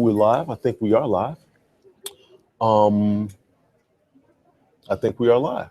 we're live. I think we are live. I think we are live.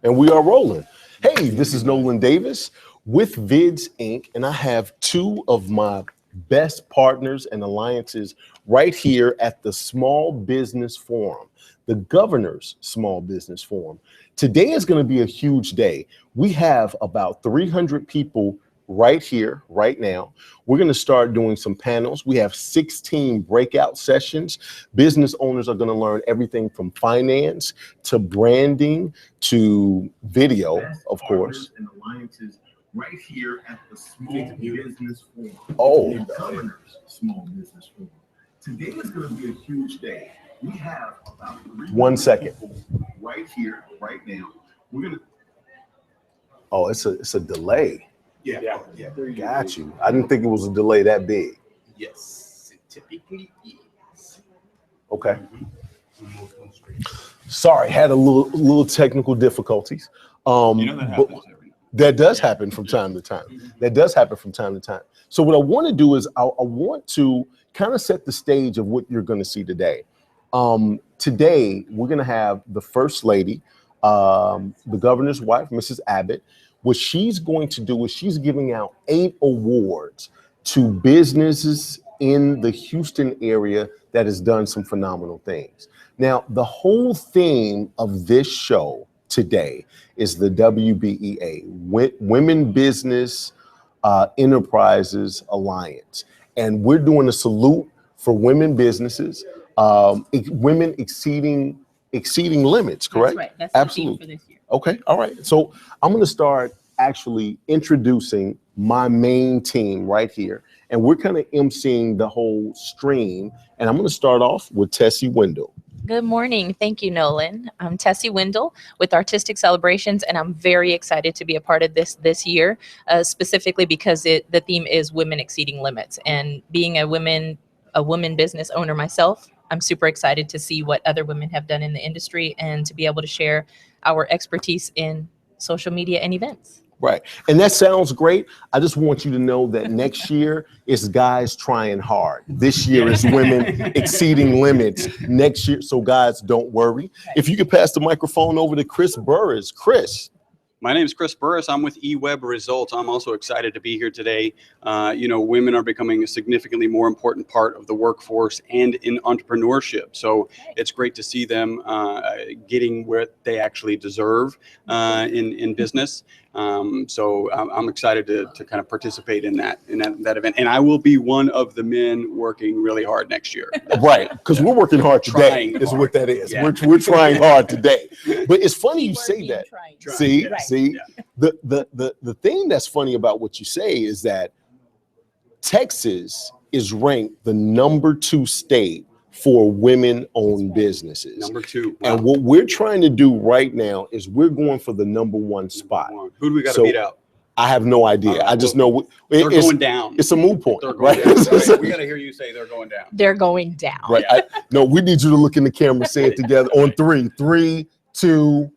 And we are rolling. Hey, this is Nolan Davis with Vids Inc. And I have two of my best partners and alliances right here at the Small Business Forum, the Governor's Small Business Forum. Today is going to be a huge day. We have about 300 people right here, right now. We're going to start doing some panels. We have 16 breakout sessions. Business owners are going to learn everything from finance to branding to video, of course. And alliances right here at the Small Business Forum. Oh, the Governor's Small Business Forum. Today is going to be a huge day. We have about 1 second right here, right now. We're going to. Oh, it's a delay. Yeah. Got you. I didn't think it was a delay that big. Yes, it typically is. Okay. Sorry, had a little technical difficulties. That does happen from time to time. That does happen from time to time. So what I want to do is I want to kind of set the stage of what you're going to see today. Today, we're going to have the First Lady, the governor's wife, Mrs. Abbott. What she's going to do is she's giving out 8 awards to businesses in the Houston area that has done some phenomenal things. Now, the whole theme of this show today is the WBEA, Women Business Enterprises Alliance. And we're doing a salute for women businesses, women exceeding limits, correct? That's right. That's absolutely. The theme for this year. Okay, all right. So I'm going to start actually introducing my main team right here. And we're kind of emceeing the whole stream. And I'm going to start off with Tessie Wendell. Good morning. Thank you, Nolan. I'm Tessie Wendell with Artistic Celebrations, and I'm very excited to be a part of this year, specifically because the theme is Women Exceeding Limits. And being a woman business owner myself, I'm super excited to see what other women have done in the industry and to be able to share our expertise in social media and events. Right. And that sounds great. I just want you to know that next year is guys trying hard. This year is women exceeding limits. Next year. So guys, don't worry. If you could pass the microphone over to Chris Burris. Chris. My name is Chris Burris. I'm with eWeb Results. I'm also excited to be here today. Women are becoming a significantly more important part of the workforce and in entrepreneurship. So it's great to see them getting where they actually deserve in business. So I'm excited to kind of participate in that event. And I will be one of the men working really hard next year. Right, because we're working hard today is what that is. Yeah. We're trying hard today. But it's funny you say that. See, the thing that's funny about what you say is that Texas is ranked the #2 state for women-owned businesses. #2. Wow. And what we're trying to do right now is we're going for the #1 spot. Who do we got to beat out? I have no idea. I just know they're going down. It's a moot point, right? Right? We got to hear you say they're going down. They're going down. Right. No, we need you to look in the camera, say it together on 3. 3, 2.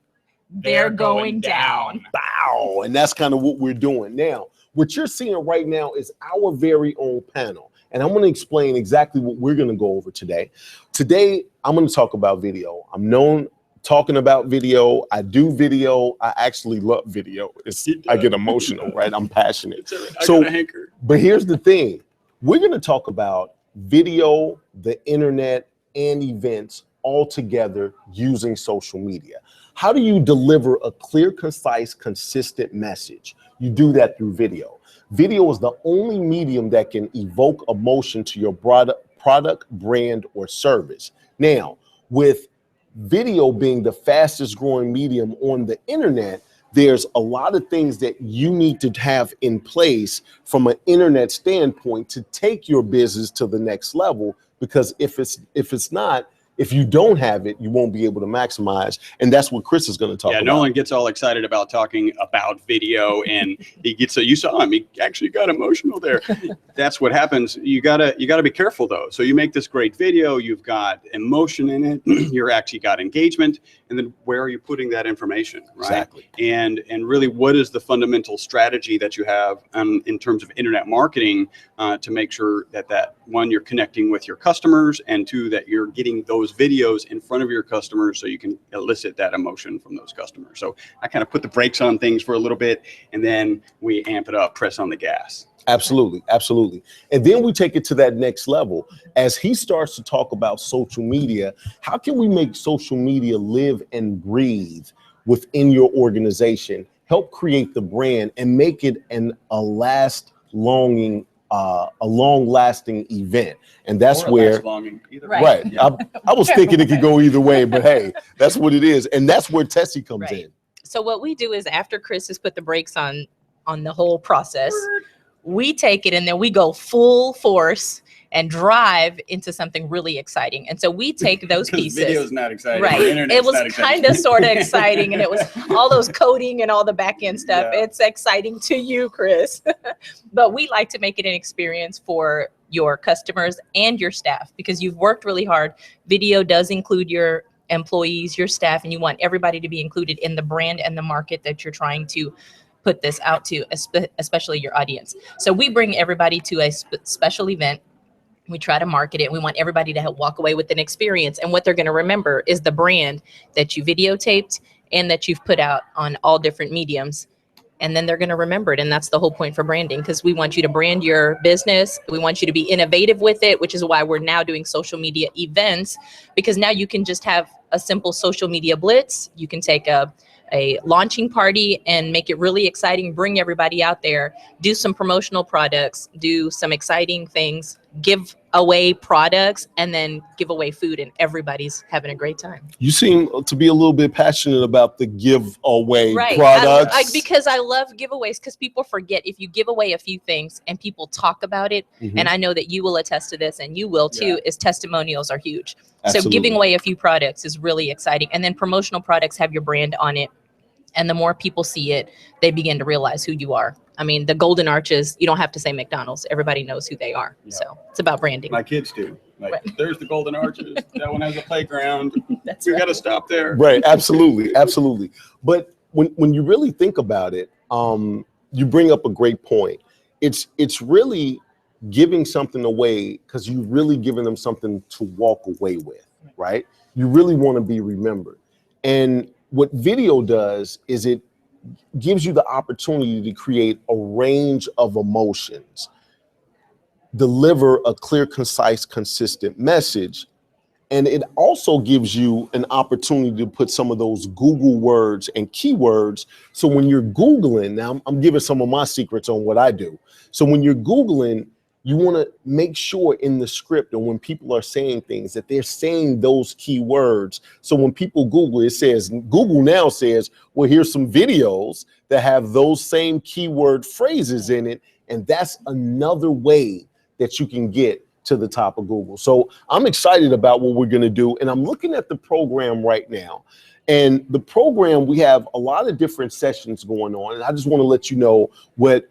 They're going down. Bow. And that's kind of what we're doing now. What you're seeing right now is our very own panel. And I'm going to explain exactly what we're going to go over today. Today, I'm going to talk about video. I'm known talking about video. I do video. I actually love video. I get emotional, right? I'm passionate. But here's the thing. We're going to talk about video, the internet, and events all together using social media. How do you deliver a clear, concise, consistent message? You do that through video. Video is the only medium that can evoke emotion to your product, brand, or service. Now, with video being the fastest growing medium on the internet, there's a lot of things that you need to have in place from an internet standpoint to take your business to the next level, because if you don't have it, you won't be able to maximize. And that's what Chris is going to talk about. Yeah, Nolan gets all excited about talking about video, and you saw him, he actually got emotional there. That's what happens. You gotta be careful though. So you make this great video, you've got emotion in it, you're actually got engagement, and then where are you putting that information, right? Exactly. And really, what is the fundamental strategy that you have in terms of internet marketing to make sure that one, you're connecting with your customers, and two, that you're getting those videos in front of your customers so you can elicit that emotion from those customers. So I kind of put the brakes on things for a little bit, and then we amp it up, press on the gas. Absolutely, absolutely. And then we take it to that next level. As he starts to talk about social media, how can we make social media live and breathe within your organization, help create the brand and make it a long-lasting event? And that's where, right. I was thinking it could go either way, but hey, that's what it is. And that's where Tessie comes in. So what we do is, after Chris has put the brakes on the whole process, we take it and then we go full force and drive into something really exciting. And so we take those pieces. Video's not exciting. Right. It was kind of sort of exciting, and it was all those coding and all the back end stuff. Yeah. It's exciting to you, Chris. But we like to make it an experience for your customers and your staff, because you've worked really hard. Video does include your employees, your staff, and you want everybody to be included in the brand and the market that you're trying to put this out to, especially your audience. So we bring everybody to a special event. We try to market it. We want everybody to walk away with an experience. And what they're going to remember is the brand that you videotaped and that you've put out on all different mediums. And then they're going to remember it. And that's the whole point for branding, because we want you to brand your business. We want you to be innovative with it, which is why we're now doing social media events, because now you can just have a simple social media blitz. You can take a launching party and make it really exciting, bring everybody out there, do some promotional products, do some exciting things, give away products, and then give away food, and everybody's having a great time. You seem to be a little bit passionate about the giveaway products. Because I love giveaways, because people forget. If you give away a few things and people talk about it, and I know that you will attest to this, and you will too, is testimonials are huge. Absolutely. So giving away a few products is really exciting. And then promotional products have your brand on it. And the more people see it, they begin to realize who you are. I mean, the golden arches, you don't have to say McDonald's. Everybody knows who they are. Yeah. So it's about branding. My kids do. Like, there's the golden arches. That one has a playground. We got to stop there. Right. Absolutely. Absolutely. But when you really think about it, you bring up a great point. It's really giving something away because you've really given them something to walk away with, right? You really want to be remembered. And what video does is it gives you the opportunity to create a range of emotions, deliver a clear, concise, consistent message. And it also gives you an opportunity to put some of those Google words and keywords. So when you're Googling, now I'm giving some of my secrets on what I do. So when you're Googling, you want to make sure in the script, and when people are saying things, that they're saying those keywords. So when people Google, it says, Google now says, well, here's some videos that have those same keyword phrases in it. And that's another way that you can get to the top of Google. So I'm excited about what we're going to do. And I'm looking at the program right now. And the program, we have a lot of different sessions going on. And I just want to let you know what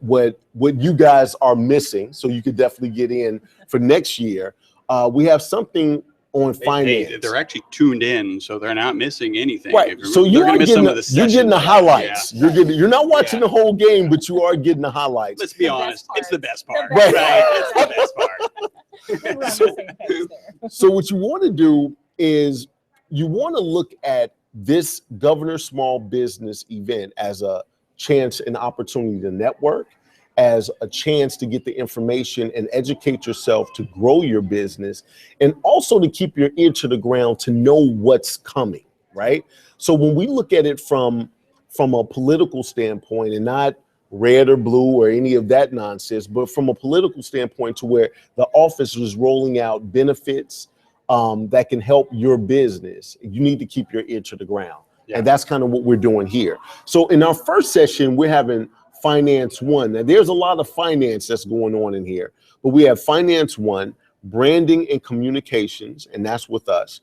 you guys are missing, so you could definitely get in for next year. We have something on finance. They're actually tuned in, so they're not missing anything. Right. So you're getting the highlights. Yeah. You're not watching the whole game, but you are getting the highlights. Let's be honest. It's the best part. Right. It's the best part. So what you want to do is you want to look at this Governor Small Business event as a chance and opportunity to network, as a chance to get the information and educate yourself to grow your business, and also to keep your ear to the ground to know what's coming, right? So when we look at it from a political standpoint, and not red or blue or any of that nonsense, but from a political standpoint, to where the office is rolling out benefits that can help your business, you need to keep your ear to the ground. Yeah. And that's kind of what we're doing here. So in our first session, we're having Finance 1. Now, there's a lot of finance that's going on in here, but we have Finance 1, branding and communications, and that's with us,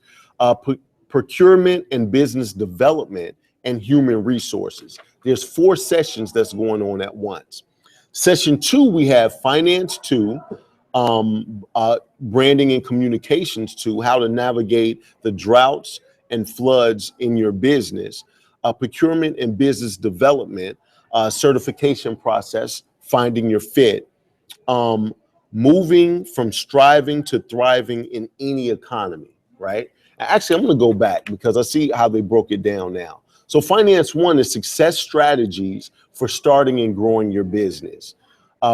procurement and business development, and human resources. There's 4 sessions that's going on at once. Session 2, we have Finance 2, branding and communications 2, how to navigate the droughts and floods in your business, procurement and business development, certification process, finding your fit, moving from striving to thriving in any economy, right? Actually, I'm going to go back because I see how they broke it down now. So finance one is success strategies for starting and growing your business.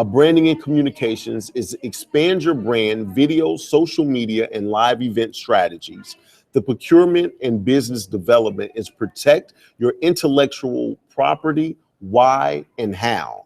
Branding and communications is expand your brand, video, social media, and live event strategies. The procurement and business development is protect your intellectual property, why and how.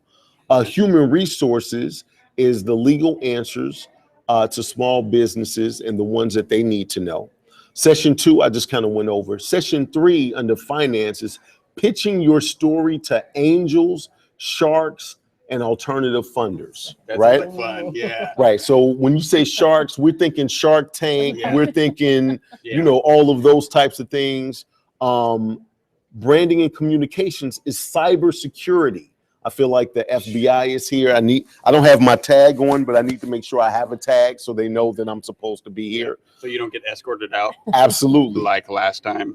Human resources is the legal answers to small businesses and the ones that they need to know. Session two, I just kind of went over. Session three under finance is pitching your story to angels, sharks, and alternative funders. That's right? really fun. Yeah. Right. So when you say sharks, we're thinking Shark Tank. Yeah. We're thinking, Yeah. all of those types of things. Branding and communications is cybersecurity. I feel like the FBI is here. I don't have my tag on, but I need to make sure I have a tag so they know that I'm supposed to be here. So you don't get escorted out Absolutely. like last time.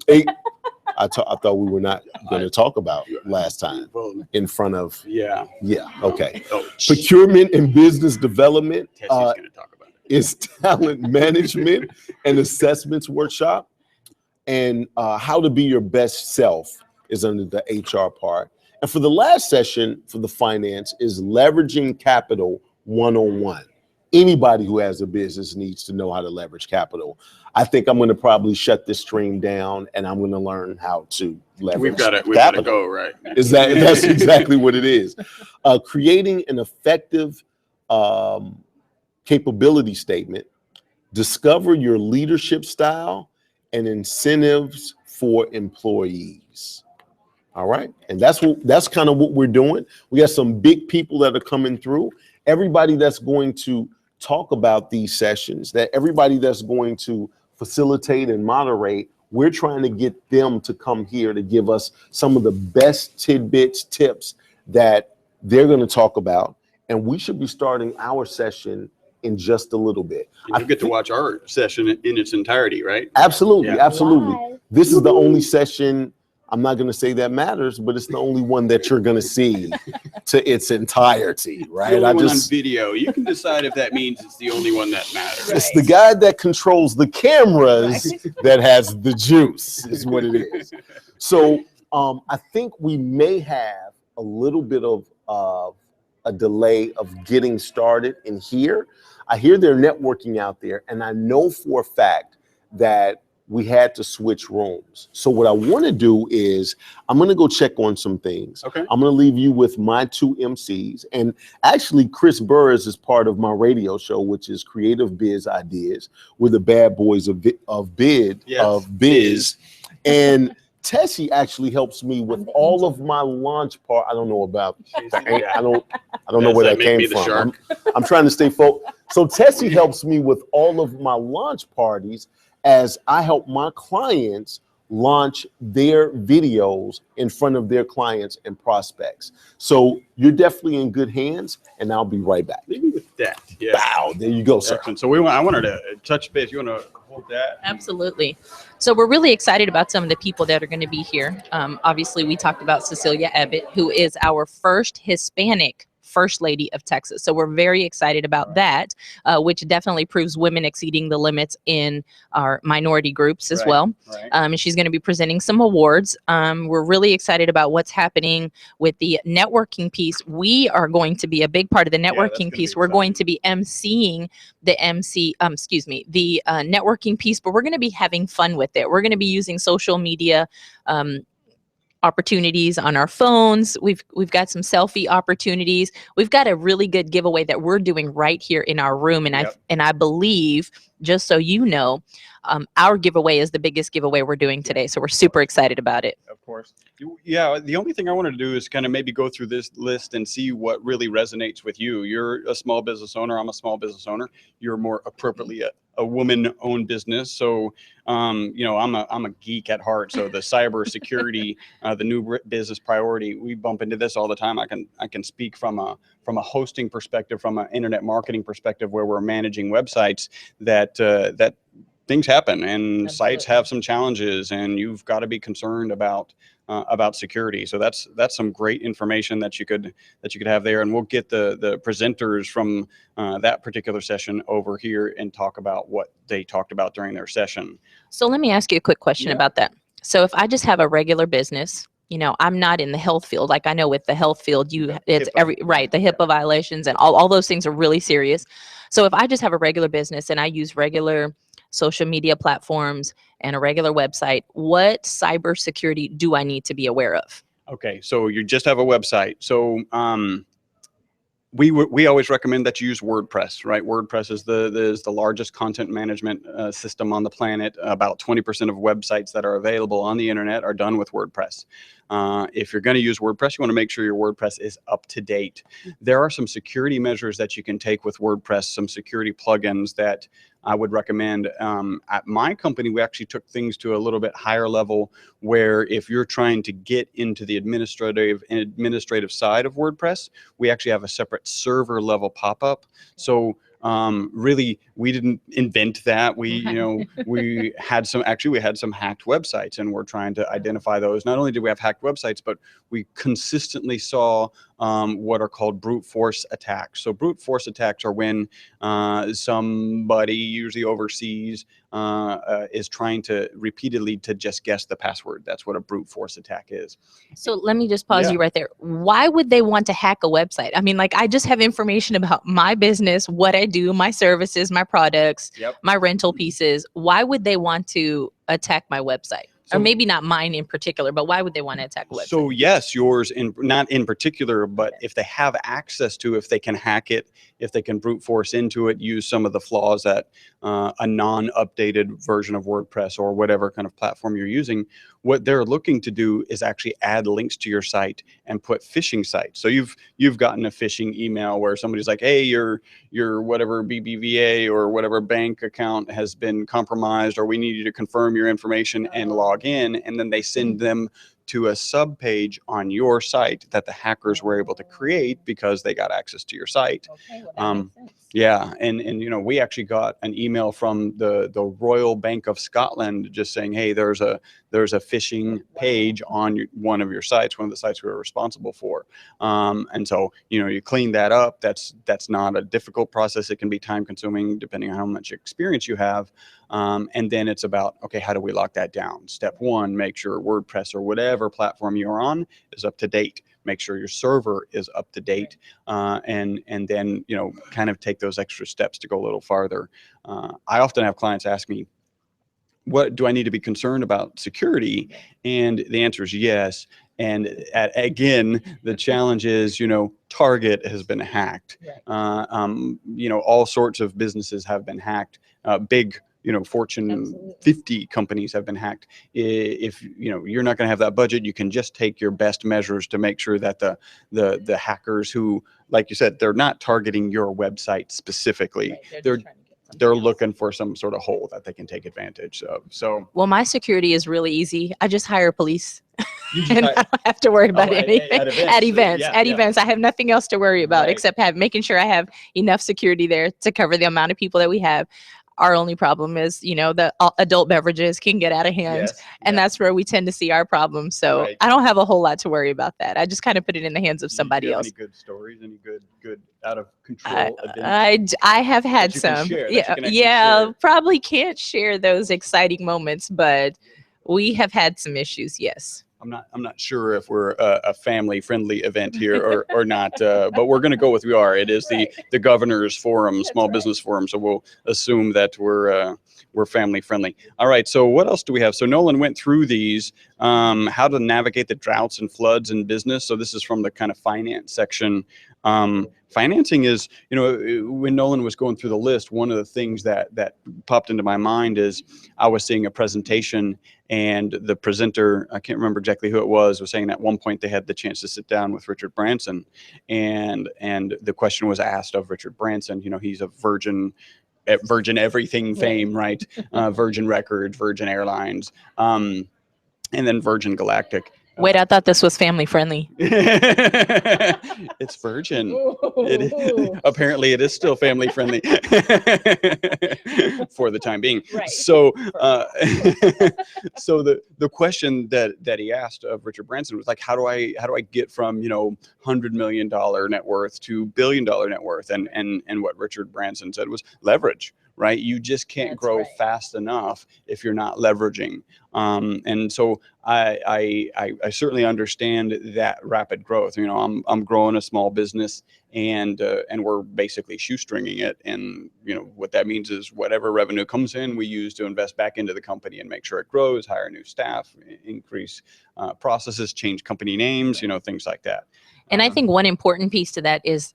I thought we were not going to talk about last time in front of. Yeah. Yeah. Okay. Oh, Procurement and business development Tessie's going to talk about it. is talent management and assessments workshop. And how to be your best self is under the HR part. And for the last session for the finance is leveraging capital 101. Anybody who has a business needs to know how to leverage capital. I think I'm going to probably shut this stream down and I'm going to learn how to leverage capital. We've got to go, right? That's exactly what it is. Creating an effective capability statement, discover your leadership style and incentives for employees. All right. And that's kind of what we're doing. We got some big people that are coming through. Everybody that's going to talk about these sessions, that everybody that's going to facilitate and moderate, we're trying to get them to come here to give us some of the best tidbits, tips that they're going to talk about. And we should be starting our session in just a little bit. You get to watch our session in its entirety, right? Absolutely. Yeah. Absolutely. Live. This is the only session, I'm not going to say that matters, but it's the only one that you're going to see to its entirety, right? The only one on video. You can decide if that means it's the only one that matters. It's the guy that controls the cameras that has the juice, is what it is. So I think we may have a little bit of a delay of getting started in here. I hear they're networking out there, and I know for a fact that we had to switch rooms. So what I want to do is I'm going to go check on some things. Okay. I'm going to leave you with my two MCs. And actually, Chris Burris is part of my radio show, which is Creative Biz Ideas. We're the bad boys of Biz. And Tessie actually helps me with all of my launch part. I don't know about I don't know where that came from. I'm trying to stay focused. So Tessie helps me with all of my launch parties as I help my clients launch their videos in front of their clients and prospects. So you're definitely in good hands, and I'll be right back. Maybe with that. Yeah. Wow, there you go, sir. Excellent. So I wanted to touch base. You want to hold that? Absolutely. So we're really excited about some of the people that are going to be here. Obviously, we talked about Cecilia Abbott, who is our first Hispanic First Lady of Texas. So we're very excited about that, which definitely proves women exceeding the limits in our minority groups as well. Right. And she's going to be presenting some awards. We're really excited about what's happening with the networking piece. We are going to be a big part of the networking piece. We're going to be emceeing the networking piece, but we're going to be having fun with it. We're going to be using social media opportunities on our phones. We've got some selfie opportunities. We've got a really good giveaway that we're doing right here in our room. And I believe, just so you know, our giveaway is the biggest giveaway we're doing today. So we're super excited about it. Of course. Yeah. The only thing I wanted to do is kind of maybe go through this list and see what really resonates with you. You're a small business owner. I'm a small business owner. You're more appropriately a woman-owned business. So, I'm a geek at heart. So the cyber security, the new business priority, we bump into this all the time. I can speak from a hosting perspective, from an internet marketing perspective, where we're managing websites that things happen and Absolutely. sites have some challenges, and you've got to be concerned about about security. So that's some great information that you could have there, and we'll get the presenters from that particular session over here and talk about what they talked about during their session. So let me ask you a quick question Yeah. about that. So if I just have a regular business, you know, I'm not in the health field. Like I know with the health field, it's HIPAA. the HIPAA violations and all those things are really serious. So if I just have a regular business and I use regular social media platforms and a regular website, what cybersecurity do I need to be aware of? Okay, so you just have a website. So we always recommend that you use WordPress, right? WordPress is the largest content management system on the planet. About 20% of websites that are available on the internet are done with WordPress. If you're going to use WordPress, you want to make sure your WordPress is up to date. There are some security measures that you can take with WordPress, some security plugins that I would recommend. At my company, we actually took things to a little bit higher level, where if you're trying to get into the administrative side of WordPress, we actually have a separate server level pop-up. So really, we didn't invent that. We had some hacked websites, and we're trying to identify those. Not only did we have hacked websites, but we consistently saw what are called brute force attacks. So brute force attacks are when somebody, usually overseas, is trying to repeatedly to just guess the password. That's what a brute force attack is. So let me just pause you right there. Why would they want to hack a website? I mean, like I just have information about my business, what I do, my services, my products, my rental pieces. Why would they want to attack my website? Or maybe not mine in particular, but why would they want to attack a website? So yes, yours not in particular, but if they have access to, if they can hack it, if they can brute force into it, use some of the flaws that a non-updated version of WordPress or whatever kind of platform you're using, what they're looking to do is actually add links to your site and put phishing sites. So you've gotten a phishing email where somebody's like, hey, your whatever BBVA or whatever bank account has been compromised, or we need you to confirm your information and log in, and then they send them to a sub page on your site that the hackers were able to create because they got access to your site. Okay, well, that makes sense. Yeah, and we actually got an email from the Royal Bank of Scotland just saying, hey, there's a phishing page on one of your sites, one of the sites we were responsible for. And so you clean that up. That's not a difficult process. It can be time consuming depending on how much experience you have. And then it's about, okay, how do we lock that down? Step one, make sure WordPress or whatever platform you're on is up to date. Make sure your server is up to date, and then kind of take those extra steps to go a little farther. I often have clients ask me, what do I need to be concerned about security? And the answer is yes. And again, the challenge is, Target has been hacked. All sorts of businesses have been hacked. Big Fortune 50 companies have been hacked. If you're not going to have that budget, you can just take your best measures to make sure that the hackers who, like you said, they're not targeting your website specifically. They're looking for some sort of hole that they can take advantage of. So, well, my security is really easy. I just hire police. And I don't have to worry about anything at events. Events, I have nothing else to worry about except making sure I have enough security there to cover the amount of people that we have. Our only problem is, the adult beverages can get out of hand, and that's where we tend to see our problems. So I don't have a whole lot to worry about that. I just kind of put it in the hands of somebody else. Any good stories? Any good out of control? I have had some. Probably can't share those exciting moments, but we have had some issues. Yes. I'm not sure if we're a family-friendly event here or not, but we're going to go with we are. It is the Governor's Forum, Small Business Forum, so we'll assume that we're family-friendly. All right, so what else do we have? So Nolan went through these, how to navigate the droughts and floods in business. So this is from the kind of finance section. Financing is, when Nolan was going through the list, one of the things that popped into my mind is I was seeing a presentation, and the presenter, I can't remember exactly who it was saying at one point they had the chance to sit down with Richard Branson, and the question was asked of Richard Branson. He's a Virgin everything fame, right? Virgin Records, Virgin Airlines, and then Virgin Galactic. Wait, I thought this was family friendly. It's virgin. Apparently, it is still family friendly for the time being. Right. So, so the question that he asked of Richard Branson was like, how do I get from $100 million net worth to $1 billion net worth? And what Richard Branson said was leverage. Right, you just can't That's grow right. fast enough if you're not leveraging. And so I certainly understand that rapid growth. I'm growing a small business, and we're basically shoestringing it. And what that means is whatever revenue comes in, we use to invest back into the company and make sure it grows, hire new staff, increase processes, change company names, things like that. And I think one important piece to that is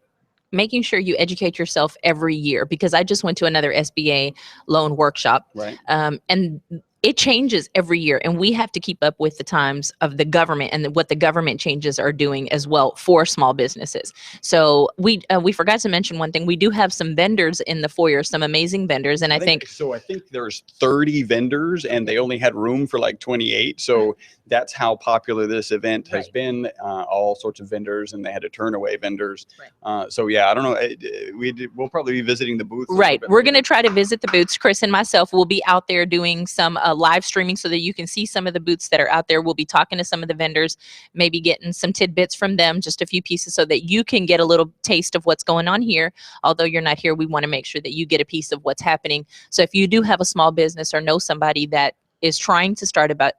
making sure you educate yourself every year, because I just went to another SBA loan workshop, Right. And it changes every year, and we have to keep up with the times of the government and what the government changes are doing as well for small businesses. So we forgot to mention one thing. We do have some vendors in the foyer, some amazing vendors, and I think there's 30 vendors, and they only had room for like 28. So that's how popular this event has Right. been. All sorts of vendors, and they had to turn away vendors. Right. So yeah, I don't know. We'll probably be visiting the booth. Right. We're going to try to visit the booths. Chris and myself will be out there doing some live streaming so that you can see some of the booths that are out there. We'll be talking to some of the vendors, maybe getting some tidbits from them, just a few pieces, so that you can get a little taste of what's going on here. Although you're not here, we want to make sure that you get a piece of what's happening. So if you do have a small business or know somebody that is trying to start about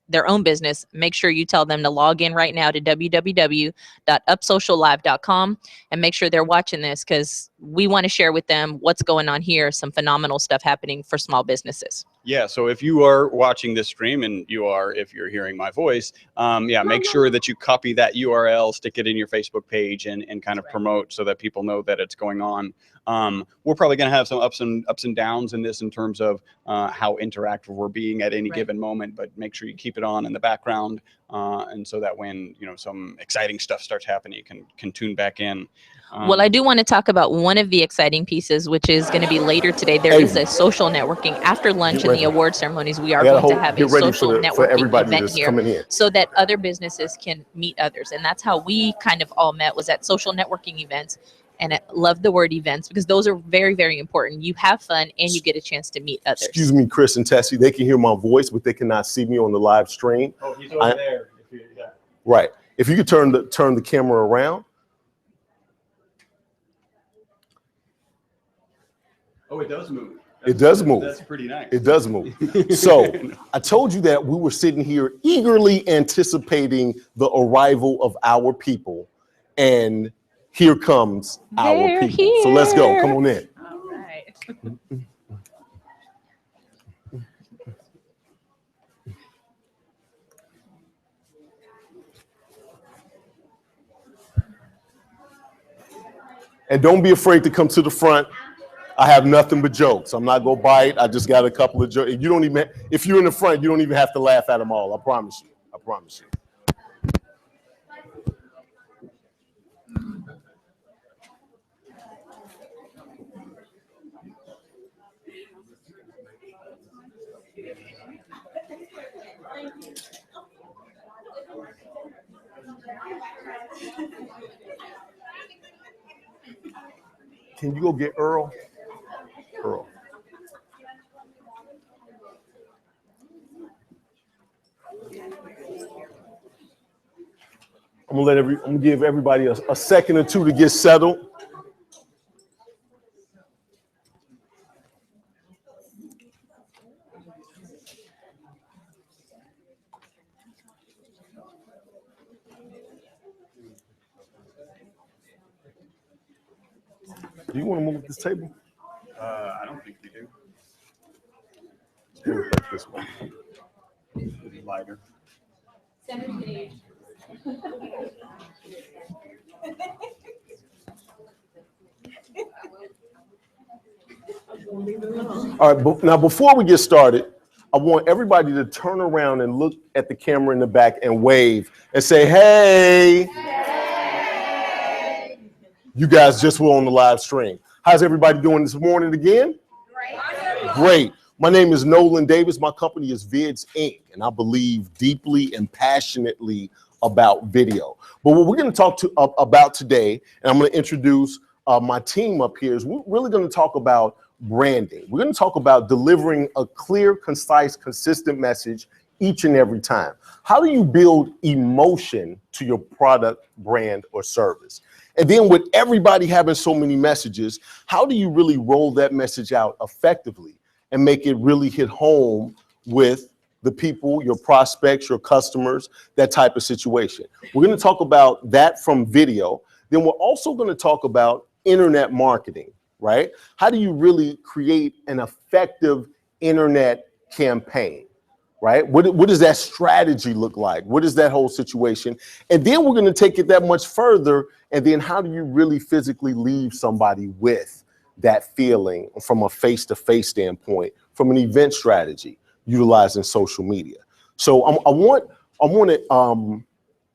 their own business, make sure you tell them to log in right now to www.upsociallive.com and make sure they're watching this, because we want to share with them what's going on here, some phenomenal stuff happening for small businesses. Yeah, so if you are watching this stream, and if you're hearing my voice, make sure that you copy that URL, stick it in your Facebook page, and kind of promote so that people know that it's going on. We're probably going to have some ups and downs in this in terms of how interactive we're being at any given moment, but make sure you keep it on in the background, and so that when some exciting stuff starts happening, you can tune back in. Well, I do want to talk about one of the exciting pieces, which is going to be later today. There is a social networking after lunch and the award ceremonies. We are going to have a social networking event here so that other businesses can meet others. And that's how we kind of all met, was at social networking events. And I love the word events, because those are very, very important. You have fun and you get a chance to meet others. Excuse me, Chris and Tessie, they can hear my voice, but they cannot see me on the live stream. Oh, he's over there. Right. If you could turn the camera around. Oh, it does move. It does move. That's pretty nice. It does move. So I told you that we were sitting here eagerly anticipating the arrival of our people, and here comes our people. Here. So let's go. Come on in. All right. And don't be afraid to come to the front. I have nothing but jokes. I'm not gonna bite. I just got a couple of jokes. If you're in the front, you don't even have to laugh at them all. I promise you. I promise you. Can you go get Earl? Earl. I'm gonna give everybody a second or two to get settled. Do you want to move this table? I don't think you do. Let's move it like this way. It's lighter. All right, now before we get started, I want everybody to turn around and look at the camera in the back and wave and say, hey. You guys just were on the live stream. How's everybody doing this morning again? Great. My name is Nolan Davis. My company is Vids Inc. And I believe deeply and passionately about video. But what we're going to talk about today, and I'm going to introduce my team up here, is we're really going to talk about branding. We're going to talk about delivering a clear, concise, consistent message each and every time. How do you build emotion to your product, brand, or service? And then with everybody having so many messages, how do you really roll that message out effectively and make it really hit home with the people, your prospects, your customers, that type of situation? We're going to talk about that from video. Then we're also going to talk about internet marketing, right? How do you really create an effective internet campaign, right? What does that strategy look like? What is that whole situation? And then we're going to take it that much further. And then how do you really physically leave somebody with that feeling from a face-to-face standpoint, from an event strategy, utilizing social media? So I want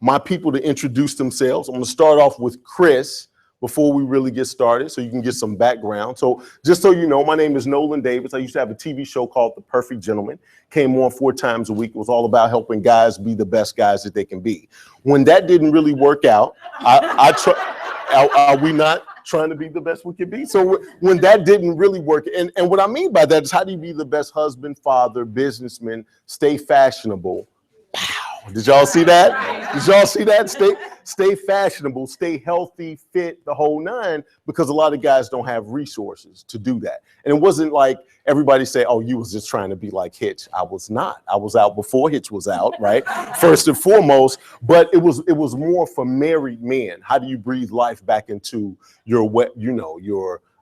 my people to introduce themselves. I'm going to start off with Chris before we really get started, so you can get some background. So just so you know, my name is Nolan Davis. I used to have a TV show called The Perfect Gentleman. Came on 4 times a week. It was all about helping guys be the best guys that they can be. When that didn't really work out, are we not trying to be the best we can be? So when that didn't really work, and what I mean by that is, how do you be the best husband, father, businessman, stay fashionable? Did y'all see that? Did y'all see that? Stay fashionable, stay healthy, fit, the whole nine, because a lot of guys don't have resources to do that. And it wasn't like everybody say, oh, you was just trying to be like Hitch. I was not. I was out before Hitch was out, right? First and foremost, but it was more for married men. How do you breathe life back into your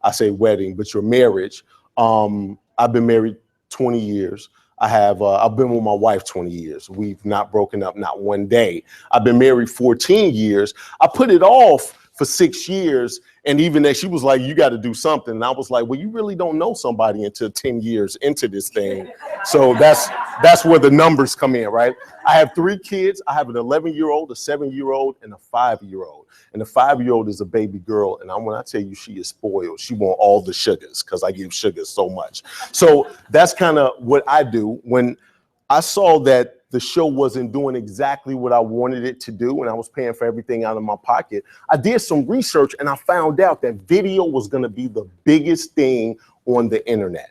I say wedding, but your marriage? I've been married 20 years. I've been with my wife 20 years. We've not broken up, not one day. I've been married 14 years. I put it off for 6 years. And even that, she was like, you got to do something. And I was like, well, you really don't know somebody until 10 years into this thing. So that's where the numbers come in, right? I have 3 kids. I have an 11-year-old, a 7-year-old, and a 5-year-old. And the 5-year-old is a baby girl. And when I tell you she is spoiled, she wants all the sugars because I give sugars so much. So that's kind of what I do. When I saw that the show wasn't doing exactly what I wanted it to do, and I was paying for everything out of my pocket, I did some research and I found out that video was going to be the biggest thing on the internet.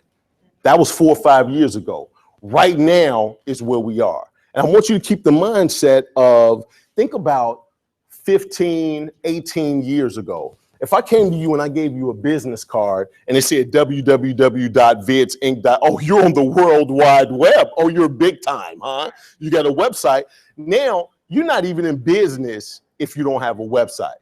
That was 4 or 5 years ago. Right now is where we are. And I want you to keep the mindset of, think about 15, 18 years ago. If I came to you and I gave you a business card and it said www.vidsinc. Oh, you're on the World Wide Web. Oh, you're big time, huh? You got a website. Now, you're not even in business if you don't have a website.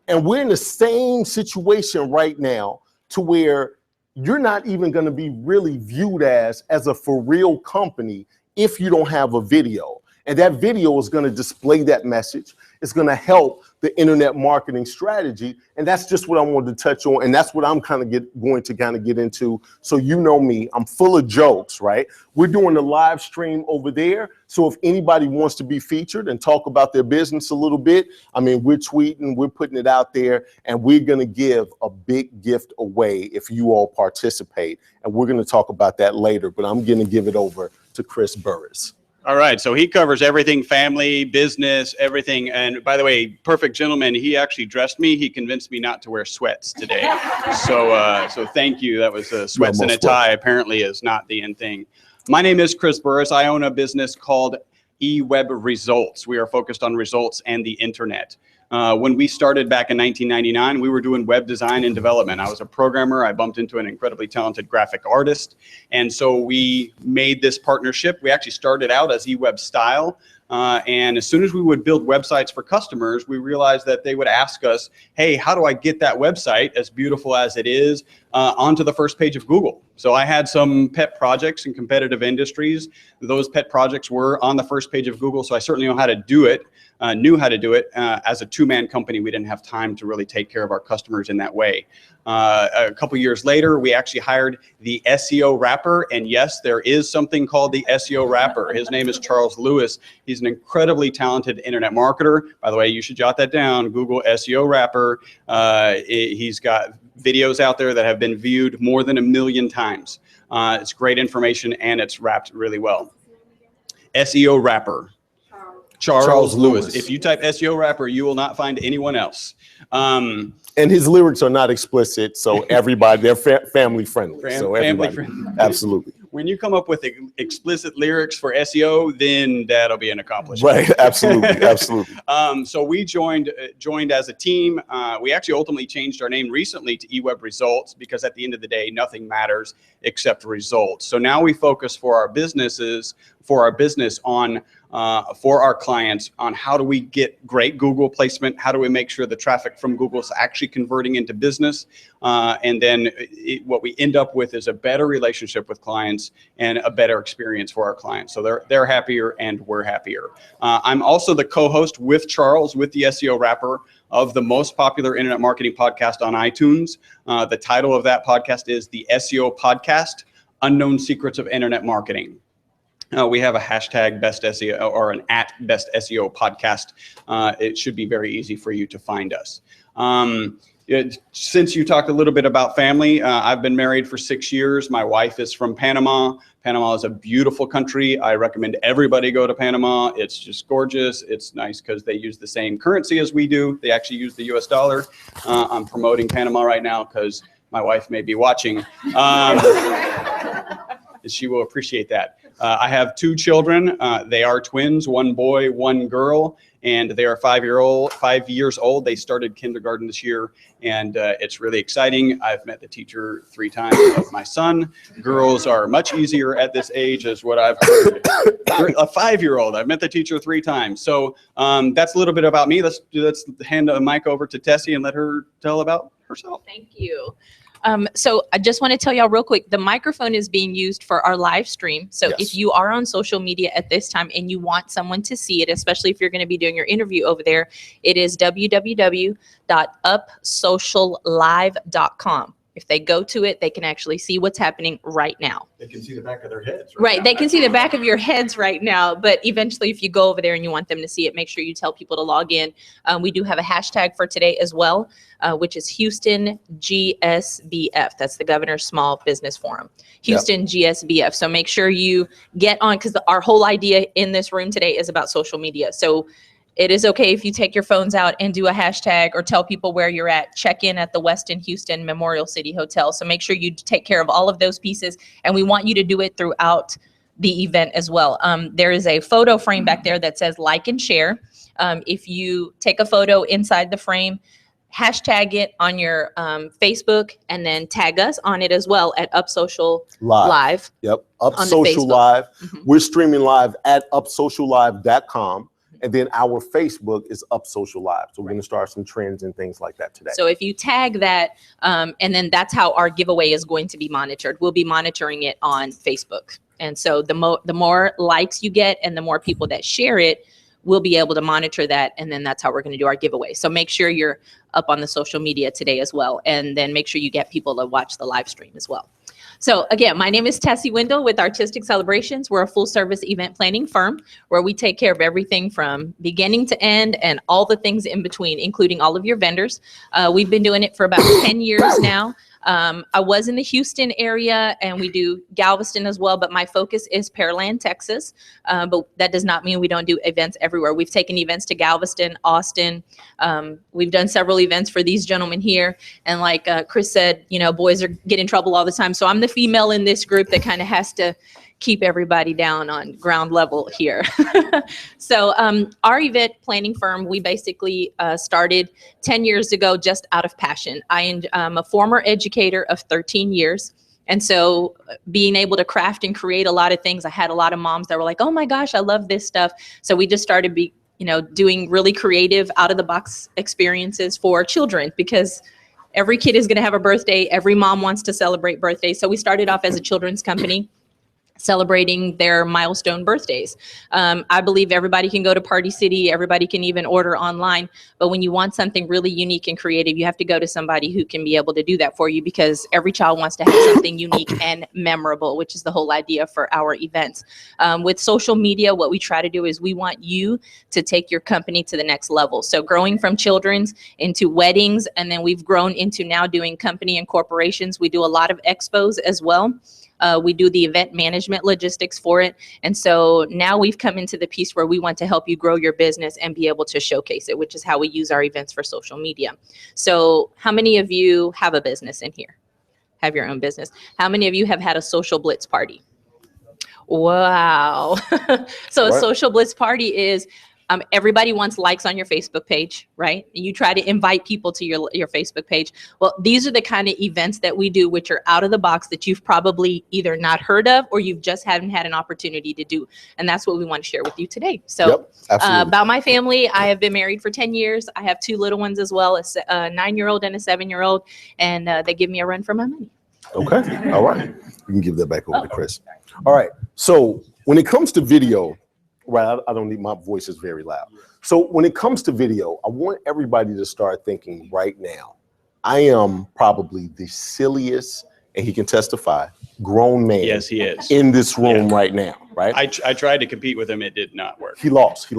And we're in the same situation right now to where you're not even going to be really viewed as a for real company if you don't have a video. And that video is going to display that message. It's going to help the internet marketing strategy. And that's just what I wanted to touch on. And that's what I'm going to get into. So you know me, I'm full of jokes, right? We're doing a live stream over there. So if anybody wants to be featured and talk about their business a little bit, I mean, we're tweeting, we're putting it out there, and we're going to give a big gift away if you all participate. And we're going to talk about that later, but I'm going to give it over to Chris Burris. All right, so he covers everything, family, business, everything. And by the way, Perfect Gentleman, he actually dressed me. He convinced me not to wear sweats today. So thank you. That was sweats and a tie apparently is not the end thing. My name is Chris Burris. I own a business called eWeb Results. We are focused on results and the internet. When we started back in 1999, we were doing web design and development. I was a programmer. I bumped into an incredibly talented graphic artist. And so we made this partnership. We actually started out as eWeb Style. And as soon as we would build websites for customers, we realized that they would ask us, hey, how do I get that website, as beautiful as it is, onto the first page of Google? So I had some pet projects in competitive industries. Those pet projects were on the first page of Google, so I certainly know how to do it. Knew how to do it. As a two-man company, we didn't have time to really take care of our customers in that way. A couple years later, we actually hired the SEO rapper. And yes, there is something called the SEO rapper. His name is Charles Lewis. He's an incredibly talented internet marketer. By the way, you should jot that down. Google SEO rapper. He's got videos out there that have been viewed more than 1 million times. It's great information and it's wrapped really well. SEO Wrapper. Charles Lewis. If you type SEO Wrapper, you will not find anyone else. And his lyrics are not explicit, so everybody, they're family friendly. So everybody, friendly. Absolutely. When you come up with explicit lyrics for SEO, then that'll be an accomplishment. Right, absolutely, absolutely. So we joined as a team. We actually ultimately changed our name recently to eWeb Results because at the end of the day, nothing matters except results. So now we focus for our business on for our clients on how do we get great Google placement, how do we make sure the traffic from Google is actually converting into business, and then what we end up with is a better relationship with clients and a better experience for our clients. So they're happier and we're happier. I'm also the co-host with Charles with the SEO Wrapper of the most popular internet marketing podcast on iTunes. The title of that podcast is the SEO Podcast, Unknown Secrets of Internet Marketing. We have a hashtag best SEO or an @best SEO podcast. It should be very easy for you to find us. Since you talked a little bit about family, I've been married for 6 years. My wife is from Panama. Panama is a beautiful country. I recommend everybody go to Panama. It's just gorgeous. It's nice because they use the same currency as we do. They actually use the US dollar. I'm promoting Panama right now because my wife may be watching. She will appreciate that. I have 2 children. They are twins, 1 boy, 1 girl, and they are 5 years old. They started kindergarten this year, and it's really exciting. I've met the teacher 3 times of my son. Girls are much easier at this age, is what I've heard. A 5-year-old, I've met the teacher 3 times. So that's a little bit about me. Let's hand the mic over to Tessie and let her tell about herself. Thank you. So I just want to tell y'all real quick, the microphone is being used for our live stream. So Yes. if you are on social media at this time and you want someone to see it, especially if you're going to be doing your interview over there, it is www.upsociallive.com. If they go to it, they can actually see what's happening right now. They can see the back of their heads. Right. They can see the back of your heads right now. But eventually, if you go over there and you want them to see it, make sure you tell people to log in. We do have a hashtag for today as well, which is Houston GSBF. That's the Governor's Small Business Forum. Houston GSBF. So make sure you get on, because our whole idea in this room today is about social media. So it is okay if you take your phones out and do a hashtag or tell people where you're at. Check in at the Westin Houston Memorial City Hotel. So make sure you take care of all of those pieces. And we want you to do it throughout the event as well. There is a photo frame back there that says like and share. If you take a photo inside the frame, hashtag it on your Facebook and then tag us on it as well at UpSocial Live. Yep, UpSocial Live. We're streaming live at upsociallive.com. And then our Facebook is UpSocial Live. So we're going to start some trends and things like that today. So if you tag that, and then that's how our giveaway is going to be monitored. We'll be monitoring it on Facebook. And so the more likes you get and the more people that share it, we'll be able to monitor that. And then that's how we're going to do our giveaway. So make sure you're up on the social media today as well. And then make sure you get people to watch the live stream as well. So again, my name is Tessie Wendell with Artistic Celebrations. We're a full service event planning firm where we take care of everything from beginning to end and all the things in between, including all of your vendors. We've been doing it for about 10 years now. I was in the Houston area and we do Galveston as well, but my focus is Pearland, Texas. But that does not mean we don't do events everywhere. We've taken events to Galveston, Austin. We've done several events for these gentlemen here. And like Chris said, you know, boys are get in trouble all the time. So I'm the female in this group that kind of has to keep everybody down on ground level here. So our event planning firm, we basically started 10 years ago just out of passion. I'm a former educator of 13 years. And so being able to craft and create a lot of things, I had a lot of moms that were like, oh my gosh, I love this stuff. So we just started doing really creative out of the box experiences for children, because every kid is going to have a birthday. Every mom wants to celebrate birthdays. So we started off as a children's company, celebrating their milestone birthdays. I believe everybody can go to Party City. Everybody can even order online. But when you want something really unique and creative, you have to go to somebody who can be able to do that for you, because every child wants to have something unique and memorable, which is the whole idea for our events. With social media, what we try to do is we want you to take your company to the next level. So growing from children's into weddings, and then we've grown into now doing company and corporations. We do a lot of expos as well. We do the event management logistics for it. And so now we've come into the piece where we want to help you grow your business and be able to showcase it, which is how we use our events for social media. So how many of you have a business in here? Have your own business? How many of you have had a social blitz party? Wow. So a social blitz party is everybody wants likes on your Facebook page, right? You try to invite people to your Facebook page. Well, these are the kind of events that we do, which are out of the box that you've probably either not heard of or you've just haven't had an opportunity to do. And that's what we want to share with you today. So about my family, I have been married for 10 years. I have 2 little ones as well, a 9-year-old and a 7-year-old, and they give me a run for my money. Okay. All right. You can give that back over to Chris. All right. So when it comes to video, right, I don't need, my voice is very loud. So when it comes to video, I want everybody to start thinking right now. I am probably the silliest, and he can testify, grown man. Yes, he is. In this room right now, right? I tried to compete with him. It did not work. He lost.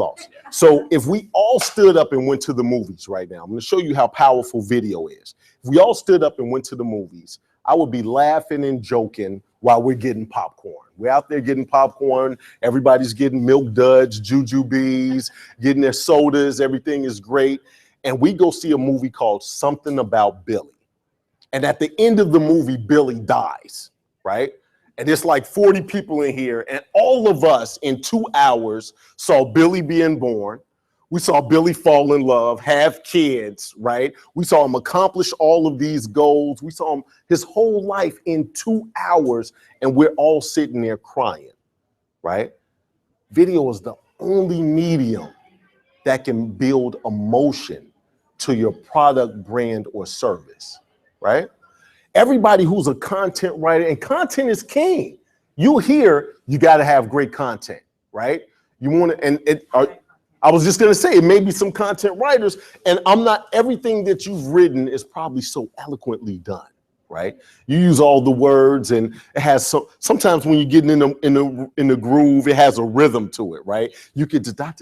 So if we all stood up and went to the movies right now, I'm going to show you how powerful video is. If we all stood up and went to the movies, I would be laughing and joking while we're getting popcorn. We're out there getting popcorn. Everybody's getting Milk Duds, Jujubes, getting their sodas. Everything is great. And we go see a movie called Something About Billy. And at the end of the movie, Billy dies, right? And there's like 40 people in here. And all of us in 2 hours saw Billy being born. We saw Billy fall in love, have kids, right? We saw him accomplish all of these goals. We saw him his whole life in 2 hours, and we're all sitting there crying, right? Video is the only medium that can build emotion to your product, brand, or service, right? Everybody who's a content writer, and content is king. You hear you got to have great content, right? You want to, and I was just going to say, it may be some content writers, and I'm not, everything that you've written is probably so eloquently done, right? You use all the words, and it has sometimes when you get in the groove, it has a rhythm to it, right? You could dot,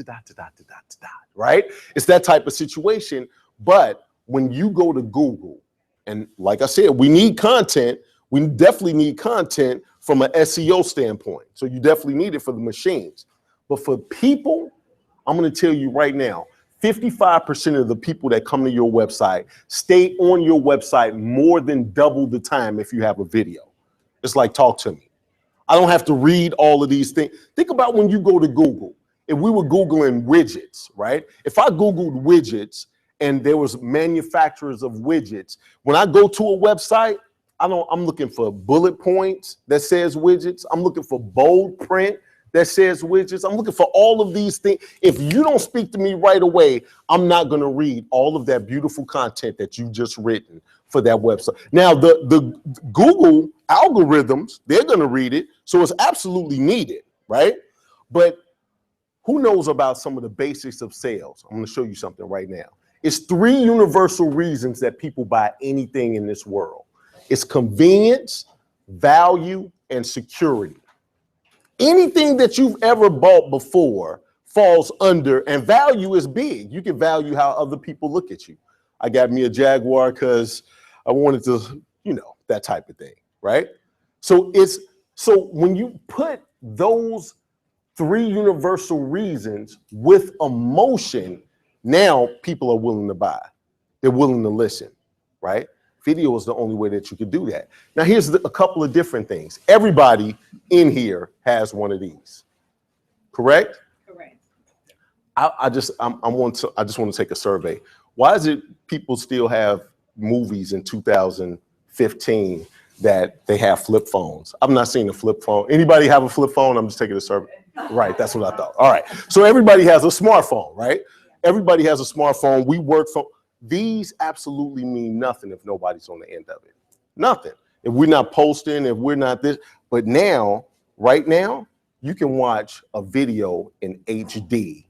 right? It's that type of situation. But when you go to Google, and like I said, we need content. We definitely need content from an SEO standpoint. So you definitely need it for the machines. But for people, I'm going to tell you right now, 55% of the people that come to your website stay on your website more than double the time if you have a video. It's like, talk to me. I don't have to read all of these things. Think about when you go to Google. If we were Googling widgets, right? If I Googled widgets and there was manufacturers of widgets, when I go to a website, I'm looking for bullet points that says widgets. I'm looking for bold print that says widgets. I'm looking for all of these things. If you don't speak to me right away, I'm not going to read all of that beautiful content that you just written for that website. Now, the Google algorithms, they're going to read it, so it's absolutely needed, right? But who knows about some of the basics of sales? I'm going to show you something right now. It's 3 universal reasons that people buy anything in this world. It's convenience, value, and security. Anything that you've ever bought before falls under, and value is big. You can value how other people look at you. I got me a Jaguar because I wanted to, that type of thing, right? So when you put those 3 universal reasons with emotion, now people are willing to buy. They're willing to listen, right? Video is the only way that you could do that. Now, here's a couple of different things. Everybody in here has one of these, correct? Correct. I just want to take a survey. Why is it people still have movies in 2015 that they have flip phones? I've not seen a flip phone. Anybody have a flip phone? I'm just taking a survey. Right, that's what I thought. All right, so everybody has a smartphone, right? Everybody has a smartphone. We work from. These absolutely mean nothing if nobody's on the end of it. Nothing. If we're not posting, if we're not this. But now, right now, you can watch a video in HD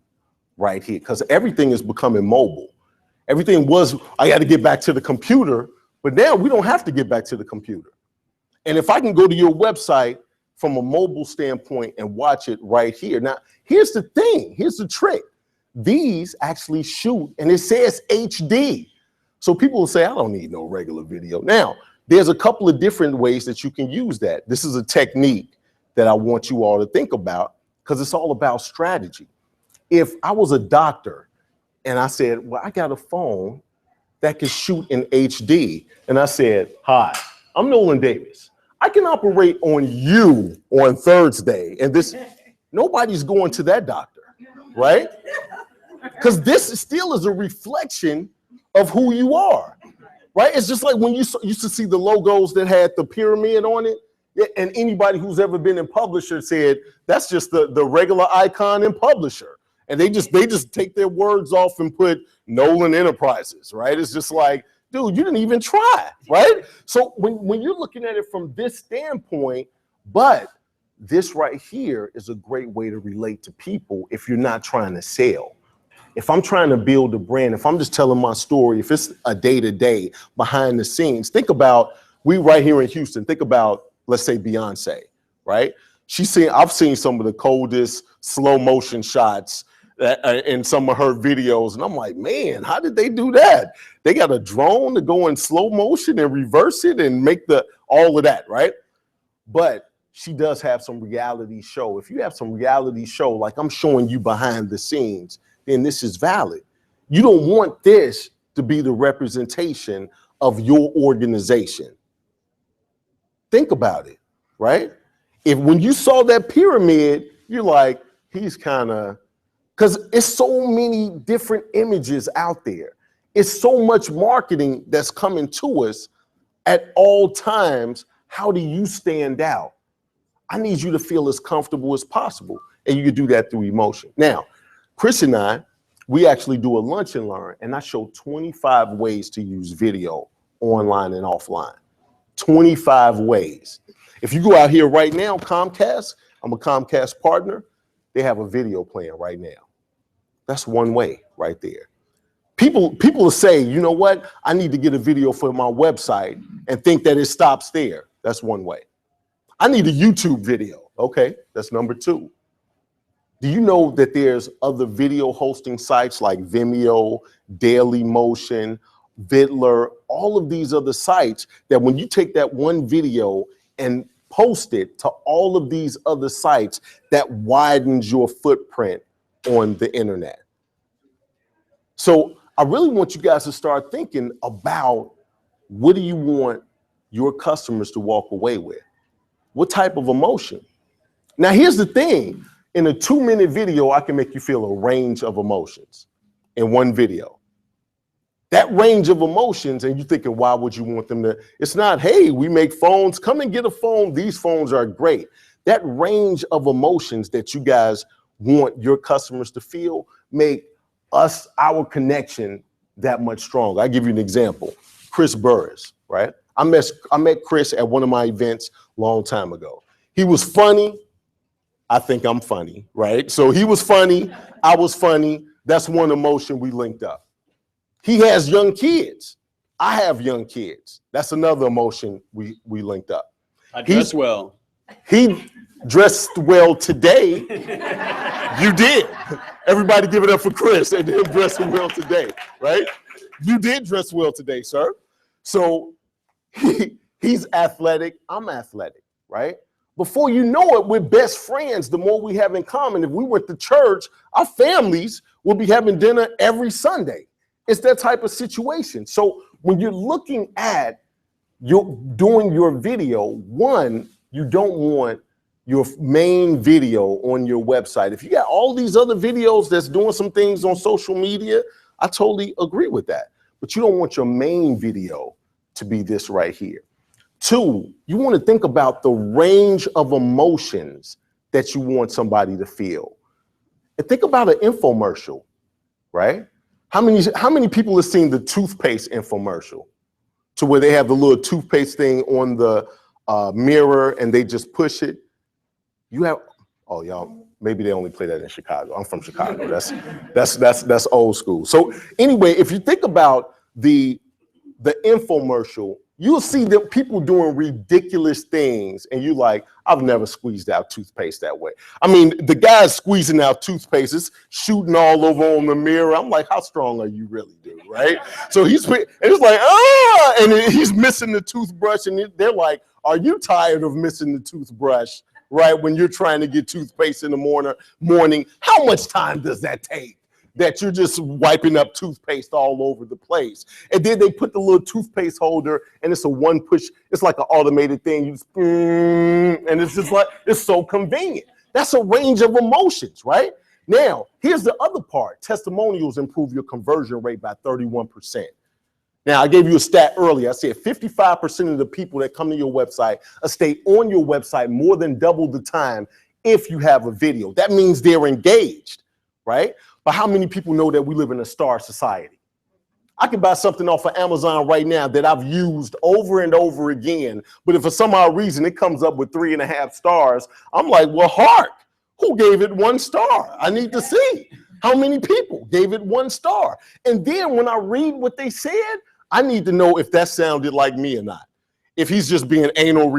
right here because everything is becoming mobile. Everything was, I got to get back to the computer, but now we don't have to get back to the computer. And if I can go to your website from a mobile standpoint and watch it right here. Now, here's the thing. Here's the trick. These actually shoot, and it says HD. So people will say, I don't need no regular video. Now, there's a couple of different ways that you can use that. This is a technique that I want you all to think about because it's all about strategy. If I was a doctor and I said, well, I got a phone that can shoot in HD, and I said, hi, I'm Nolan Davis. I can operate on you on Thursday, and this, nobody's going to that doctor, right? Because this still is a reflection of who you are, right? It's just like when you used to see the logos that had the pyramid on it, and anybody who's ever been in publisher said, that's just the regular icon in publisher. And they just take their words off and put Nolan Enterprises, right? It's just like, dude, you didn't even try, right? So when you're looking at it from this standpoint, but this right here is a great way to relate to people if you're not trying to sell. If I'm trying to build a brand, if I'm just telling my story, if it's a day-to-day behind the scenes, think about, we right here in Houston, think about, let's say Beyonce, right? I've seen some of the coldest slow motion shots in some of her videos. And I'm like, man, how did they do that? They got a drone to go in slow motion and reverse it and make all of that, right? But she does have some reality show. If you have some reality show, like I'm showing you behind the scenes, then this is valid. You don't want this to be the representation of your organization. Think about it, right? When you saw that pyramid, you're like, he's kind of, because it's so many different images out there. It's so much marketing that's coming to us at all times. How do you stand out? I need you to feel as comfortable as possible. And you can do that through emotion. Now, Chris and I, we actually do a lunch and learn, and I show 25 ways to use video online and offline. 25 ways. If you go out here right now, Comcast, I'm a Comcast partner, they have a video playing right now. That's one way right there. People will say, you know what? I need to get a video for my website and think that it stops there. That's one way. I need a YouTube video. Okay, that's number two. Do you know that there's other video hosting sites like Vimeo, Dailymotion, Vidler, all of these other sites that when you take that one video and post it to all of these other sites, that widens your footprint on the internet. So I really want you guys to start thinking about, what do you want your customers to walk away with? What type of emotion? Now, here's the thing. In a 2-minute video, I can make you feel a range of emotions in one video. That range of emotions, and you're thinking, why would you want them to? It's not, hey, we make phones, come and get a phone. These phones are great. That range of emotions that you guys want your customers to feel make our connection that much stronger. I'll give you an example. Chris Burris, right? I met Chris at one of my events a long time ago. He was funny. I think I'm funny, right? So he was funny. I was funny. That's one emotion we linked up. He has young kids. I have young kids. That's another emotion we linked up. I dress well. He dressed well today. You did. Everybody give it up for Chris and him dressing well today, right? You did dress well today, sir. So he's athletic. I'm athletic, right? Before you know it, we're best friends. The more we have in common, if we went to church, our families will be having dinner every Sunday. It's that type of situation. So when you're looking at doing your video, one, you don't want your main video on your website. If you got all these other videos that's doing some things on social media, I totally agree with that. But you don't want your main video to be this right here. Two, you want to think about the range of emotions that you want somebody to feel. And think about an infomercial, right? How many people have seen the toothpaste infomercial to where they have the little toothpaste thing on the mirror and they just push it? Oh, y'all, maybe they only play that in Chicago. I'm from Chicago. That's old school. So anyway, if you think about the infomercial you'll see that people doing ridiculous things, and you like, I've never squeezed out toothpaste that way. I mean, the guy's squeezing out toothpaste, it's shooting all over on the mirror. I'm like, how strong are you really, dude, right? So and it's like, and he's missing the toothbrush, and they're like, are you tired of missing the toothbrush, right? When you're trying to get toothpaste in the morning, how much time does that take? That you're just wiping up toothpaste all over the place. And then they put the little toothpaste holder, and it's a one push, it's like an automated thing. You just, and it's just like, it's so convenient. That's a range of emotions, right? Now, here's the other part. Testimonials improve your conversion rate by 31%. Now, I gave you a stat earlier. I said 55% of the people that come to your website stay on your website more than double the time if you have a video. That means they're engaged, right? But how many people know that we live in a star society? I can buy something off of Amazon right now that I've used over and over again, but if for some odd reason it comes up with 3.5 stars, I'm like, well, hark, who gave it 1 star? I need to see how many people gave it 1 star. And then when I read what they said, I need to know if that sounded like me or not. If he's just being anal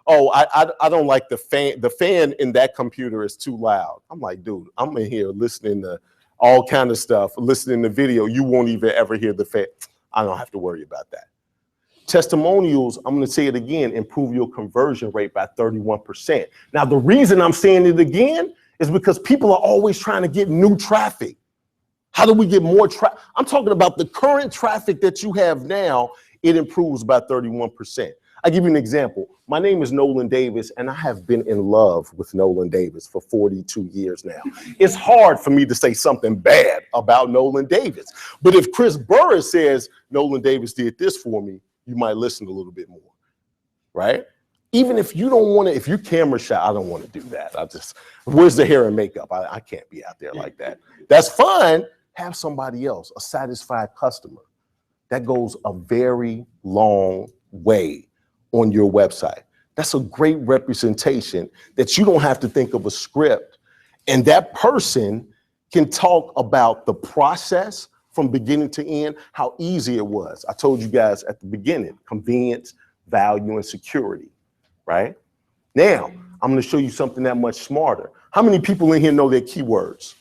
I don't like the fan. The fan in that computer is too loud. I'm like, dude, I'm in here listening to all kind of stuff, listening to video. You won't even ever hear the fan. I don't have to worry about that. Testimonials, I'm going to say it again, improve your conversion rate by 31%. Now, the reason I'm saying it again is because people are always trying to get new traffic. How do we get more traffic? I'm talking about the current traffic that you have now, it improves by 31%. I'll give you an example. My name is Nolan Davis, and I have been in love with Nolan Davis for 42 years now. It's hard for me to say something bad about Nolan Davis. But if Chris Burris says, Nolan Davis did this for me, you might listen a little bit more, right? Even if you don't want to, if you're camera shy, I don't want to do that. Where's the hair and makeup? I can't be out there like that. That's fine. Have somebody else, a satisfied customer. That goes a very long way on your website. That's a great representation that you don't have to think of a script, and that person can talk about the process from beginning to end, how easy it was. I told you guys at the beginning, convenience, value, and security, right? Now, I'm gonna show you something that much smarter. How many people in here know their keywords?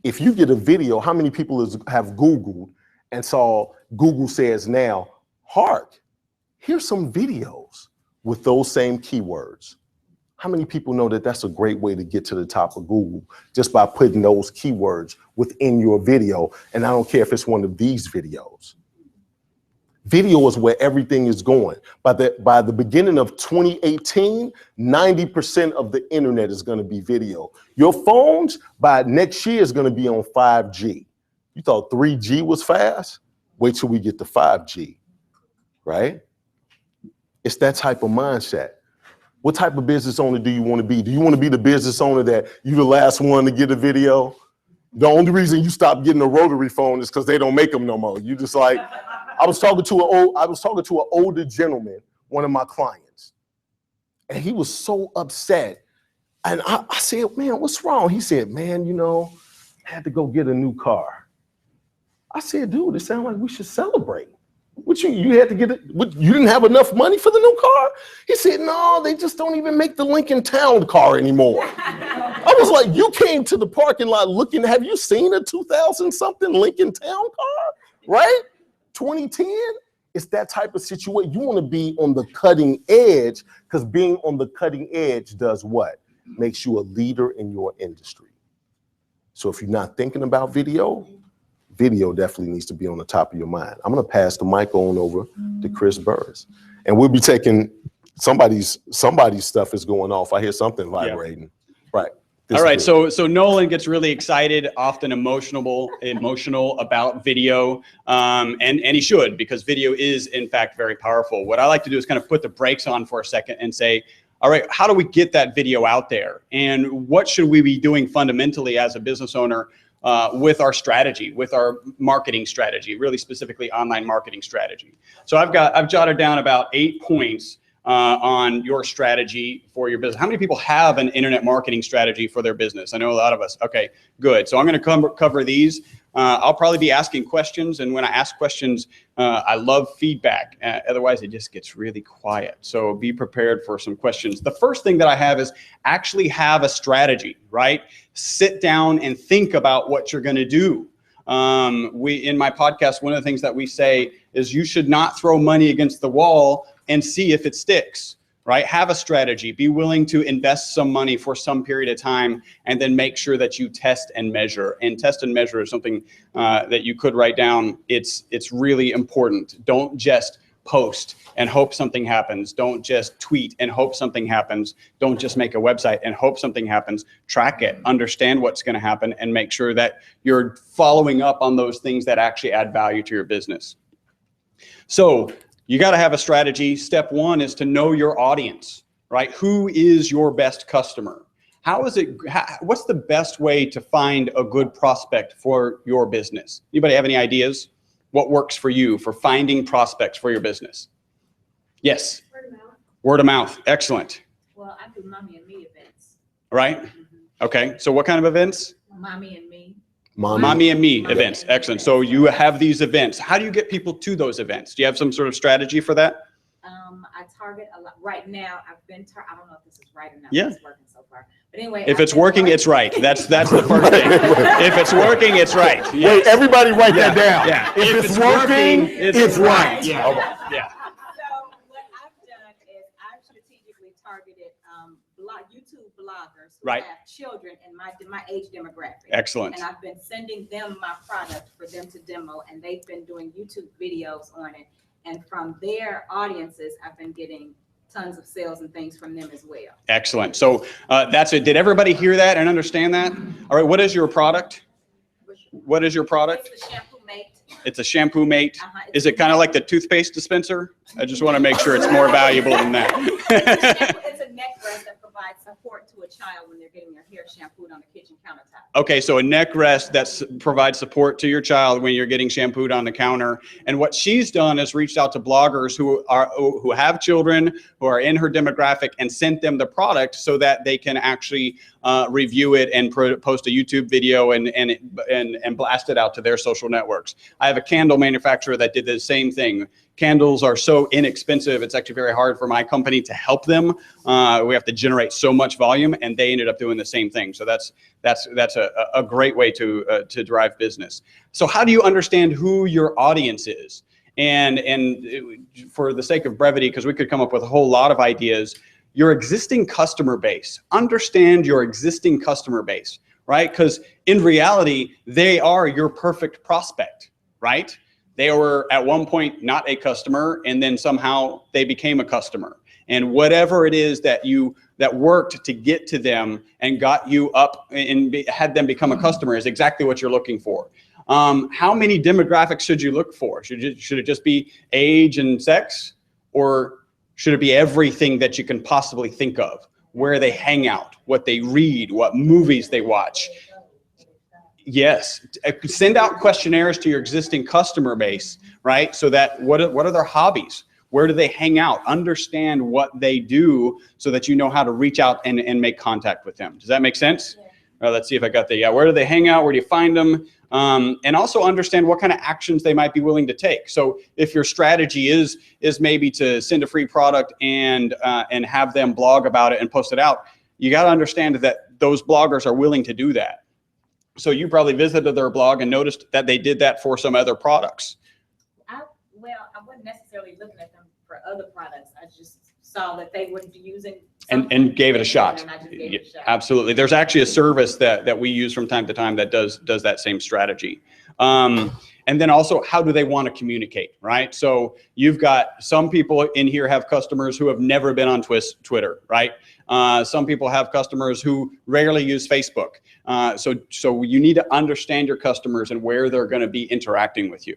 If you get a video, how many people have Googled and saw Google says now, hark, here's some videos with those same keywords. How many people know that that's a great way to get to the top of Google just by putting those keywords within your video? And I don't care if it's one of these videos. Video is where everything is going. By the beginning of 2018, 90% of the internet is going to be video. Your phones by next year is going to be on 5G. You thought 3G was fast? Wait till we get to 5G, right? It's that type of mindset. What type of business owner do you want to be? Do you want to be the business owner that you're the last one to get a video? The only reason you stopped getting a rotary phone is because they don't make them no more. You just like, I was talking to an older gentleman, one of my clients, and he was so upset. And I said, man, what's wrong? He said, man, you know, I had to go get a new car. I said, dude, it sounds like we should celebrate. What you had to get it? What, you didn't have enough money for the new car? He said, no, they just don't even make the Lincoln Town car anymore. I was like, you came to the parking lot looking, have you seen a 2000 something Lincoln Town car, right? 2010, it's that type of situation. You want to be on the cutting edge, because being on the cutting edge does what? Makes you a leader in your industry. So if you're not thinking about video definitely needs to be on the top of your mind. I'm going to pass the mic on over to Chris Burris, and we'll be taking somebody's stuff is going off. I hear something vibrating. Yeah. Right. All right, so Nolan gets really excited, often emotional about video, and he should, because video is in fact very powerful. What I like to do is kind of put the brakes on for a second and say, all right, how do we get that video out there? And what should we be doing fundamentally as a business owner with our strategy, with our marketing strategy, really specifically online marketing strategy? So I've jotted down about 8 points on your strategy for your business. How many people have an internet marketing strategy for their business? I know a lot of us. Okay, good. So I'm going to cover these. I'll probably be asking questions, and when I ask questions, I love feedback. Otherwise, it just gets really quiet. So be prepared for some questions. The first thing that I have is actually have a strategy, right? Sit down and think about what you're going to do. In my podcast, one of the things that we say is you should not throw money against the wall and see if it sticks, right? Have a strategy, be willing to invest some money for some period of time, and then make sure that you test and measure. And test and measure is something that you could write down. It's really important. Don't just post and hope something happens. Don't just tweet and hope something happens. Don't just make a website and hope something happens. Track it, understand what's going to happen, and make sure that you're following up on those things that actually add value to your business. So you got to have a strategy. Step one is to know your audience, right? Who is your best customer? What's the best way to find a good prospect for your business? Anybody have any ideas? What works for you for finding prospects for your business? Yes. Word of mouth. Word of mouth. Excellent. Well, I do mommy and me events. Right? Okay. So what kind of events? Mommy and me. Mommy and me events. Excellent. So you have these events. How do you get people to those events? Do you have some sort of strategy for that? I target a lot. Right now, I've been, I don't know if this is right or not. Yeah. It's working so far. But anyway. If it's working, it's right. That's the first thing. If it's working, it's right. Yes. Wait, everybody write that down. Yeah. If it's working, it's right. Yeah. Okay. Yeah. So what I've done is I've strategically targeted YouTube bloggers who Right. have children in my age demographic. Excellent. And I've been sending them my product for them to demo, and they've been doing YouTube videos on it. And from their audiences, I've been getting tons of sales and things from them as well. Excellent. So that's it. Did everybody hear that and understand that? All right. What is your product? What is your product? It's the Shampoo Mate. It's a Shampoo Mate. It's Is it kind of like the toothpaste dispenser? I just want to make sure it's more valuable than that. It's a neck rest that provides support to a child when they're getting their hair shampooed on the kitchen countertop. Okay, so a neck rest that provides support to your child when you're getting shampooed on the counter. And what she's done is reached out to bloggers who have children, who are in her demographic, and sent them the product so that they can actually review it and post a YouTube video and blast it out to their social networks. I have a candle manufacturer that did the same thing. Candles are so inexpensive, it's actually very hard for my company to help them. We have to generate so much volume, and they ended up doing the same thing. So that's a great way to drive business. So how do you understand who your audience is? And for the sake of brevity, because we could come up with a whole lot of ideas, your existing customer base. Understand your existing customer base, right? Because in reality, they are your perfect prospect, right? They were at one point not a customer, and then somehow they became a customer. And whatever it is that worked to get to them and got you up and had them become a customer is exactly what you're looking for. How many demographics should you look for? Should it just be age and sex, or should it be everything that you can possibly think of? Where they hang out, what they read, what movies they watch. Yes, send out questionnaires to your existing customer base, right? So that what are their hobbies? Where do they hang out? Understand what they do so that you know how to reach out and make contact with them. Does that make sense? Yeah. Let's see if I got the, where do they hang out? Where do you find them? And also understand what kind of actions they might be willing to take. So if your strategy is maybe to send a free product and have them blog about it and post it out, you got to understand that those bloggers are willing to do that. So you probably visited their blog and noticed that they did that for some other products. I wasn't necessarily looking at them for other products. I just saw that they were using and gave it a shot. And I just gave it a shot. Absolutely. There's actually a service that we use from time to time that does that same strategy. And then also, how do they want to communicate, right? So you've got some people in here have customers who have never been on Twitter, right? Some people have customers who rarely use Facebook. So you need to understand your customers and where they're going to be interacting with you.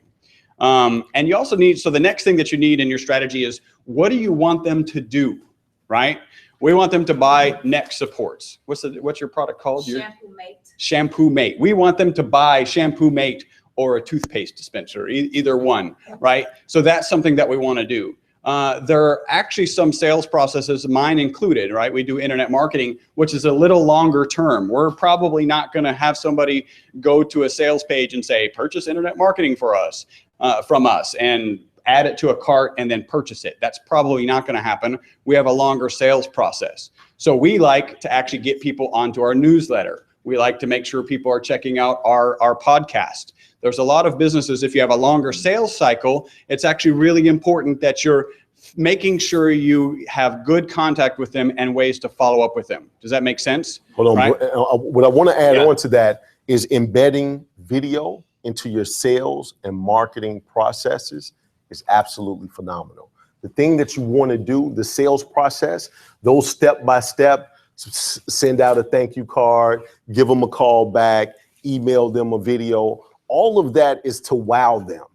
And you also need, so the next thing that you need in your strategy is, what do you want them to do, right? We want them to buy neck supports. What's your product called? Shampoo Mate. Shampoo Mate. We want them to buy Shampoo Mate or a toothpaste dispenser, either one, right? So that's something that we want to do. There are actually some sales processes, mine included, right? We do internet marketing, which is a little longer term. We're probably not going to have somebody go to a sales page and say, purchase internet marketing for us, from us, and add it to a cart and then purchase it. That's probably not going to happen. We have a longer sales process. So we like to actually get people onto our newsletter. We like to make sure people are checking out our podcast. There's a lot of businesses, if you have a longer sales cycle, it's actually really important that you're making sure you have good contact with them and ways to follow up with them. Does that make sense? Hold on. Right? What I want to add on to that is embedding video into your sales and marketing processes is absolutely phenomenal. The thing that you want to do, the sales process, those step-by-step, send out a thank you card, give them a call back, email them a video, all of that is to wow them.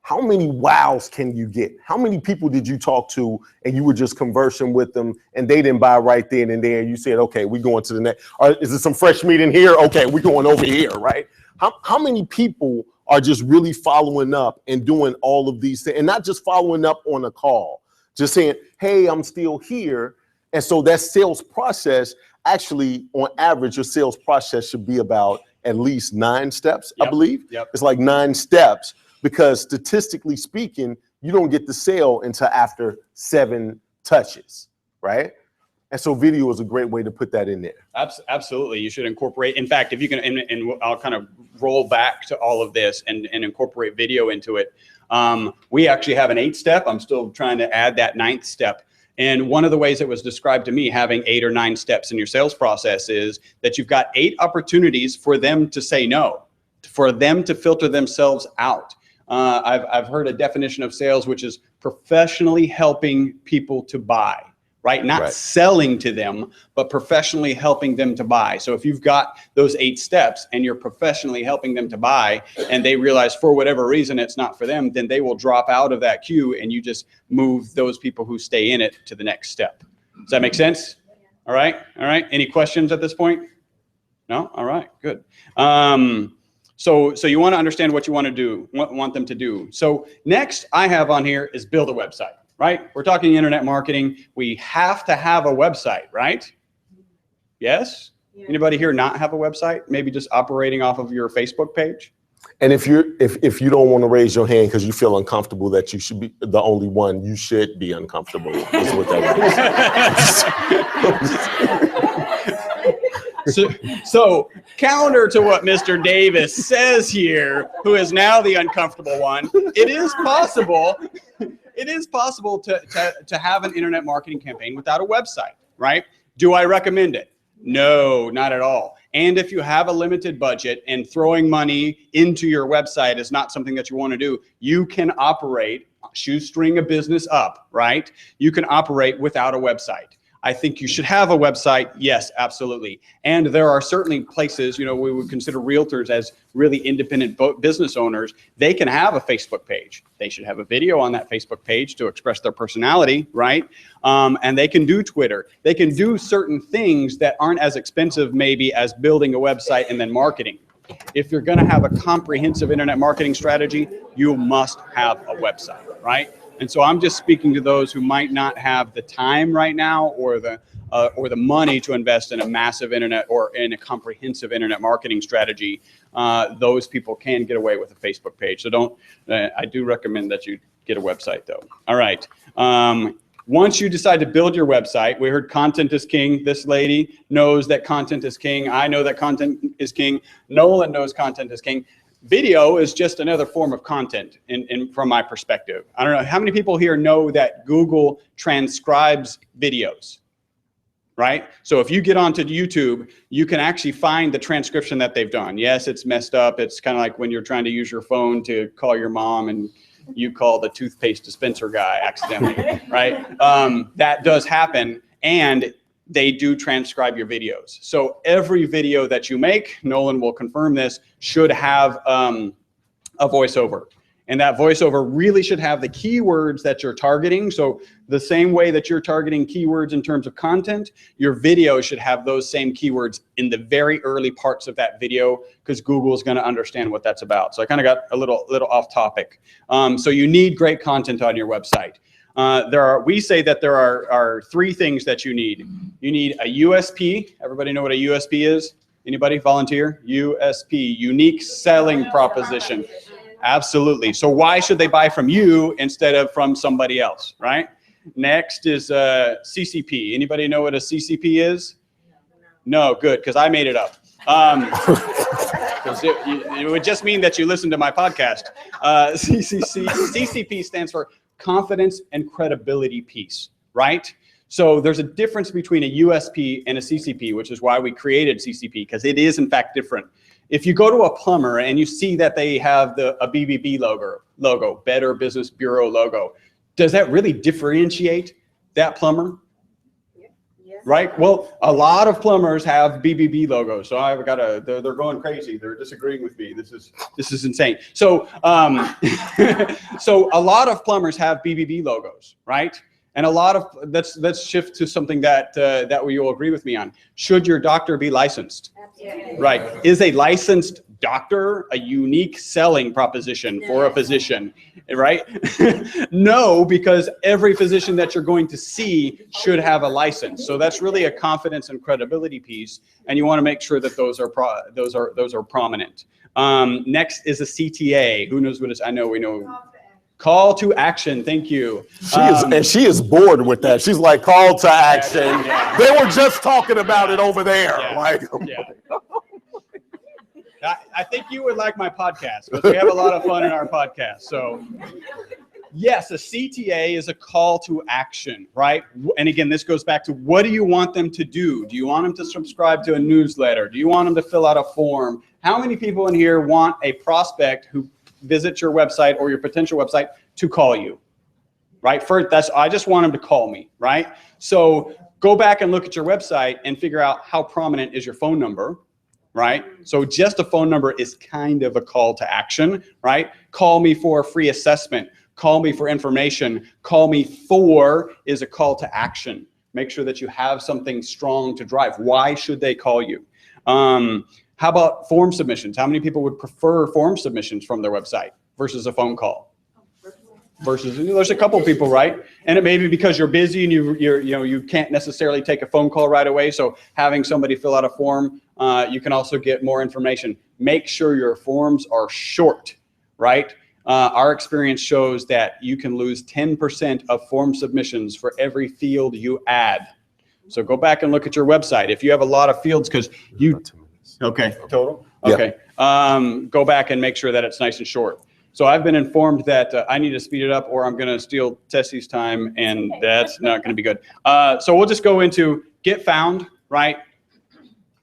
How many wows can you get? How many people did you talk to and you were just conversing with them and they didn't buy right then and there? You said, okay, we're going to the next. Is there some fresh meat in here? Okay, we're going over here, right? How many people are just really following up and doing all of these things, and not just following up on a call, just saying, hey, I'm still here. And so that sales process, actually, on average, your sales process should be about at least 9 steps, I believe. It's like 9 steps, because statistically speaking, you don't get the sale until after 7 touches, right? And so video is a great way to put that in there. Absolutely. You should incorporate. In fact, if you can, and I'll kind of roll back to all of this and incorporate video into it. We actually have an 8-step. I'm still trying to add that 9th step. And one of the ways it was described to me, having 8 or 9 steps in your sales process, is that you've got 8 opportunities for them to say no, for them to filter themselves out. I've heard a definition of sales, which is professionally helping people to buy. Right? Not selling to them, but professionally helping them to buy. So if you've got those 8 steps and you're professionally helping them to buy, and they realize for whatever reason it's not for them, then they will drop out of that queue and you just move those people who stay in it to the next step. Does that make sense? All right. All right. Any questions at this point? No? All right. Good. So you want to understand what you want to do, want them to do. So next I have on here is build a website. Right? We're talking internet marketing. We have to have a website, right? Yes? Yeah. Anybody here not have a website? Maybe just operating off of your Facebook page? And if you don't want to raise your hand because you feel uncomfortable that you should be the only one, you should be uncomfortable. Is what that is. So counter to what Mr. Davis says here, who is now the uncomfortable one, it is possible. It is possible to have an internet marketing campaign without a website, right? Do I recommend it? No, not at all. And if you have a limited budget and throwing money into your website is not something that you want to do, you can operate, shoestring a business up, right? You can operate without a website. I think you should have a website. Yes, absolutely. And there are certainly places, we would consider realtors as really independent business owners. They can have a Facebook page. They should have a video on that Facebook page to express their personality, right? And they can do Twitter. They can do certain things that aren't as expensive maybe as building a website and then marketing. If you're going to have a comprehensive internet marketing strategy, you must have a website, right? And so I'm just speaking to those who might not have the time right now or the money to invest in a massive internet or in a comprehensive internet marketing strategy. Those people can get away with a Facebook page. So I do recommend that you get a website though. All right. Once you decide to build your website, we heard content is king. This lady knows that content is king. I know that content is king. Nolan knows content is king. Video is just another form of content from my perspective. I don't know, how many people here know that Google transcribes videos, right? So if you get onto YouTube, you can actually find the transcription that they've done. Yes, it's messed up. It's kind of like when you're trying to use your phone to call your mom and you call the toothpaste dispenser guy accidentally, right? That does happen. And they do transcribe your videos. So every video that you make, Nolan will confirm this, should have a voiceover. And that voiceover really should have the keywords that you're targeting. So the same way that you're targeting keywords in terms of content, your video should have those same keywords in the very early parts of that video, because Google is going to understand what that's about. So I kind of got a little off topic. So you need great content on your website. We say that there are three things that you need. You need a USP. Everybody know what a USP is? Anybody volunteer? USP, unique selling proposition. Absolutely. So why should they buy from you instead of from somebody else, right? Next is CCP. Anybody know what a CCP is? No, good, because I made it up. Because it would just mean that you listen to my podcast. CCP stands for confidence and credibility piece, right? So there's a difference between a USP and a CCP, which is why we created CCP, because it is in fact different. If you go to a plumber and you see that they have a BBB logo, Better Business Bureau logo, does that really differentiate that plumber? Right? Well, a lot of plumbers have BBB logos, so I've got they're going crazy. They're disagreeing with me. This is insane. So, so a lot of plumbers have BBB logos, right? And a lot of let's shift to something that you will agree with me on. Should your doctor be licensed? Absolutely. Right. Is a licensed doctor a unique selling proposition for a physician, right? No, because every physician that you're going to see should have a license. So that's really a confidence and credibility piece, and you want to make sure that those are prominent. Next is a CTA. Who knows what it is? I know we know. Call to action. Thank you. She is bored with that. She's like, call to action. Yeah. They were just talking about it over there. Yeah. Like, yeah. I think you would like my podcast, because we have a lot of fun in our podcast. So yes, a CTA is a call to action, right? And again, this goes back to, what do you want them to do? Do you want them to subscribe to a newsletter? Do you want them to fill out a form? How many people in here want a prospect who visits your website or your potential website to call you, right? First, I just want them to call me, right? So go back and look at your website and figure out how prominent is your phone number, right? So just a phone number is kind of a call to action, right? Call me for a free assessment. Call me for information. Call me for is a call to action. Make sure that you have something strong to drive. Why should they call you? How about form submissions? How many people would prefer form submissions from their website versus a phone call? There's a couple people, right? And it may be because you're busy and you can't necessarily take a phone call right away. So having somebody fill out a form, you can also get more information. Make sure your forms are short, right? Our experience shows that you can lose 10% of form submissions for every field you add. So go back and look at your website. If you have a lot of fields, because you, okay, total? Okay. Yeah. Go back and make sure that it's nice and short. So I've been informed that I need to speed it up, or I'm going to steal Tessie's time, and that's not going to be good. So we'll just go into get found, right?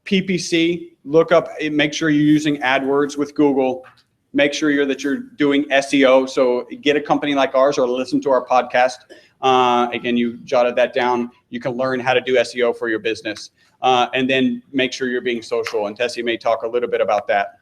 PPC, look up, make sure you're using AdWords with Google. Make sure that you're doing SEO. So get a company like ours or listen to our podcast. Again, you jotted that down. You can learn how to do SEO for your business. And then make sure you're being social. And Tessie may talk a little bit about that.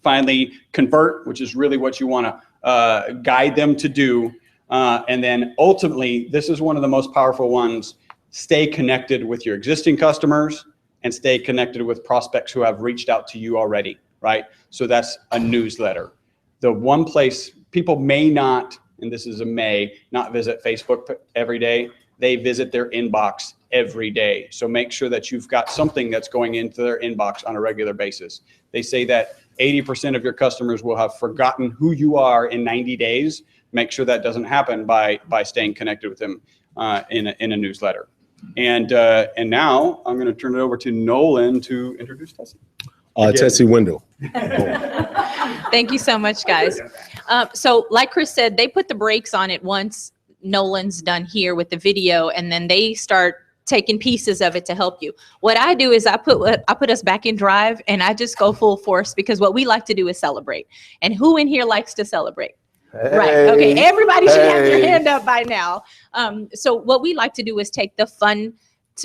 Finally, convert, which is really what you want to guide them to do. And then ultimately, this is one of the most powerful ones. Stay connected with your existing customers and stay connected with prospects who have reached out to you already, right? So that's a newsletter. The one place people may not, and this is a may, not visit Facebook every day. They visit their inbox every day. So make sure that you've got something that's going into their inbox on a regular basis. They say that 80% of your customers will have forgotten who you are in 90 days. Make sure that doesn't happen by staying connected with them in a newsletter. And now I'm going to turn it over to Nolan to introduce Tessie. Tessie Wendell. Thank you so much, guys. So like Chris said, they put the brakes on it once Nolan's done here with the video, and then they start taking pieces of it to help you. What I do is I put us back in drive, and I just go full force, because what we like to do is celebrate. And who in here likes to celebrate? Hey, right. Okay. Everybody should have their hand up by now. So what we like to do is take the fun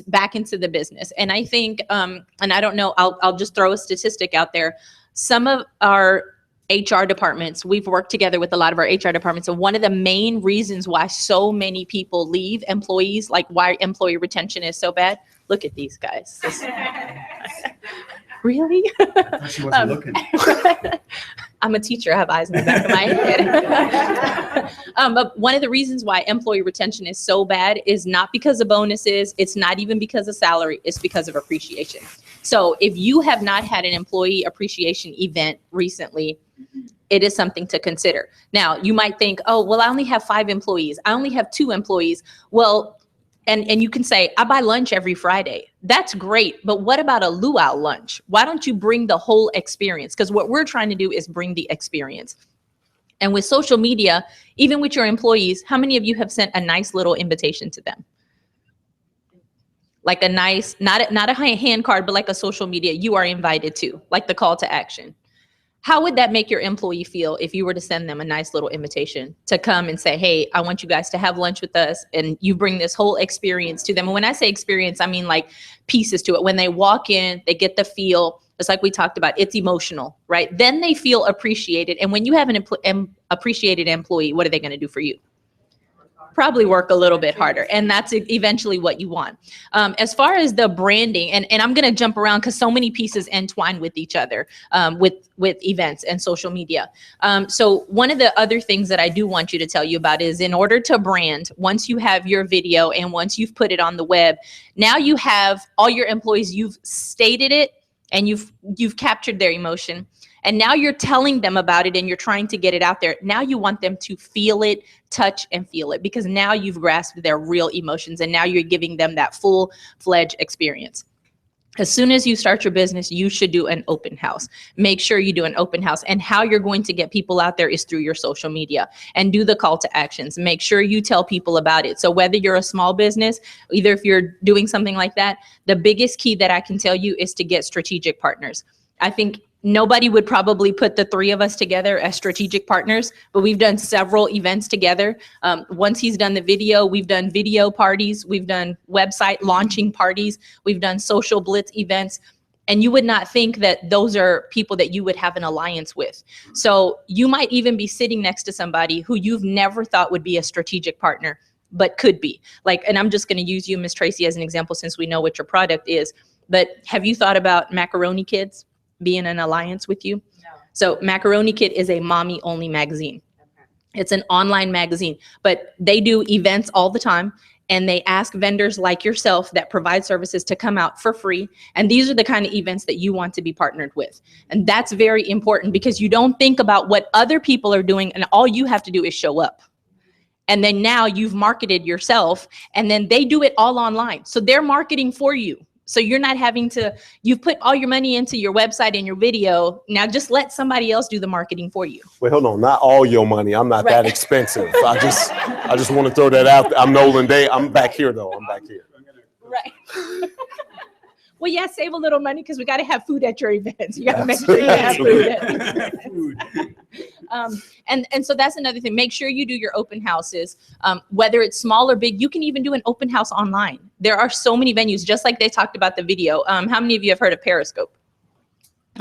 back into the business. And I think, and I don't know, I'll just throw a statistic out there. Some of our HR departments, we've worked together with a lot of our HR departments. And one of the main reasons why so many people leave, employees, like why employee retention is so bad. Look at these guys. Really? She wasn't looking. I'm a teacher. I have eyes in the back of my head. But one of the reasons why employee retention is so bad is not because of bonuses. It's not even because of salary. It's because of appreciation. So if you have not had an employee appreciation event recently, it is something to consider. Now, you might think, oh, well, I only have 5 employees. I only have 2 employees. Well, and you can say, I buy lunch every Friday. That's great. But what about a luau lunch? Why don't you bring the whole experience? Because what we're trying to do is bring the experience. And with social media, even with your employees, how many of you have sent a nice little invitation to them? Like a nice, not a hand card, but like a social media, you are invited to, like the call to action. How would that make your employee feel if you were to send them a nice little invitation to come and say, hey, I want you guys to have lunch with us, and you bring this whole experience to them? And when I say experience, I mean like pieces to it. When they walk in, they get the feel. It's like we talked about, it's emotional, right? Then they feel appreciated. And when you have an appreciated employee, what are they going to do for you? Probably work a little bit harder. And that's eventually what you want. As far as the branding, and I'm going to jump around because so many pieces entwine with each other, with events and social media. So one of the other things that I do want you to tell you about is, in order to brand, once you have your video and once you've put it on the web, now you have all your employees, you've stated it and you've captured their emotion. And now you're telling them about it and you're trying to get it out there. Now you want them to feel it, touch and feel it, because now you've grasped their real emotions and now you're giving them that full-fledged experience. As soon as you start your business, you should do an open house. Make sure you do an open house. And how you're going to get people out there is through your social media, and do the call to actions. Make sure you tell people about it. So whether you're a small business, either if you're doing something like that, the biggest key that I can tell you is to get strategic partners. I think nobody would probably put the 3 of us together as strategic partners, but we've done several events together. Once he's done the video, we've done video parties, we've done website launching parties, we've done social blitz events. And you would not think that those are people that you would have an alliance with. So you might even be sitting next to somebody who you've never thought would be a strategic partner, but could be. Like, and I'm just going to use you, Ms. Tracy, as an example, since we know what your product is. But have you thought about Macaroni Kids being an alliance with you? No. So Macaroni Kid is a mommy only magazine. Okay. It's an online magazine, but they do events all the time, and they ask vendors like yourself that provide services to come out for free. And these are the kind of events that you want to be partnered with. And that's very important, because you don't think about what other people are doing, and all you have to do is show up. And then now you've marketed yourself, and then they do it all online. So they're marketing for you. So you're not having to, you've put all your money into your website and your video. Now just let somebody else do the marketing for you. Wait, hold on. Not all your money. I'm not that expensive. I just want to throw that out there. I'm Nolan Day. I'm back here though. I'm back here. Right. Well, yeah, save a little money, because we got to have food at your events. You got to make sure you have food. And so that's another thing. Make sure you do your open houses, whether it's small or big. You can even do an open house online. There are so many venues, just like they talked about the video. How many of you have heard of Periscope?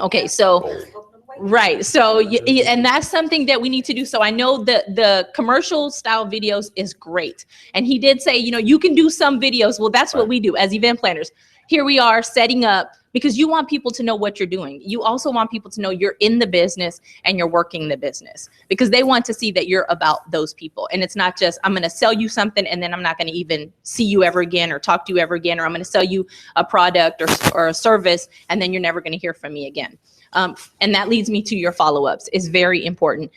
Okay, so right. So and that's something that we need to do. So I know the commercial style videos is great. And he did say, you can do some videos. Well, that's what we do as event planners. Here we are setting up, because you want people to know what you're doing. You also want people to know you're in the business and you're working the business, because they want to see that you're about those people. And it's not just, I'm going to sell you something and then I'm not going to even see you ever again or talk to you ever again, or I'm going to sell you a product or a service and then you're never going to hear from me again. And that leads me to your follow-ups. Is very important.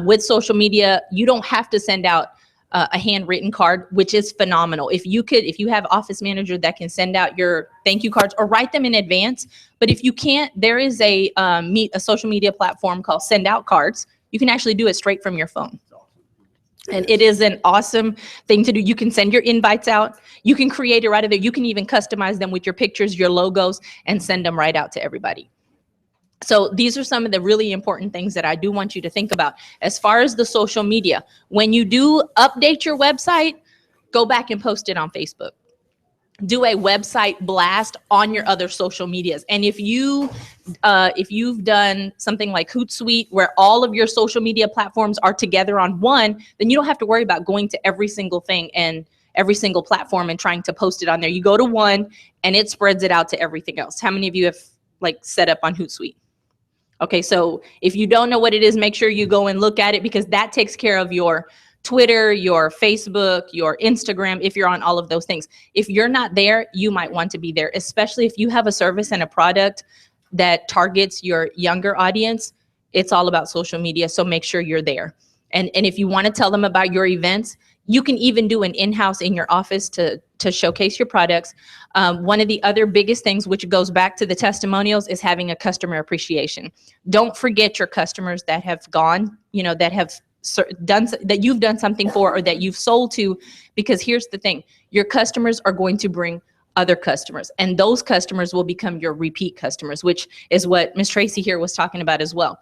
With social media, you don't have to send out a handwritten card, which is phenomenal. If you have office manager that can send out your thank you cards or write them in advance. But if you can't, there is a social media platform called Send Out Cards. You can actually do it straight from your phone. And it is an awesome thing to do. You can send your invites out. You can create it right there. You can even customize them with your pictures, your logos, and send them right out to everybody. So these are some of the really important things that I do want you to think about. As far as the social media, when you do update your website, go back and post it on Facebook. Do a website blast on your other social medias. And if you've done something like Hootsuite, where all of your social media platforms are together on one, then you don't have to worry about going to every single thing and every single platform and trying to post it on there. You go to one and it spreads it out to everything else. How many of you have set up on Hootsuite? Okay, so if you don't know what it is, make sure you go and look at it, because that takes care of your Twitter, your Facebook, your Instagram, if you're on all of those things. If you're not there, you might want to be there, especially if you have a service and a product that targets your younger audience. It's all about social media, so make sure you're there. And if you want to tell them about your events, you can even do an in-house in your office to showcase your products. One of the other biggest things, which goes back to the testimonials, is having a customer appreciation. Don't forget your customers that have gone, that have done, that you've done something for, or that you've sold to, because here's the thing, your customers are going to bring other customers, and those customers will become your repeat customers, which is what Miss Tracy here was talking about as well.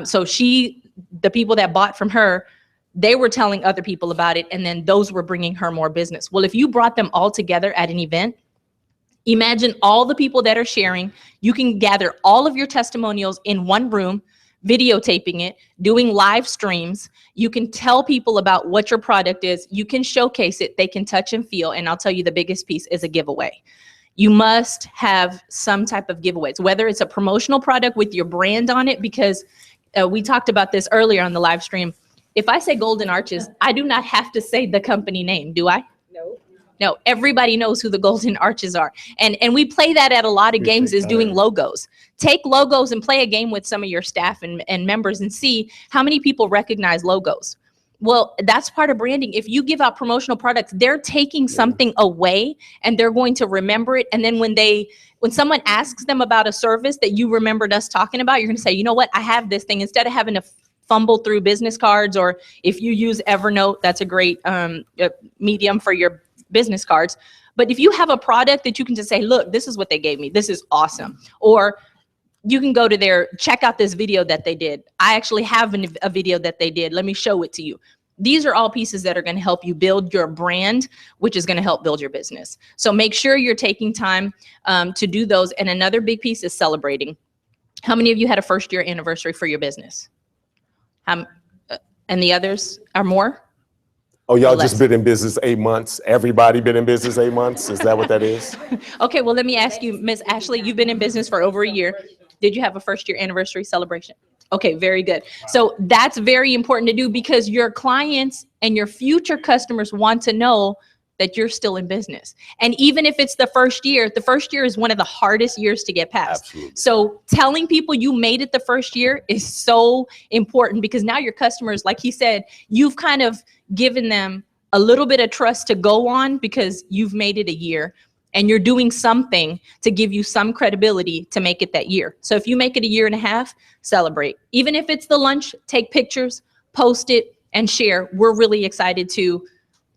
So the people that bought from her, they were telling other people about it, and then those were bringing her more business. Well, if you brought them all together at an event, imagine all the people that are sharing. You can gather all of your testimonials in one room, videotaping it, doing live streams. You can tell people about what your product is. You can showcase it. They can touch and feel. And I'll tell you, the biggest piece is a giveaway. You must have some type of giveaways, whether it's a promotional product with your brand on it, because we talked about this earlier on the live stream. If I say Golden Arches, I do not have to say the company name, do I? No, everybody knows who the Golden Arches are. And we play that at a lot of games, is doing logos. Take logos and play a game with some of your staff and members and see how many people recognize logos. Well, that's part of branding. If you give out promotional products, they're taking something away and they're going to remember it. And then when someone asks them about a service that you remembered us talking about, you're going to say, you know what, I have this thing, instead of having to fumble through business cards. Or if you use Evernote, that's a great medium for your business cards. But if you have a product that you can just say, look, this is what they gave me, this is awesome. Or you can go to check out this video that they did. I actually have a video that they did. Let me show it to you. These are all pieces that are going to help you build your brand, which is going to help build your business. So make sure you're taking time to do those. And another big piece is celebrating. How many of you had a first year anniversary for your business? And the others are more? Oh, y'all just been in business 8 months. Everybody been in business 8 months. Is that what that is? Okay, well, let me ask you, Miss Ashley, you've been in business for over a year. Did you have a first year anniversary celebration? Okay, very good. So that's very important to do, because your clients and your future customers want to know that you're still in business. And even if it's the first year is one of the hardest years to get past. Absolutely. So telling people you made it the first year is so important, because now your customers, like he said, you've kind of given them a little bit of trust to go on, because you've made it a year and you're doing something to give you some credibility to make it that year. So if you make it a year and a half, celebrate. Even if it's the lunch, take pictures, post it, and share. We're really excited to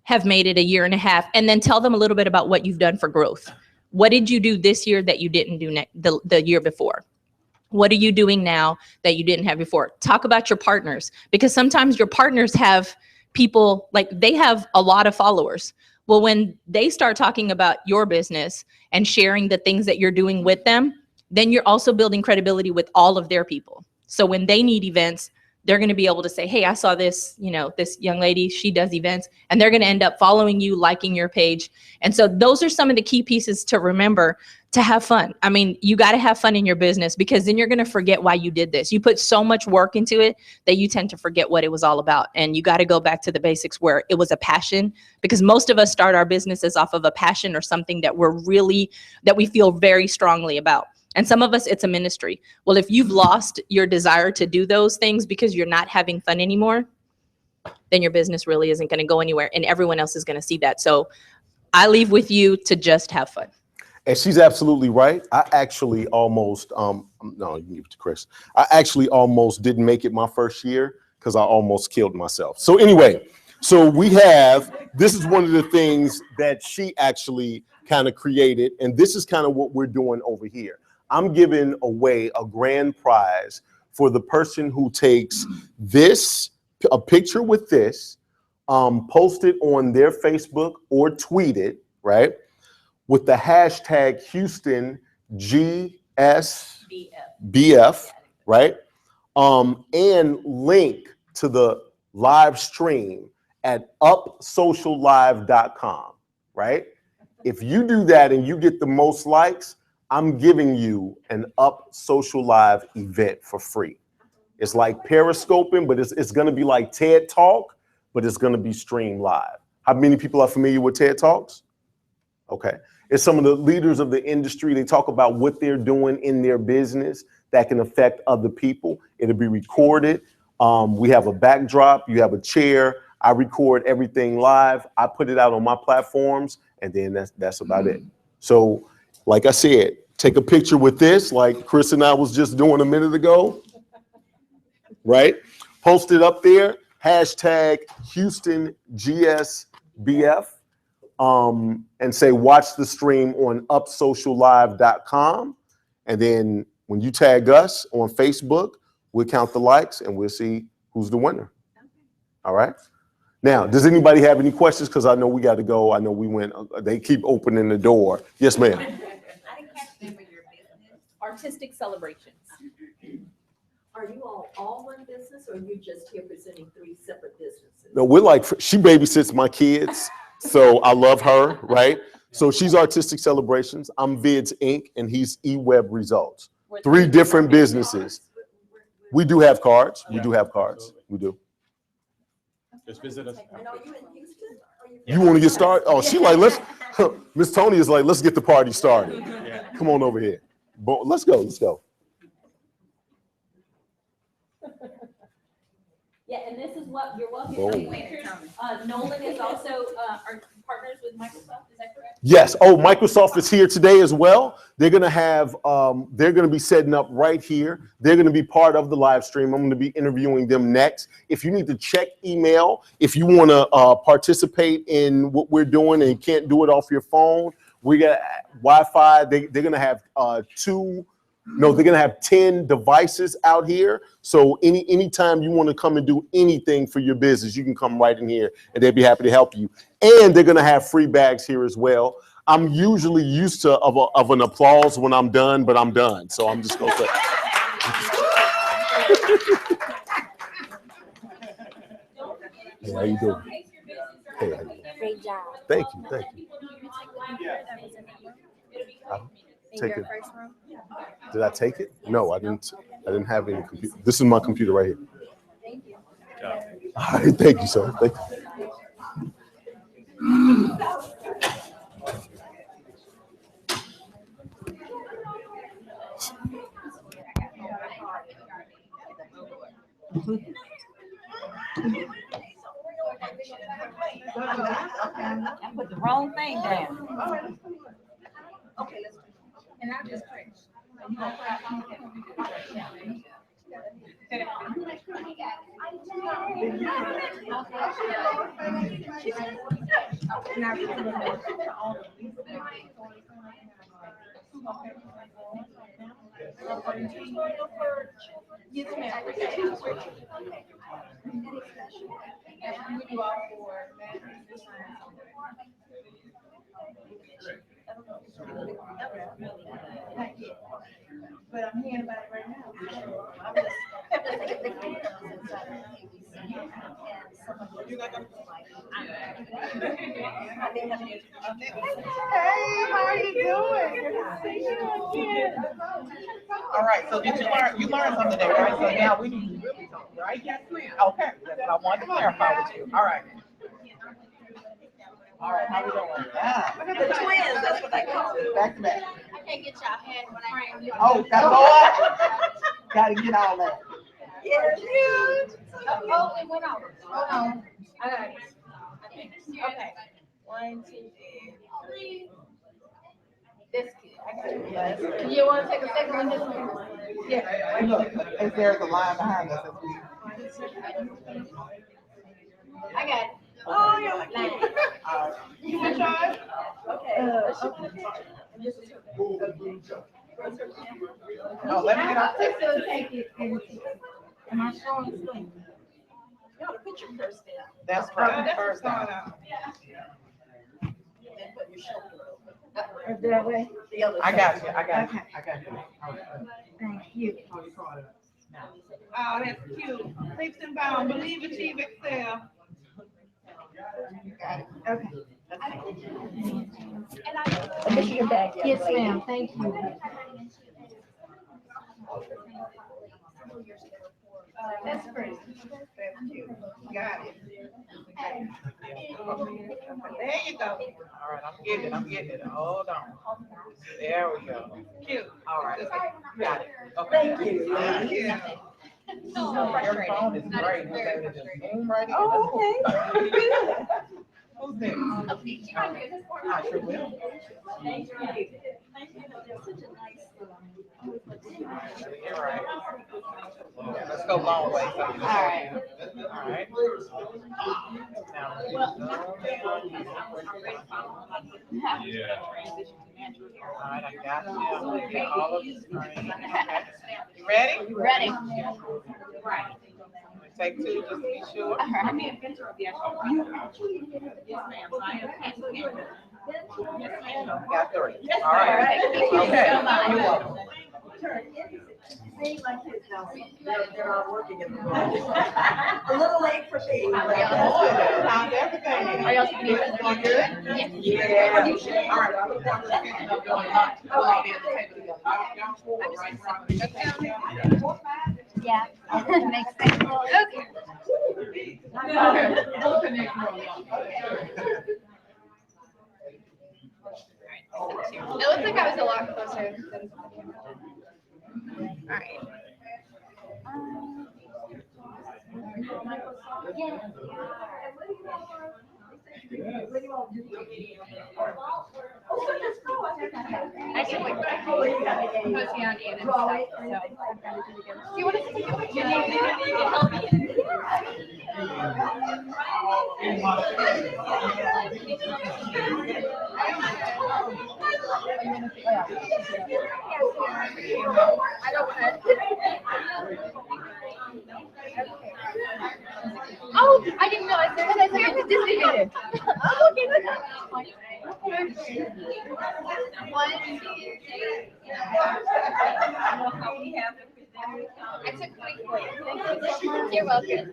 have made it a year and a half. And then tell them a little bit about what you've done for growth. What did you do this year that you didn't do the year before? What are you doing now that you didn't have before? Talk about your partners, because sometimes your partners have people, like, they have a lot of followers. Well, when they start talking about your business and sharing the things that you're doing with them, then you're also building credibility with all of their people. So when they need events, they're going to be able to say, hey, I saw this, this young lady, she does events, and they're going to end up following you, liking your page. And so those are some of the key pieces to remember to have fun. I mean, you got to have fun in your business, because then you're going to forget why you did this. You put so much work into it that you tend to forget what it was all about. And you got to go back to the basics where it was a passion, because most of us start our businesses off of a passion or something that we feel very strongly about. And some of us, it's a ministry. Well, if you've lost your desire to do those things because you're not having fun anymore, then your business really isn't going to go anywhere, and everyone else is going to see that. So I leave with you to just have fun. And she's absolutely right. I actually almost, no, you can give it to Chris. I actually almost didn't make it my first year because I almost killed myself. So anyway, this is one of the things that she actually kind of created. And this is kind of what we're doing over here. I'm giving away a grand prize for the person who takes a picture with this, post it on their Facebook or tweet it, right, with the hashtag Houston GSBF, right, and link to the live stream at upsociallive.com, right? If you do that and you get the most likes, I'm giving you an Up Social Live event for free. It's like Periscoping, but it's going to be like TED Talk, but it's going to be streamed live. How many people are familiar with TED Talks? Okay. It's some of the leaders of the industry. They talk about what they're doing in their business that can affect other people. It'll be recorded. We have a backdrop. You have a chair. I record everything live. I put it out on my platforms, and then that's about it. So, like I said, take a picture with this, like Chris and I was just doing a minute ago, right? Post it up there, hashtag Houston GSBF, and say, watch the stream on upsociallive.com. And then when you tag us on Facebook, we'll count the likes and we'll see who's the winner. All right. Now, does anybody have any questions? Because I know we got to go. I know we went, they keep opening the door. Yes, ma'am. I didn't catch the name of your business. Artistic Celebrations. Are you all one business, or are you just here presenting 3 separate businesses? No, we're like, she babysits my kids, so I love her, right? So she's Artistic Celebrations. I'm Vids Inc., and he's eWeb Results. 3 different businesses. We do have cards. We do have cards. We do. Just visit us. And are you in Houston? You want to get started? Oh, she like, let's, Miss Tony is like, let's get the party started. Yeah. Come on over here. Let's go, let's go. Yeah, and this is what you're welcome Boom. to take pictures. Nolan is also our partners with Microsoft. Is that correct? Yes. Oh, Microsoft is here today as well. They're going to have, they're going to be setting up right here. They're going to be part of the live stream. I'm going to be interviewing them next. If you need to check email, if you want to participate in what we're doing and you can't do it off your phone, we got Wi-Fi. They're going to have they're going to have 10 devices out here. So anytime you want to come and do anything for your business, you can come right in here and they'll be happy to help you. And they're going to have free bags here as well. I'm usually used to of an applause when I'm done, but I'm done. So I'm just going to say. Hey, how you doing? Hey, Great job. thank you. Thank you. Take it. Did I take it? No, I didn't. I didn't have any computer. This is my computer right here. Thank you. All right, thank you, sir. Thank you. I put the wrong thing down. Okay, let's. And I'll just print. Yes, ma'am. But I'm hearing about it right now. Hey, how are you doing? Good to see you again. All right, so did you learn something today, right? So now we need to really talk, right? Yes, ma'am. Okay, that's what I wanted to clarify with you. All right. All right, how we doing? Look at the twins, that's what they call it. Back to back. I can't get y'all head when I bring you. Oh, gotta go up. Gotta get all that. Yeah, huge. Oh, it went over. Hold on. I got it. Okay. 1, 2, 3. This kid. I got it. You want to take a second one? This one? Yeah. And look, as there's a line behind us. I got it. Oh, you're like, you want yours? Okay. No, let me get off. Take it and am I showing something? You ought to put your purse down. That's right. First down. And put your shoulder over. That way? The other I side. got you. I got you. I got you. Thank you. Oh, that's cute. Leaps and bounds, believe, achieve, excel. Okay. This is your bag. Yes, ma'am, thank you. That's great. That's cute. Got it. There you go. All right, I'm getting it. Hold on. There we go. Cute. All right. Got it. Okay. Thank you. Thank you. So Your frustrating. phone is great. It's able to just zoom right in. Oh, okay. Who's next? I sure will. Thank you. You're right. Yeah, let's go long way. So you know. All right. All right. Now, zoom in on you. All right, I got you. I'm gonna get all of the screen. Okay. You ready? Ready. Take two just to be sure. I'm the inventor of the actual product. Yes, ma'am. I am. Got three. All right. Okay. You're welcome. See, my kids now, they're all working in the room. A little late for me. How's everything? Are y'all speaking? Doing good? Yeah. All right, well, I look forward to seeing you doing lunch. We'll all be at the table together. Y'all forward, right? Yeah, makes sense. Okay. It looks like I was a lot closer than. All right. I can like post me on you and stuff. So do you want to take a picture? You can help me. I don't want to. Oh, I didn't realize there was a Disney video. Oh, okay, look. One, two, three. I took 24. Thank you. You're welcome.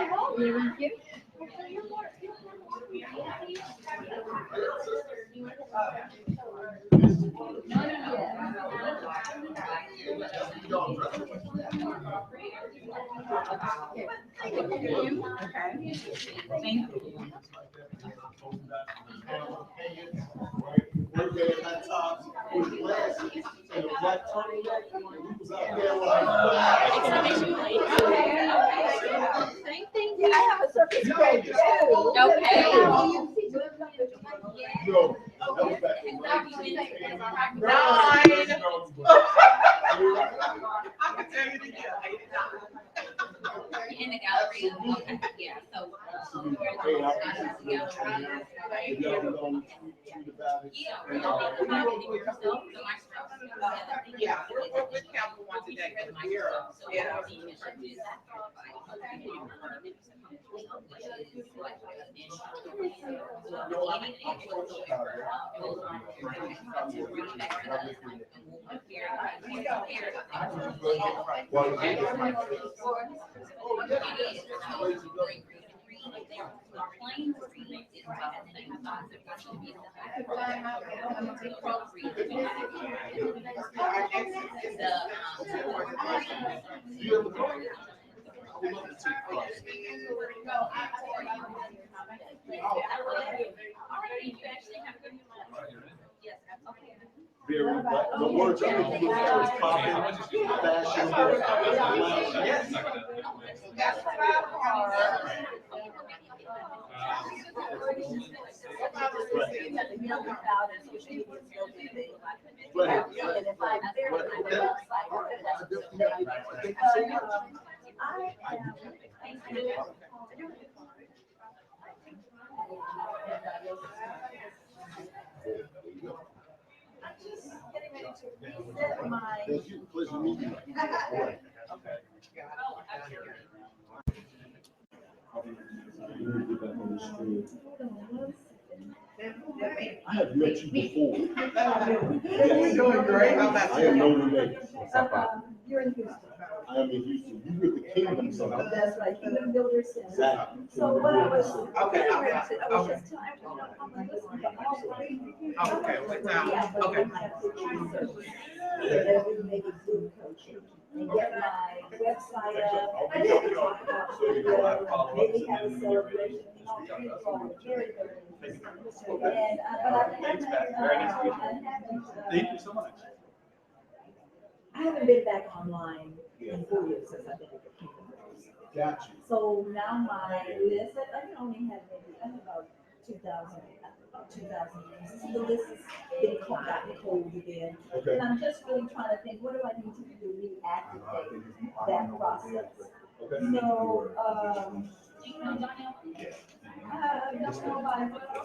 Thank you. Same thing. Yeah, I have a circus code too. Okay. I can tell you together. In the gallery. Okay. Yeah. So. Yeah, we're Capital One today. Yeah. Very, the words are popping, fashionable. That's what I Thank you. Pleasure meeting you. I have met you before. You're doing great. How about I am you? Nolan Davis. You're in Houston. I am in Houston. You with the Kingdom Center. That's right, Kingdom Builders Center. Exactly. So what I was, Okay, I was okay. just telling, I'm gonna listen to all the things. Okay, what time? Okay. That we make it good coaching. And get my website up, and talk about video, maybe have a celebration, you know, people are very, very interesting. And, but Thank you so much. I haven't been back online in 4 years since I've been at the Kingdom. Got you. So now my list, I can only have maybe, I have about 2,000 names. The list has been gotten cold again. Okay. And I'm just really trying to think, what do I need to do to reactivate that process? Okay. So, I don't know my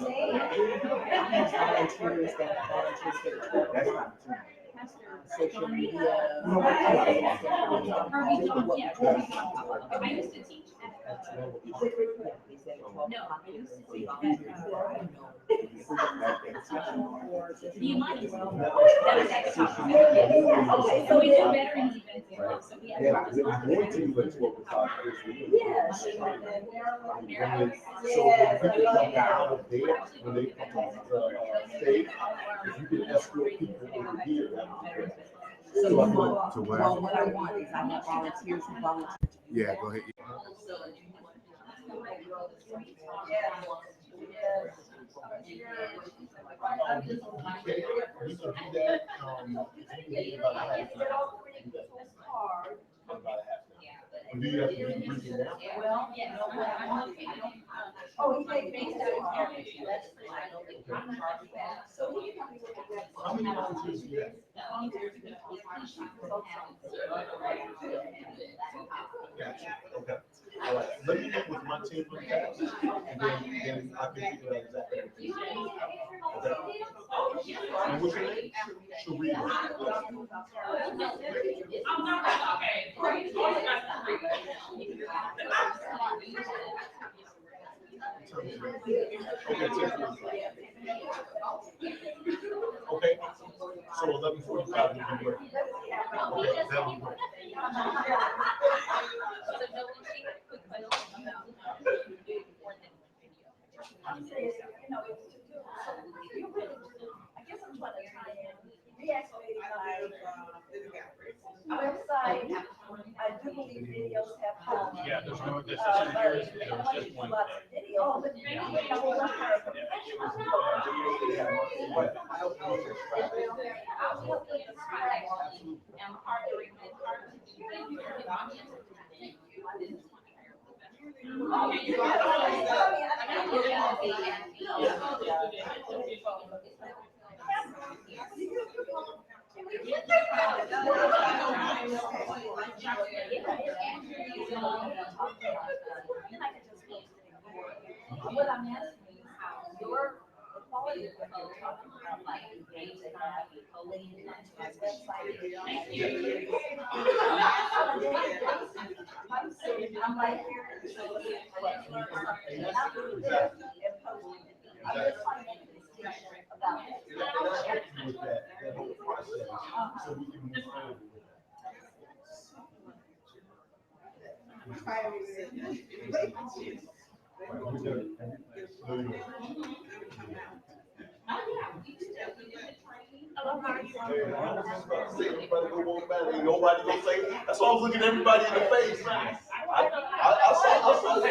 name. Volunteers that social media. I used to teach. No, I used to teach. The money. That was at the top. Okay, so we do veterans events as well, so we have. Yeah, I'm going to you at 12 o'clock this week. Yes. So when people come out of there, when they come off the stage, if you can escort people over here, that would be great. So I can- well, what I want is I want volunteers who volunteer. Yeah, go ahead. You can do that, if you need about a half an hour. About a half an hour. Do you have to do briefing now? Well, yeah, no, but I'm looking. Oh, he made Based me out of area, that's the line. So he can be with How many volunteers do you have? Gotcha, okay. All right, let me get with my team for that, and then I can figure out exactly what to do. Okay. And what's your name? Sharita. Okay, so 11:45 will be great. Okay, that'll be great. I guess I'm trying to tie in, reactivate my website. I do believe videos have come. Yeah, there's no, this But isn't yours, I there was want to just do one. lots of videos, but maybe, you know, what kind of professional. I'll help with the spread and partnering with partners to do What I'm asking is how your the quality of what you're talking about, like engagement, linking to his website. I'm like here. I'm just trying to make a distinction about it. With that whole process, so we can move forward with Everybody go walk by, ain't nobody gonna say, that's why I was looking at everybody in the face. I saw the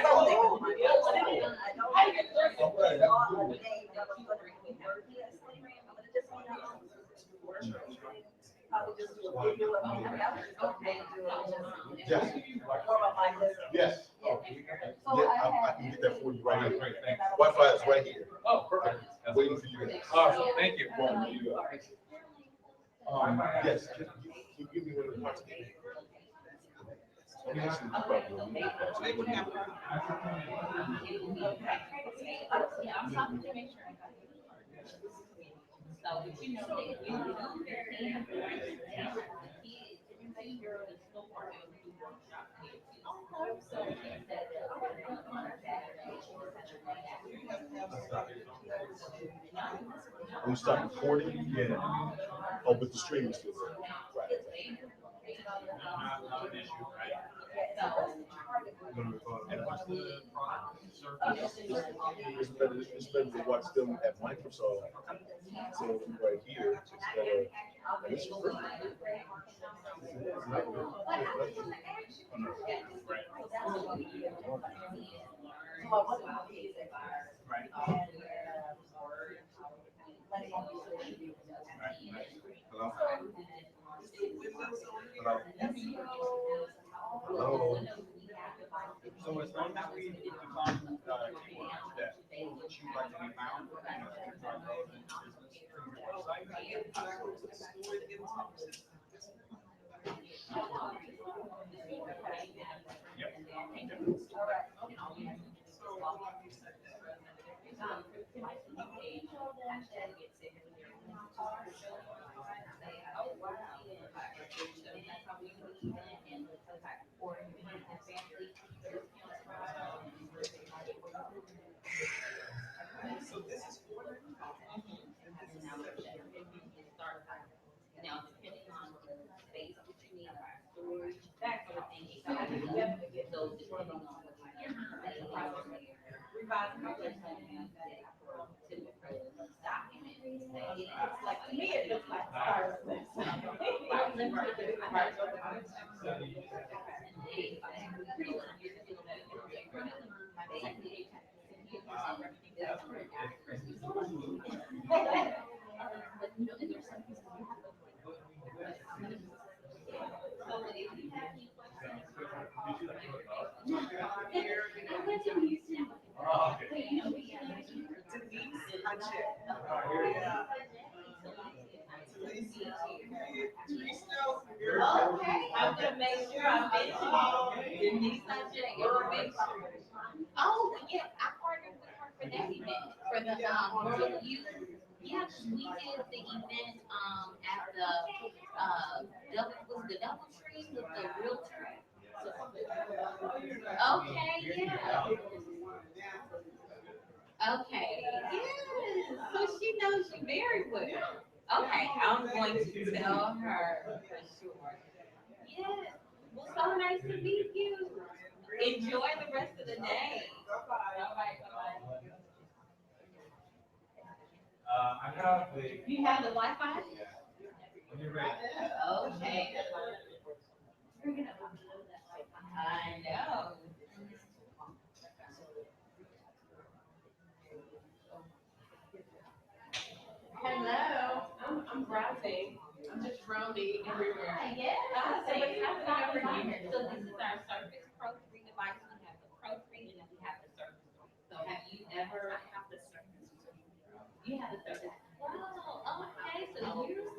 Yes. Yes. Yeah, I can get that for you right here. Great, thanks. Wi-Fi is right here. Oh, perfect. Waiting for you guys. Awesome, thank you. Yes, can you give me one of the parts again? Actually, you probably don't need that. Yeah, I'm talking to make sure I got it. So, you know, When you start recording, yeah. Oh, but the stream is still there. Right. Not an issue, right? And what's the product service? It's better to watch them at Microsoft. So right here, instead of, and it's free. Hello? Hello? So as long as we define keywords that what you like to be found, to drive relevant business through your website. Now, depending on the space that you need, storage, that sort of thing, so depending on what you revise my website, typical document. It's like, to me, it looks like stars. Okay, I'm gonna make sure I mention Denise Sunshine, and make sure. Oh, yeah, I partnered with her for that event, for the youth. Yeah, 'cause we did the event, at the, was the Double Tree with the realtor. Okay, yeah. Okay, yes, so she knows you very well. Okay, I'm going to tell her for sure. Yes, well, so nice to meet you. Enjoy the rest of the day. Bye-bye. I have the. You have the Wi-Fi? When you're ready. Okay. I know. Hello, I'm browsing. I'm just roaming everywhere. Yes. So what's happening over here? So this is our Surface Pro 3 device. We have the Pro 3 and then we have the Surface 3. So have you ever? I have the Surface 3. You have the Surface. Wow. Okay. So you're.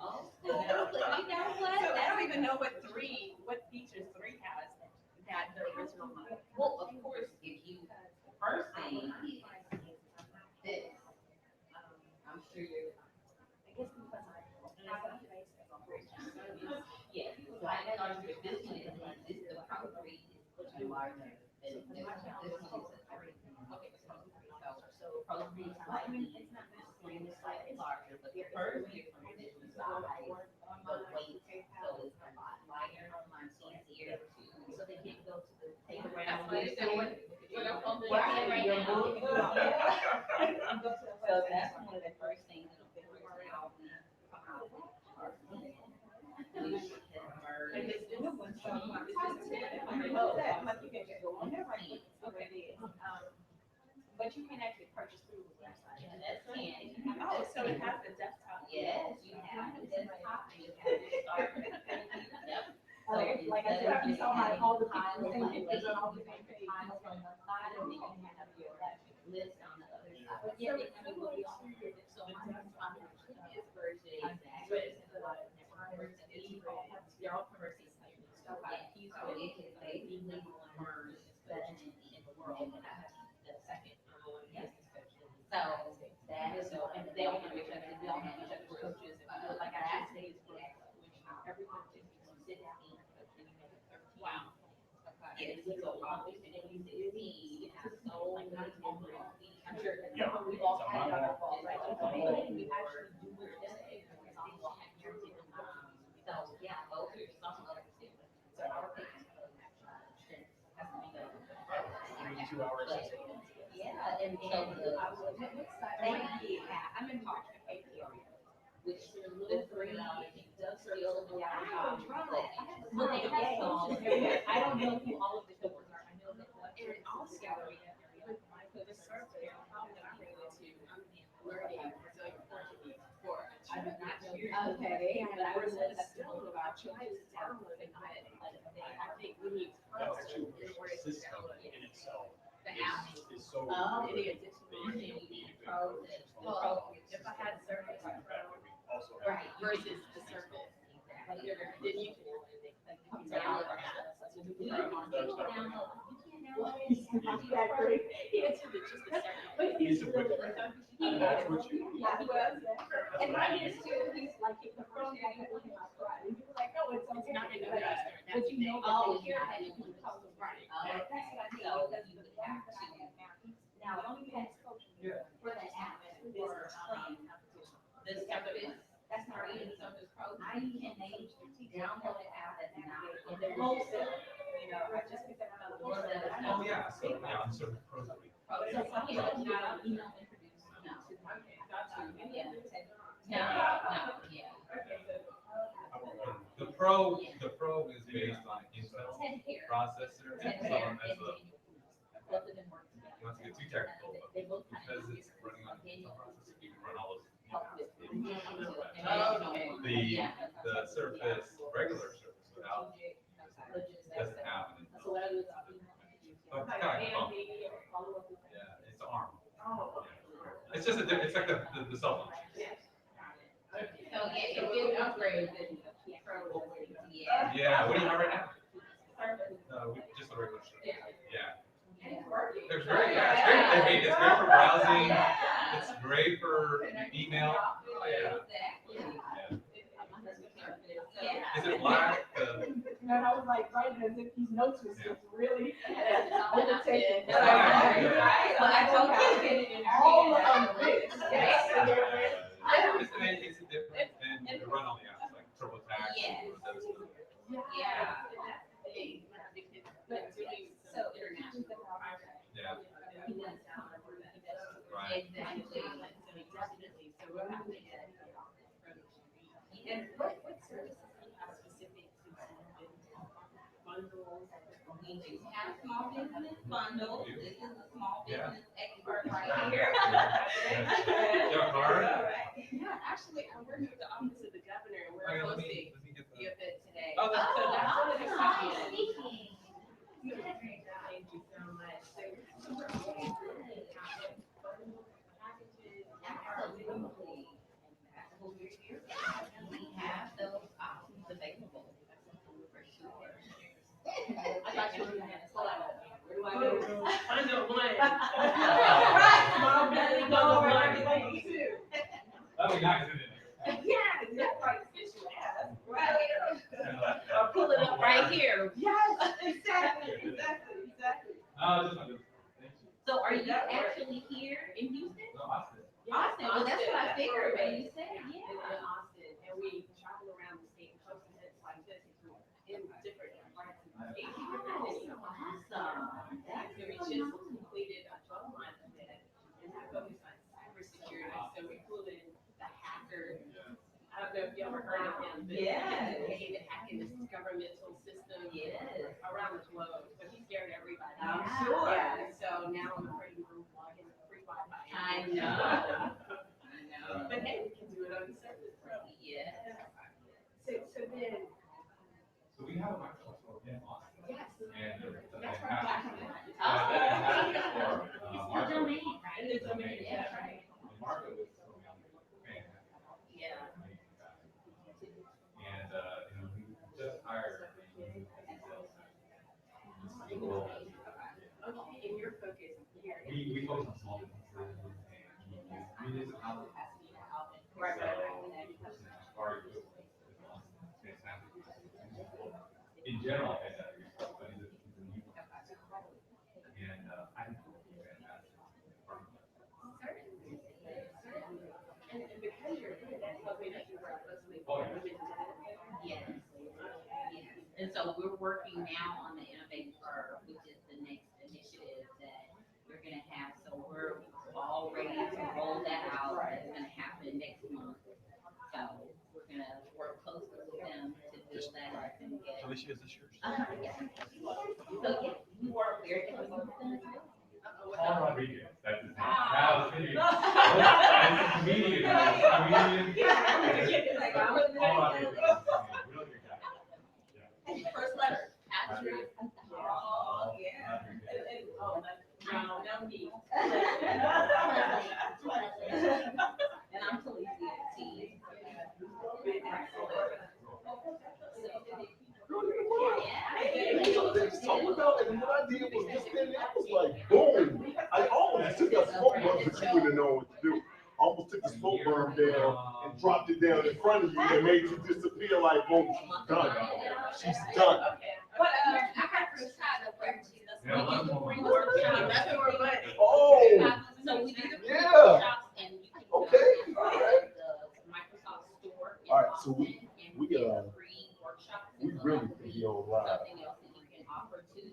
Oh, but you know what? So I don't even know what features three has that the original model. Well, of course, if you first thing is this. I'm sure you're. I guess because Yeah, so I started with this one, this is the Pro 3 is much larger than this one. This one is a 3. Okay, so Pro 3 is slightly, the screen is slightly larger, but the first difference is the size, the weight, so it's a lot lighter, easier to, so they can go to the take around. So that's one of the first things that how we and this new one, so oh, that like you can just go on there, right? Okay. But you can actually purchase through the website. Yeah, that's it. Oh, so it has the desktop. Yes, you have the desktop, you have the start. Yep. So Like I said, you saw my all the piles, people like saying they it's on all the same page. piles on one side, and then you have your list on the other side. But yeah, they kind of go along with it. So my previous version, exactly. They're all conversing. So it can basically merge, especially in the world, and I have the second business section. So that is, and they all have each other, we all have each other's coaches, and like I asked, they everyone just sit down and you know, 13. Wow. Yeah, so always, and then we 16, so many different features. I'm sure Yeah. we've all So had I'm it on our all- wall, right? So we actually do it this way. So, yeah, those are some of the things. So our pages has to be done. 2 hours. Yeah, and so I'm in March, which the three does still allow. Well, they have some. I don't know who all of the stores are. I know that one is also gallery area. The survey, how that I'm able to learning Brazilian Portuguese for a child next year. Okay. But I was still about trying to download it. I think we need. That's too system in itself. The app. Is so. It is. It's more than if I had service. Also. Right, versus the surface. Then you can download the app. You can't download. It's just the surface. But he's really. That's what you. Yeah, he was. And mine is too. He's like, if the phone guy had with him, I cried. And you were like, no, it's okay. not in the register. But you know. Oh, here, yeah. and you can call them right. That's what I mean. So you would have to. Now, the only thing for the app is the surface. That's not even the surface pro. I can download the app and not. And then wholesale. You know, I just picked up another one. Oh, yeah. So, yeah, I'm sort of pros. So, you know, not email introduced. No. Okay, got you. Yeah. No, yeah. The Pro is based on Intel processor, and so as a, not to get too technical, but because it's running on Intel processor, you can run all those. The Surface, regular Surface without, doesn't have an Intel. But it's kind of fun. Yeah, it's ARM. It's just it's like the cell phone. So, yeah, it did upgrade. Yeah, what do you have right now? No, just the regular Surface. Yeah. It's great. Yeah, it's great. I mean, it's great for browsing. It's great for email. Oh, yeah. Is it black? And I was like, right, as if these notes was just really. Meditating. But I told you, all of this. Yes. It's a different than to run on the apps like TurboTax. Yeah. But doing so international. Yeah. Right. Exactly. So we're having and what services are specific to bundles? We do have small business bundles. This is a small business expert right here. Yeah, actually, I work with the office of the governor and we're hosting the event today. Oh, that's so that's one of the Awesome. questions. Thank you so much. Absolutely. We have those options available for sure. I thought you were gonna pull out. Where do I go? Bundle one. Right. Small business bundle one. Two. That'd be nice, isn't it? Yeah, that's right. Right. Or pull it up right here. Yes, exactly. So are you actually here in Houston? No, Austin. Austin, well, that's what I figured when you said, yeah. In Austin, and we travel around the state and host events like this in different parts of the state. Awesome. So we just completed a 12-month event and that focused on cybersecurity. So we flew in the hacker. I don't know if you ever heard of him, but Yeah. he's been hacking this governmental system around the globe. So he scared everybody. I'm sure. Yeah, and so now I'm afraid to log in free Wi-Fi. I know. But hey, we can do it on the Surface Pro. Yeah. So then, So we have a Microsoft Store in Austin. yes. And That's they right. have It's the domain, right? And it's amazing. Yeah, right. Marco was fantastic. Yeah. And we just hired a new sales. Okay, and your focus here. We focus on small businesses and municipalities. Right. Our equipment is fantastic. In general, but it's a new one. And I think it's fantastic. So we're working now on the Innovate Curve, which is the next initiative that we're gonna have. So we're all ready to roll that out. It's gonna happen next month. So we're gonna work closely with them to build that up and get. Alicia, is this yours? Yeah. So yeah, we work very closely with them. Paul Rodriguez, that's his name. Now, it's a comedian. Paul Rodriguez. Real good guy. First letter, Patrick. Oh, yeah. No, no need. And I'm Felicia T. Talk about it, and what I did was just stand there, I was like, boom. I almost took a smoke bomb, but you wouldn't know what to do. Almost took the smoke bomb down and dropped it down in front of you and made you disappear like, boom, she's done. She's done. But I got this side of where she's Oh, so we do the yeah. workshops and you can go Okay. to All right. the Microsoft store. All right, so we and get free workshops. we really can be on live. Something else that you can offer to the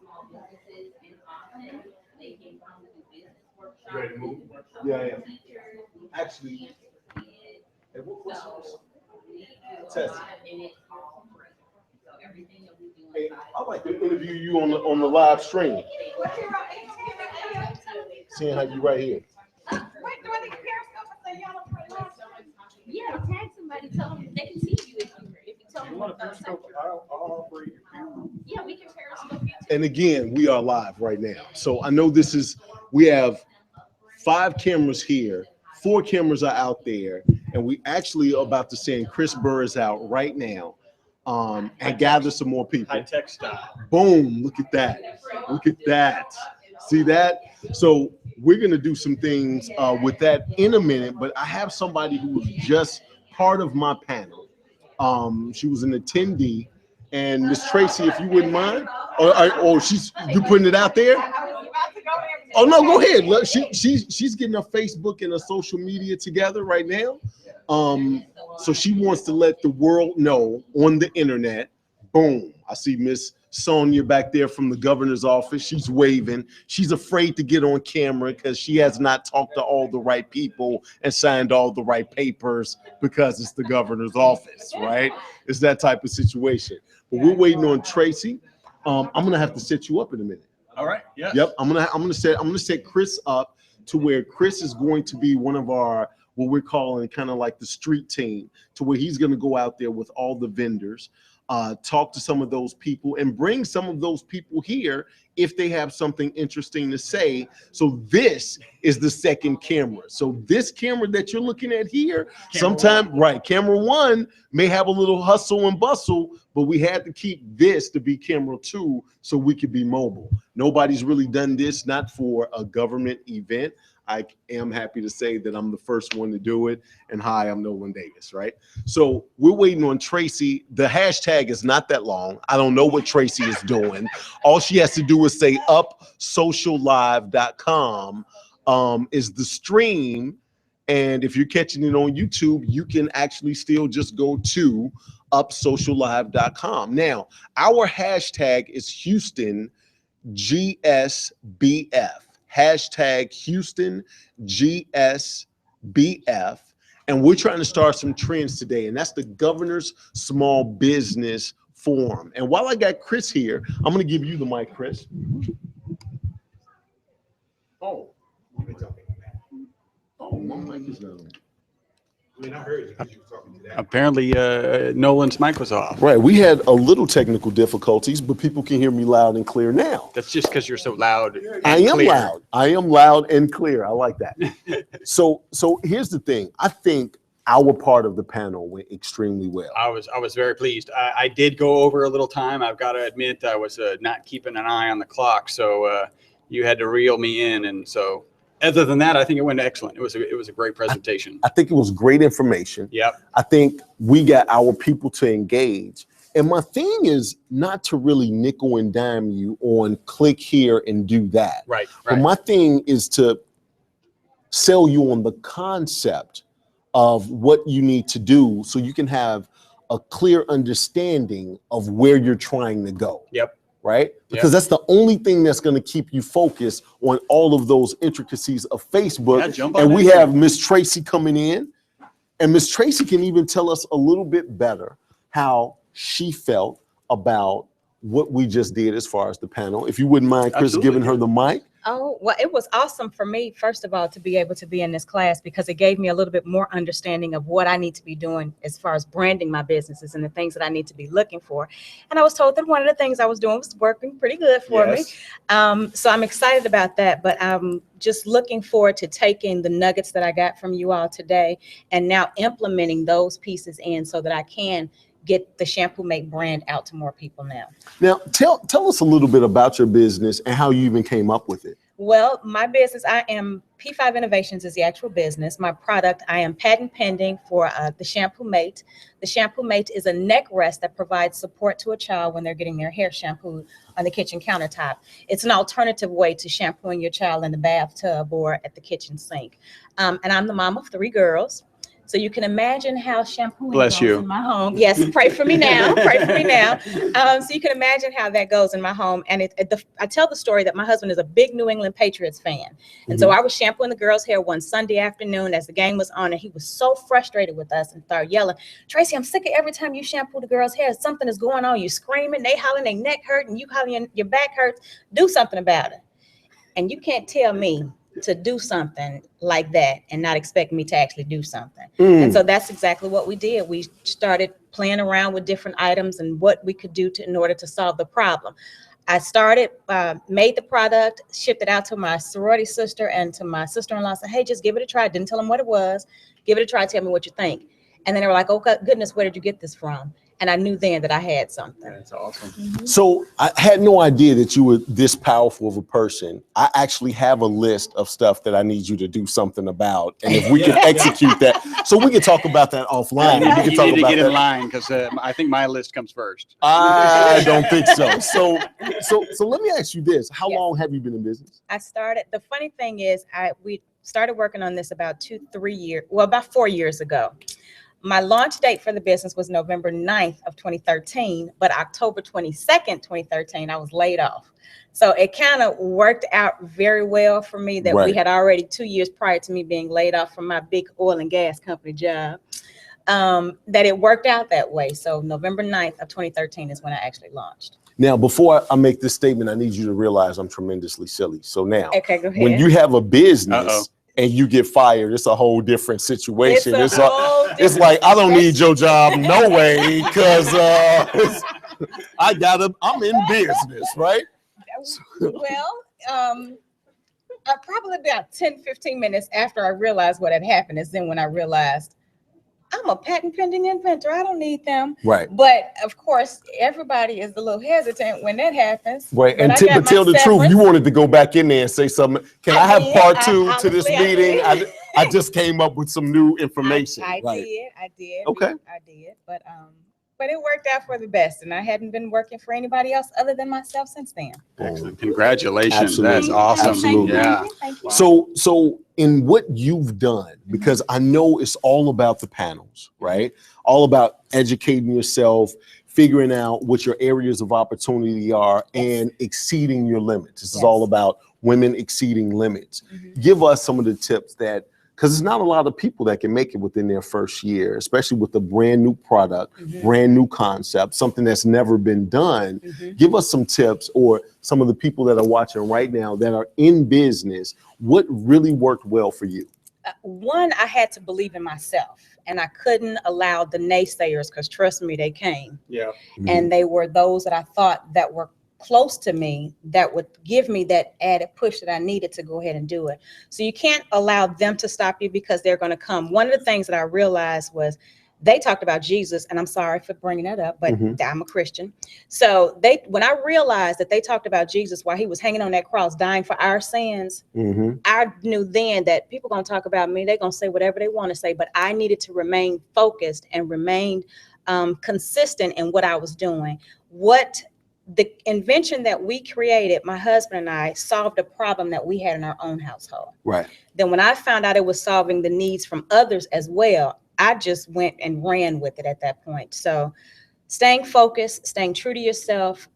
small businesses in Austin. They can come to business workshops. Ready to move? workshops Yeah, with yeah. teachers, Actually, camps for kids. and what's yours? So we do a Test. lot, and it's all free. So everything that we do Hey, inside. I'd like to interview you on the live stream. Seeing how you right here. Yeah, tag somebody, tell them they can see you if you tell them what the I'll operate your camera. Yeah, we can periscope you too. And again, we are live right now. So I know we have 5 cameras here, 4 cameras are out there, and we actually are about to send Chris Burrs out right now and gather some more people. High tech style. Boom, look at that. Look at that. See that? So we're going to do some things with that in a minute, but I have somebody who was just part of my panel. She was an attendee, and Miss Tracy, if you wouldn't mind, or you putting it out there? Oh no, go ahead. Look, she's getting her Facebook and her social media together right now. So she wants to let the world know on the internet. Boom. I see Miss Sonia back there from the governor's office. She's waving. She's afraid to get on camera because she has not talked to all the right people and signed all the right papers because it's the governor's office, right? It's that type of situation. But we're waiting on Tracy. I'm gonna have to set you up in a minute. All right. Yeah. Yep. I'm gonna set Chris up to where Chris is going to be one of our what we're calling kind of like the street team, to where he's gonna go out there with all the vendors, talk to some of those people and bring some of those people here if they have something interesting to say. So this is the second camera. So this camera that you're looking at here, camera 1 may have a little hustle and bustle, but we had to keep this to be camera 2 so we could be mobile. Nobody's really done this, not for a government event. I am happy to say that I'm the first one to do it. And hi, I'm Nolan Davis, right? So we're waiting on Tracy. The hashtag is not that long. I don't know what Tracy is doing. All she has to do is say upsociallive.com is the stream. And if you're catching it on YouTube, you can actually still just go to upsociallive.com. Now, our hashtag is Houston GSBF. Hashtag Houston GSBF. And we're trying to start some trends today, and that's the Governor's Small Business Forum. And while I got Chris here, I'm going to give you the mic, Chris. Oh, my mic is not on. I mean, I heard you because you were talking to that. Apparently, Nolan's mic was off. Right, we had a little technical difficulties, but people can hear me loud and clear now. That's just because you're so loud. I am loud. I am loud and clear. I like that. So here's the thing. I think our part of the panel went extremely well. I was very pleased. I did go over a little time. I've got to admit, I was not keeping an eye on the clock, so you had to reel me in, and so. Other than that, I think it went excellent. It was a great presentation. I think it was great information. Yep. I think we got our people to engage. And my thing is not to really nickel and dime you on click here and do that. Right. But my thing is to sell you on the concept of what you need to do so you can have a clear understanding of where you're trying to go. Yep. Right? Because that's the only thing that's going to keep you focused on all of those intricacies of Facebook. Yeah, jump on and we in there. have Miss Tracy coming in, and Miss Tracy can even tell us a little bit better how she felt about what we just did as far as the panel. If you wouldn't mind, Chris, Absolutely, giving her the mic. Oh, well, it was awesome for me, first of all, to be able to be in this class because it gave me a little bit more understanding of what I need to be doing as far as branding my businesses and the things that I need to be looking for. And I was told that one of the things I was doing was working pretty good for me. So I'm excited about that, but I'm just looking forward to taking the nuggets that I got from you all today and now implementing those pieces in so that I can get the Shampoo Mate brand out to more people now. Now, tell us a little bit about your business and how you even came up with it. Well, my business, I am P5 Innovations is the actual business. My product, I am patent pending for the Shampoo Mate. The Shampoo Mate is a neck rest that provides support to a child when they're getting their hair shampooed on the kitchen countertop. It's an alternative way to shampooing your child in the bathtub or at the kitchen sink. And I'm the mom of 3 girls. So you can imagine how shampooing goes in my home. Yes, pray for me now. Pray for me now. So you can imagine how that goes in my home. And I tell the story that my husband is a big New England Patriots fan. And so I was shampooing the girls' hair one Sunday afternoon as the game was on, and he was so frustrated with us and started yelling, "Tracy, I'm sick of every time you shampoo the girls' hair. Something is going on. You screaming, they hollering, their neck hurt, and you hollering, your back hurts. Do something about it." And you can't tell me to do something like that and not expect me to actually do something. And so that's exactly what we did. We started playing around with different items and what we could do in order to solve the problem. I started, made the product, shipped it out to my sorority sister and to my sister-in-law, said, "Hey, just give it a try." Didn't tell them what it was. Give it a try, tell me what you think. And then they were like, "Oh goodness, where did you get this from?" And I knew then that I had something. That's awesome. So I had no idea that you were this powerful of a person. I actually have a list of stuff that I need you to do something about. And if we can execute that, so we can talk about that offline. We can You talk need to about get that. in line because I think my list comes first. I don't think so. So let me ask you this. How long have you been in business? I started, the funny thing is we started working on this about 2-3 years, well, about 4 years ago. My launch date for the business was November 9th of 2013, but October 22nd, 2013, I was laid off. So it kind of worked out very well for me that we had already 2 years prior to me being laid off from my big oil and gas company job, that it worked out that way. So November 9th of 2013 is when I actually launched. Now, before I make this statement, I need you to realize I'm tremendously silly. So now, okay, go ahead. When you have a business and you get fired, it's a whole different situation. It's like, I don't need your job, no way, because I'm in business, right? Well, probably about 10-15 minutes after I realized what had happened is then when I realized I'm a patent pending inventor. I don't need them. Right. But of course, everybody is a little hesitant when that happens. Right. And to tell the truth, you wanted to go back in there and say something. Can I have part two to this meeting? I just came up with some new information. I did. Okay. I did. But it worked out for the best. And I hadn't been working for anybody else other than myself since then. Excellent. Congratulations. Absolutely. That's awesome. Absolutely. Yeah. Thank you. So in what you've done, because I know it's all about the panels, right? All about educating yourself, figuring out what your areas of opportunity are, and exceeding your limits. This is all about women exceeding limits. Give us some of the tips that, because there's not a lot of people that can make it within their first year, especially with a brand new product, brand new concept, something that's never been done. Give us some tips, or some of the people that are watching right now that are in business, what really worked well for you? One, I had to believe in myself, and I couldn't allow the naysayers, because trust me, they came. Yeah. And they were those that I thought that were close to me that would give me that added push that I needed to go ahead and do it. So you can't allow them to stop you, because they're going to come. One of the things that I realized was they talked about Jesus, and I'm sorry for bringing that up, but I'm a Christian. So when I realized that they talked about Jesus while he was hanging on that cross, dying for our sins, I knew then that people going to talk about me. They're going to say whatever they want to say, but I needed to remain focused and remain consistent in what I was doing. The invention that we created, my husband and I, solved a problem that we had in our own household. Right. Then when I found out it was solving the needs from others as well, I just went and ran with it at that point. So staying focused, staying true to yourself,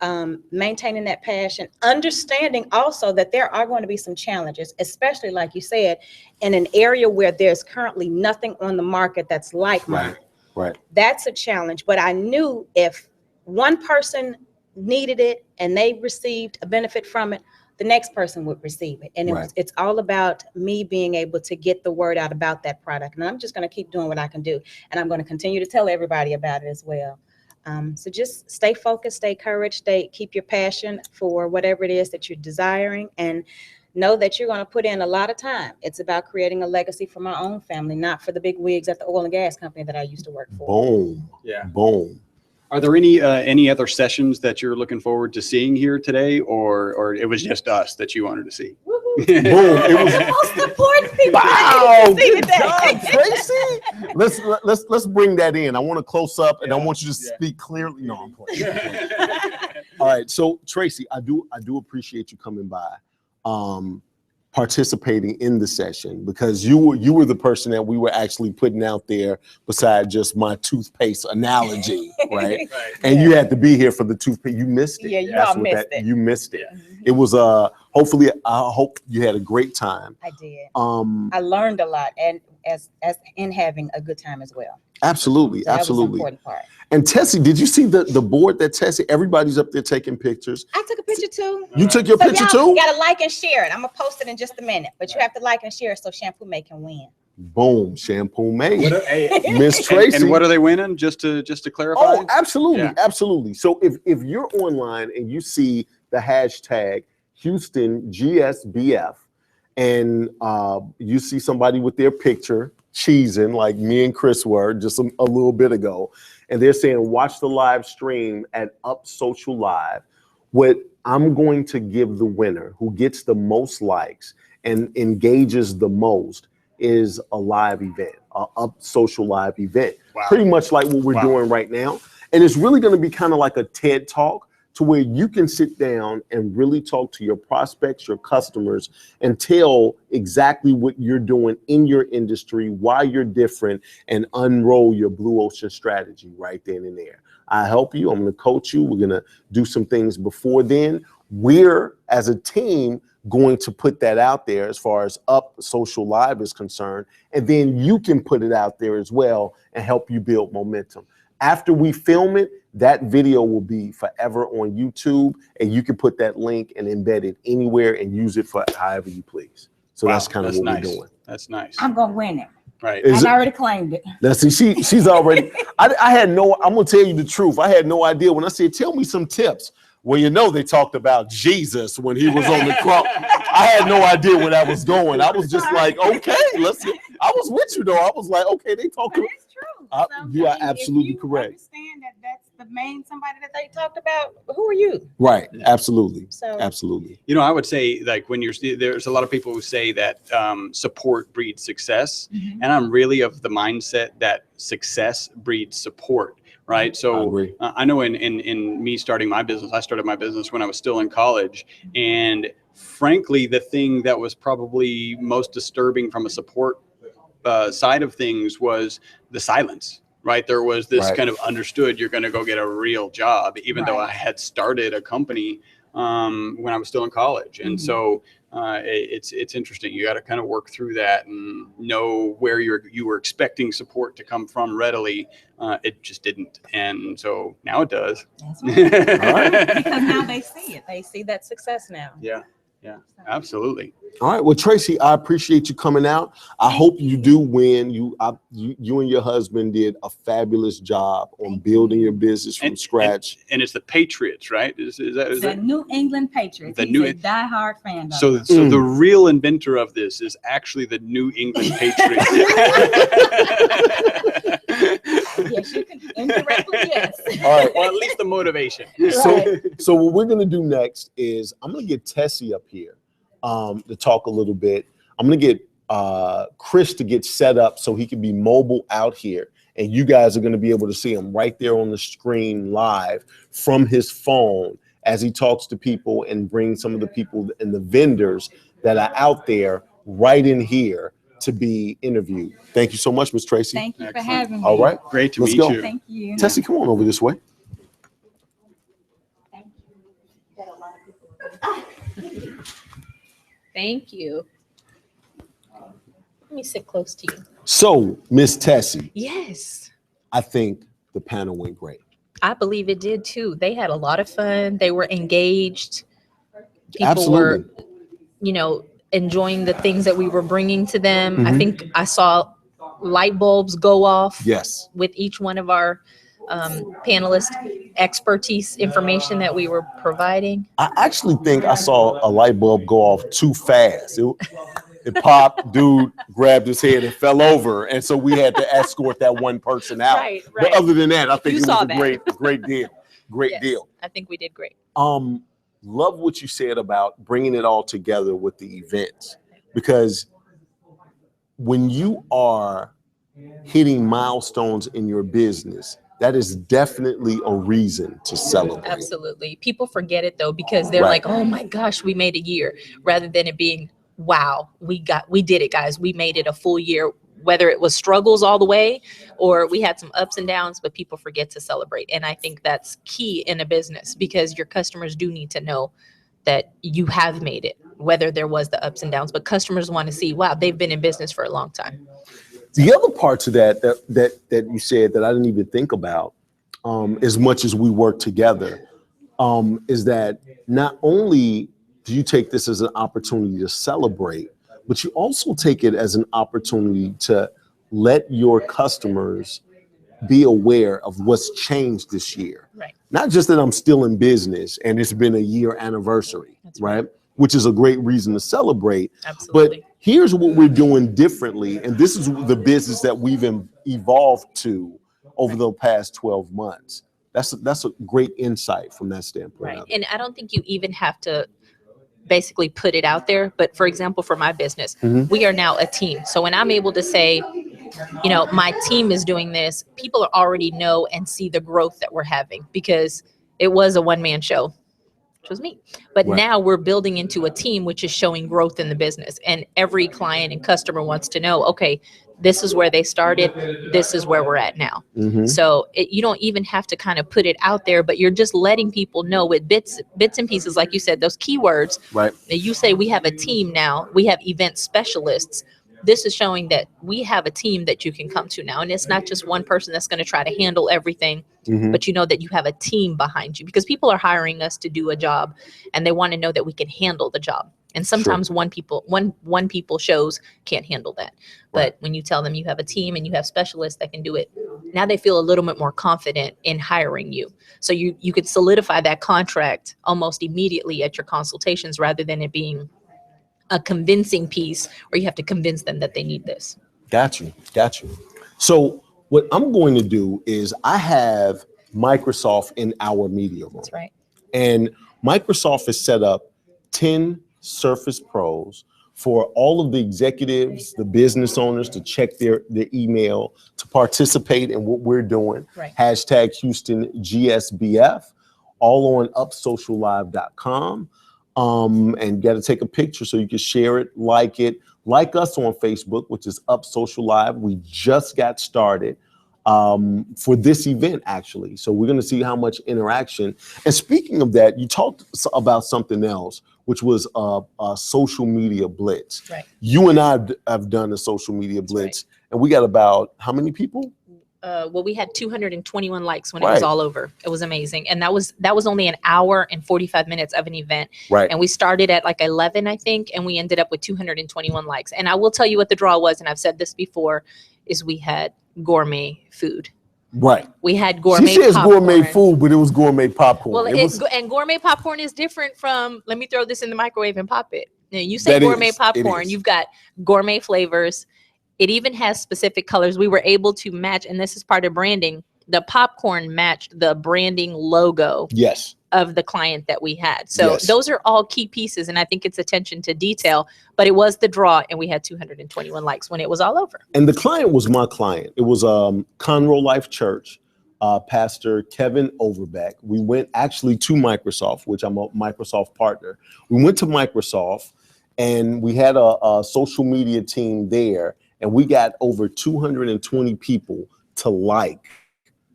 maintaining that passion, understanding also that there are going to be some challenges, especially like you said, in an area where there's currently nothing on the market that's like mine. Right. That's a challenge. But I knew if one person needed it and they received a benefit from it, the next person would receive it. And it's all about me being able to get the word out about that product. And I'm just going to keep doing what I can do. And I'm going to continue to tell everybody about it as well. So just stay focused, stay courage, keep your passion for whatever it is that you're desiring, and know that you're going to put in a lot of time. It's about creating a legacy for my own family, not for the big wigs at the oil and gas company that I used to work for. Boom. Yeah. Boom. Are there any other sessions that you're looking forward to seeing here today, or it was just us that you wanted to see? Boom. It was The most important people. wow. Good job, Tracy. Let's bring that in. I want to close up, and I want you to speak clearly. No, I'm playing. All right. So Tracy, I do appreciate you coming by, participating in the session, because you were the person that we were actually putting out there beside just my toothpaste analogy, right? And you had to be here for the toothpaste. You missed it. Yeah, you all missed it. You missed it. It was hopefully I hope you had a great time. I did. I learned a lot, and as in having a good time as well. Absolutely, So that absolutely. was the important part. And Tessie, did you see the board that Tessie? Everybody's up there taking pictures. I took a picture too. You took your So picture y'all too? gotta like and share it. I'm gonna post it in just a minute, but you have to like and share so Shampoo Mate can win. Boom, Shampoo Mate. Miss Tracy. And what are they winning? Just to clarify. Oh, absolutely, Yeah. absolutely. So if you're online and you see the hashtag Houston GSBF, and you see somebody with their picture cheesing like me and Chris were just a little bit ago, and they're saying watch the live stream at Up Social Live, what I'm going to give the winner who gets the most likes and engages the most is a live event, a Up Social Live event. Wow. Pretty much like what we're doing right now. And it's really going to be kind of like a TED Talk, to where you can sit down and really talk to your prospects, your customers, and tell exactly what you're doing in your industry, why you're different, and unroll your blue ocean strategy right then and there. I help you. I'm going to coach you. We're going to do some things before then. We're, as a team, going to put that out there as far as Up Social Live is concerned, and then you can put it out there as well and help you build momentum. After we film it, that video will be forever on YouTube, and you can put that link and embed it anywhere and use it for however you please. So that's kind of what we're doing. That's nice. I'm gonna win it. Right. I already claimed it. Now, see, she's already. I had no. I'm gonna tell you the truth. I had no idea when I said, "Tell me some tips." Well, you know, they talked about Jesus when he was on the cross. I had no idea where that was going. I was just like, okay, let's. I was with you though. I was like, okay, they talking. It's true. You are absolutely correct. Understand that that's the main somebody that they talked about. Who are you? Right. Absolutely. So Absolutely. You know, I would say, like, when there's a lot of people who say that support breeds success, and I'm really of the mindset that success breeds support. Right. So I know in me starting my business, I started my business when I was still in college. And frankly, the thing that was probably most disturbing from a support side of things was the silence. Right. There was this kind of understood you're going to go get a real job, even though I had started a company when I was still in college. And so it's interesting. You got to kind of work through that and know where you were expecting support to come from readily. It just didn't. And so now it does. that's right. Because now they see it. They see that success now. Yeah. Yeah, absolutely. All right. Well, Tracy, I appreciate you coming out. I hope you do win. You and your husband did a fabulous job on building your business from scratch. And it's the Patriots, right? Is that New England Patriots. The He's New a diehard fan. So the real inventor of this is actually the New England Patriots. Yes, you can indirectly, yes. All right. Or at least the motivation. So what we're gonna do next is I'm gonna get Tessie up here to talk a little bit. I'm gonna get Chris to get set up so he can be mobile out here, and you guys are gonna be able to see him right there on the screen live from his phone as he talks to people and brings some of the people and the vendors that are out there right in here to be interviewed. Thank you so much, Ms. Tracy. Thank you for Excellent. having me. All right, Great to let's meet go. you. Thank you. Tessie, come on over this way. Thank you. Let me sit close to you. So, Miss Tessie, Yes. I think the panel went great. I believe it did too. They had a lot of fun. They were engaged. People Absolutely. were, you know, enjoying the things that we were bringing to them. I Mhm. think I saw light bulbs go off Yes. with each one of our panelists' expertise information that we were providing. I actually think I saw a light bulb go off too fast. It popped, dude grabbed his head and fell over. And so we had to escort that one person out. Right. But other than that, I think You it was saw a that. great deal. Great Yes, deal. I think we did great. Love what you said about bringing it all together with the events, because when you are hitting milestones in your business, that is definitely a reason to celebrate. Absolutely. People forget it though, because they're Right. like, oh my gosh, we made a year, rather than it being, wow, we did it, guys. We made it a full year, whether it was struggles all the way or we had some ups and downs, but people forget to celebrate. And I think that's key in a business, because your customers do need to know that you have made it, whether there was the ups and downs, but customers want to see, wow, they've been in business for a long time. The other part to that you said that I didn't even think about, as much as we work together, is that not only do you take this as an opportunity to celebrate, but you also take it as an opportunity to let your customers be aware of what's changed this year. Right. Not just that I'm still in business and it's been a year anniversary, That's right? Which is a great reason to celebrate. Absolutely. But here's what we're doing differently, and this is the business that we've evolved to over the past 12 months. That's a great insight from that standpoint. Right. And I don't think you even have to basically put it out there. But for example, for my business, Mhm. we are now a team. So when I'm able to say, you know, my team is doing this, people already know and see the growth that we're having, because it was a one-man show, which was me. But Right. now we're building into a team, which is showing growth in the business. And every client and customer wants to know, okay, this is where they started, this is where we're at now. Mhm. So you don't even have to kind of put it out there, but you're just letting people know with bits and pieces, like you said, those keywords. Right. That you say we have a team now, we have event specialists. This is showing that we have a team that you can come to now. And it's not just one person that's going to try to handle everything, Mhm. but you know that you have a team behind you, because people are hiring us to do a job and they want to know that we can handle the job. And sometimes one people shows can't handle that. But Right. when you tell them you have a team and you have specialists that can do it, now they feel a little bit more confident in hiring you. So you could solidify that contract almost immediately at your consultations, rather than it being a convincing piece where you have to convince them that they need this. Got you. So what I'm going to do is I have Microsoft in our media room. That's right. And Microsoft has set up 10 Surface Pros for all of the executives, the business owners, to check their email, to participate in what we're doing. Right. Hashtag Houston GSBF, all on upsociallive.com. And got to take a picture so you can share it, like us on Facebook, which is Up Social Live. We just got started for this event, actually. So we're going to see how much interaction. And speaking of that, you talked about something else, which was a social media blitz. Right. You and I have done a social media blitz, and we got about how many people? Well, we had 221 likes when it Right. was all over. It was amazing. And that was only an hour and 45 minutes of an event. Right. And we started at like 11, I think, and we ended up with 221 likes. And I will tell you what the draw was, and I've said this before, is we had gourmet food. Right. We had gourmet She says popcorn. gourmet food, but it was gourmet popcorn. Well, It was, and gourmet popcorn is different from, let me throw this in the microwave and pop it. Now, you say That gourmet is, it popcorn, is. you've got gourmet flavors. It even has specific colors. We were able to match, and this is part of branding. The popcorn matched the branding logo yes. of the client that we had. So Yes. those are all key pieces, and I think it's attention to detail. But it was the draw, and we had 221 likes when it was all over. And the client was my client. It was Conroe Life Church, Pastor Kevin Overbeck. We went actually to Microsoft, which I'm a Microsoft partner. We went to Microsoft, and we had a social media team there, and we got over 220 people to like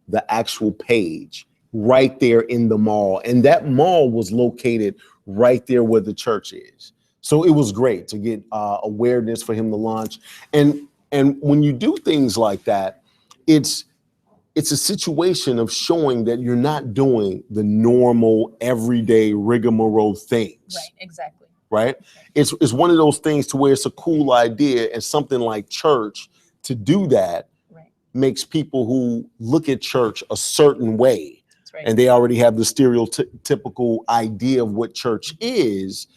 the actual page right there in the mall. And that mall was located right there where the church is. So it was great to get awareness for him to launch. And when you do things like that, it's a situation of showing that you're not doing the normal, everyday rigmarole things. Right, exactly. Right? It's one of those things to where it's a cool idea, and something like church to do that makes people who look at church a certain way. That's right. And they already have the stereotypical idea of what church is.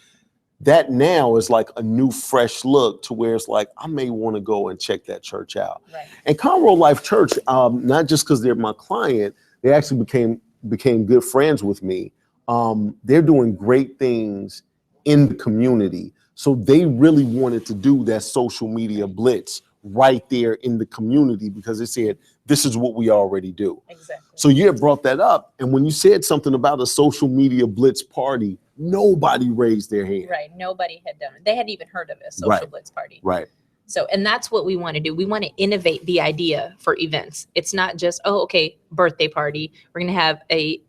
That now is like a new, fresh look to where it's like, I may want to go and check that church out. Right. And Conroe Life Church, not just because they're my client, they actually became good friends with me. They're doing great things in the community. So they really wanted to do that social media blitz right there in the community, because they said, this is what we already do. Exactly. So you had brought that up. And when you said something about a social media blitz party, nobody raised their hand. Right. Nobody had done it. They hadn't even heard of a social blitz party. Right. So, and that's what we want to do. We want to innovate the idea for events. It's not just, oh, okay, birthday party. We're going to have a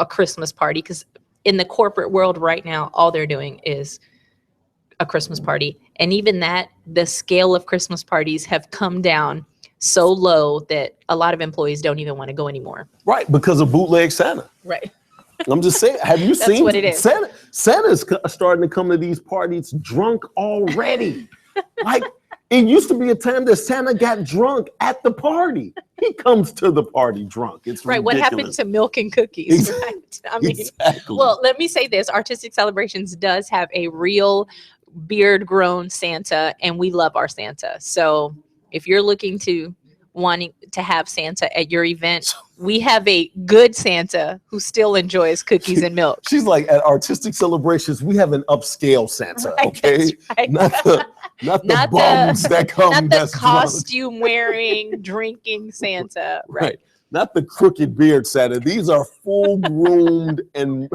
Christmas party, because in the corporate world right now, all they're doing is a Christmas party. And even that, the scale of Christmas parties have come down so low that a lot of employees don't even want to go anymore. Right, because of bootleg Santa. Right. I'm just saying, have you seen what it is. Santa's starting to come to these parties drunk already. Like, it used to be a time that Santa got drunk at the party. He comes to the party drunk. It's right. ridiculous. What happened to milk and cookies? Right. I mean, exactly. Well, let me say this: Artistic Celebrations does have a real beard-grown Santa, and we love our Santa. So if you're looking to wanting to have Santa at your event, we have a good Santa who still enjoys cookies and milk. She's like, at Artistic Celebrations, we have an upscale Santa, Right, okay? right. Not the bums that come. Not the that's costume wearing, drinking Santa. drunk. Right. Not the crooked beard Santa. These are full groomed and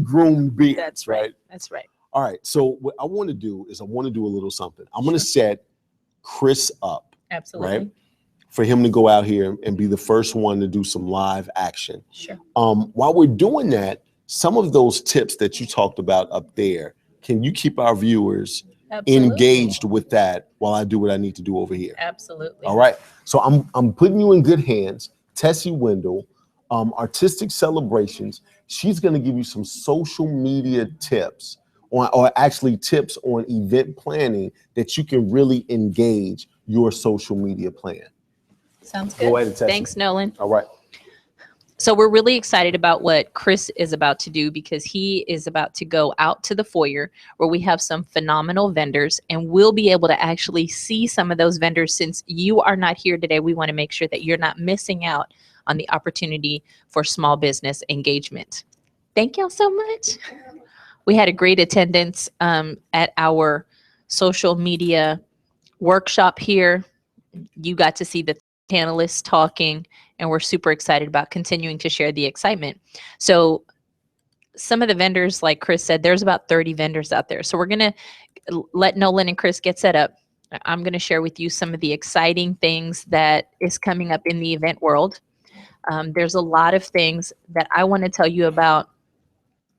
groomed beards. That's right. That's right. All right. So what I want to do is I want to do a little something. I'm going to set Chris up. Absolutely. Right? For him to go out here and be the first one to do some live action. Sure. While we're doing that, some of those tips that you talked about up there, can you keep our viewers engaged with that while I do what I need to do over here? Absolutely. All right. So I'm putting you in good hands. Tessie Wendell, Artistic Celebrations. She's going to give you some social media tips, or actually tips on event planning that you can really engage your social media plan. Sounds good. Go ahead, Tessie. Thanks, Nolan. All right. So we're really excited about what Chris is about to do, because he is about to go out to the foyer where we have some phenomenal vendors, and we'll be able to actually see some of those vendors. Since you are not here today, we want to make sure that you're not missing out on the opportunity for small business engagement. Thank y'all so much. We had a great attendance at our social media workshop here. You got to see the panelists talking, and we're super excited about continuing to share the excitement. So some of the vendors, like Chris said, there's about 30 vendors out there. So we're going to let Nolan and Chris get set up. I'm going to share with you some of the exciting things that is coming up in the event world. There's a lot of things that I want to tell you about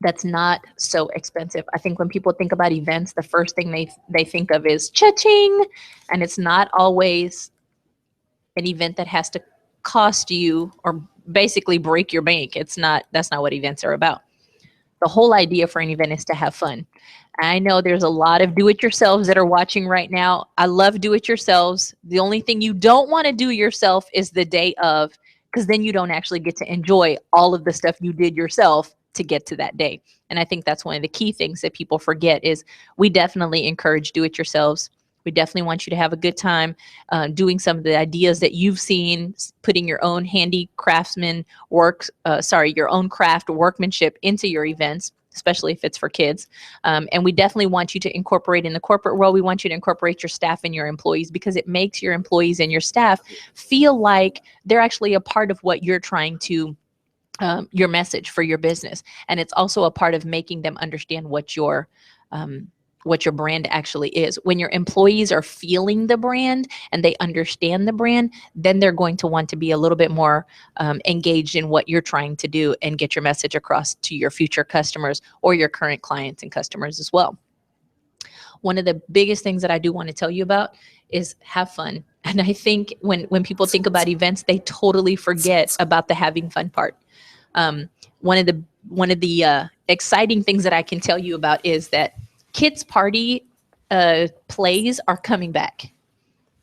that's not so expensive. I think when people think about events, the first thing they think of is cha-ching, and it's not always an event that has to cost you or basically break your bank. That's not what events are about. The whole idea for an event is to have fun. I know there's a lot of do-it-yourselves that are watching right now. I love do-it-yourselves. The only thing you don't want to do yourself is the day of, because then you don't actually get to enjoy all of the stuff you did yourself to get to that day. And I think that's one of the key things that people forget is we definitely encourage do-it-yourselves. We definitely want you to have a good time doing some of the ideas that you've seen, putting your own your own craft workmanship into your events, especially if it's for kids. And we definitely want you to incorporate in the corporate world. We want you to incorporate your staff and your employees, because it makes your employees and your staff feel like they're actually a part of what you're trying to, your message for your business. And it's also a part of making them understand what your what your brand actually is. When your employees are feeling the brand and they understand the brand, then they're going to want to be a little bit more engaged in what you're trying to do and get your message across to your future customers or your current clients and customers as well. One of the biggest things that I do want to tell you about is have fun. And I think when people think about events, they totally forget about the having fun part. One of the exciting things that I can tell you about is that kids party plays are coming back.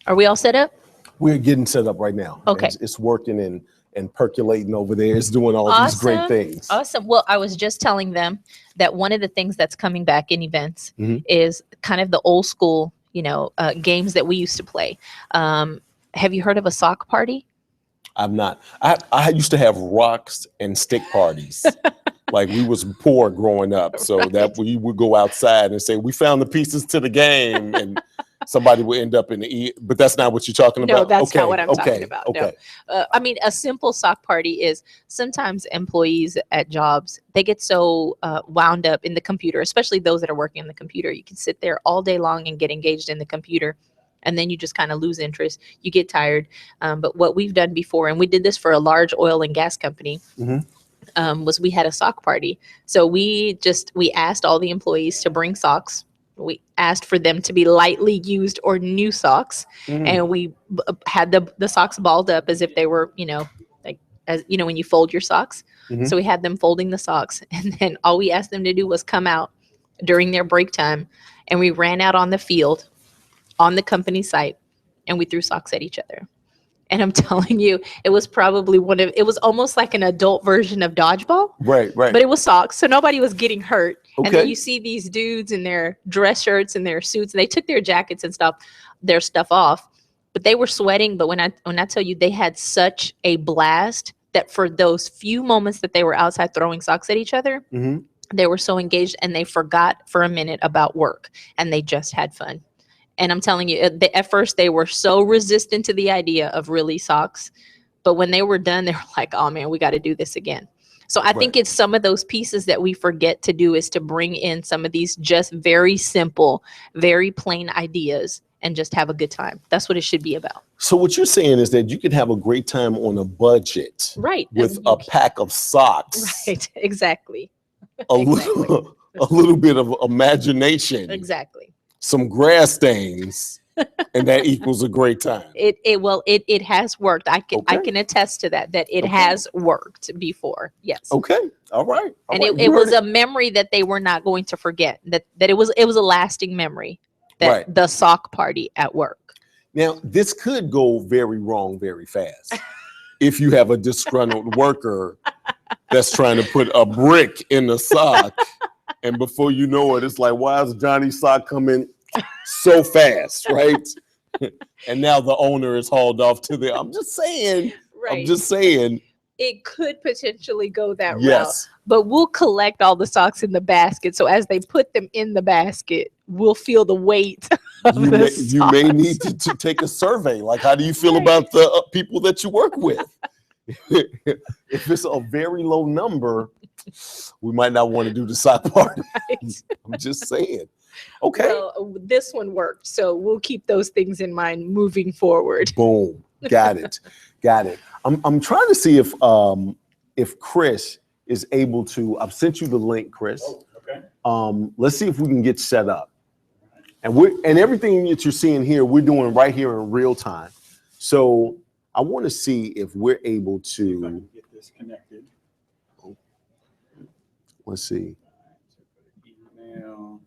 Are we all set up? We're getting set up right now. Okay. It's working and percolating over there. It's doing all these great things. Awesome. Well, I was just telling them that one of the things that's coming back in events is kind of the old school, games that we used to play. Have you heard of a sock party? I'm not. I used to have rocks and stick parties. Like we was poor growing up, so that we would go outside and say we found the pieces to the game, and somebody would end up in the but that's not what you're talking about. No, that's not what I'm talking about. Okay. No. I mean, a simple sock party is sometimes employees at jobs, they get so wound up in the computer, especially those that are working on the computer. You can sit there all day long and get engaged in the computer, and then you just kind of lose interest. You get tired. But what we've done before, and we did this for a large oil and gas company, was we had a sock party. So we asked all the employees to bring socks. We asked for them to be lightly used or new socks, and we had the socks balled up as if they were, like as when you fold your socks. So we had them folding the socks, and then all we asked them to do was come out during their break time, and we ran out on the field on the company site, and we threw socks at each other. And I'm telling you, it was probably it was almost like an adult version of dodgeball. Right. But it was socks. So nobody was getting hurt. Okay. And then you see these dudes in their dress shirts and their suits, and they took their jackets and stuff, their stuff off, but they were sweating. But when I tell you, they had such a blast that for those few moments that they were outside throwing socks at each other, they were so engaged and they forgot for a minute about work and they just had fun. And I'm telling you, at first they were so resistant to the idea of really socks. But when they were done, they were like, oh man, we got to do this again. So I think it's some of those pieces that we forget to do is to bring in some of these just very simple, very plain ideas and just have a good time. That's what it should be about. So what you're saying is that you can have a great time on a budget. Right. With a pack of socks. Right. Exactly. A little bit of imagination. Exactly. Some grass stains, and that equals a great time. It has worked. I can attest to that it has worked before. Yes. Okay. All right. It was a memory that they were not going to forget. That it was a lasting memory. That the sock party at work. Now this could go very wrong very fast if you have a disgruntled worker that's trying to put a brick in the sock. And before you know it, it's like, why is Johnny's sock coming so fast, right? And now the owner is hauled off to the. I'm just saying. Right. I'm just saying. It could potentially go that route. Yes. But we'll collect all the socks in the basket. So as they put them in the basket, we'll feel the weight of the socks. You may need to take a survey. Like, how do you feel about the people that you work with? If it's a very low number, we might not want to do the sock party. Right. I'm just saying. Okay. Well, this one worked, so we'll keep those things in mind moving forward. Boom. Got it. Got it. I'm trying to see if Chris is able to. I've sent you the link, Chris. Oh, okay. Let's see if we can get set up. And everything that you're seeing here, we're doing right here in real time. So I want to see if we're able to get this connected. Let's see. Email.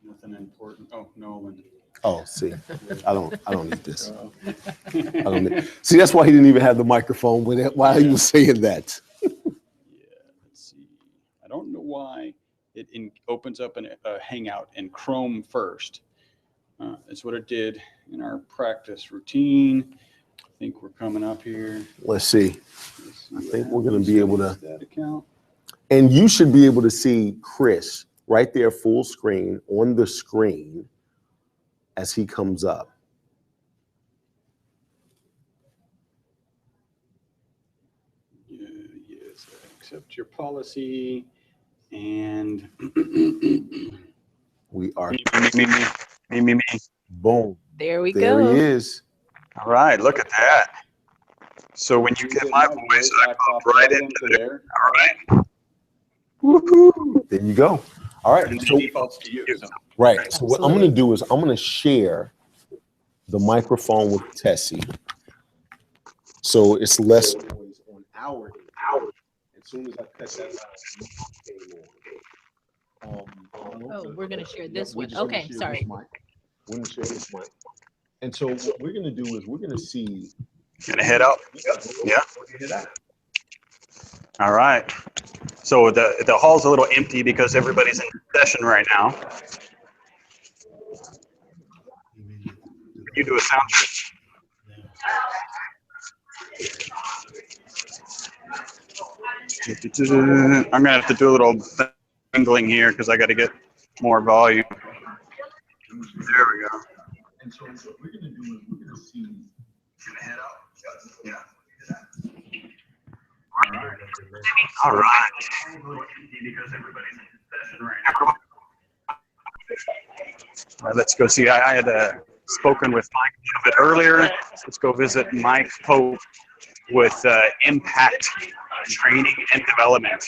Nothing important. Oh, Nolan. Oh, see, I don't need this. I don't need. See, that's why he didn't even have the microphone with it while he was saying that. Yeah, let's see. I don't know why it opens up a Hangout in Chrome first. That's what it did in our practice routine. I think we're coming up here. Let's see. I think we're going to be able to. That account. And you should be able to see Chris right there, full screen on the screen as he comes up. Yes, accept your policy and We are. Me. Boom. There we There go. he is. All right, look at that. So when you get my voice, I pop right into there. All right. Woohoo! There you go. All right. And So, it defaults to you. So. right. So what I'm Absolutely. going to do is I'm going to share the microphone with Tessie, so it's less noise on our end. As soon as I cut that out, Oh, we're gonna share this we're one. just gonna Okay, share sorry. this mic. We're going to share this mic. And so what we're going to do is we're going to see. Gonna head out. Yeah. Head out. All right. So the hall's a little empty because everybody's in session right now. You do a sound check. I'm gonna have to do a little fingling here because I got to get more volume. There we go. And so what we're going to do is we're going to see. Head out. Yeah. All right. All right, let's go see. I had spoken with Mike a little bit earlier. Let's go visit Mike Pope with Impact Training and Development.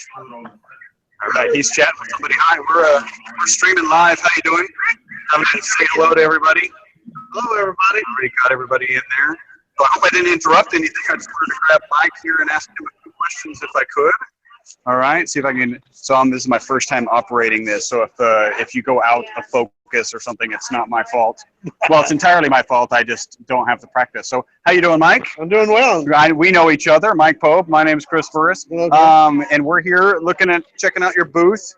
All right, he's chatting with somebody. Hi, we're streaming live. How you doing? I'm going to say hello to everybody. Hello, everybody. Already got everybody in there. So I hope I didn't interrupt anything. I just wanted to grab Mike here and ask him a few questions if I could. All right, see if I can. So this is my first time operating this. So if you go out of focus or something, it's not my fault. Well, it's entirely my fault. I just don't have the practice. So how you doing, Mike? I'm doing well. We know each other. Mike Pope. My name is Chris Burris. Okay. And we're here checking out your booth,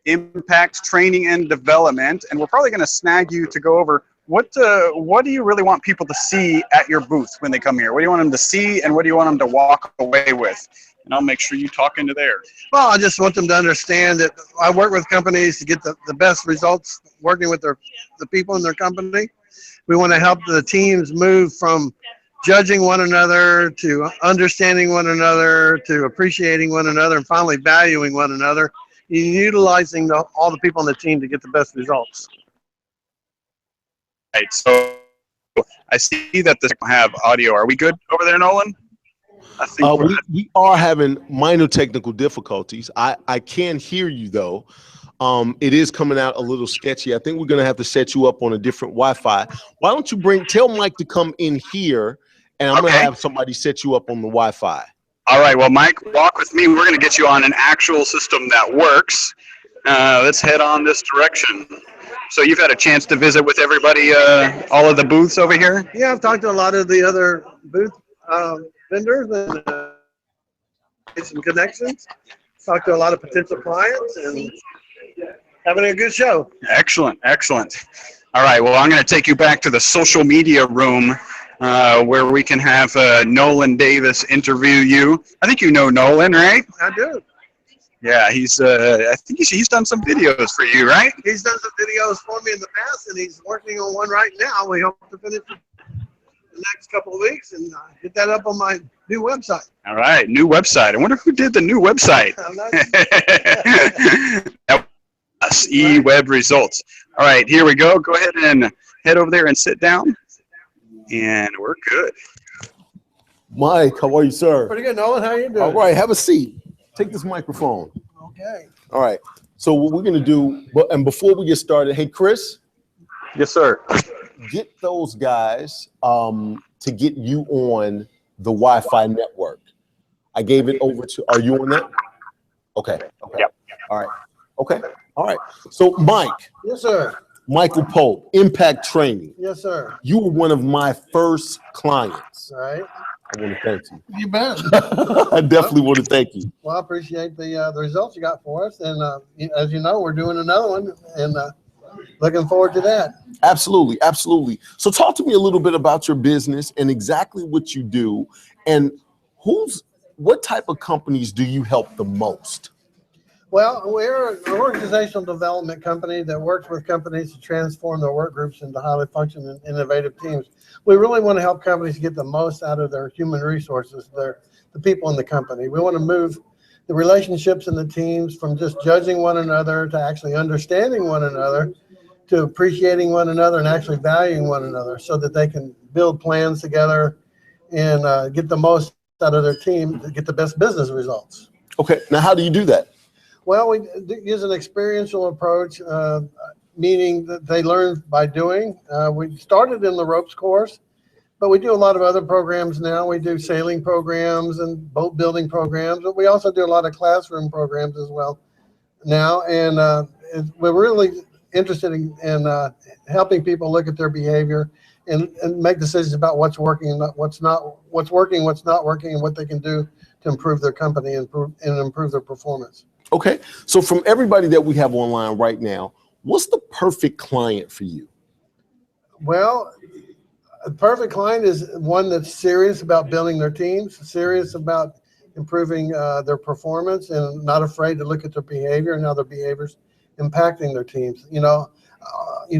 Impact Training and Development, and we're probably going to snag you to go over what do you really want people to see at your booth when they come here? What do you want them to see, and what do you want them to walk away with? And I'll make sure you talk into there. Well, I just want them to understand that I work with companies to get the best results working with the people in their company. We want to help the teams move from judging one another to understanding one another to appreciating one another and finally valuing one another, utilizing all the people on the team to get the best results. Right, so I see that this have audio. Are we good over there, Nolan? I think We are having minor technical difficulties. I can hear you though. It is coming out a little sketchy. I think we're gonna have to set you up on a different Wi-Fi. Why don't you tell Mike to come in here, and I'm gonna have somebody set you up on the Wi-Fi. All right. Well, Mike, walk with me. We're gonna get you on an actual system that works. Let's head on this direction. So you've had a chance to visit with everybody, all of the booths over here? Yeah, I've talked to a lot of the other booth vendors and made some connections. Talked to a lot of potential clients and having a good show. Excellent, excellent. All right, well, I'm going to take you back to the social media room where we can have Nolan Davis interview you. I think you know Nolan, right? I do. Yeah, I think he's done some videos for you, right? He's done some videos for me in the past, and he's working on one right now. We hope to finish the next couple of weeks and get that up on my new website. All right, new website. I wonder who did the new website. That's eWeb Results. All right, here we go. Go ahead and head over there and sit down, and we're good. Mike, how are you, sir? Pretty good, Nolan. How are you doing? All right, have a seat. Take this microphone. Okay. All right. So what we're gonna do, and before we get started, hey Chris. Yes, sir. Get those guys to get you on the Wi-Fi network. I gave it over to. Are you on that? Okay. Okay. Yep. All right. Okay. All right. So Mike. Yes, sir. Michael Pope, Impact Training. Yes, sir. You were one of my first clients. All right. I want to thank you. You bet. I definitely want to thank you. Well, I appreciate the results you got for us, and as you know, we're doing another one, and looking forward to that. Absolutely, absolutely. So talk to me a little bit about your business and exactly what you do, and what type of companies do you help the most? Well, we're an organizational development company that works with companies to transform their work groups into highly functioning and innovative teams. We really want to help companies get the most out of their human resources, the people in the company. We want to move the relationships in the teams, from just judging one another to actually understanding one another, to appreciating one another and actually valuing one another, so that they can build plans together and get the most out of their team to get the best business results. Okay, now how do you do that? Well, we use an experiential approach, meaning that they learn by doing. We started in the ropes course, but we do a lot of other programs now. We do sailing programs and boat building programs, but we also do a lot of classroom programs as well now. And we're really interested in helping people look at their behavior and make decisions about what's working and what's not, what's working, what's not working, and what they can do to improve their company and improve their performance. Okay, so from everybody that we have online right now, what's the perfect client for you? Well, a perfect client is one that's serious about building their teams, serious about improving their performance, and not afraid to look at their behavior and how their behavior's impacting their teams.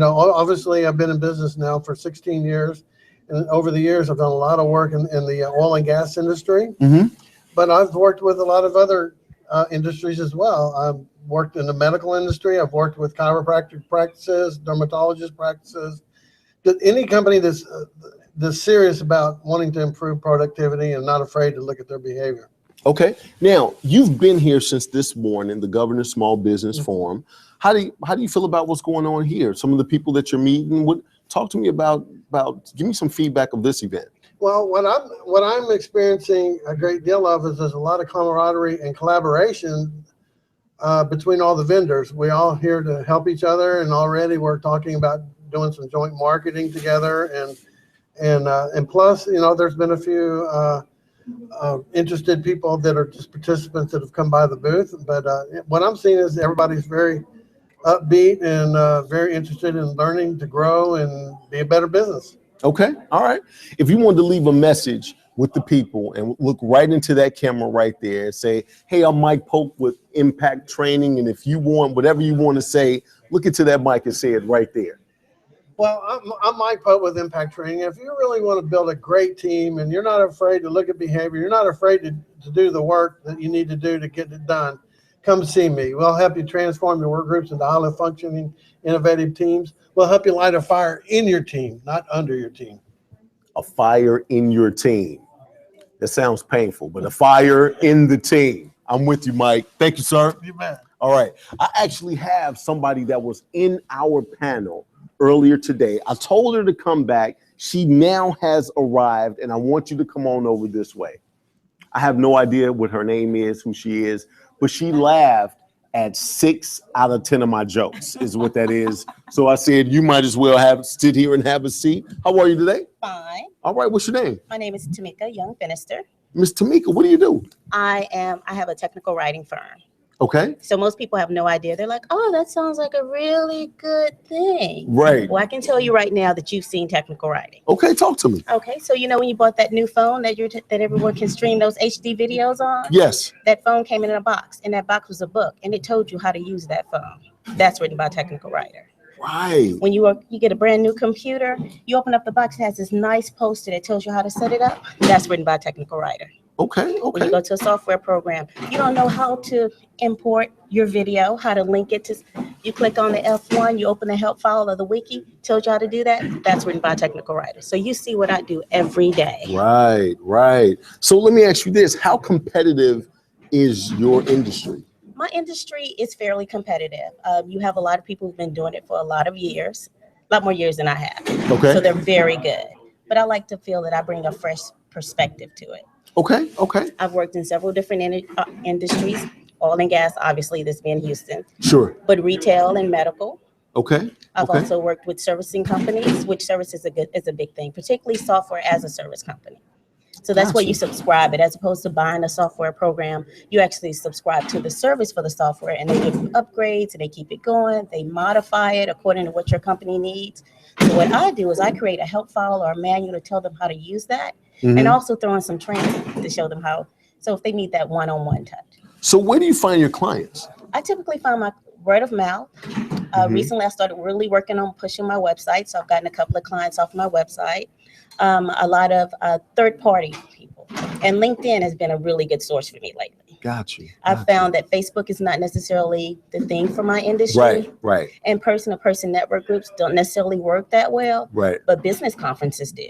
Obviously I've been in business now for 16 years, and over the years I've done a lot of work in the oil and gas industry, but I've worked with a lot of other industries as well. I've worked in the medical industry. I've worked with chiropractic practices, dermatologist practices. Any company that's serious about wanting to improve productivity and not afraid to look at their behavior. Okay, now you've been here since this morning, the Governor's Small Business Forum. How do you feel about what's going on here? Some of the people that you're meeting. Talk to me about. Give me some feedback of this event. Well, what I'm experiencing a great deal of is there's a lot of camaraderie and collaboration between all the vendors. We're all here to help each other, and already we're talking about doing some joint marketing together, and plus, there's been a few interested people that are just participants that have come by the booth. But what I'm seeing is everybody's very upbeat and very interested in learning to grow and be a better business. Okay, all right. If you wanted to leave a message with the people and look right into that camera right there and say, hey, I'm Mike Polk with Impact Training, and if you want whatever you want to say, look into that mic and say it right there. Well, I'm Mike Polk with Impact Training. If you really want to build a great team and you're not afraid to look at behavior, you're not afraid to do the work that you need to do to get it done, come see me. We'll help you transform your work groups into highly functioning, innovative teams. We'll help you light a fire in your team, not under your team. A fire in your team. That sounds painful, but a fire in the team. I'm with you, Mike. Thank you, sir. You bet. All right. I actually have somebody that was in our panel earlier today. I told her to come back. She now has arrived, and I want you to come on over this way. I have no idea what her name is, who she is, but she laughed at 6 out of 10 of my jokes, is what that is. So I said, you might as well sit here and have a seat. How are you today? Fine. All right, what's your name? My name is Tamika Young Finister. Miss Tamika, what do you do? I have a technical writing firm. Okay. So most people have no idea. They're like, oh, that sounds like a really good thing. Right. Well, I can tell you right now that you've seen technical writing. Okay, talk to me. Okay, so when you bought that new phone that everyone can stream those HD videos on? Yes. That phone came in a box, and that box was a book, and it told you how to use that phone. That's written by a technical writer. Right. When you get a brand new computer, you open up the box, it has this nice poster that tells you how to set it up. That's written by a technical writer. Okay. When you go to a software program, you don't know how to import your video, how to link it to, you click on the F1, you open the help file of the wiki, tells you how to do that. That's written by a technical writer. So you see what I do every day. Right. So let me ask you this. How competitive is your industry? My industry is fairly competitive. You have a lot of people who've been doing it for a lot of years, a lot more years than I have. Okay. So they're very good. But I like to feel that I bring a fresh perspective to it. Okay. I've worked in several different industries. Oil and gas, obviously, this being Houston. Sure. But retail and medical. Okay. I've also worked with servicing companies, which service is a big thing, particularly software as a service company. So that's where you subscribe it, as opposed to buying a software program. You actually subscribe to the service for the software, and they give you upgrades, and they keep it going. They modify it according to what your company needs. So what I do is I create a help file or a manual to tell them how to use that, and also throw in some training to show them how. So if they need that one-on-one touch. So where do you find your clients? I typically find my word of mouth. Recently, I started really working on pushing my website. So I've gotten a couple of clients off my website. A lot of third-party people. And LinkedIn has been a really good source for me lately. Got you. I Got found that Facebook is not necessarily the thing for my industry. Right. And person-to-person network groups don't necessarily work that well, Right. but business conferences do.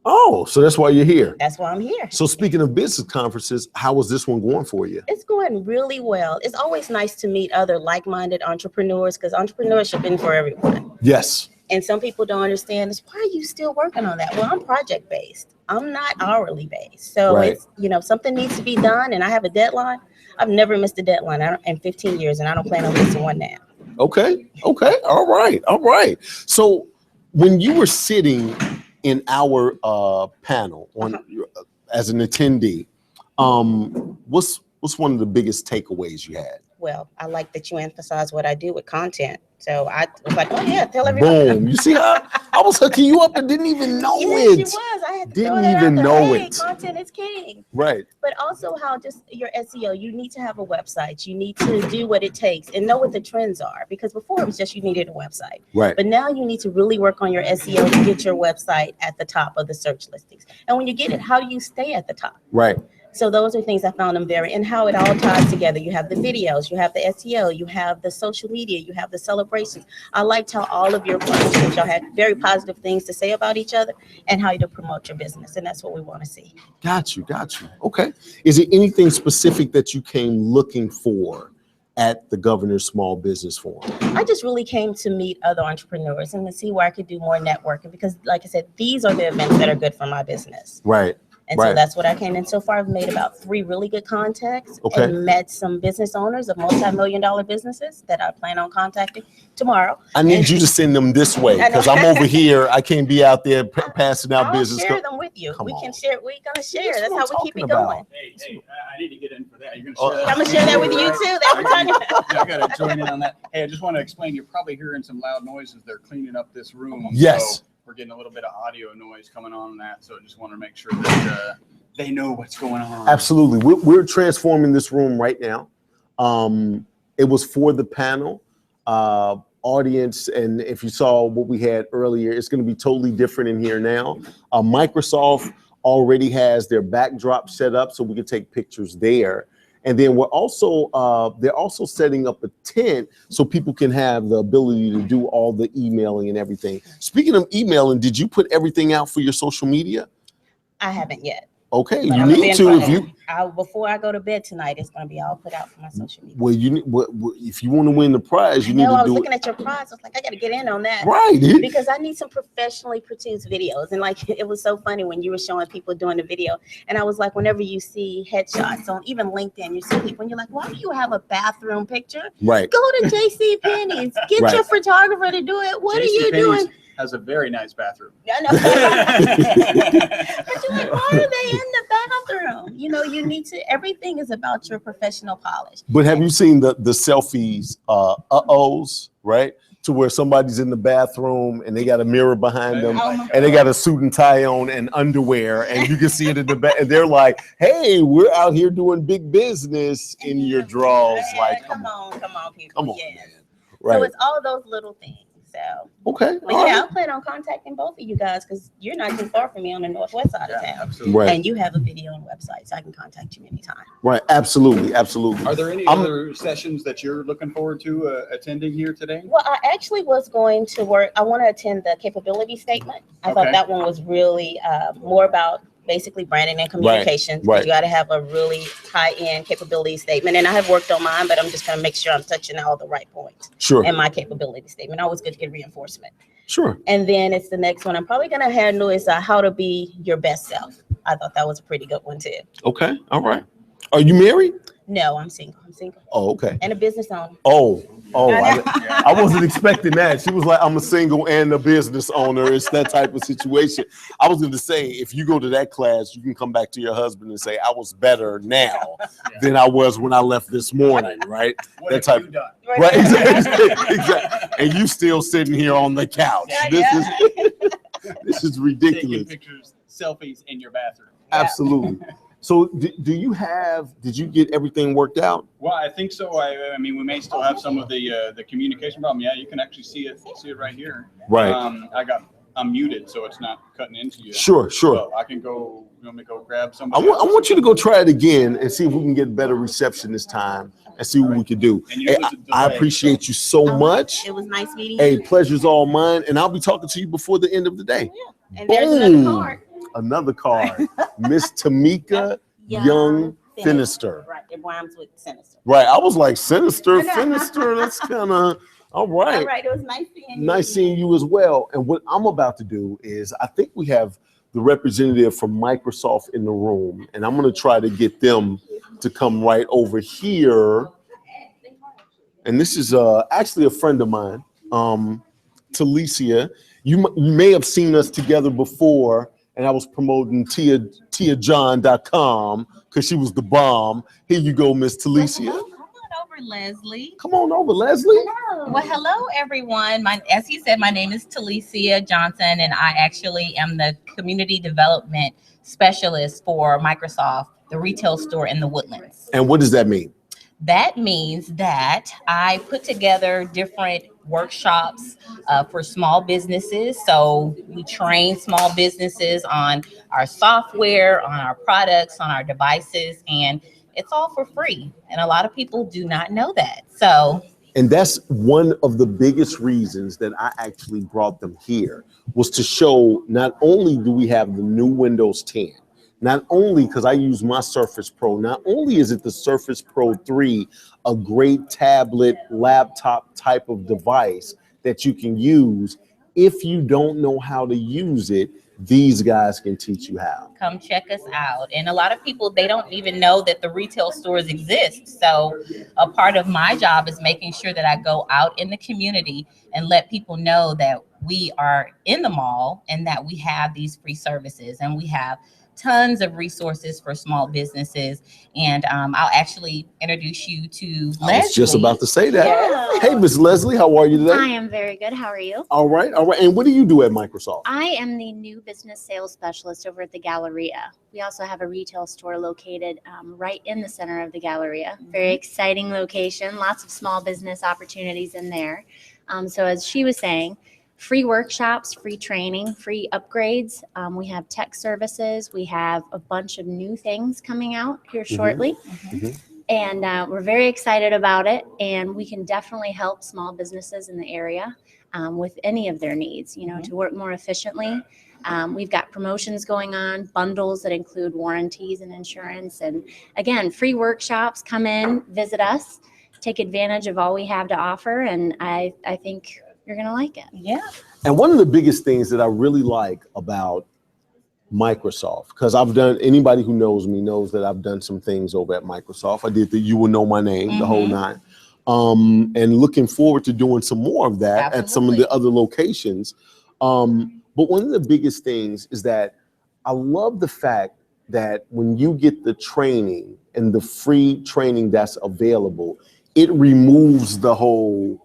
Oh, so that's why you're here. That's why I'm here. So speaking of business conferences, how was this one going for you? It's going really well. It's always nice to meet other like-minded entrepreneurs because entrepreneurship isn't for everyone. Yes. And some people don't understand is why are you still working on that? Well, I'm project-based. I'm not hourly based. So it's, something needs to be done and I have a deadline. I've never missed a deadline in 15 years and I don't plan on missing one now. Okay. All right. So when you were sitting in our panel as an attendee, what's one of the biggest takeaways you had? Well, I like that you emphasize what I do with content. So I was like, oh yeah, tell everybody. Boom. You see how I was hooking you up and didn't even know it. Yes, you was. I had to Didn't throw that even out there. know Hey, it. content is king. Right. But also how just your SEO, you need to have a website. You need to do what it takes and know what the trends are. Because before it was just you needed a website. Right. But now you need to really work on your SEO to get your website at the top of the search listings. And when you get it, how do you stay at the top? Right. So those are things I found them and how it all ties together. You have the videos, you have the SEO, you have the social media, you have the celebrations. I liked how all of your partnerships, y'all had very positive things to say about each other and how you promote your business. And that's what we want to see. Got you. Okay. Is there anything specific that you came looking for at the Governor's Small Business Forum? I just really came to meet other entrepreneurs and to see where I could do more networking because like I said, these are the events that are good for my business. Right. And so that's what I came in. So far, I've made about 3 really good contacts and met some business owners of multi-million-dollar businesses that I plan on contacting tomorrow. I need you to send them this way because I'm over here. I can't be out there passing out business. I'll share them with you. We can share. We're going to share. That's how we keep it going. Hey, I need to get in for that. You're going to share that? I'm going to share that with you too. That's what I'm talking about. I got to join in on that. Hey, I just want to explain. You're probably hearing some loud noises. They're cleaning up this room. Yes. So we're getting a little bit of audio noise coming on that. So I just want to make sure that they know what's going on. Absolutely. We're transforming this room right now. It was for the panel audience. And if you saw what we had earlier, it's going to be totally different in here now. Microsoft already has their backdrop set up so we can take pictures there. And then they're also setting up a tent so people can have the ability to do all the emailing and everything. Speaking of emailing, did you put everything out for your social media? I haven't yet. Okay, But you I'm need to if you. Before I go to bed tonight, it's going to be all put out for my social media. Well, if you want to win the prize, you need to do it. I was looking at your prize. I was like, I got to get in on that. Right. Because I need some professionally produced videos. And like, it was so funny when you were showing people doing the video. And I was like, whenever you see headshots on even LinkedIn, you see people and you're like, why do you have a bathroom picture? Right. Go to JCPenney's. Get your photographer to do it. What are you doing? Has a very nice bathroom. I know. But you're like, why are they in the bathroom? You need to, everything is about your professional polish. But have you seen the selfies, uh-ohs, right? To where somebody's in the bathroom and they got a mirror behind them and they got a suit and tie on and underwear and you can see it in the back and they're like, hey, we're out here doing big business in your drawers. Like, come on, people. Come on, yes. man. Right. So it's all those little things. So okay. But yeah, I plan on contacting both of you guys because you're not too far from me on the northwest side of town. Absolutely. Right. And you have a video and website, so I can contact you anytime. Right. Absolutely. Are there any other sessions that you're looking forward to attending here today? Well, I actually was going to I want to attend the capability statement. I thought that one was really more about basically branding and communications. Right. You got to have a really high-end capability statement. And I have worked on mine, but I'm just going to make sure I'm touching all the right points. Sure. In my capability statement. Always good to get reinforcement. Sure. And then it's the next one I'm probably going to handle is how to be your best self. I thought that was a pretty good one too. Okay. All right. Are you married? No, I'm single. Oh, okay. And a business owner. Oh, I wasn't expecting that. She was like, I'm a single and a business owner. It's that type of situation. I was going to say, if you go to that class, you can come back to your husband and say, I was better now than I was when I left this morning, right? What that have type. you done? Right, exactly. And you still sitting here on the couch. This is ridiculous. Taking pictures, selfies in your bathroom. Absolutely. So did you get everything worked out? Well, I think so. I mean, we may still have some of the communication problem. Yeah, you can actually see it right here. Right. I'm muted, so it's not cutting into you. Sure. So I can go. You want me to go grab I somebody? want you to go try it again and see if we can get better reception this time and see what we can do. And you Hey, listen to I the- appreciate you so much. It was nice meeting Hey, you. pleasure's all mine, and I'll be talking to you before the end of the day. And there's another Boom. card. Another card. Miss Tamika Young Finister. Right, it rhymes with sinister. Right. I was like, Sinister, Finister. That's kind of all right. All right, it was nice seeing you. Nice seeing you as well. And what I'm about to do is I think we have the representative from Microsoft in the room, and I'm going to try to get them to come right over here. And this is actually a friend of mine, Talicia. You may have seen us together before, and I was promoting TiaJohn.com because she was the bomb. Here you go, Miss Talicia. Come on over, Leslie. Come on over, Leslie. Well, hello, everyone. As he said, my name is Talicia Johnson, and I actually am the community development specialist for Microsoft, the retail store in the Woodlands. And what does that mean? That means that I put together different workshops for small businesses. So we train small businesses on our software, on our products, on our devices, and it's all for free. And a lot of people do not know that. And that's one of the biggest reasons that I actually brought them here, was to show not only do we have the new Windows 10, not only because I use my Surface Pro, not only is it the Surface Pro 3, a great tablet, laptop type of device that you can use. If you don't know how to use it, these guys can teach you how. Come check us out. And a lot of people, they don't even know that the retail stores exist. So a part of my job is making sure that I go out in the community and let people know that we are in the mall and that we have these free services, and we have tons of resources for small businesses. And I'll actually introduce you to Leslie. I was just about to say that. Yeah. Hey, Miss Leslie, how are you today? I am very good. How are you? All right. And what do you do at Microsoft? I am the new business sales specialist over at the Galleria. We also have a retail store located right in the center of the Galleria. Very exciting location. Lots of small business opportunities in there. So as she was saying, free workshops, free training, free upgrades. We have tech services. We have a bunch of new things coming out here shortly. And we're very excited about it. And we can definitely help small businesses in the area with any of their needs, to work more efficiently. We've got promotions going on, bundles that include warranties and insurance. And again, free workshops. Come in, visit us, take advantage of all we have to offer. And I think you're going to like it. Yeah. And one of the biggest things that I really like about Microsoft, because anybody who knows me knows that I've done some things over at Microsoft. I did the You Will Know My Name, the whole nine. And looking forward to doing some more of that at some of the other locations. But one of the biggest things is that I love the fact that when you get the training and the free training that's available, it removes the whole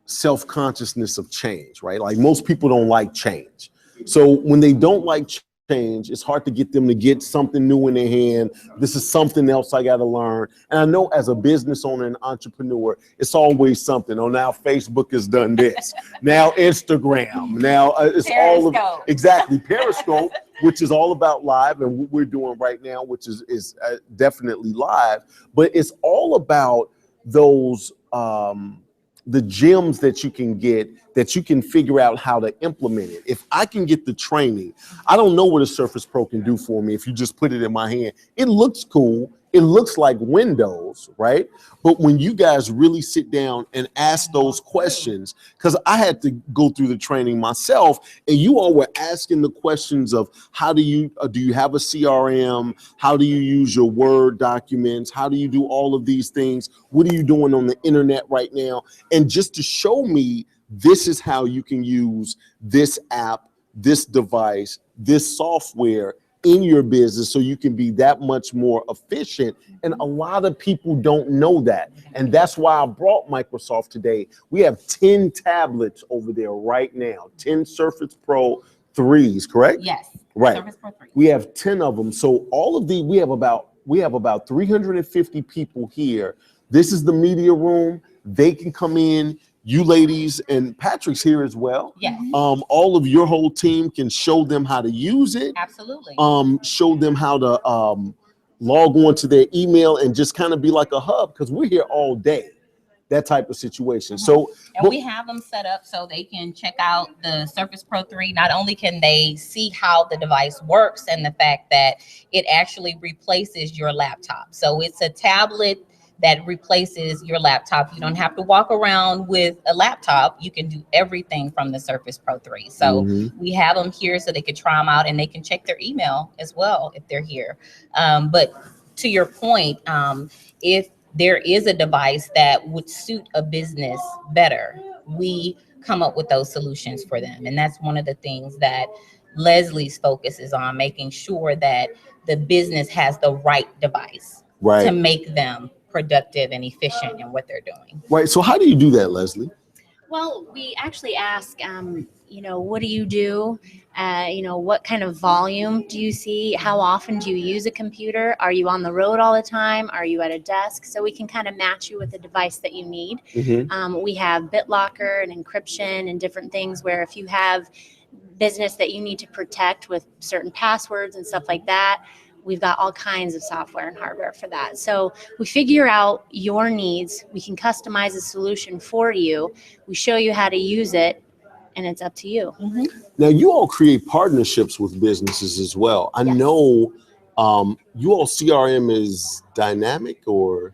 self-consciousness of change, right? Like most people don't like change. So when they don't like change, it's hard to get them to get something new in their hand. This is something else I got to learn. And I know as a business owner and entrepreneur, it's always something. Oh, now Facebook has done this. Now Instagram. Now it's all of exactly Periscope, which is all about live, and what we're doing right now, which is definitely live. But it's all about those the gems that you can get, that you can figure out how to implement it. If I can get the training, I don't know what a Surface Pro can do for me if you just put it in my hand. It looks cool. It looks like Windows, right? But when you guys really sit down and ask those questions, because I had to go through the training myself, and you all were asking the questions of how do you have a CRM? How do you use your Word documents? How do you do all of these things? What are you doing on the internet right now? And just to show me, this is how you can use this app, this device, this software in your business so you can be that much more efficient. And a lot of people don't know that. And that's why I brought Microsoft today. We have 10 tablets over there right now, 10 Surface Pro 3s, correct? Yes. Right. Surface Pro 3. We have 10 of them. So all of these, we have about 350 people here. This is the media room. They can come in. you ladies and Patrick's here as well. Yes. All of your whole team can show them how to use it. Absolutely. Show them how to log on to their email and just kind of be like a hub, because we're here all day. That type of situation. So, and we have them set up so they can check out the Surface Pro 3. Not only can they see how the device works and the fact that it actually replaces your laptop. So it's a tablet that replaces your laptop. You don't have to walk around with a laptop. You can do everything from the Surface Pro 3. So we have them here so they can try them out, and they can check their email as well if they're here. But to your point, if there is a device that would suit a business better, we come up with those solutions for them. And that's one of the things that Leslie's focus is on, making sure that the business has the right device to make them productive and efficient in what they're doing. Right. So how do you do that, Leslie? Well, we actually ask, you know, what do you do? You know, what kind of volume do you see? How often do you use a computer? Are you on the road all the time? Are you at a desk? So we can kind of match you with the device that you need. We have BitLocker and encryption and different things where if you have business that you need to protect with certain passwords and stuff like that, we've got all kinds of software and hardware for that. So we figure out your needs. We can customize a solution for you. We show you how to use it, and it's up to you. Now, you all create partnerships with businesses as well. I know you all CRM is Dynamic, or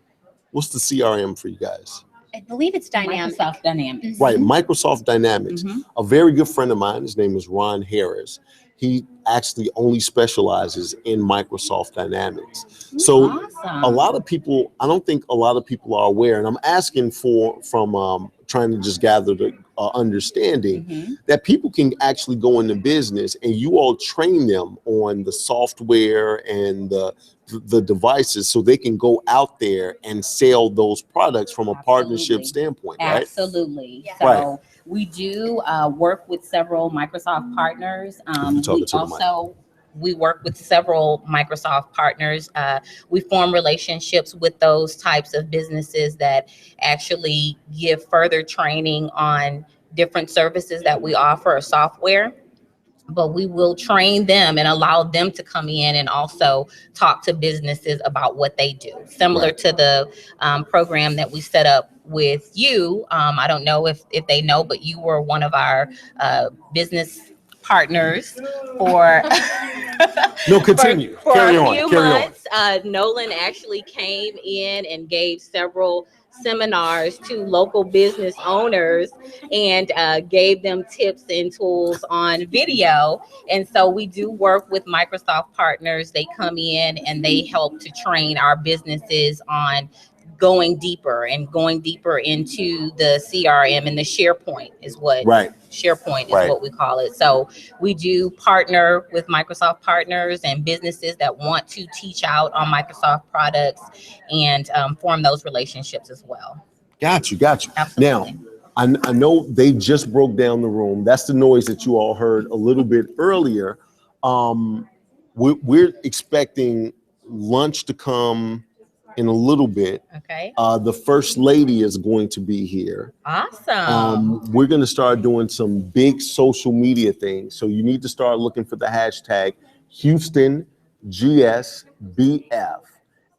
what's the CRM for you guys? I believe it's Dynamics. Microsoft Dynamics. Right, Microsoft Dynamics. A very good friend of mine, his name is Ron Harris. He actually only specializes in Microsoft Dynamics. So a lot of people, I don't think a lot of people are aware, and I'm asking from trying to just gather the understanding that people can actually go into business and you all train them on the software and the devices so they can go out there and sell those products from a partnership standpoint, right? Absolutely. Yeah. So we do work with several Microsoft partners. We work with several Microsoft partners. We form relationships with those types of businesses that actually give further training on different services that we offer or software. But we will train them and allow them to come in and also talk to businesses about what they do. Similar to the program that we set up with you. I don't know if they know, but you were one of our business partners for no, continue. for Carry a on. few Carry months. Nolan actually came in and gave several seminars to local business owners and gave them tips and tools on video. And so we do work with Microsoft partners. They come in and they help to train our businesses on going deeper into the CRM, and the SharePoint is what SharePoint is what we call it. So we do partner with Microsoft partners and businesses that want to teach out on Microsoft products and form those relationships as well. Got you. Absolutely. Now, I know they just broke down the room. That's the noise that you all heard a little bit earlier. We're expecting lunch to come in a little bit. Okay. The first lady is going to be here. Awesome. We're going to start doing some big social media things. So you need to start looking for the hashtag HoustonGSBF.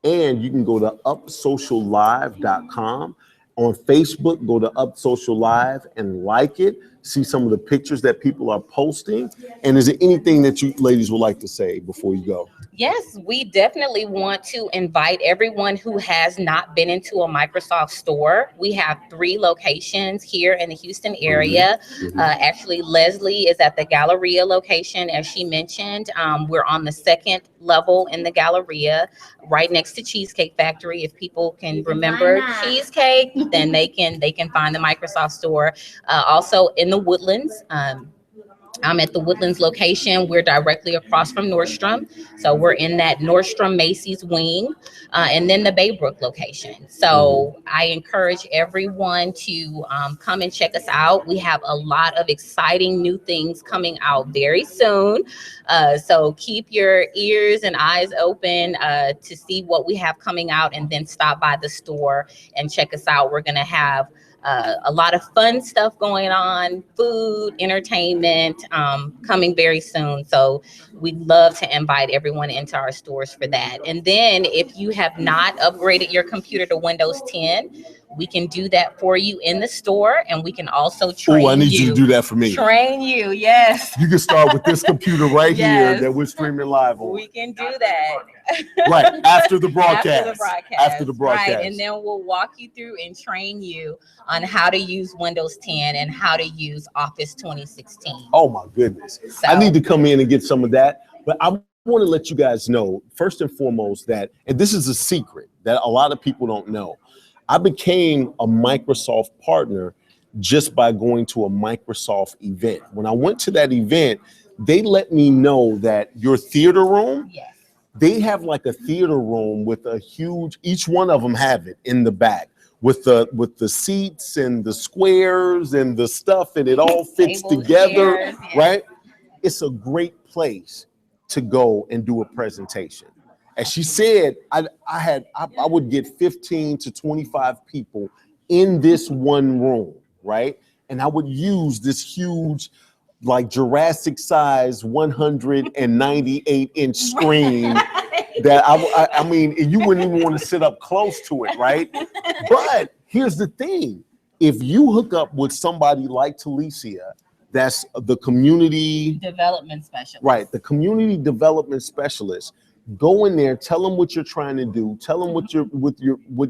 And you can go to upsociallive.com. On Facebook, go to Up Social Live and like it. See some of the pictures that people are posting. And is there anything that you ladies would like to say before you go? Yes, we definitely want to invite everyone who has not been into a Microsoft store. We have 3 locations here in the Houston area. Actually, Leslie is at the Galleria location, as she mentioned. We're on the 2nd level in the Galleria, right next to Cheesecake Factory. If people can remember cheesecake, then they can find the Microsoft store. Also in the Woodlands. I'm at the Woodlands location. We're directly across from Nordstrom. So we're in that Nordstrom Macy's wing, and then the Baybrook location. So I encourage everyone to come and check us out. We have a lot of exciting new things coming out very soon. So keep your ears and eyes open to see what we have coming out, and then stop by the store and check us out. We're going to have a lot of fun stuff going on, food, entertainment, coming very soon. So we'd love to invite everyone into our stores for that. And then if you have not upgraded your computer to Windows 10, we can do that for you in the store, and we can also train Oh, I need you to do that for me. Train you, yes. You can start with this computer right Yes. here that we're streaming live on. We can do that. Right, after the broadcast. After the broadcast. After the broadcast. Right, and then we'll walk you through and train you on how to use Windows 10 and how to use Office 2016. Oh my goodness. So, I need to come in and get some of that. But I want to let you guys know, first and foremost, that, and this is a secret that a lot of people don't know, I became a Microsoft partner just by going to a Microsoft event. When I went to that event, they let me know that your theater room, yes, they have like a theater room with a huge, each one of them have it in the back with the seats and the squares and the stuff, and it all fits Tables, together, chairs, yeah. right? It's a great place to go and do a presentation. As she said, I would get 15 to 25 people in this one room, right? And I would use this huge, like Jurassic size 198-inch screen that I mean, you wouldn't even want to sit up close to it, right? But here's the thing. If you hook up with somebody like Talicia, that's the community development specialist. Right, the community development specialist, go in there, tell them what you're trying to do, tell them what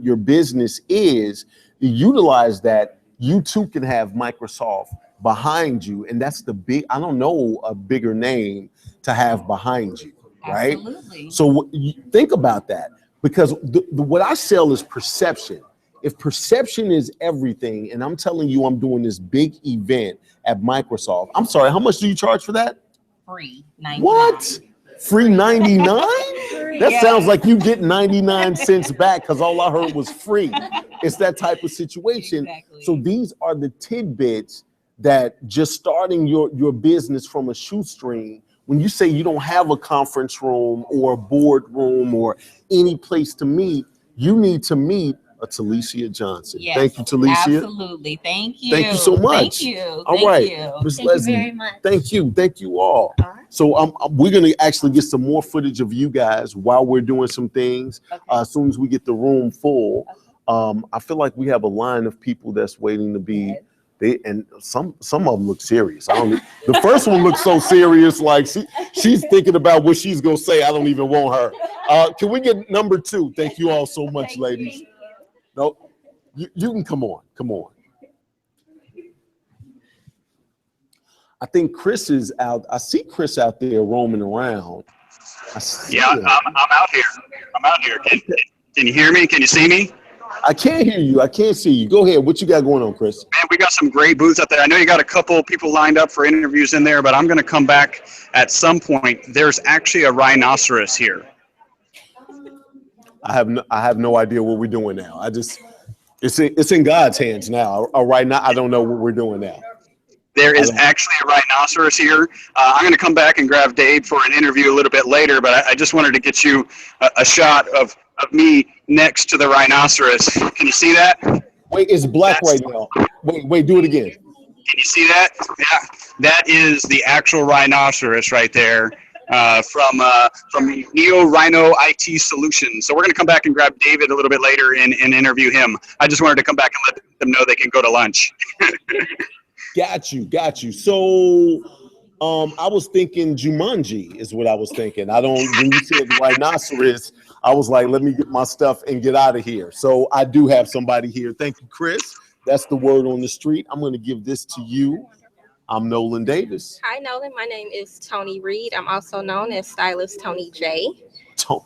your business is, utilize that. You too can have Microsoft behind you, and that's the big, I don't know a bigger name to have behind you, right? Absolutely. So think about that, because what I sell is perception. If perception is everything, and I'm telling you I'm doing this big event at Microsoft, I'm sorry, how much do you charge for that? Free 99. What? Free 99? That Yeah. sounds like you get 99 cents back, because all I heard was free. It's that type of situation. Exactly. So these are the tidbits that just starting your business from a shoestring, when you say you don't have a conference room or a board room or any place to meet, you need to meet a Talicia Johnson. Yes, thank you, Talicia. Absolutely. Thank you. Thank you so much. Thank you. All Thank right, you. Ms. Thank Leslie, you very much. Thank you. Thank you all. So we're going to actually get some more footage of you guys while we're doing some things. Okay. As soon as we get the room full, I feel like we have a line of people that's waiting to be. And some of them look serious. The first one looks so serious, like she's thinking about what she's gonna say. I don't even want her. Can we get number 2? Thank you all so much, ladies. No, you can come on. Come on. I think Chris is out. I see Chris out there roaming around. Yeah, I'm out here. I'm out here. Can you hear me? Can you see me? I can't hear you. I can't see you. Go ahead. What you got going on, Chris? Man, we got some great booths out there. I know you got a couple people lined up for interviews in there, but I'm going to come back at some point. There's actually a rhinoceros here. I have no idea what we're doing now. It's in God's hands now. Right now, I don't know what we're doing now. There is actually a rhinoceros here. I'm going to come back and grab Dave for an interview a little bit later, but I just wanted to get you a shot of me next to the rhinoceros. Can you see that? Wait, it's black right now. Wait, do it again. Can you see that? Yeah, that is the actual rhinoceros right there from Neo Rhino IT Solutions. So we're going to come back and grab David a little bit later and interview him. I just wanted to come back and let them know they can go to lunch. Got you. So, I was thinking Jumanji is what I was thinking. When you said rhinoceros, I was like, let me get my stuff and get out of here. So I do have somebody here. Thank you, Chris. That's the word on the street. I'm going to give this to you. I'm Nolan Davis. Hi, Nolan. My name is Tony Reed. I'm also known as Stylist Tony J.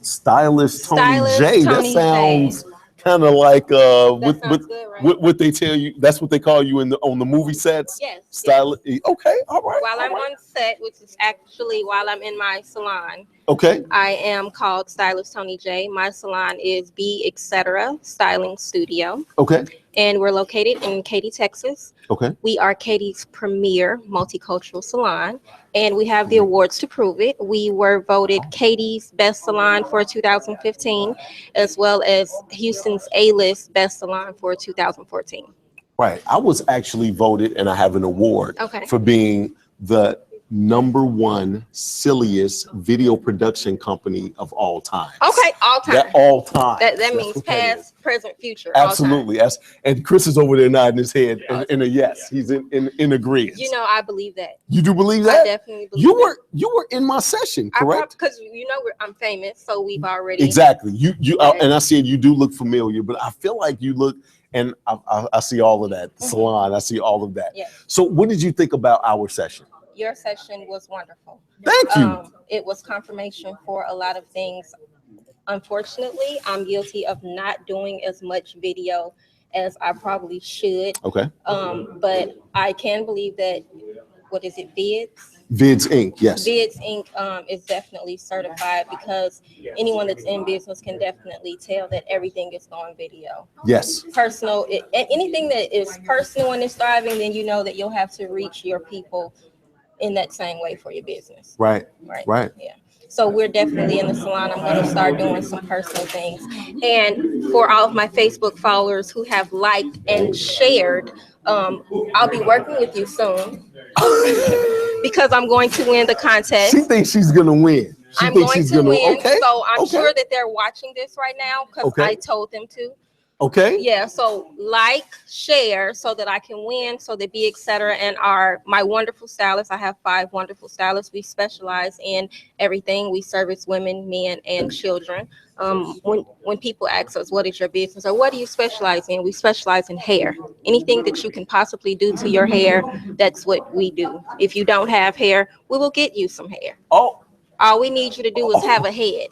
Stylist Tony J. That sounds kind of like what they tell you. That's what they call you on the movie sets. Yes. Stylist. Okay. All right. While I'm on set, which is actually while I'm in my salon. Okay. I am called Stylist Tony J. My salon is B Etc. Styling Studio. Okay. And we're located in Katy, Texas. Okay. We are Katy's premier multicultural salon, and we have the awards to prove it. We were voted Katy's best salon for 2015, as well as Houston's A-list best salon for 2014. Right. I was actually voted, and I have an award for being the #1 silliest video production company of all time. Okay, all time. That all time. That means past, present, future. Absolutely. And Chris is over there nodding his head in a yes. He's in agreement. You know, I believe that. You do believe that? I definitely believe that. You were in my session, correct? Because you know I'm famous, so we've already exactly. And I said you do look familiar, but I feel like you look, and I see all of that salon. I see all of that. Yeah. So, what did you think about our session? Your session was wonderful. Thank you. It was confirmation for a lot of things. Unfortunately, I'm guilty of not doing as much video as I probably should. Okay. But I can believe that, what is it, Vids? Vids Inc. Yes. Vids Inc. Is definitely certified, because anyone that's in business can definitely tell that everything is on video. Yes. Personal, anything that is personal and is thriving, then you know that you'll have to reach your people in that same way for your business. Right. Yeah. So we're definitely in the salon. I'm going to start doing some personal things. And for all of my Facebook followers who have liked and shared, I'll be working with you soon because I'm going to win the contest. She thinks she's going to win. I'm going to win. Okay. So I'm sure that they're watching this right now because I told them to. Okay. Yeah. So like, share, so that I can win, so that Be Etc. and my wonderful stylists. I have 5 wonderful stylists. We specialize in everything. We service women, men, and children. When people ask us, what is your business or what do you specialize in? We specialize in hair. Anything that you can possibly do to your hair, that's what we do. If you don't have hair, we will get you some hair. Oh. All we need you to do is have a head.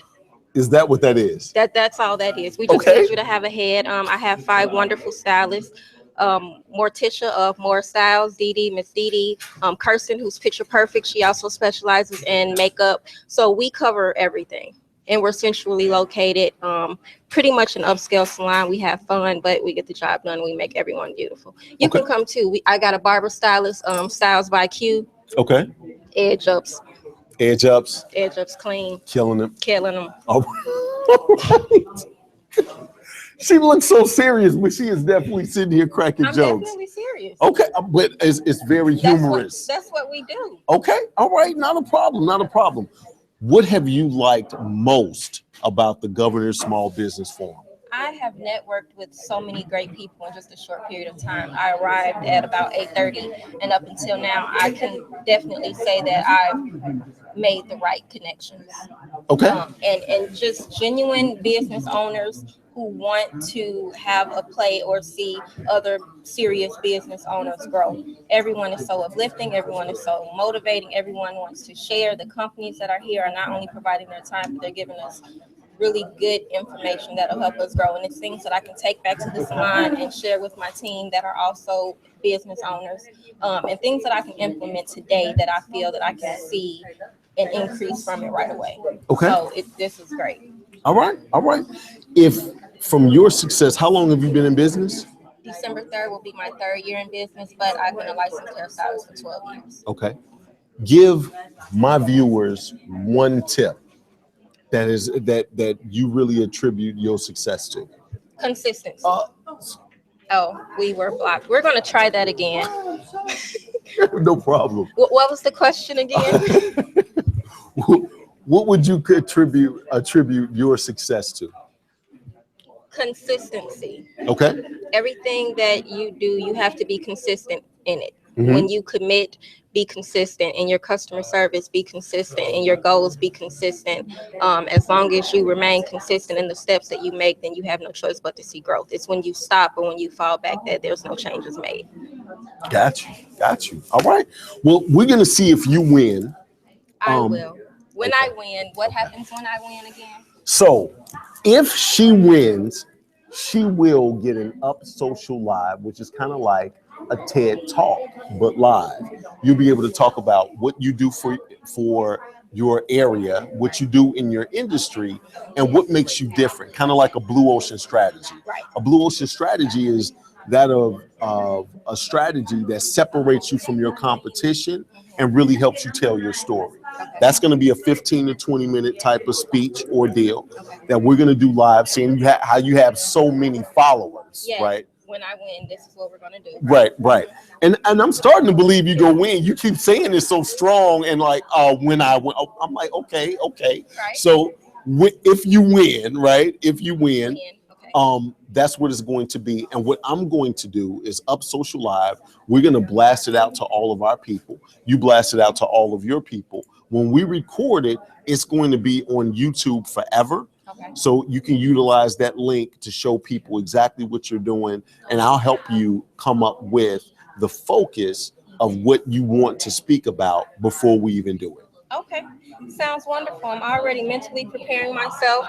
Is that what that is? That's all that is. We just need you to have a head. I have 5 wonderful stylists. Morticia of More Styles, Miss Dee, Kirsten, who's picture perfect. She also specializes in makeup. So we cover everything. And we're centrally located, pretty much an upscale salon. We have fun, but we get the job done. We make everyone beautiful. You can come too. I got a barber stylist, Styles by Q. Okay. Edge ups. Edge ups. Edge ups clean. Killing them. Killing them. All right. She looks so serious, but she is definitely sitting here cracking jokes. I'm definitely serious. Okay, but it's very humorous. That's what we do. Okay, all right, not a problem, not a problem. What have you liked most about the Governor's Small Business Forum? I have networked with so many great people in just a short period of time. I arrived at about 8:30, and up until now, I can definitely say that I've made the right connections. Okay. And just genuine business owners who want to have a play or see other serious business owners grow. Everyone is so uplifting. Everyone is so motivating. Everyone wants to share. The companies that are here are not only providing their time, but they're giving us really good information that'll help us grow. And it's things that I can take back to the salon and share with my team that are also business owners, and things that I can implement today that I feel that I can see an increase from it right away. Okay. So this is great. All right, all right. If from your success, how long have you been in business? December 3rd will be my 3rd year in business, but I've been a licensed hairstylist for 12 years. Okay. Give my viewers one tip that you really attribute your success to. Consistency. Oh, we were blocked. We're going to try that again. No problem. What was the question again? What would you attribute your success to? Consistency. Okay. Everything that you do, you have to be consistent in it. Mm-hmm. When you commit, be consistent in your customer service, be consistent in your goals, be consistent. As long as you remain consistent in the steps that you make, then you have no choice but to see growth. It's when you stop or when you fall back that there's no changes made. Got you. All right. Well, we're going to see if you win. I will. When I win, what happens when I win again? So if she wins, she will get an Up Social Live, which is kind of like a TED Talk, but live. You'll be able to talk about what you do for your area, what you do in your industry, and what makes you different, kind of like a blue ocean strategy. Right. A blue ocean strategy is that of a strategy that separates you from your competition and really helps you tell your story. That's going to be a 15 to 20 minute type of speech ordeal that we're going to do live, seeing how you have so many followers, right? when I win, this is what we're gonna do. Right, right. And I'm starting to believe you're gonna win. You keep saying it so strong and like when I win, I'm like, okay, okay. Right. So if you win, right? If you win, Okay. that's what it's going to be. And what I'm going to do is up social live. We're gonna blast it out to all of our people. You blast it out to all of your people. When we record it, it's going to be on YouTube forever. Okay. So you can utilize that link to show people exactly what you're doing, and I'll help you come up with the focus of what you want to speak about before we even do it. Okay. Sounds wonderful. I'm already mentally preparing myself.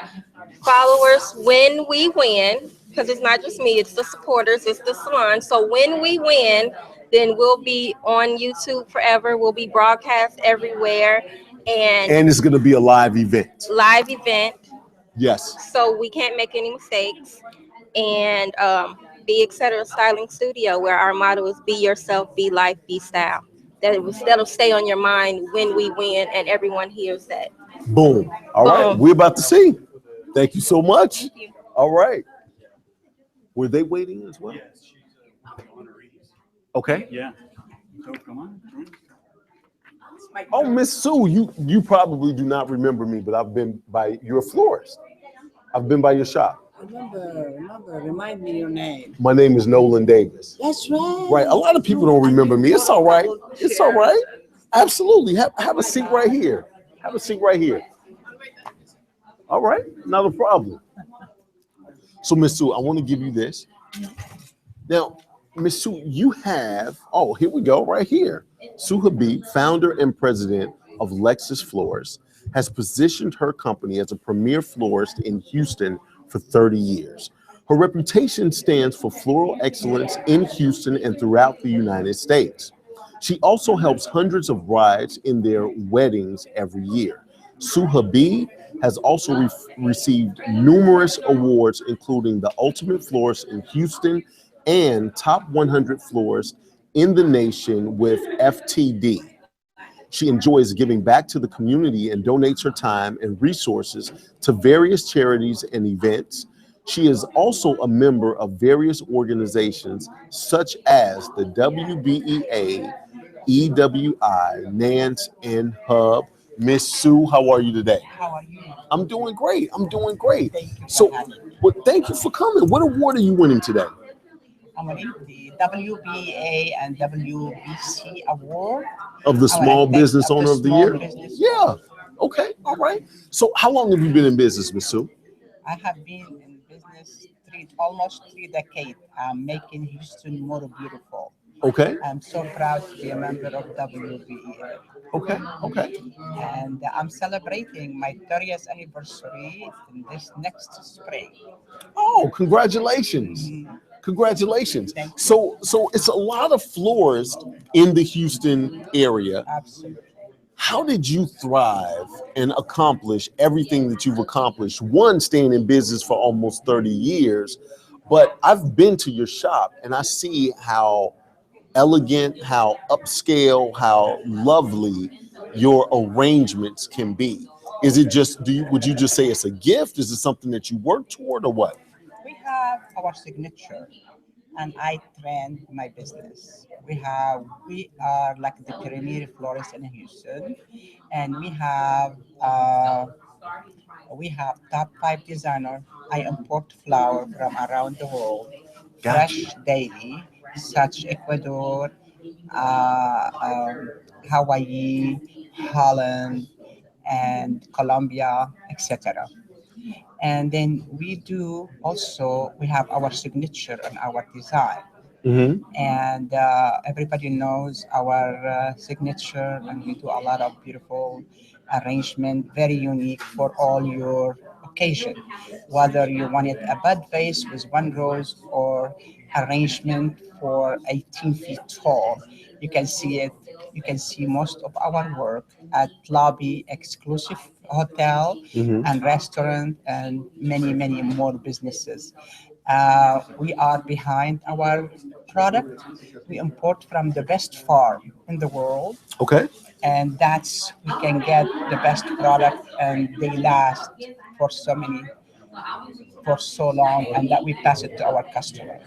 Followers, when we win, because it's not just me, it's the supporters, it's the salon. So when we win, then we'll be on YouTube forever. We'll be broadcast everywhere and And it's going to be a live event. live event. Yes. So we can't make any mistakes. And Be Etc. Styling Studio, where our motto is be yourself, be life, be style. That'll stay on your mind when we win, and everyone hears that. Boom. All right. Boom. We're about to see. Thank you so much. Thank you. All right. Were they waiting as well? Yes, she's honorees. Okay. Yeah. So come on. Oh, Miss Sue, you probably do not remember me, but I've been by your florist. I've been by your shop. Remember, remind me your name. My name is Nolan Davis. That's right. Right. A lot of people don't remember me. It's all right. It's all right. Absolutely. Have a seat right here. Have a seat right here. All right. Not a problem. So, Miss Sue, I want to give you this. Now, Miss Sue, you have, oh, here we go, right here. Sue Habib, founder and president of Lexus Floors, has positioned her company as a premier florist in Houston for 30 years. Her reputation stands for floral excellence in Houston and throughout the United States. She also helps hundreds of brides in their weddings every year. Sue Habib has also received numerous awards, including the Ultimate Florist in Houston and Top 100 Florist in the Nation with FTD. She enjoys giving back to the community and donates her time and resources to various charities and events. She is also a member of various organizations such as the WBEA, EWI, NANCE, and Hub. Miss Sue, how are you today? How are you? I'm doing great. I'm doing great. Thank you. So, well, thank you for coming. What award are you winning today? I'm winning the WBA and WBC award Of the Small Business Owner of the Year? Business. Yeah. Okay. All right. So, how long have you been in business, Miss Sue? I have been in business almost 3 decades, making Houston more beautiful. Okay. I'm so proud to be a member of WBEA. Okay. Okay. And I'm celebrating my 30th anniversary in this next spring. Oh, congratulations. Congratulations. So it's a lot of florists in the Houston area. Absolutely. How did you thrive and accomplish everything that you've accomplished? One, staying in business for almost 30 years, but I've been to your shop and I see how elegant, how upscale, how lovely your arrangements can be. Is it just, would you just say it's a gift? Is it something that you work toward or what? We have our signature, and I trend my business. We are like the premier florist in Houston, and we have top 5 designer. I import flower from around the world, fresh daily, such Ecuador, Hawaii, Holland, and Colombia, etc. And then we have our signature on our design. Mm-hmm. And everybody knows our signature, and we do a lot of beautiful arrangement, very unique for all your occasion, whether you want it a bud vase with one rose or arrangement for 18 feet tall. You can see it. You can see most of our work at lobby, exclusive hotel, Mm-hmm. and restaurant, and many more businesses. We are behind our product. We import from the best farm in the world, Okay. and that's we can get the best product, and they last for so long, and that we pass it to our customer.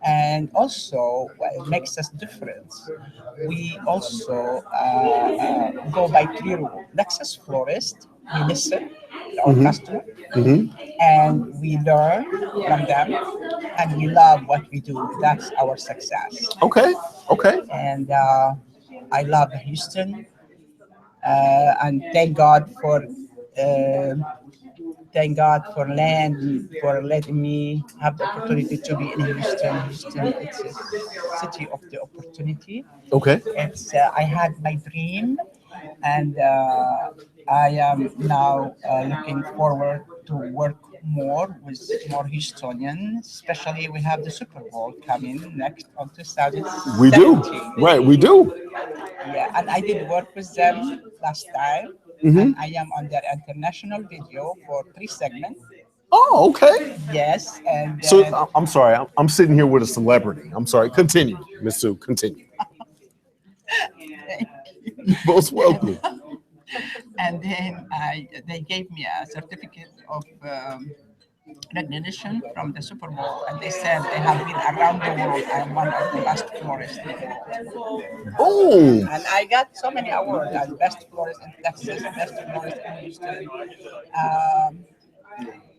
And also, what makes us different, we also go by clear rule. Lexus Florist, we listen to our customer and we learn from them and we love what we do. That's our success. Okay. Okay. And I love Houston, and thank God for for letting me have the opportunity to be in Houston. Houston, it's a city of the opportunity. Okay. It's I had my dream, and I am now looking forward to work more with more Houstonians. Especially, we have the Super Bowl coming next on 2017. We do. Right. We do. Yeah, and I did work with them last time, and I am on their international video for 3 segments. Oh, okay. Yes, and So then, I'm sorry. I'm sitting here with a celebrity. I'm sorry. Continue, Miss Sue. Continue. Most welcome. and then they gave me a certificate of recognition from the Super Bowl, and they said I have been around the world. I'm one of the best florists in the world. Boom. And I got so many awards as best florist in Texas, best florist in Houston. Um,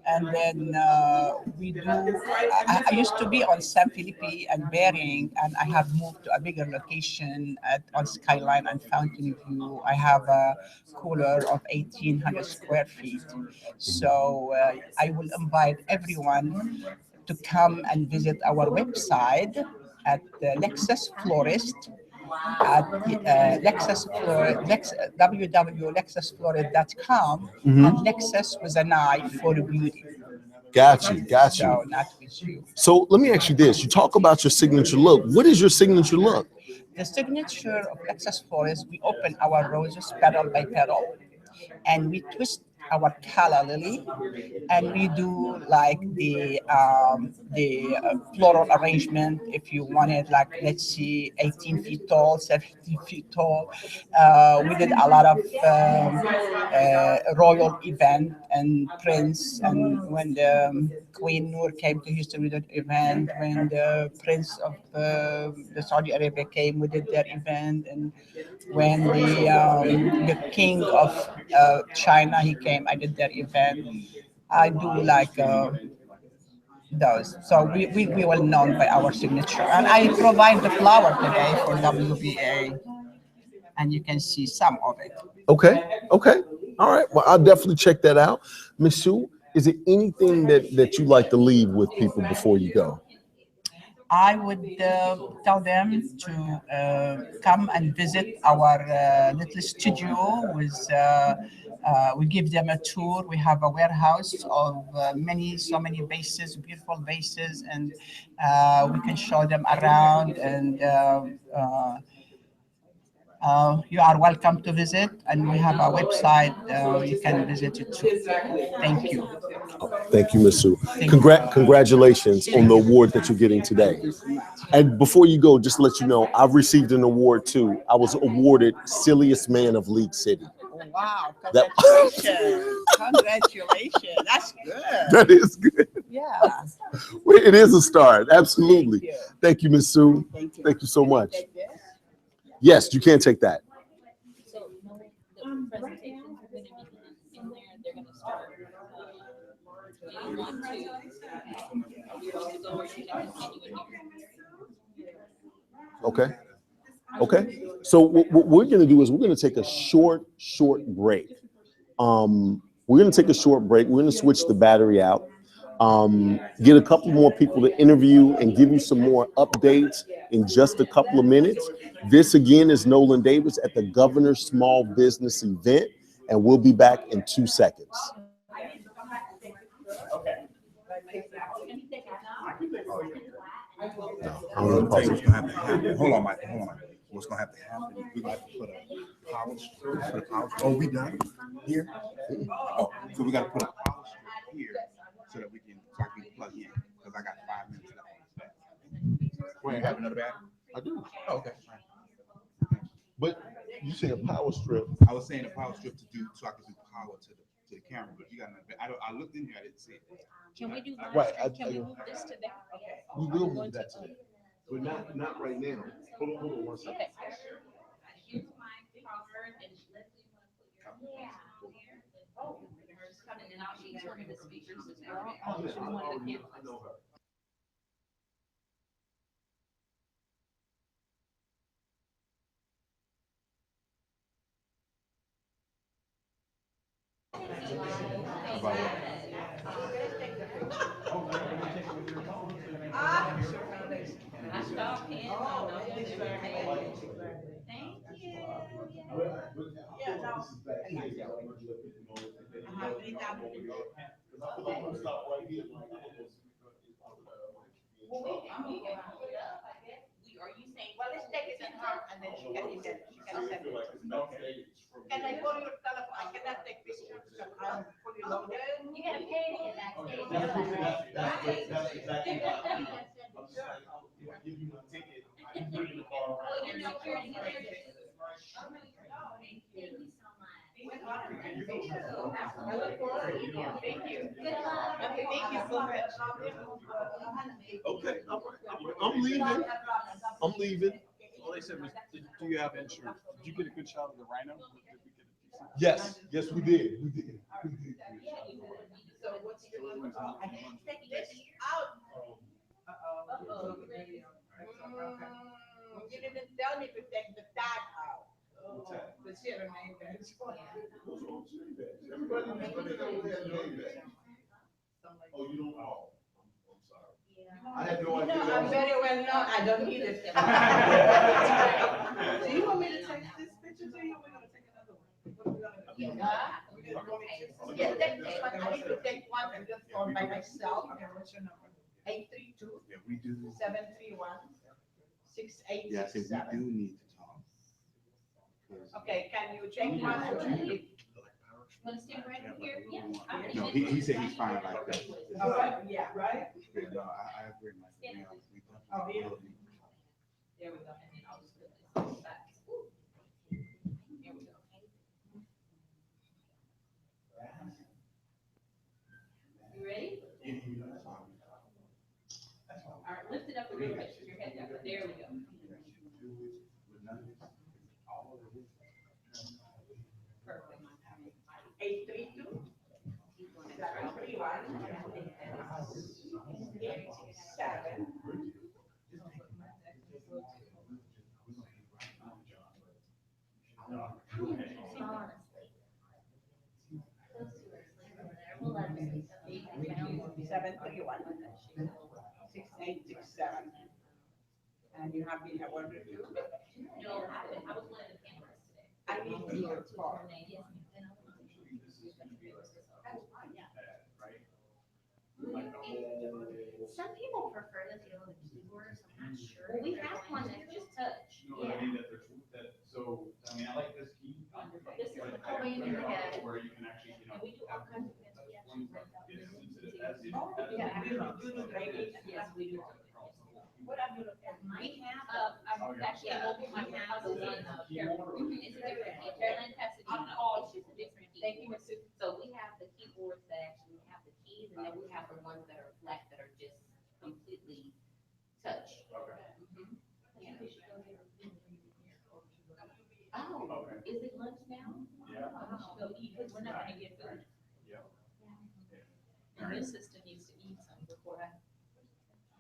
and then we do. I used to be on San Felipe and Bering, and I have moved to a bigger location on Skyline and Fountain View. I have a cooler of 1,800 square feet. So I will invite everyone to come and visit our website at Lexus Florist at www.lexusflorida.com and Lexus with an eye for beauty. Got you. Got you. So not with you. So let me ask you this. You talk about your signature look. What is your signature look? The signature of Lexus Florist, we open our roses petal by petal and we twist our calla lily and we do like the floral arrangement. If you wanted, like, let's see, 18 feet tall, 17 feet tall, we did a lot of royal event and prince. And when the Queen Noor came to Houston, we did event. When the Prince of the Saudi Arabia came, we did their event. And when the King of China, he came, I did their event. I do like those. So we were known by our signature. And I provide the flower today for WBA, and you can see some of it. Okay. Okay. All right. Well, I'll definitely check that out. Miss Sue, is there anything that you like to leave with people before you go? I would tell them to come and visit our little studio. We give them a tour. We have a warehouse of so many vases, beautiful vases, and we can show them around. And you are welcome to visit. And we have a website. You can visit it too. Thank you. Thank you, Miss Sue. Congratulations on the award that you're getting today. And before you go, just to let you know, I've received an award too. I was awarded Silliest Man of League City. Oh, wow. Congratulations. Congratulations. That's good. That is good. Yeah. It is a start. Absolutely. Thank you, Miss Sue. Thank you so much. Yes, you can take that. So the presentations are going to be in there. They're going to start. Do you want to go or you can continue in here? Okay. Okay. So what we're going to do is we're going to take a short break. We're going to take a short break. We're going to switch the battery out. Get a couple more people to interview and give you some more updates in just a couple of minutes. This again is Nolan Davis at the Governor Small Business Event, and we'll be back in 2 seconds. Hold on, Mike. Hold on. What's gonna have to happen? We're gonna have to put a power strip. Oh, we done here? Oh, so we gotta put a power strip here so that we can plug in. Because I got 5 minutes left on this battery. Well, you have another battery? I do. Oh, okay. But you said a power strip. I was saying a power strip to do so I can do power to to the camera, but you got another. I looked in here, I didn't see it. Can we do live Right, stream? Can we move this to there? We will move that today, but not right now. Hold on one second. Okay. Here's my card and Leslie, you wanna put your. Yeah. Hers coming and I'll be turning the speakers as well. She's one of the cameras. Are you saying? Well, let's take it in her and then she can send it. Can I borrow your telephone? I cannot take pictures because I'm fully loaded. You gotta pay me backstage. That's exactly what I'm just like, I'll give you a ticket. I can put it in the car. Oh, you're security. Thank you so much. I look forward to you. Thank you. Good luck. Okay, thank you so much. Okay, I'm leaving. I'm leaving. All they said was, do you have insurance? Did you get a good shot of the rhino? Did we get a decent? Yes, we did. We did. So what's your number? I can't take this out. You didn't tell me to take the tag out. The zero name badge. Oh, you don't know? I'm sorry. I had no You idea. know, I'm very well known, I don't need it. Do you want me to take this picture to you, or we're gonna take another one? What are we gonna do? Yeah, take this one, I need to take one and just go by myself. Okay, what's your number? 832. Yeah, we do. 731. Yeah, I said 6867. we do need to talk. Okay, can you take one and leave? Wanna stand right here? Yeah. No, he said he's fine like that. All right, yeah, right? Yeah, no, I agree. Like, we Oh, yeah. There we go, and then I'll just put this back. Here we go. You ready? All right, lift it up a little bit, your head down, there we go. Perfect. 832. 731. 867. We'll let them see. 731. 6867. And you have been awarded to? No, I was one of the cameras today. I need your card. Some people prefer to do the keyboards, I'm not sure. Well, we have one that's just touch. No, I mean, so, I mean, I like this key. This is the way in the head. Where you can actually, you know. And we do all kinds of things. We actually break out It's business. sensitive as it- Oh, as it- yeah, you do grading. Yes, we do. What are you looking at? We have, I'm actually local, my house is in, Carolina. It's a different key, Carolina, Pasadena. Oh, it's just a different key. Thank you, Ms. Sue. So we have the keyboards that actually have the keys, and then we have the ones that are flat, that are just completely touch. Mhm. Yeah. Oh, is it lunch now? Yeah. We should go eat, because we're not gonna get food. Yeah. And this system needs to eat some before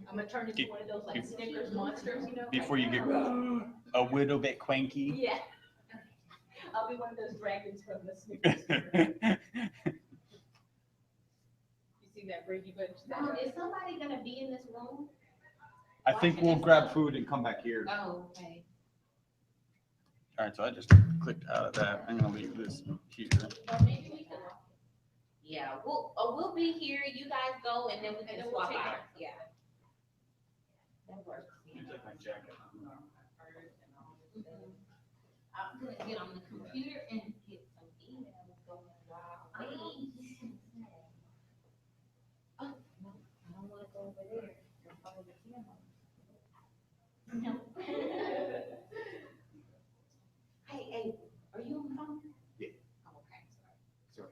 I'm gonna turn into one of those like Snickers monsters, you know? Before you get a little bit cranky. Yeah. I'll be one of those dragons from the Snickers. You see that Brady Bunch? Now, is somebody gonna be in this room? I think we'll grab food and come back here. Oh, okay. All right, so I just clicked out of that. I'm gonna leave this here. Or maybe we can. Yeah, we'll be here, you guys go, and then we can we'll swap take out. our- Yeah. That works. You take my jacket. I'm gonna get on the computer and get some emails going while I eat. Oh, no, I don't wanna go over there. Go follow the camera. No. Hey, are you on the phone? Yeah. Oh, okay, sorry. Sorry.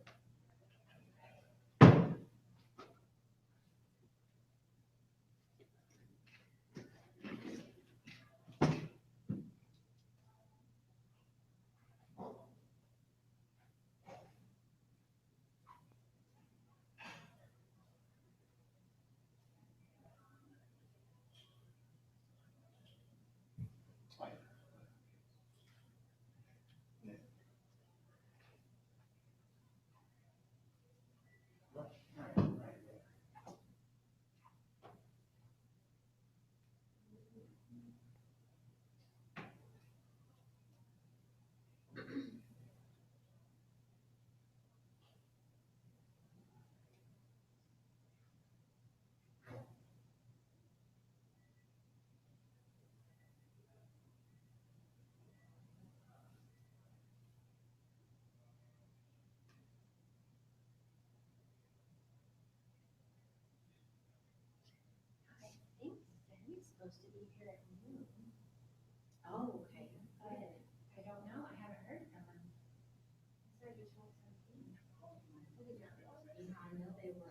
supposed to be here at noon. Oh, okay. But I don't know, I haven't heard from them. I said you're 2017. Yeah, I know they were.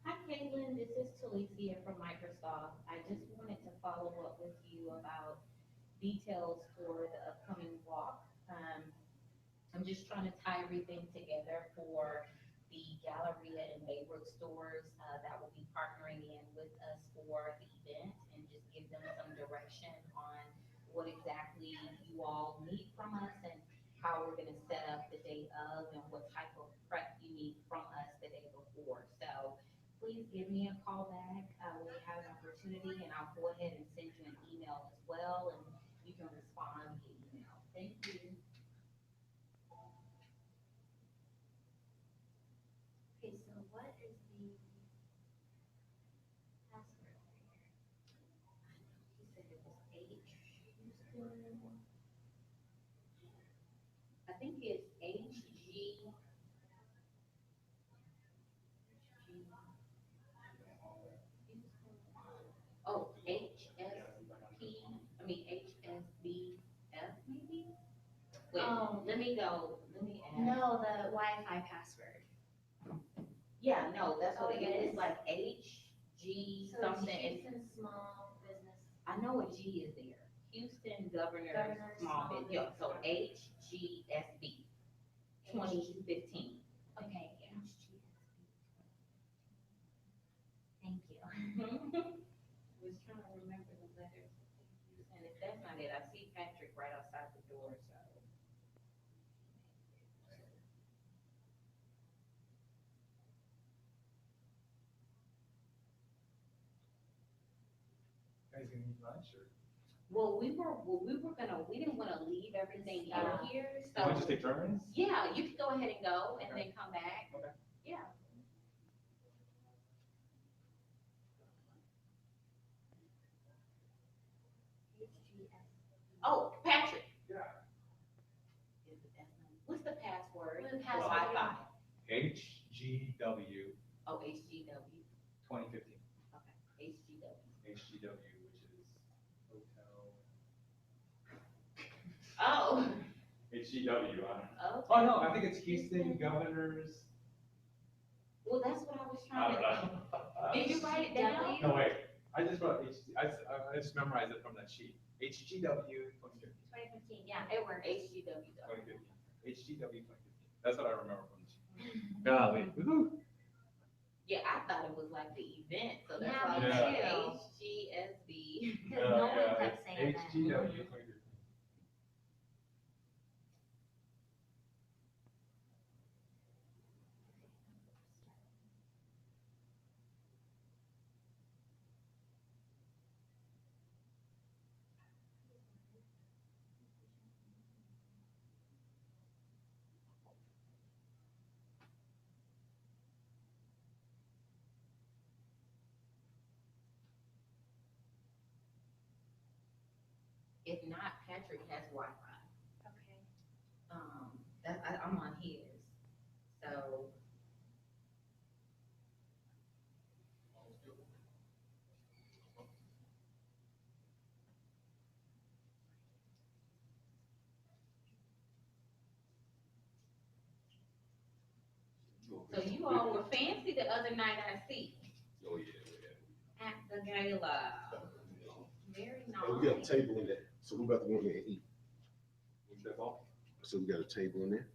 Hi, Caitlin. This is Talicia from Microsoft. I just wanted to follow up with you about details for the upcoming walk. I'm just trying to tie everything together for the Galleria and Baybrook stores that will be partnering in with us for the event and just give them some direction on what exactly you all need from us and how we're going to set up the day of and what type of prep you need from us the day before. So please give me a call back when you have an opportunity, and I'll go ahead and send you an email as well, and you can respond via email. Thank you. Okay, so what is the password for here? He said it was Houston. I think it's HG. Oh, HSP. I mean HSBF maybe. Wait, let me go. Let me ask. No, the Wi-Fi password. Yeah, no, that's what Oh, it it is. is? Like HG So something. it's Houston Small Business. I know a G is there. Houston Governor Small Business. Yeah, so HGSB 2015. Okay, yeah. Thank you. Was trying to remember the letters. And if that's not it, I see Patrick right outside the door, so. Guys gonna eat lunch or? We didn't wanna leave everything in here, You so. wanna just take turns? Yeah, you could go ahead and go and Okay. then come back. Okay. Yeah. Oh, Patrick. Yeah. What's the password? What's the for password? Wi-Fi? HGW Oh, HGW. 2015. Okay, HGW. HGW, which is hotel. Oh. HGW, Okay. Oh, no, I think it's Houston Governors. Well, that's what I was I trying don't to. know. Did you write it down? No, wait, I just wrote I just memorized it from that sheet. HGW 2015. 2015, yeah, it works. HGW. 2015. HGW 2015. That's what I remember from the sheet. Golly, woohoo. Yeah, I thought it was like the event, so that's Yeah, why I me was like too. HGSB. Because no one kept saying that. HGW 2015. If not, Patrick has Wi-Fi. Okay. I'm on his, so. So you all were fancy the other night, I see. Oh, yeah. At the gala. Very And we got a nice. table in there, so we're about to go in there and eat. That's all. So we got a table in there.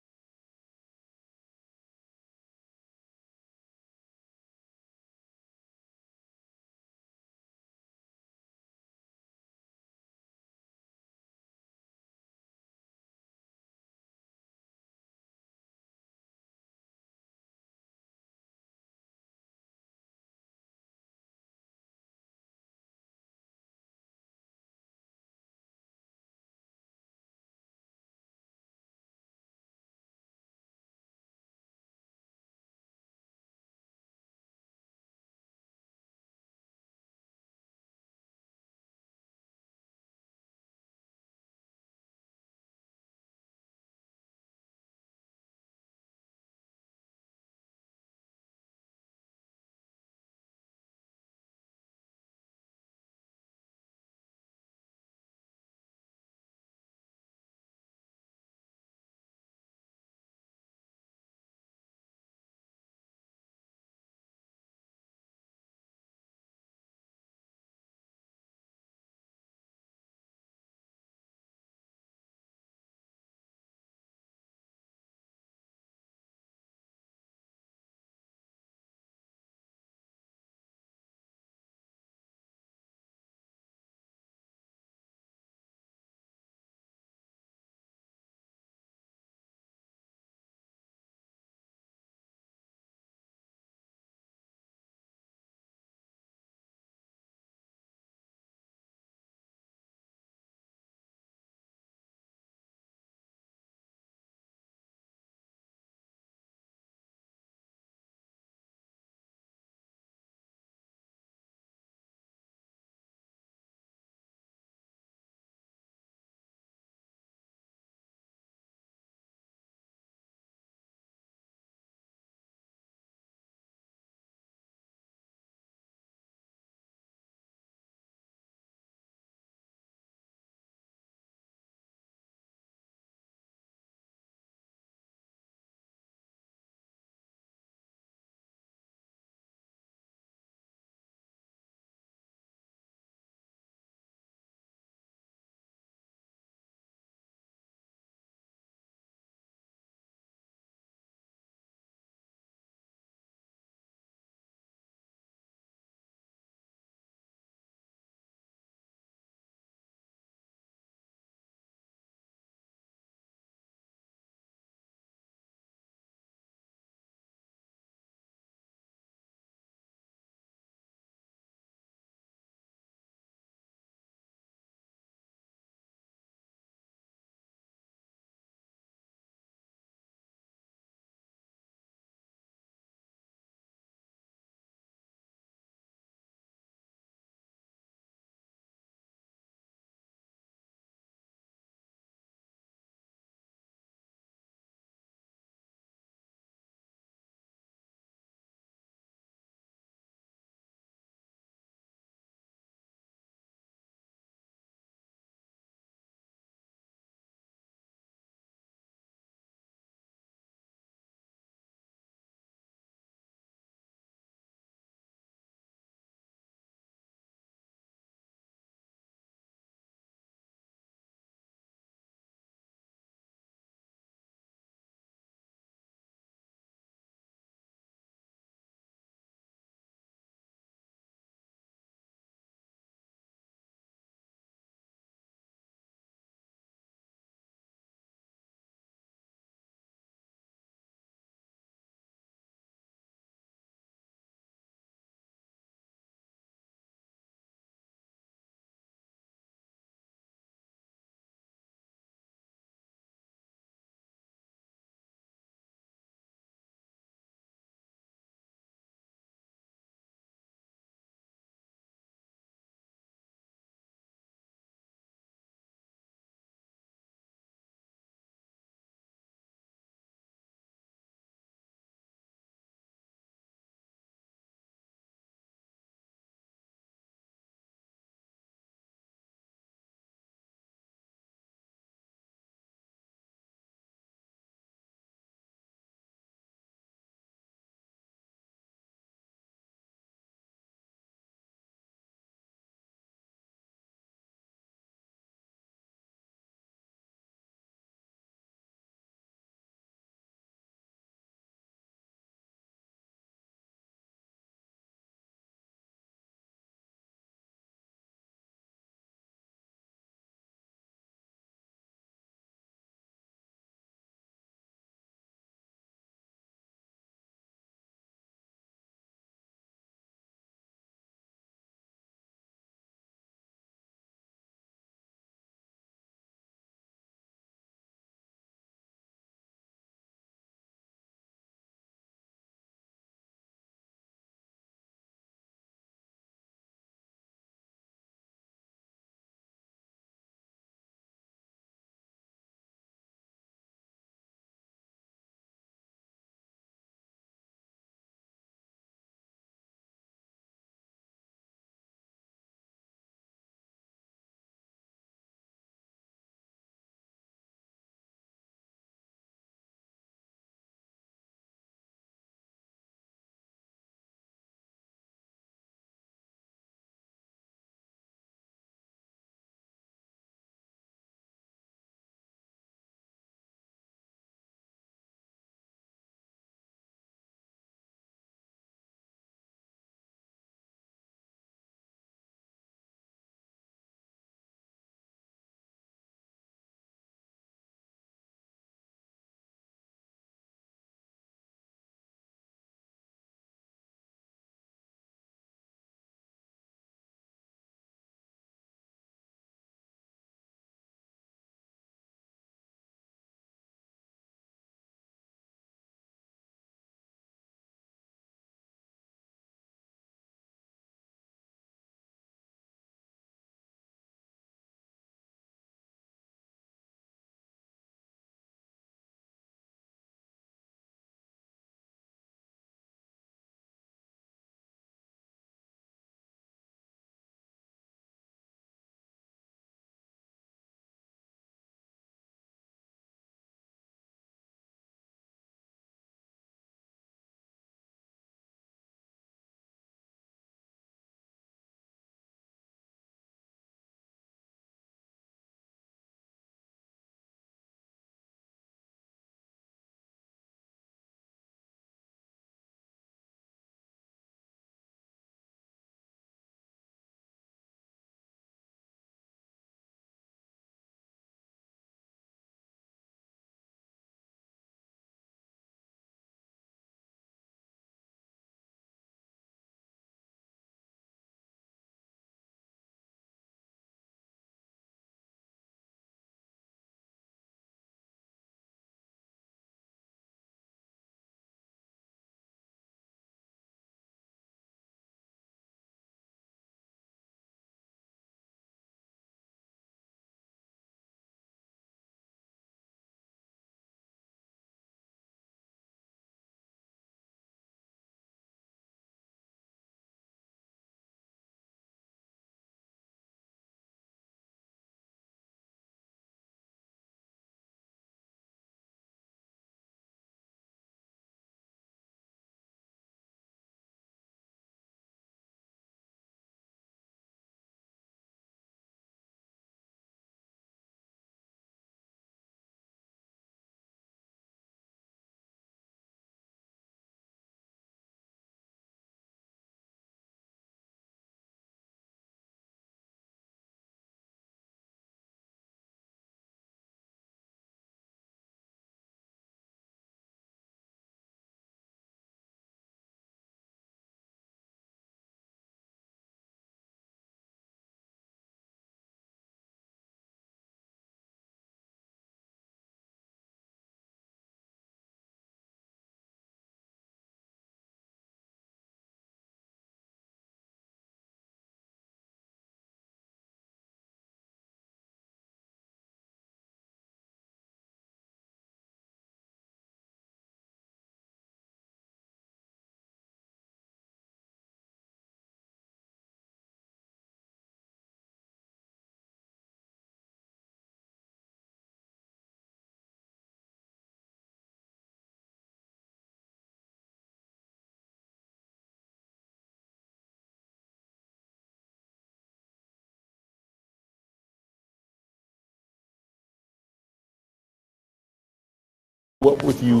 Up with you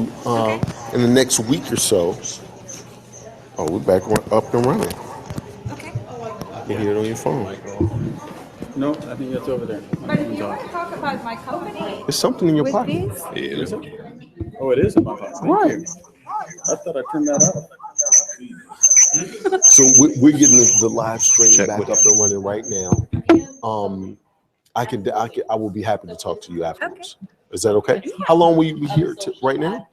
in the next week or so. Oh, we're back up and running. Okay. You can hear it on your phone. No, I think that's over there. But if you want to talk about my company, There's something in your with pocket. Vids, Is it? Oh, it is in my pocket. Thank Right. you. I thought I turned that off. So we're getting the live stream back up and running right now. I will be happy to talk to you afterwards. Is that okay? How long will you be here right now?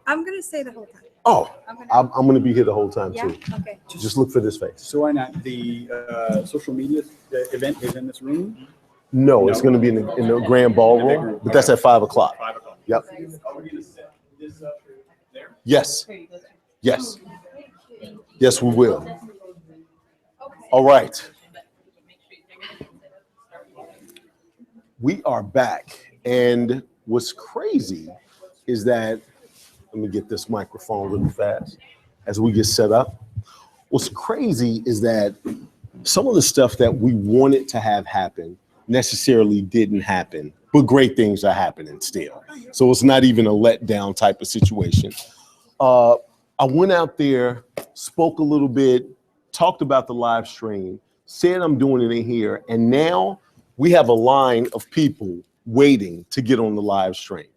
I'm gonna say the whole time. Oh, I'm going to be here the whole time Yeah. too. Okay. Just look for this face. So why not? The social media event is in this room? No, it's going to be in the grand ballroom, but that's at 5 o'clock. 5 o'clock. Yep. Are we going to set this up there? Yes. Yes. Yes, we will. All right. We are back. And what's crazy is that, let me get this microphone really fast as we get set up. What's crazy is that some of the stuff that we wanted to have happen necessarily didn't happen, but great things are happening still. So it's not even a letdown type of situation. I went out there, spoke a little bit, talked about the live stream, said I'm doing it in here, and now we have a line of people waiting to get on the live stream.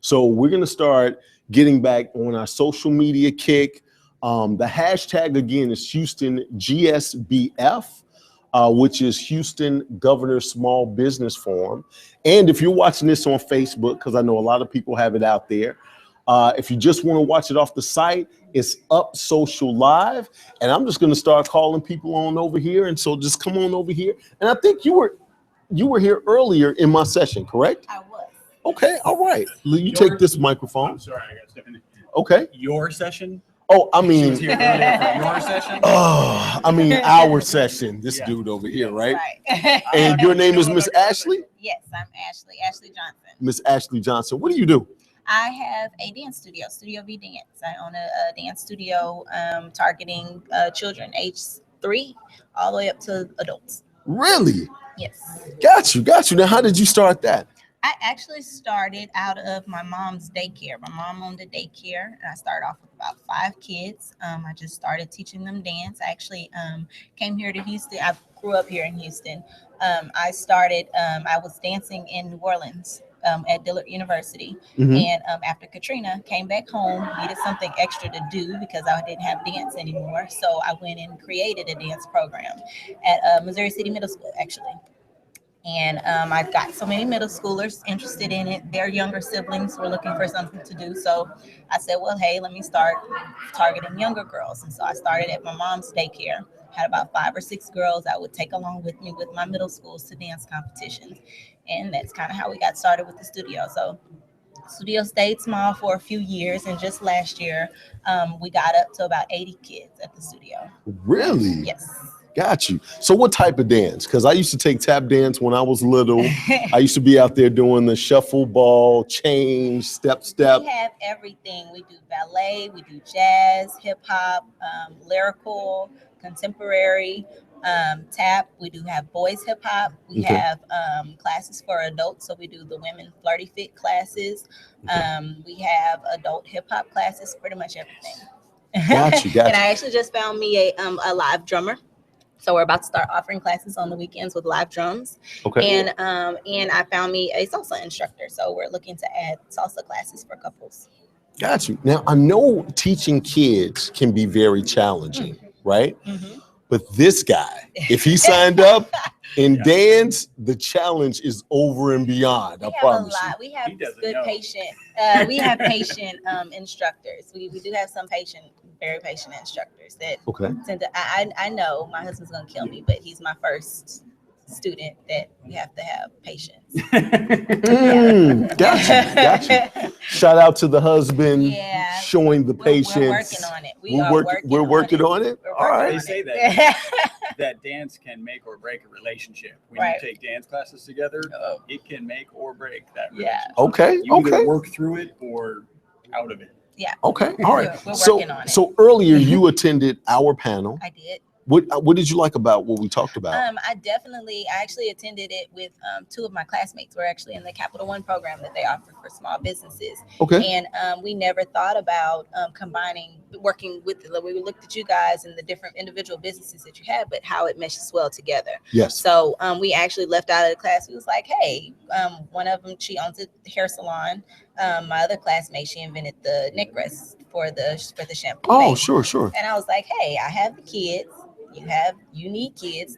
So we're gonna start getting back on our social media kick. The hashtag again is Houston GSBF, which is Houston Governor Small Business Forum. And if you're watching this on Facebook, because I know a lot of people have it out there, if you just want to watch it off the site, it's Up Social Live. And I'm just going to start calling people on over here. And so just come on over here. And I think you were here earlier in my session, correct? I was. Okay, all right. You take this microphone. I'm sorry, I got to step in. Okay. Your session? Oh, I She mean, was here earlier for your session? oh, I mean, our session. This dude over here, right? Right. And your name is Miss Ashley? Yes, I'm Ashley Johnson. Miss Ashley Johnson. What do you do? I have a dance studio, Studio V Dance. I own a dance studio targeting children aged 3 all the way up to adults. Really? Yes. Got you. Now, how did you start that? I actually started out of my mom's daycare. My mom owned a daycare, and I started off with about 5 kids. I just started teaching them dance. I actually came here to Houston. I grew up here in Houston. I was dancing in New Orleans at Dillard University. And after Katrina, came back home, needed something extra to do because I didn't have dance anymore. So I went and created a dance program at Missouri City Middle School, actually. And I've got so many middle schoolers interested in it. Their younger siblings were looking for something to do. So I said, well, hey, let me start targeting younger girls. And so I started at my mom's daycare. Had about 5 or 6 girls I would take along with me with my middle schools to dance competitions. And that's kind of how we got started with the studio. So studio stayed small for a few years. And just last year, we got up to about 80 kids at the studio. Really? Yes. Got you. So what type of dance? Because I used to take tap dance when I was little. I used to be out there doing the shuffle ball, change, step. We have everything. We do ballet, we do jazz, hip hop, lyrical, contemporary, tap. We do have boys hip hop. We have classes for adults. So we do the women flirty fit classes. We have adult hip hop classes, pretty much everything. Got you. And I actually just found me a live drummer. So we're about to start offering classes on the weekends with live drums. Okay. And I found me a salsa instructor. So we're looking to add salsa classes for couples. Got you. Now, I know teaching kids can be very challenging, right? But this guy, if he signed up in dance, the challenge is over and beyond. I promise you. We have good patient. We have patient instructors. We do have some very patient instructors that tend to. I know my husband's gonna kill me, but he's my first student that we have to have patience. Got you. Shout out to the husband showing the patience. We're working on it. We're working on it. All right. They say that that dance can make or break a relationship. When you take dance classes together, it can make or break that relationship. Okay. You either work through it or out of it. Yeah. Okay. All right. We're working on it. So earlier you attended our panel. I did. What did you like about what we talked about? I actually attended it with two of my classmates. We're actually in the Capital One program that they offer for small businesses. Okay. And we never thought about working with we looked at you guys and the different individual businesses that you have, but how it meshes well together. Yes. So we actually left out of the class. We was like, hey, one of them, she owns a hair salon. My other classmate, she invented the neck rest for the shampoo. Oh, base. sure. And I was like, hey, I have the kids. You need kids.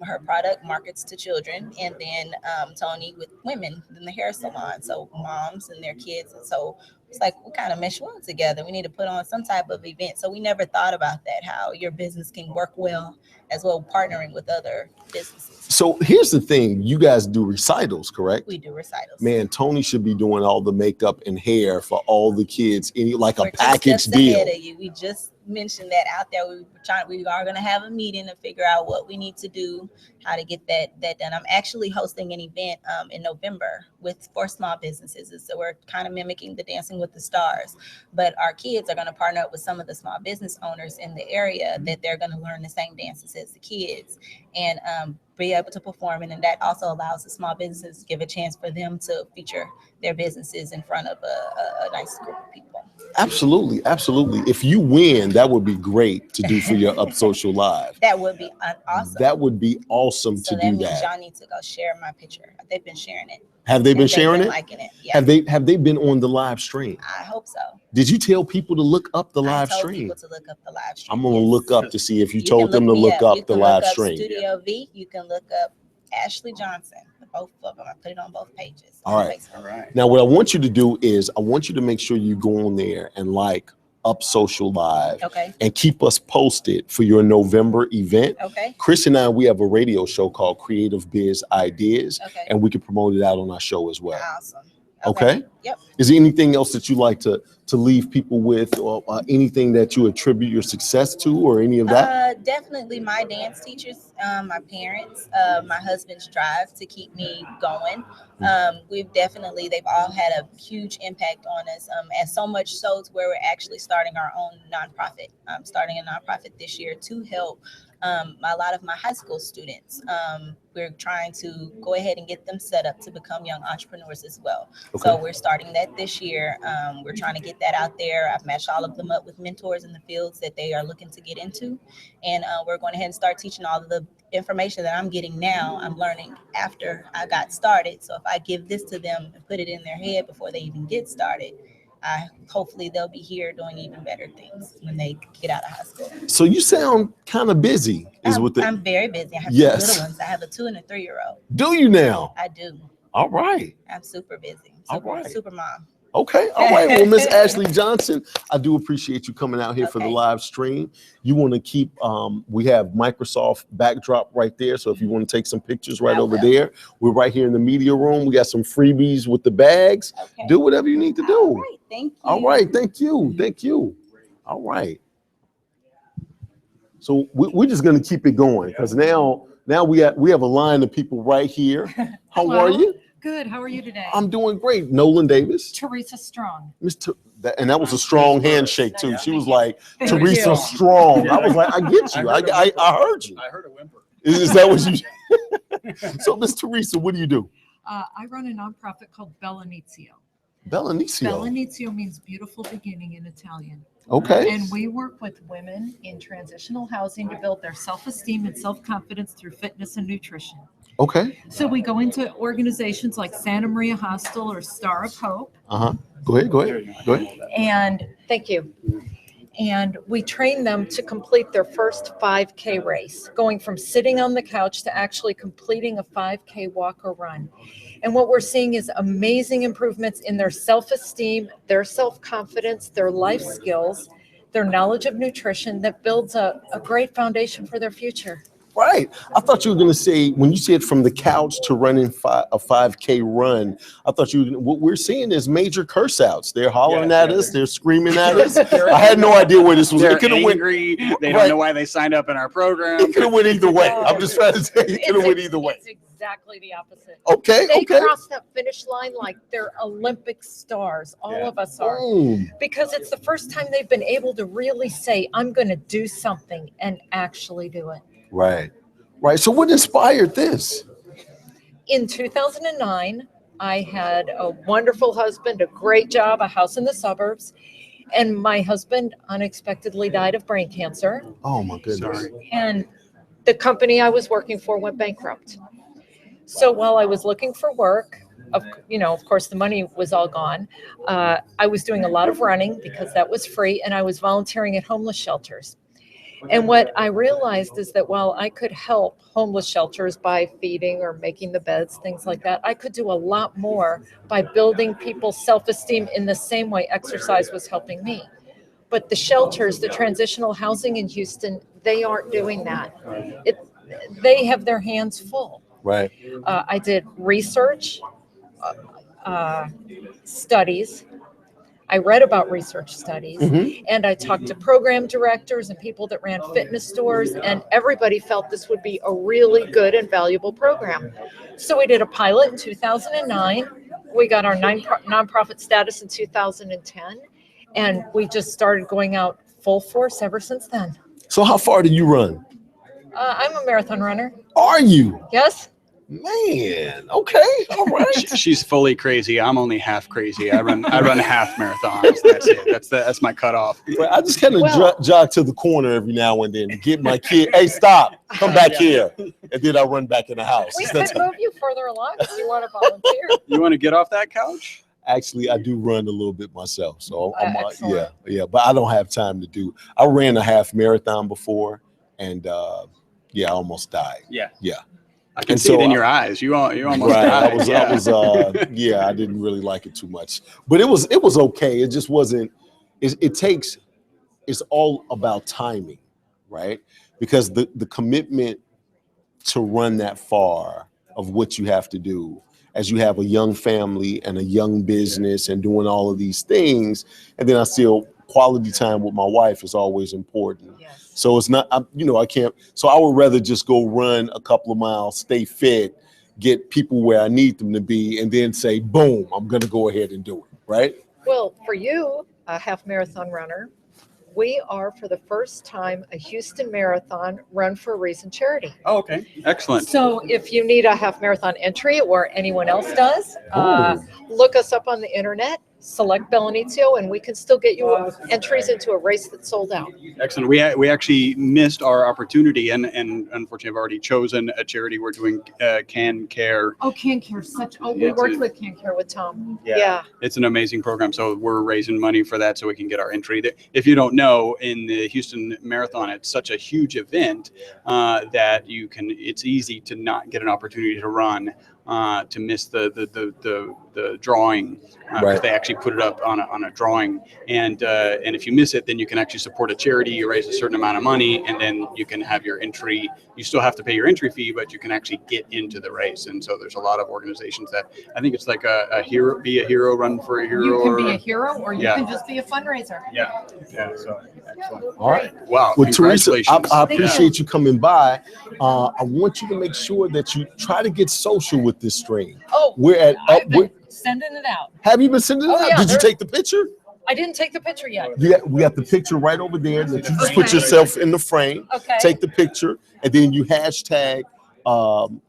Her product markets to children, and then Tony with women in the hair salon, so moms and their kids. And so it's like we kind of mesh well together. We need to put on some type of event. So we never thought about that, how your business can work well as well, partnering with other businesses. So here's the thing, you guys do recitals, correct? We do recitals. Man, Tony should be doing all the makeup and hair for all the kids, like We're a package just deal. ahead of you. We just mentioned that out there. We are going to have a meeting to figure out what we need to do, how to get that done. I'm actually hosting an event in November for small businesses. So we're kind of mimicking the Dancing with the Stars, but our kids are going to partner up with some of the small business owners in the area that they're going to learn the same dances as the kids and be able to perform. And then that also allows the small businesses to give a chance for them to feature their businesses in front of a nice group of people. Absolutely. If you win, that would be great to do for your Up Social Live. That would be awesome. That would be awesome So to that do means that. y'all need to go share my picture. They've been sharing it. Have they been sharing it? Liking it. Yeah. Have they been on the live stream? I hope so. Did you tell people to look up the live I told stream? people to look up the live stream. I'm gonna look up to see if you You told can them to me look up You the can live look up stream. Studio V. You can look up Ashley Johnson. Both of them. I put it on both pages. All right. Now, what I want you to do is I want you to make sure you go on there and like Up Social Live. Okay. And keep us posted for your November event. Okay. Chris and I, we have a radio show called Creative Biz Ideas. Okay. And we can promote it out on our show as well. Awesome. Okay. Yep. Is there anything else that you like to leave people with, or anything that you attribute your success to, or any of that? Definitely my dance teachers, my parents, my husband's drive to keep me going. They've all had a huge impact on us, and so much so to where we're actually starting our own nonprofit. I'm starting a nonprofit this year to help a lot of my high school students. We're trying to go ahead and get them set up to become young entrepreneurs as well. Okay. So we're starting that this year. We're trying to get that out there. I've matched all of them up with mentors in the fields that they are looking to get into. And we're going ahead and start teaching all of the information that I'm getting now. I'm learning after I got started. So if I give this to them and put it in their head before they even get started, hopefully they'll be here doing even better things when they get out of high school. So you sound kind of busy. I'm very busy. I have two little ones. I have a 2 and a 3-year-old. Do you now? I do. All right. I'm super busy. All right. Super mom. Okay. All right. Well, Miss Ashley Johnson, I do appreciate you coming out here for the live stream. You want to keep, we have Microsoft backdrop right there. So if you want to take some pictures over there, we're right here in the media room. We got some freebies with the bags. Okay. Do whatever you need to do. All right. Thank you. All right. Thank you. Thank you. All right. So we're just going to keep it going because now we have a line of people right here. How are you? Good. How are you today? I'm doing great. Nolan Davis. Teresa Strong. And that was a strong handshake too. She was like, Teresa Strong. I was like, I get you. I heard you. I heard a whimper. Is that what you? So, Miss Teresa, what do you do? I run a nonprofit called Bell'Inizio. Bell'Inizio. Bell'Inizio means beautiful beginning in Italian. Okay. And we work with women in transitional housing to build their self-esteem and self-confidence through fitness and nutrition. Okay. So we go into organizations like Santa Maria Hostel or Star of Hope. Go ahead. And thank you. And we train them to complete their first 5K race, going from sitting on the couch to actually completing a 5K walk or run. And what we're seeing is amazing improvements in their self-esteem, their self-confidence, their life skills, their knowledge of nutrition that builds a great foundation for their future. Right. I thought you were going to say, when you said from the couch to running a 5K run, I thought what we're seeing is major curse outs. They're hollering at us. They're screaming at us. I had no idea where this was. They're It could have went. angry. They don't know why they signed up in our program. It could have went either way. I'm just trying to say it could have went either way. It's exactly the opposite. Okay. They Okay. cross that finish line like they're Olympic stars. All of us are. Boom. Because it's the first time they've been able to really say, I'm going to do something and actually do it. Right. Right. So what inspired this? In 2009, I had a wonderful husband, a great job, a house in the suburbs, and my husband unexpectedly died of brain cancer. Oh my goodness. Sorry. And the company I was working for went bankrupt. So while I was looking for work, of course, the money was all gone. I was doing a lot of running because that was free, and I was volunteering at homeless shelters. And what I realized is that while I could help homeless shelters by feeding or making the beds, things like that, I could do a lot more by building people's self-esteem in the same way exercise was helping me. But the shelters, the transitional housing in Houston, they aren't doing that. They have their hands full. Right. I did research, studies. I read about research studies, and I talked to program directors and people that ran fitness stores, and everybody felt this would be a really good and valuable program. So we did a pilot in 2009. We got our nonprofit status in 2010, and we just started going out full force ever since then. So how far do you run? I'm a marathon runner. Are you? Yes. Man, okay, all right. She's fully crazy. I'm only half crazy. I run half marathons. That's it. That's my cutoff. But I just kind of jog to the corner every now and then, get my kid. Hey, stop! Come back here, and then I run back in the house. We could move you further along if you want to volunteer. You want to get off that couch? Actually, I do run a little bit myself, so excellent. yeah. But I don't have time to do. I ran a half marathon before, and I almost died. Yeah. Yeah. I can see it in your eyes. You almost died. I was I didn't really like it too much, but it was okay. It just wasn't. It's all about timing, right? Because the commitment to run that far of what you have to do, as you have a young family and a young business and doing all of these things, and then I still quality time with my wife is always important. Yes. So it's not, I can't. So I would rather just go run a couple of miles, stay fit, get people where I need them to be, and then say, boom, I'm going to go ahead and do it. Right. Well, for you, a half marathon runner, we are for the first time a Houston Marathon Run for a Reason charity. Oh, okay. Excellent. So if you need a half marathon entry or anyone else does, look us up on the internet, select Belenizio, and we can still get you entries into a race that's sold out. Excellent. We actually missed our opportunity, and unfortunately I've already chosen a charity. We're doing Can Care. Oh, Can Care, we worked with Can Care with Tom. Yeah. It's an amazing program. So we're raising money for that so we can get our entry. If you don't know, in the Houston Marathon, it's such a huge event that it's easy to not get an opportunity to run, to miss the drawing, because they actually put it up on a drawing, and if you miss it, then you can actually support a charity. You raise a certain amount of money, and then you can have your entry. You still have to pay your entry fee, but you can actually get into the race. And so there's a lot of organizations that, I think it's like a hero, be a hero, run for a hero. You can be a hero, or you can just be a fundraiser. Yeah. So excellent. All right. Wow. Well, Teresa, Congratulations. I appreciate you coming by. I want you to make sure that you try to get social with this stream. Oh, we're at sending it out. Have you been sending it out? Yeah, Did you take the picture? I didn't take the picture yet. Yeah, we got the picture right over there. That you just put yourself in the frame. Okay. Take the picture, and then you hashtag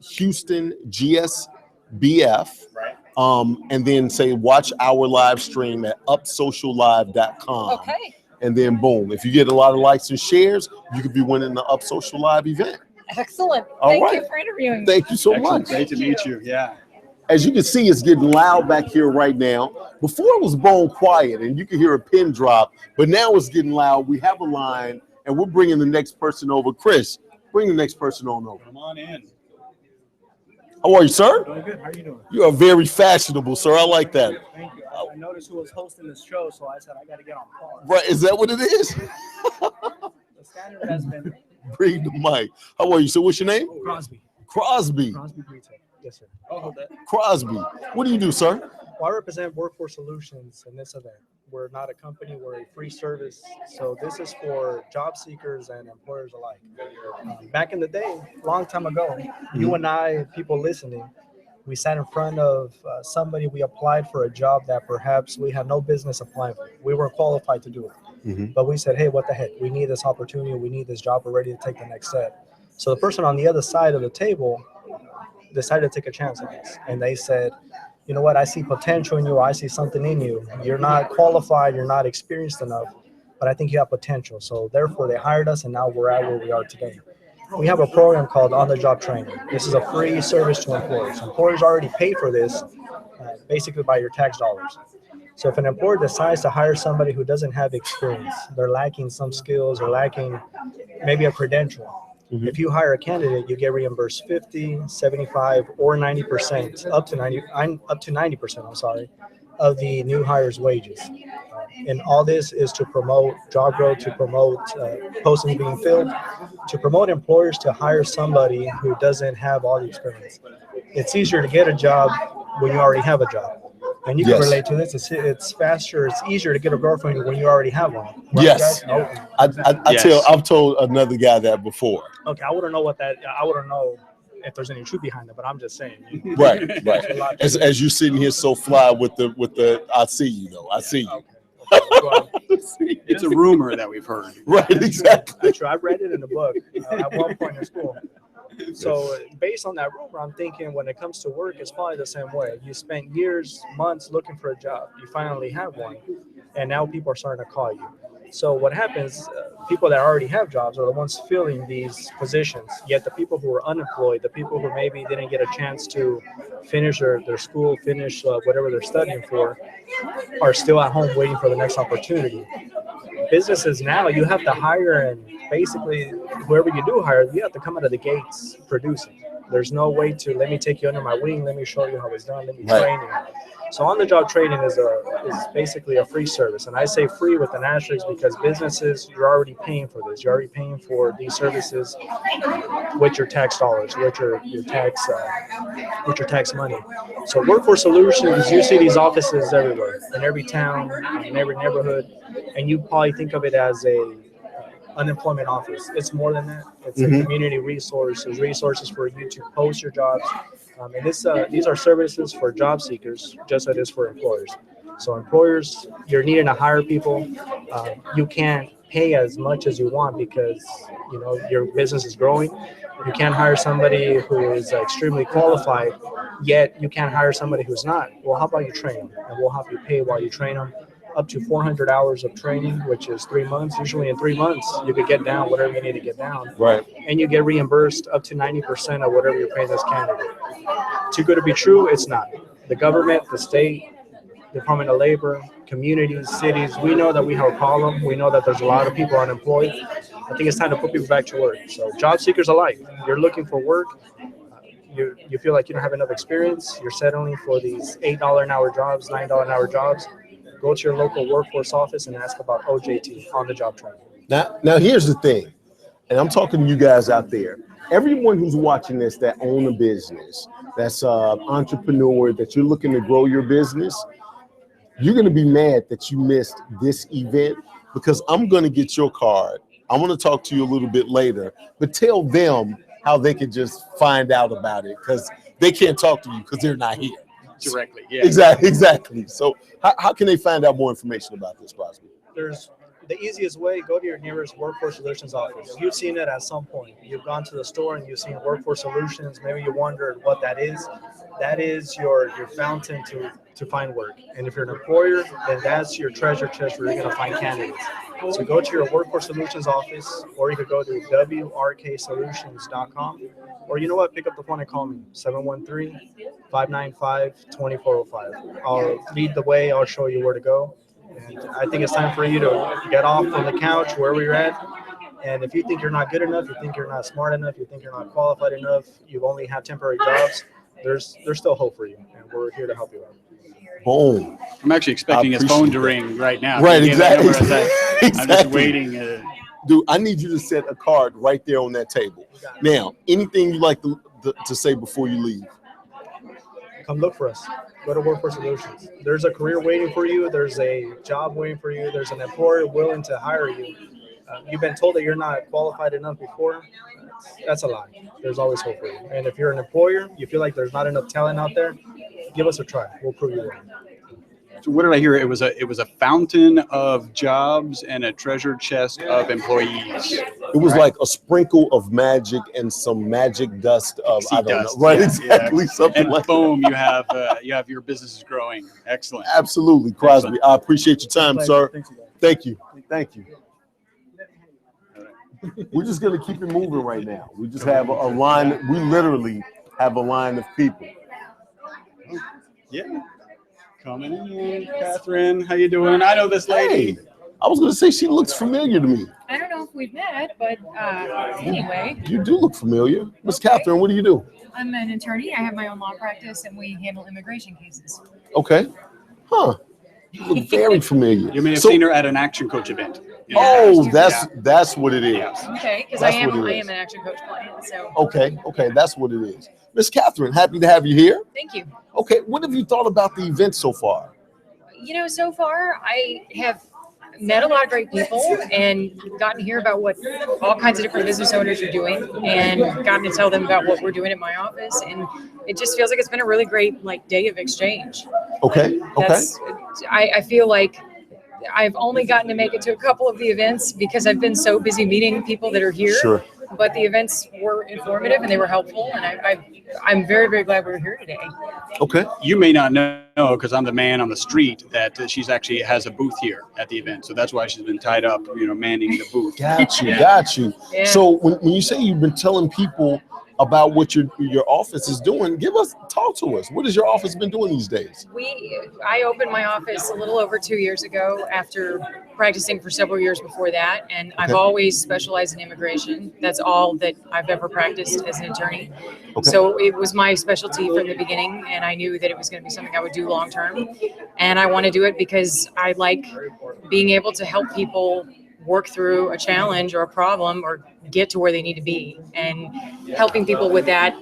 Houston GSBF. Right. And then say watch our live stream at upsociallive.com. Okay. And then boom, if you get a lot of likes and shares, you could be winning the Up Social Live event. Excellent. All Thank right. you for interviewing me. Thank you so Excellent. much. Great to meet you. Yeah. As you can see, it's getting loud back here right now. Before it was bone quiet and you could hear a pin drop, but now it's getting loud. We have a line and we're bringing the next person over. Chris, bring the next person on over. Come on in. How are you, sir? Doing good. How are you doing? You are very fashionable, sir. I like that. Thank you. I noticed who was hosting this show, so I said I got to get on par. Right? Is that what it is? The standard has been Bring the mic. How are you? So what's your name? Crosby. Crosby. Crosby Retail. Yes, sir. I'll hold that. Crosby. What do you do, sir? Well, I represent Workforce Solutions in this event. We're not a company, we're a free service. So this is for job seekers and employers alike. Back in the day, long time ago, you and I, people listening, we sat in front of somebody, we applied for a job that perhaps we had no business applying for. We weren't qualified to do it. But we said, hey, what the heck? We need this opportunity. We need this job. We're ready to take the next step. So the person on the other side of the table decided to take a chance on us. And they said, you know what? I see potential in you. I see something in you. You're not qualified. You're not experienced enough, but I think you have potential. So therefore, they hired us, and now we're at where we are today. We have a program called on-the-job training. This is a free service to employers. Employers already pay for this basically by your tax dollars. So if an employer decides to hire somebody who doesn't have experience, they're lacking some skills or lacking maybe a credential. If you hire a candidate, you get reimbursed 50, 75, or 90%, up to 90%, I'm sorry, of the new hire's wages. And all this is to promote job growth, to promote postings being filled, to promote employers to hire somebody who doesn't have all the experience. It's easier to get a job when you already have a job. And you can relate to this. It's faster. It's easier to get a girlfriend when you already have one. Right, Yes. guys? I've told another guy that before. Okay, I wouldn't know I wouldn't know if there's any truth behind it, but I'm just saying. Right. As you're sitting here so fly with the I see you though. I see you. It's a rumor that we've heard. Right, exactly. That's true. I read it in a book at one point in school. So based on that rumor, I'm thinking when it comes to work, it's probably the same way. You spent years, months looking for a job. You finally have one, and now people are starting to call you. So what happens, people that already have jobs are the ones filling these positions, yet the people who are unemployed, the people who maybe didn't get a chance to finish their school, finish whatever they're studying for, are still at home waiting for the next opportunity. Businesses now, you have to hire, and basically whoever you do hire, you have to come out of the gates producing. There's no way to, let me take you under my wing, let me show you how it's done, let me train you. So on-the-job training is basically a free service. And I say free with an asterisk because businesses, you're already paying for this. You're already paying for these services with your tax dollars, with your tax money. So Workforce Solutions, you see these offices everywhere, in every town, in every neighborhood, and you probably think of it as a unemployment office. It's more than that. It's a community resources for you to post your jobs. And these are services for job seekers, just as it is for employers. So employers, you're needing to hire people. You can't pay as much as you want because your business is growing. You can't hire somebody who is extremely qualified, yet you can't hire somebody who's not. Well, how about you train them, and we'll help you pay while you train them. Up to 400 hours of training, which is 3 months. Usually in 3 months, you could get down whatever you need to get down. Right. And you get reimbursed up to 90% of whatever you're paying this candidate. Too good to be true, it's not. The government, the state, Department of Labor, communities, cities, we know that we have a problem. We know that there's a lot of people unemployed. I think it's time to put people back to work. So job seekers alike, you're looking for work. You feel like you don't have enough experience. You're settling for these $8 an hour jobs, $9 an hour jobs. Go to your local workforce office and ask about OJT, on-the-job training. Now here's the thing, and I'm talking to you guys out there. Everyone who's watching this that own a business, that's an entrepreneur, that you're looking to grow your business, you're going to be mad that you missed this event because I'm going to get your card. I want to talk to you a little bit later, but tell them how they can just find out about it because they can't talk to you because they're not here. Directly, yeah. Exactly. So how can they find out more information about this, Crosby? There's the easiest way, go to your nearest Workforce Solutions office. You've seen it at some point. You've gone to the store and you've seen Workforce Solutions. Maybe you wondered what that is. That is your fountain to find work. And if you're an employer, then that's your treasure chest where you're going to find candidates. So go to your Workforce Solutions office, or you could go to wrksolutions.com. Or you know what? Pick up the phone and call me, 713-595-2405. I'll lead the way. I'll show you where to go. And I think it's time for you to get off from the couch wherever you're at. And if you think you're not good enough, you think you're not smart enough, you think you're not qualified enough, you've only had temporary jobs, there's still hope for you. And we're here to help you out. Boom. I'm actually expecting his phone to ring right now. Right, exactly. I'm just waiting. Dude, I need you to set a card right there on that table. Now, anything you like to say before you leave? Come look for us. Go to Workforce Solutions. There's a career waiting for you. There's a job waiting for you. There's an employer willing to hire you. You've been told that you're not qualified enough before. That's a lie. There's always hope for you. And if you're an employer, you feel like there's not enough talent out there, give us a try. We'll prove you wrong. So what did I hear? It was a fountain of jobs and a treasure chest of employees. It was like a sprinkle of magic and some magic dust of Pixie I don't dust, know, right? yeah, Exactly, yeah. something And like boom, you have your business is growing. Excellent. Absolutely, Crosby. Excellent. I appreciate your time, sir. Thank you. Thank you. We're just gonna keep it moving right now. We just have a line. We literally have a line of people. Yeah. Coming in, Catherine. How you doing? I know this lady. Hey, I was gonna say she looks familiar to me. I don't know if we've met, but anyway. You do look familiar. Miss Catherine, what do you do? I'm an attorney. I have my own law practice, and we handle immigration cases. Okay. Huh. You look very familiar. You may have seen her at an Action Coach event. Oh, that's what it is. Okay, because That's I what it am is. an action coach client. So Okay, that's what it is. Miss Catherine, happy to have you here. thank you. Okay, what have you thought about the event so far? You know, so far I have met a lot of great people and gotten to hear about what all kinds of different business owners are doing, and gotten to tell them about what we're doing at my office, and it just feels like it's been a really great day of exchange. Okay, I feel like I've only gotten to make it to a couple of the events because I've been so busy meeting people that are here. Sure. But the events were informative and they were helpful, and I'm very, very glad we're here today. Okay. You may not know, because I'm the man on the street, that she's actually has a booth here at the event. So that's why she's been tied up, manning the booth. Got you, Yeah. got you. Yeah. So when you say you've been telling people about what your office is doing, talk to us. What has your office been doing these days? I opened my office a little over 2 years ago after practicing for several years before that, and I've always specialized in immigration. That's all that I've ever practiced as an attorney. Okay. So it was my specialty from the beginning, and I knew that it was going to be something I would do long term. And I want to do it because I like being able to help people work through a challenge or a problem or get to where they need to be. And helping people with that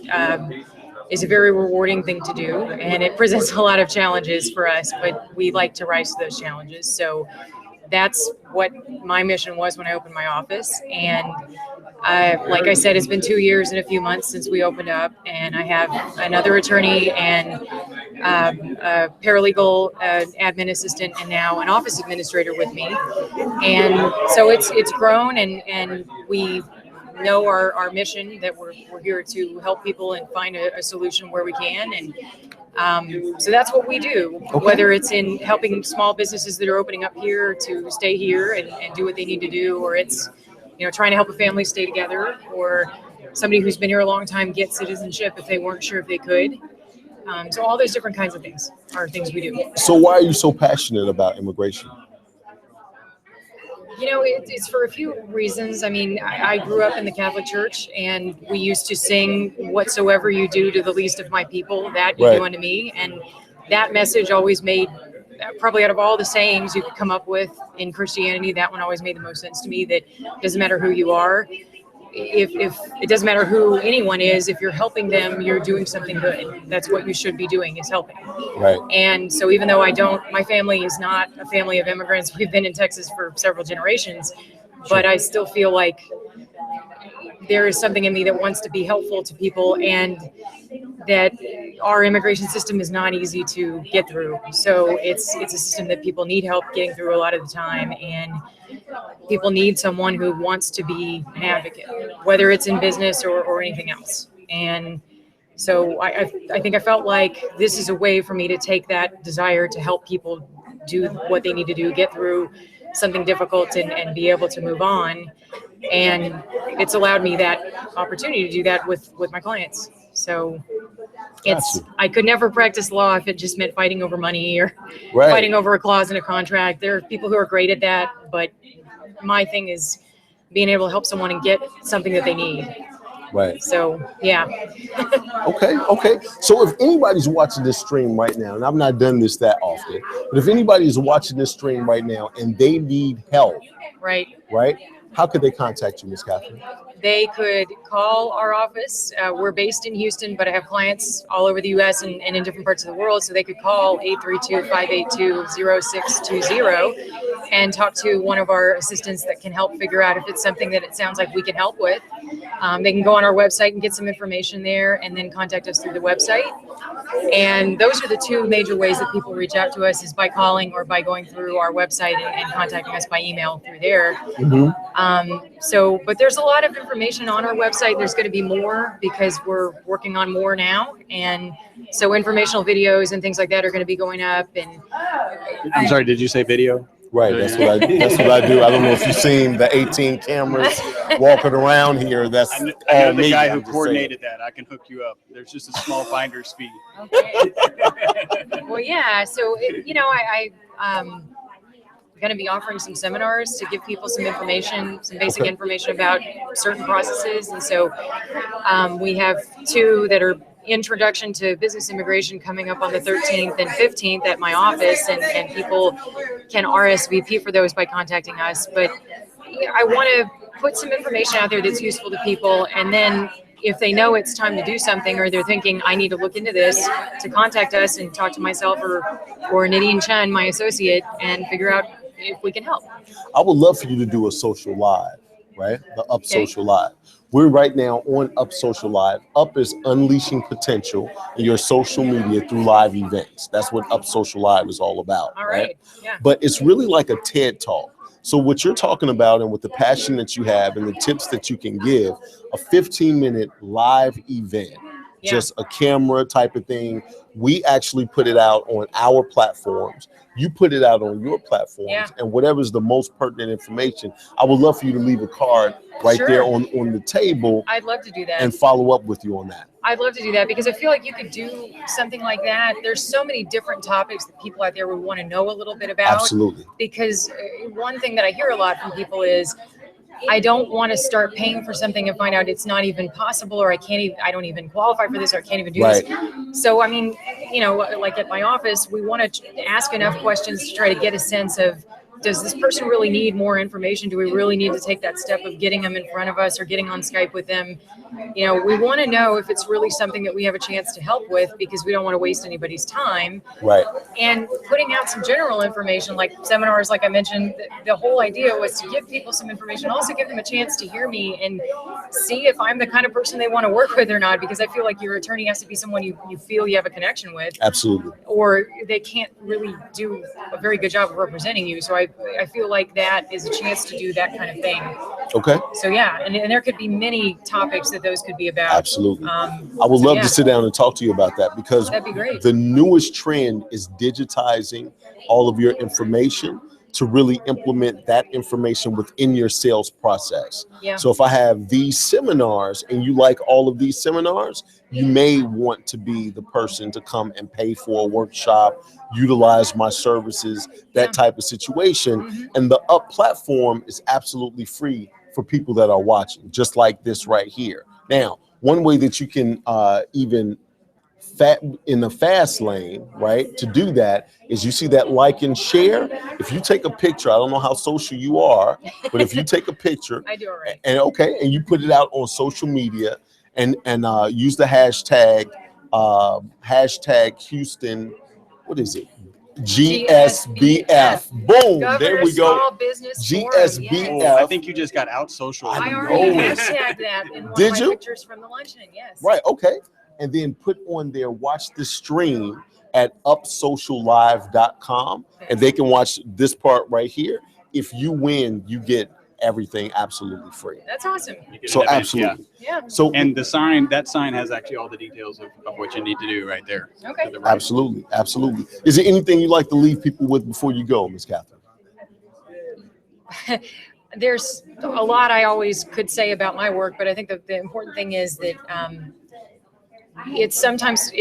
is a very rewarding thing to do. And it presents a lot of challenges for us, but we like to rise to those challenges. So that's what my mission was when I opened my office. And like I said, it's been 2 years and a few months since we opened up, and I have another attorney and a paralegal, admin assistant, and now an office administrator with me. And so it's grown, and we know our mission, that we're here to help people and find a solution where we can. And so that's what we do, whether it's in helping small businesses that are opening up here to stay here and do what they need to do, or it's trying to help a family stay together, or somebody who's been here a long time get citizenship if they weren't sure if they could. So all those different kinds of things are things we do. So why are you so passionate about immigration? It's for a few reasons. I mean, I grew up in the Catholic Church, and we used to sing, "Whatsoever you do to the least of my people, that you do unto me." And that message always made, probably out of all the sayings you could come up with in Christianity, that one always made the most sense to me, that it doesn't matter who you are. If it doesn't matter who anyone is, if you're helping them, you're doing something good. That's what you should be doing, is helping. Right. And so even though my family is not a family of immigrants, we've been in Texas for several generations, but I still feel like there is something in me that wants to be helpful to people, and that our immigration system is not easy to get through. So it's a system that people need help getting through a lot of the time, and people need someone who wants to be an advocate, whether it's in business or anything else. And so I think I felt like this is a way for me to take that desire to help people do what they need to do, get through something difficult, and be able to move on. And it's allowed me that opportunity to do that with my clients. So I could never practice law if it just meant fighting over money or fighting over a clause in a contract. There are people who are great at that, but my thing is being able to help someone and get something that they need. Right. So, yeah. Okay. So if anybody's watching this stream right now, and I've not done this that often, but if anybody is watching this stream right now and they need help, right, how could they contact you, Ms. Catherine? They could call our office. We're based in Houston, but I have clients all over the U.S. and in different parts of the world. So they could call 832-582-0620 and talk to one of our assistants that can help figure out if it's something that it sounds like we can help with. They can go on our website and get some information there and then contact us through the website. And those are the two major ways that people reach out to us, is by calling or by going through our website and contacting us by email through there. But there's a lot of information on our website. There's going to be more because we're working on more now. And so informational videos and things like that are going to be going up. And I'm sorry, did you say video? Right, that's what I do. I don't know if you've seen the 18 cameras walking around here. That's I know all the me. guy I'm who just coordinated that. I can hook you up. There's just a small finder's fee. well, yeah. So I'm going to be offering some seminars to give people some information, some basic information about certain processes. And so we have two that are introduction to business immigration coming up on the 13th and 15th at my office, and people can RSVP for those by contacting us. But I want to put some information out there that's useful to people, and then if they know it's time to do something, or they're thinking, I need to look into this, to contact us and talk to myself or Nadine Chen, my associate, and figure out if we can help. I would love for you to do a social live, right? The Up Social Live. We're right now on Up Social Live. Up is unleashing potential in your social media through live events. That's what Up Social Live is all about. All right. Yeah. But it's really like a TED Talk. So what you're talking about, and with the passion that you have and the tips that you can give, a 15-minute live event, just a camera type of thing. We actually put it out on our platforms. You put it out on your platforms, and whatever's the most pertinent information, I would love for you to leave a card right there on the table. I'd love to do that. And follow up with you on that. I'd love to do that because I feel like you could do something like that. There's so many different topics that people out there would want to know a little bit about. Absolutely. Because one thing that I hear a lot from people is, I don't want to start paying for something and find out it's not even possible, or I don't even qualify for this, or I can't even do this. So, I mean, like at my office, we want to ask enough questions to try to get a sense of, does this person really need more information? Do we really need to take that step of getting them in front of us or getting on Skype with them? We want to know if it's really something that we have a chance to help with, because we don't want to waste anybody's time. Right. And putting out some general information, like seminars, like I mentioned, the whole idea was to give people some information, also give them a chance to hear me and see if I'm the kind of person they want to work with or not, because I feel like your attorney has to be someone you feel you have a connection with. Absolutely. Or they can't really do a very good job of representing you. So I feel like that is a chance to do that kind of thing. Okay. So yeah, and there could be many topics that those could be about. Absolutely. I would love to sit down and talk to you about that, because that'd be great. The newest trend is digitizing all of your information to really implement that information within your sales process. Yeah. So if I have these seminars and you like all of these seminars, you may want to be the person to come and pay for a workshop, utilize my services, that type of situation. And the Up platform is absolutely free for people that are watching, just like this right here. Now, one way that you can even in the fast lane, right, to do that is, you see that like and share. If you take a picture, I don't know how social you are, but if you take a picture I do all right. and you put it out on social media and use the hashtag Houston, what is it? GSBF. Boom. Governor There we go. Small Business GSBF. Forum, Oh, I think you just got out social. I already hashtagged that in one Did of my you? pictures from the luncheon. Yes. Right. Okay. And then put on there, watch the stream at upsociallive.com, and they can watch this part right here. If you win, you get everything absolutely free. That's awesome. So absolutely. Yeah. So and that sign has actually all the details of what you need to do right there. Okay. Absolutely. Absolutely. Is there anything you'd like to leave people with before you go, Ms. Catherine? There's a lot I always could say about my work, but I think that the important thing is that it's sometimes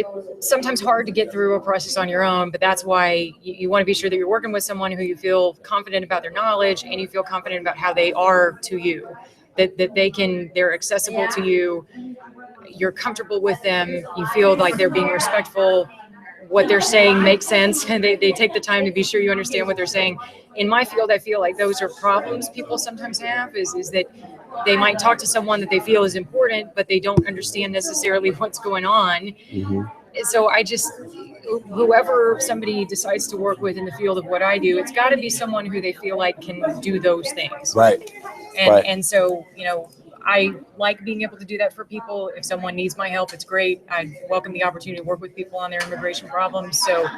hard to get through a process on your own, but that's why you want to be sure that you're working with someone who you feel confident about their knowledge, and you feel confident about how they are to you, that they're accessible to you, you're comfortable with them, you feel like they're being respectful, what they're saying makes sense, and they take the time to be sure you understand what they're saying. In my field, I feel like those are problems people sometimes have, is that they might talk to someone that they feel is important, but they don't understand necessarily what's going on. So I just, whoever somebody decides to work with in the field of what I do, it's got to be someone who they feel like can do those things. Right. And so, I like being able to do that for people. If someone needs my help, it's great. I welcome the opportunity to work with people on their immigration problems. So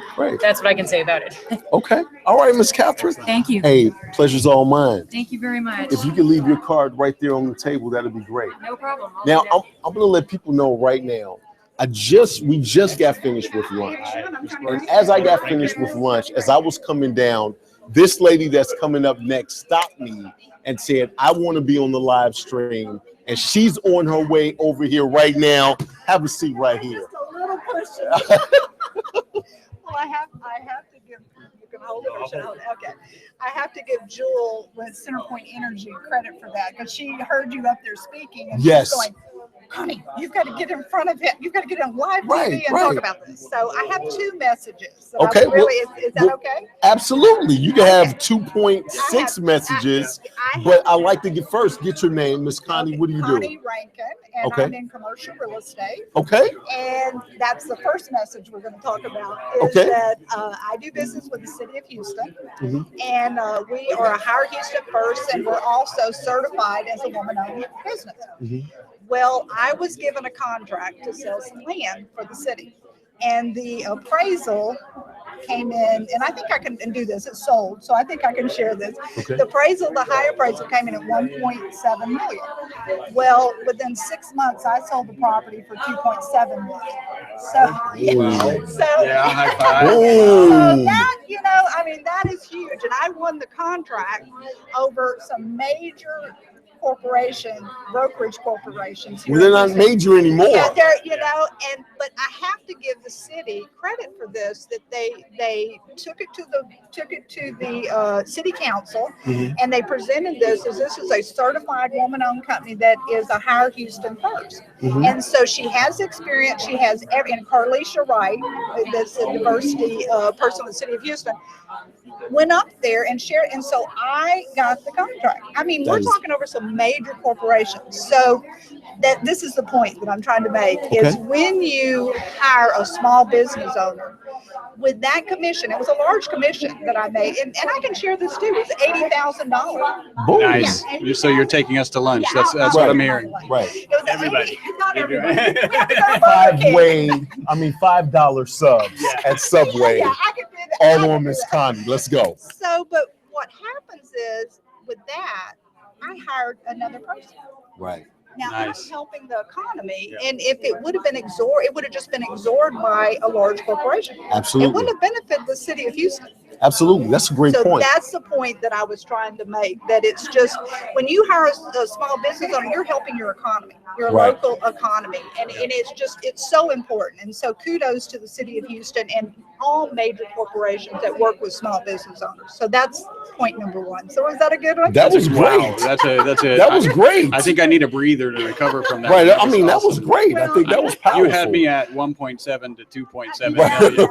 that's what I can say about it. Okay. All right, Miss Catherine. Thank you. Hey, pleasure's all mine. Thank you very much. If you could leave your card right there on the table, that'd be great. No problem. Now, I'm going to let people know right now. We just got finished with lunch. And as I got finished with lunch, as I was coming down, this lady that's coming up next stopped me and said, I want to be on the live stream. And she's on her way over here right now. Have a seat right here. Just a little push. Well, I have to give, you can hold it or should I hold it? Okay. I have to give Jewel with Centerpoint Energy credit for that, because she heard you up there speaking and Yes. she's going, honey, you've got to get in front of it. You've got to get on live TV Right, and right. talk about this. So I have 2 messages. that Okay, I really, well- is that okay? Absolutely. You can have 2.6 messages, but I like to get your name. Miss Connie, what do you do? Connie Rankin, and Okay. I'm in commercial real estate. Okay. And that's the first message we're going to talk about, is Okay. that I do business with the city of Houston, Mhm. and we are a Hire Houston First, and we're also certified as a woman-owned business. Well, I was given a contract to sell some land for the city, and the appraisal came in, and I think I can do this, it's sold, so I think I can share this. Okay. The high appraisal came in at 1.7 million. Well, within 6 months, I sold the property for 2.7 million. So Yeah, high five. so that, that is huge. And I won the contract over some major brokerage corporations. here Well, they're in not Houston. major anymore. Yeah, but I have to give the city credit for this, that they took it to the city council, and they presented this is a certified woman-owned company that is a Hire Houston First. And so she has experience. She has and Carlisha Wright, that's a diversity person in the city of Houston, went up there and shared. And so I got the contract. I mean, we're talking over some major corporations. So this is the point that I'm trying to make, is when you hire a small business owner, with that commission, it was a large commission that I made, and I can share this too. It's $80,000. Nice. So you're taking us to lunch. That's what I'm hearing. Right. It was Everybody. not everybody. We have to go to Burger King. $5 subs at Subway. Yeah, I can do that. All on Miss Connie. Let's go. So, but what happens is, with that, I hired another person. Right. Now Nice. I'm helping the economy, and if it would have been absorbed, it would have just been absorbed by a large corporation. Absolutely. It wouldn't have benefited the city of Houston. Absolutely. That's a great So point. that's the point that I was trying to make, that it's just, when you hire a small business owner, you're helping your economy, your Right. local economy. And it's so important. And so kudos to the city of Houston and all major corporations that work with small business owners. So that's point number 1. So is that a good one? That was great. Wow, that's a That was great. I think I need a breather to recover from that. Right. That I mean, that was awesome. great. I think that was powerful. You had me at 1.7 to 2.7 million.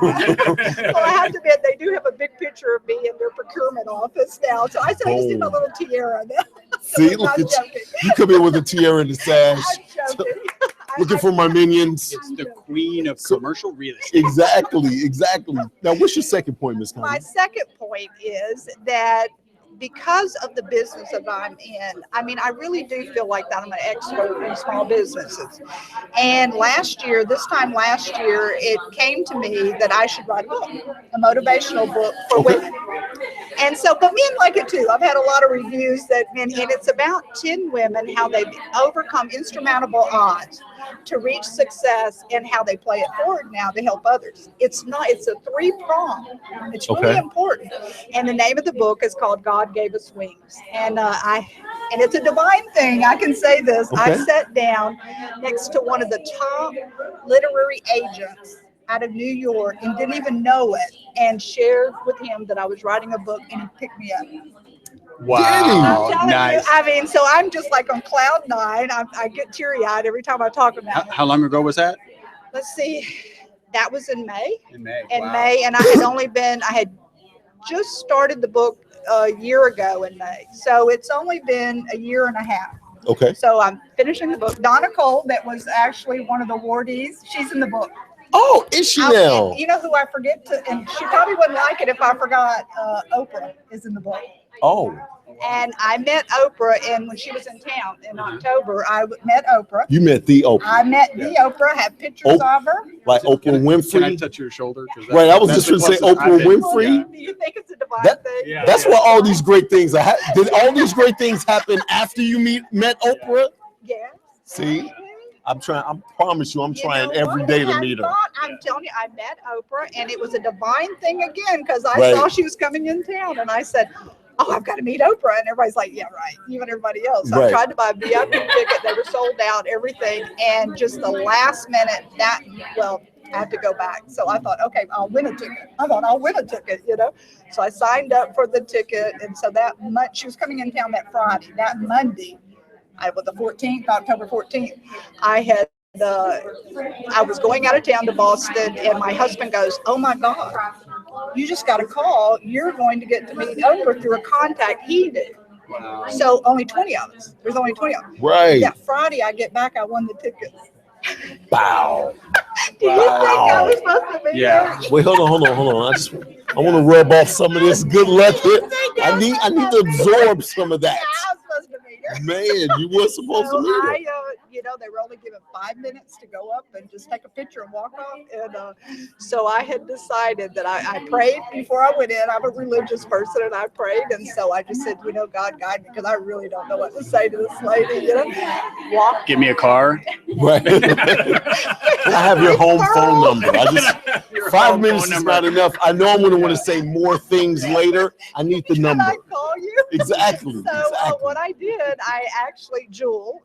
Well, I have to admit, they do have a big picture of me in their procurement office now. So I said, I just need my little tiara now. See, look at you. You come in with a tiara and a sash. I'm joking. Looking for my minions. It's the queen of commercial real estate. Exactly. Now, what's your second point, Ms. My Connie? second point is that because of the business that I'm in, I mean, I really do feel like that I'm an expert in small businesses. And this time last year, it came to me that I should write a book, a motivational book for women. And so, but men like it too. I've had a lot of reviews and it's about 10 women, how they've overcome insurmountable odds to reach success and how they play it forward now to help others. It's a 3-prong. It's really important. And the name of the book is called God Gave Us Wings. And it's a divine thing. I can say this. I sat down next to one of the top literary agents out of New York and didn't even know it, and shared with him that I was writing a book, and he picked me up. Wow, I'm nice. you, I mean, so I'm just like on cloud 9. I get teary-eyed every time I talk about it. How long ago was that? Let's see. That was in May. In May. In May, and I had just started the book a year ago in May. So it's only been a year and a half. Okay. So I'm finishing the book. Donna Cole, that was actually one of the awardees, she's in the book. Oh, is she now? And you know who I forget to, and she probably wouldn't like it if I forgot, Oprah is in the book. Oh. And I met Oprah when she was in town in October. I met Oprah. You met the Oprah. I met the Oprah, have pictures of her. Like Oprah Winfrey. Can I touch your shoulder? Right, I was just going to say Oprah Winfrey. Do you think it's a divine thing? Yeah. That's why all these great things did all these great things happen after you met Oprah? Yeah. See? I promise you, I'm trying every day to meet her. I'm telling you, I met Oprah, and it was a divine thing again, because I Right. saw she was coming in town, and I said, oh, I've got to meet Oprah. And everybody's like, yeah, right. Even everybody else. So I Right. tried to buy a VIP ticket. They were sold out, everything. And just the last minute, I have to go back. So I thought, okay, I'll win a ticket. So I signed up for the ticket. And so that month, she was coming in town that Friday. That Monday, the 14th, October 14th, I was going out of town to Boston, and my husband goes, oh my God, you just got a call. You're going to get to meet Oprah through a contact he did. Wow. So only 20 of us. There's only 20 of us. Right. That Friday I get back, I won the tickets. Wow. Do you think I was supposed to be there? Wait, hold on. I want to rub off some of this good luck here. I need to absorb some of that. Yeah, I was supposed to be there. Man, you were supposed to meet her. They were only given 5 minutes to go up and just take a picture and walk off. And so I had decided that I prayed before I went in. I'm a religious person, and I prayed. And so I just said, God guide me, because I really don't know what to say to this lady. Walk. Give me a car. Right. I have your home phone number. 5 minutes is not enough. I know I'm going to want to say more things later. I need the number. Can I call you? Exactly. So what I did, Jewel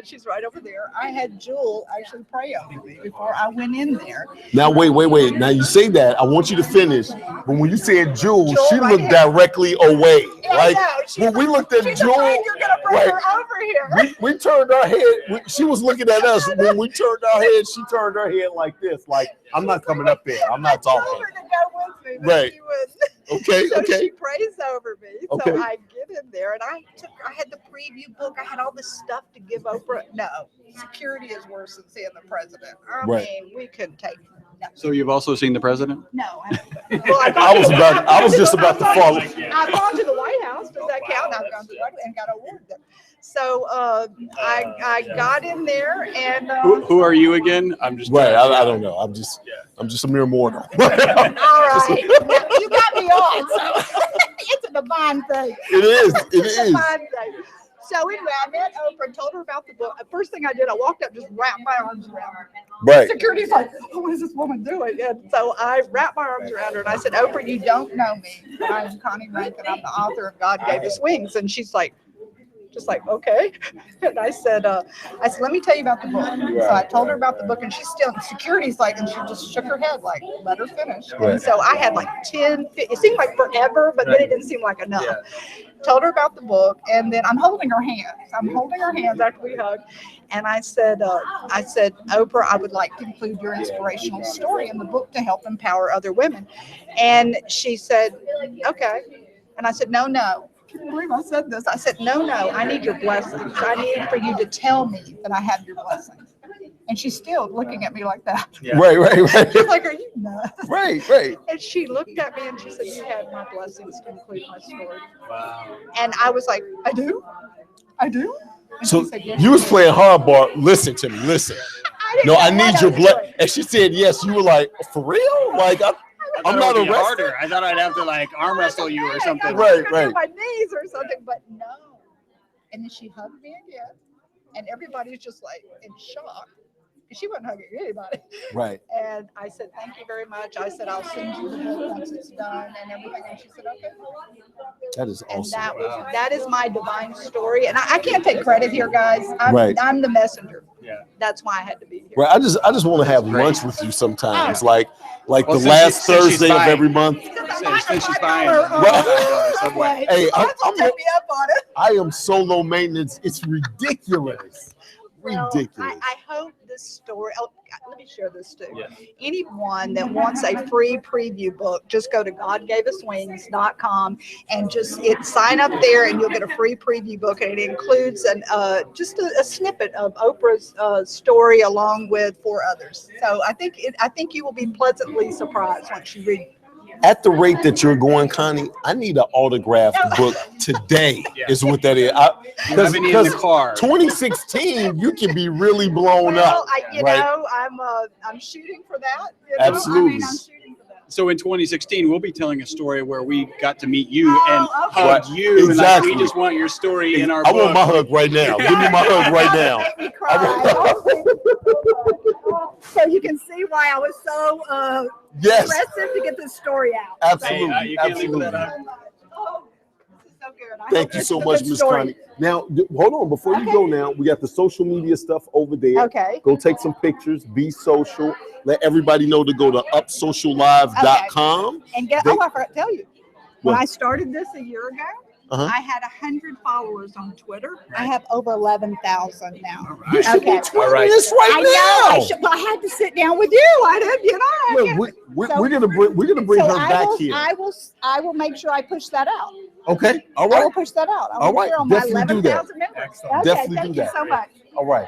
she's right over there. I had Jewel actually pray over me before I went in there. Now, wait. Now, you say that. I want you to finish. But when you said Jewel, she right looked here. directly away. Yeah, Like, I know. when we looked at She's Jewel, afraid you're going to bring her over here. we turned our head. She was looking at us. When we turned our head, she turned her head like this. Like, I'm not coming up there. I'm not I told talking. her to go with me, but Right. she wouldn't. Okay, So okay. she prays over me. Okay. So I get in there, and I had the preview book. I had all this stuff to give Oprah. No, security is worse than seeing the president. I Right. mean, we couldn't take it. No. So you've also seen the president? No. I was just about to follow. I've gone to the White House. Does that count? I've gone to the White House and got awarded them. So I got in there, and Who are you again? I'm just Right. I don't know. I'm just a mere mortal. all right, you got me on. So it's a divine thing. It is. It It's a is. divine thing. So anyway, I met Oprah and told her about the book. The first thing I did, I walked up, just wrapped my arms around her. Right. Security's like, oh, what is this woman doing? And so I wrapped my arms around her, and I said, Oprah, you don't know me, but I'm Connie Rankin. I'm the author of God Gave Us Wings. And she's like, just like, okay. And I said, let me tell you about the book. So I told her about the book, and she's still, security's like, and she just shook her head like, let her finish. Right. And so I had like 10, it seemed like forever, but then it didn't seem like enough. Told her about the book, and then I'm holding her hands. I'm holding her hands after we hugged. And I said, Oprah, I would like to include your inspirational story in the book to help empower other women. And she said, okay. And I said, no. I can't believe I said this. I said, no, I need your blessings. I need for you to tell me that I have your blessings. And she's still looking at me like that. Yeah. Right. She's like, are you nuts? Right. And she looked at me and she said, you have my blessings to include my story. Wow. And I was like, I do? And So she said, yes. you was playing hardball. Listen to me. Listen. No, I need your blood. And she said yes. You were like, for real? Like, I'm not arrested. Harder. I thought I'd have to like arm wrestle you or something. Right. My knees or something, but no. And then she hugged me again. And everybody's just like in shock. She wasn't hugging anybody. Right. And I said, thank you very much. I said, I'll send you the book once it's done and everything. And she said, okay. That is And awesome. that is my divine story. And I can't take credit here, guys. I'm the messenger. Yeah. That's why I had to be here. Right. I just want to have lunch with you sometimes. Like Well, the since last since she's Thursday of buying- every month. Since she's buying Subway. Hey, Take me up on it. I am so low maintenance. It's ridiculous. Well, Ridiculous. I hope this story. Oh, let me share this too. Yeah. Anyone that wants a free preview book, just go to godgaveuswings.com and sign up there, and you'll get a free preview book, and it includes just a snippet of Oprah's story along with 4 others. So I think you will be pleasantly surprised once you read. At the rate that you're going, Connie, I need an autographed book today. Is what that is. Because in the car. 2016, you can be really blown up. I'm shooting for that. Absolutely. I'm shooting for that. So in 2016, we'll be telling a story where we got to meet you and okay. hug you. Exactly. And we just want your story in our I book. want my hug right now. Give me my hug right now. Make me cry. So you can see why I was so aggressive to get this story out. Absolutely. Hey, you can't leave Absolutely. that hug. Oh, this is so good. Thank you so much, Miss Connie. Now, hold on. Before you go now, we got the social media stuff over there. Okay. Go take some pictures. Be social. Let everybody know to go to upsociallive.com. And I forgot to tell you, when What? I started this a year ago, I had 100 followers on Twitter. I have over 11,000 now. You should be tweeting this I know. right now. Well, I had to sit down with you. I didn't, Look, we're gonna bring her back here. I will make sure I push that out. Okay. All I right. will push that out. All right. On my Definitely do that. 11,000 members. Definitely thank do you that. so much. All right.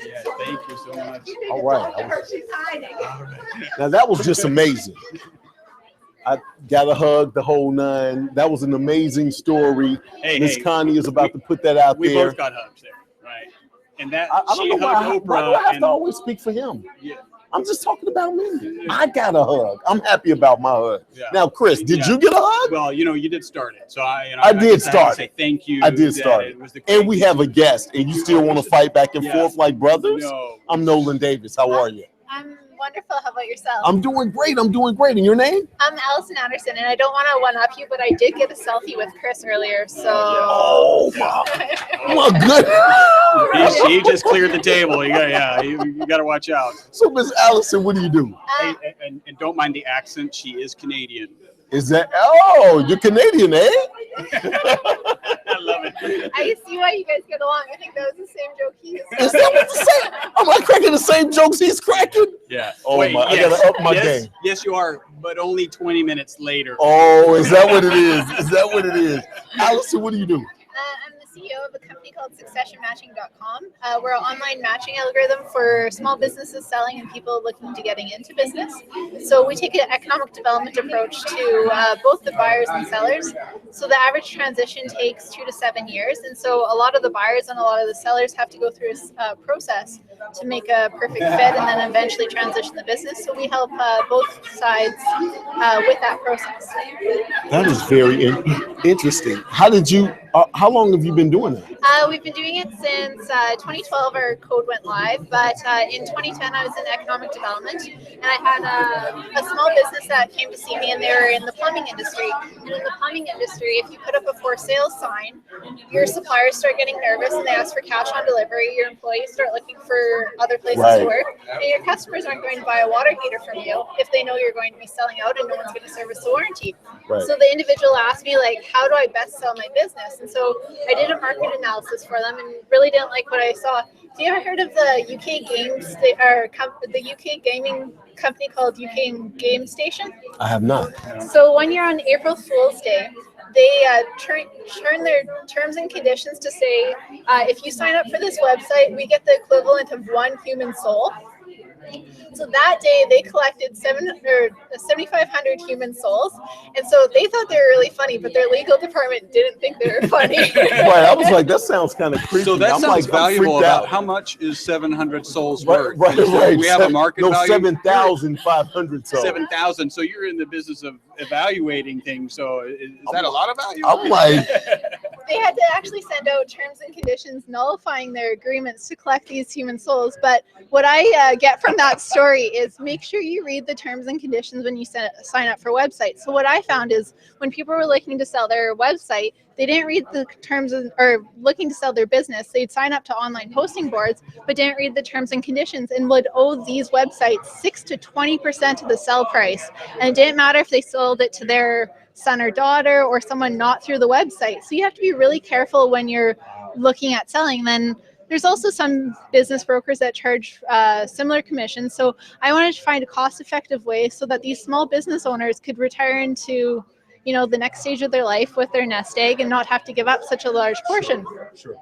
Yeah, thank you so much. All right. She's hiding. Now that was just amazing. I got a hug, the whole 9. That was an amazing story. Miss Connie is about to put that out We there. both got hugs there, right? And that I don't know why do I have and to always speak for him? Yeah. I'm just talking about me. I got a hug. I'm happy about my hug. Yeah. Now, Chris, did you get a hug? Well, you did start it, so I did guess I have to start say it. thank you. I did that start it it. was the And we have a guest, and you still want to fight back and Yeah. forth like brothers? No. I'm Nolan Davis. How are you? I'm wonderful. How about yourself? I'm doing great. I'm doing great. And your name? I'm Allison Anderson, and I don't want to one-up you, but I did get a selfie with Chris earlier, so. Oh, my goodness. He just cleared the table. You got to watch out. So, Miss Allison, what do you do? Hey, and don't mind the accent. She is Canadian. Is that? Oh, you're Canadian, eh? I love it. I see why you guys get along. I think that was the same joke he used. Is that what the same? Am I cracking the same jokes he's cracking? Yeah. Oh, I gotta up my game. Yes, you are, but only 20 minutes later. Oh, is that what it is? Is that what it is? Allison, what do you do? I'm the CEO of a company called SuccessionMatching.com. We're an online matching algorithm for small businesses selling and people looking to getting into business. So we take an economic development approach to both the buyers and sellers. So the average transition takes 2 to 7 years. And so a lot of the buyers and a lot of the sellers have to go through a process to make a perfect fit and then eventually transition the business. So we help both sides with that process. That is very interesting. How long have you been doing that? We've been doing it since 2012. Our code went live, but in 2010 I was in economic development, and I had a small business that came to see me, and they were in the plumbing industry. And in the plumbing industry, if you put up a for sale sign, your suppliers start getting nervous and they ask for cash on delivery. Your employees start looking for other places to work, and your customers aren't going to buy a water heater from you if they know you're going to be selling out and no one's going to service the warranty. Right. So the individual asked me, like, how do I best sell my business? And so I did a market analysis for them and really didn't like what I saw. Have you ever heard of the UK games, the UK gaming company called UK Game Station? I have not. So one year on April Fool's Day, they turn their terms and conditions to say, if you sign up for this website, we get the equivalent of 1 human soul. So that day they collected 7,500 human souls, and so they thought they were really funny, but their legal department didn't think they were funny. Right, I was like, that sounds kind of creepy. So that I'm sounds like, valuable. I'm freaked About out. how much is 700 souls Right, worth? We have a market value. 7,500 souls. 7,000. So you're in the business of evaluating things. So is that a lot of value? I'm like, they had to actually send out terms and conditions nullifying their agreements to collect these human souls. But what I get from that story is make sure you read the terms and conditions when you sign up for websites. So what I found is when people were looking to sell their website, they didn't read the terms or looking to sell their business. They'd sign up to online posting boards, but didn't read the terms and conditions and would owe these websites 6 to 20% of the sell price. And it didn't matter if they sold it to their son or daughter or someone not through the website. So you have to be really careful when you're looking at selling. Then there's also some business brokers that charge similar commissions. So I wanted to find a cost-effective way so that these small business owners could retire into, you know, the next stage of their life with their nest egg and not have to give up such a large portion. Sure.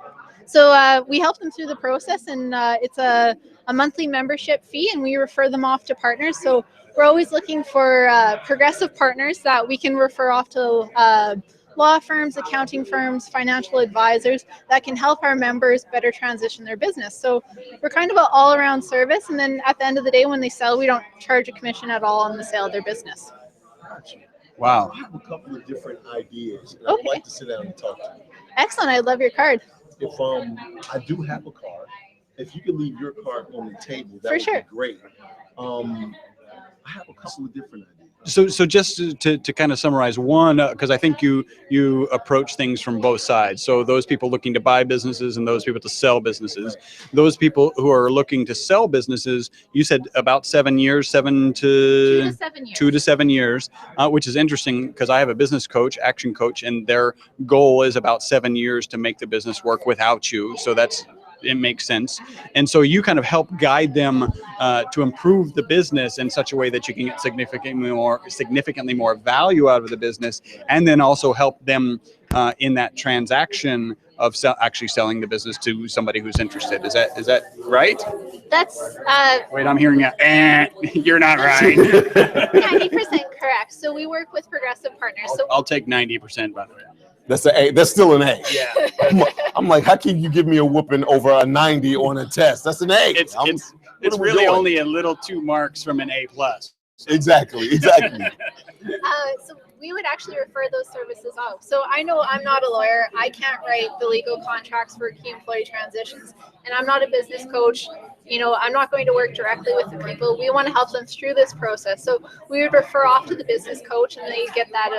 So we help them through the process, and it's a monthly membership fee, and we refer them off to partners. So we're always looking for progressive partners that we can refer off to law firms, accounting firms, financial advisors that can help our members better transition their business. So we're kind of an all-around service, and then at the end of the day, when they sell, we don't charge a commission at all on the sale of their business. Wow. I have a couple of different ideas, and I would like to sit down and talk to you. Excellent. I love your card. If I do have a card, if you could leave your card on the table, that For would sure. be great. I have a couple of different ideas. So just to kind of summarize, one, because I think you approach things from both sides. So those people looking to buy businesses and those people to sell businesses. Those people who are looking to sell businesses, you said about 7 years, 2 to 7 years. 2 to 7 years, which is interesting because I have a business coach, action coach, and their goal is about 7 years to make the business work without you. So it makes sense. And so you kind of help guide them to improve the business in such a way that you can get significantly more value out of the business, and then also help them in that transaction of actually selling the business to somebody who's interested. Is that right? That's Wait, I'm hearing you're not right. 90% correct. So we work with progressive partners. So I'll take 90%, by the way. That's an A. That's still an A. Yeah. I'm like, how can you give me a whooping over a 90 on a test? That's an A. It's really only a little 2 marks from an A+. Exactly. So we would actually refer those services out. So I know I'm not a lawyer. I can't write the legal contracts for key employee transitions, and I'm not a business coach. You know, I'm not going to work directly with the people. We want to help them through this process. So we would refer off to the business coach, and they get that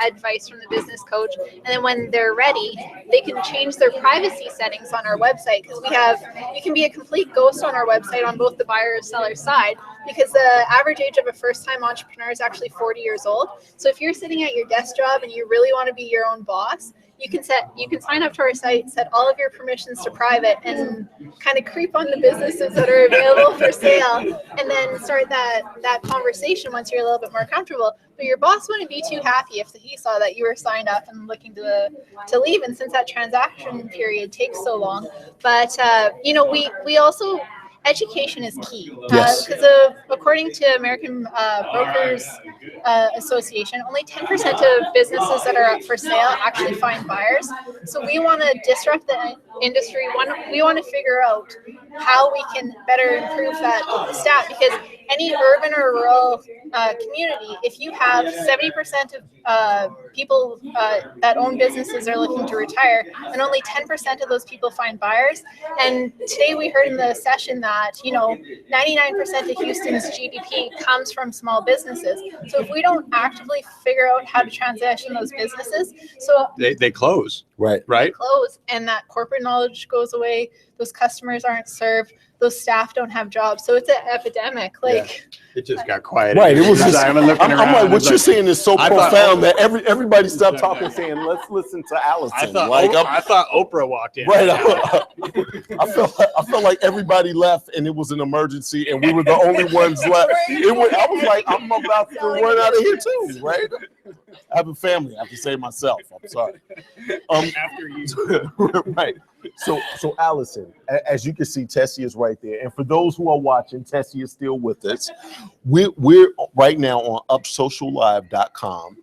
advice from the business coach. And then when they're ready, they can change their privacy settings on our website, because we can be a complete ghost on our website on both the buyer and seller side, because the average age of a first-time entrepreneur is actually 40 years old. So if you're sitting at your desk job and you really want to be your own boss, you can sign up to our site, set all of your permissions to private, and kind of creep on the businesses that are available for sale, and then start that conversation once you're a little bit more comfortable. But your boss wouldn't be too happy if he saw that you were signed up and looking to leave, and since that transaction period takes so long. But you know, we also, education is key. Yes. Because according to American Brokers Association, only 10% of businesses that are up for sale actually find buyers. So we want to disrupt the industry. We want to figure out how we can better improve that stat, because any urban or rural community, if you have 70% of people that own businesses are looking to retire, and only 10% of those people find buyers. And today we heard in the session that, you know, 99% of Houston's GDP comes from small businesses. So if we don't actively figure out how to transition those businesses, so They close. Right. Right. close, and that corporate knowledge goes away, those customers aren't served, those staff don't have jobs. So it's an epidemic. Like, It just got quiet. Right. It was just, I'm I'm looking around. like, what you're saying is so I thought- profound that everybody stopped talking, saying, let's listen to Allison. I thought Oprah walked in. Right. I felt like everybody left and it was an emergency and we were the only ones left. I was like, I'm about to run out of here too, right? I have a family. I have to save myself. I'm sorry. After you. Right. So Allison, as you can see, Tessie is right there. And for those who are watching, Tessie is still with us. We're right now on upsociallive.com.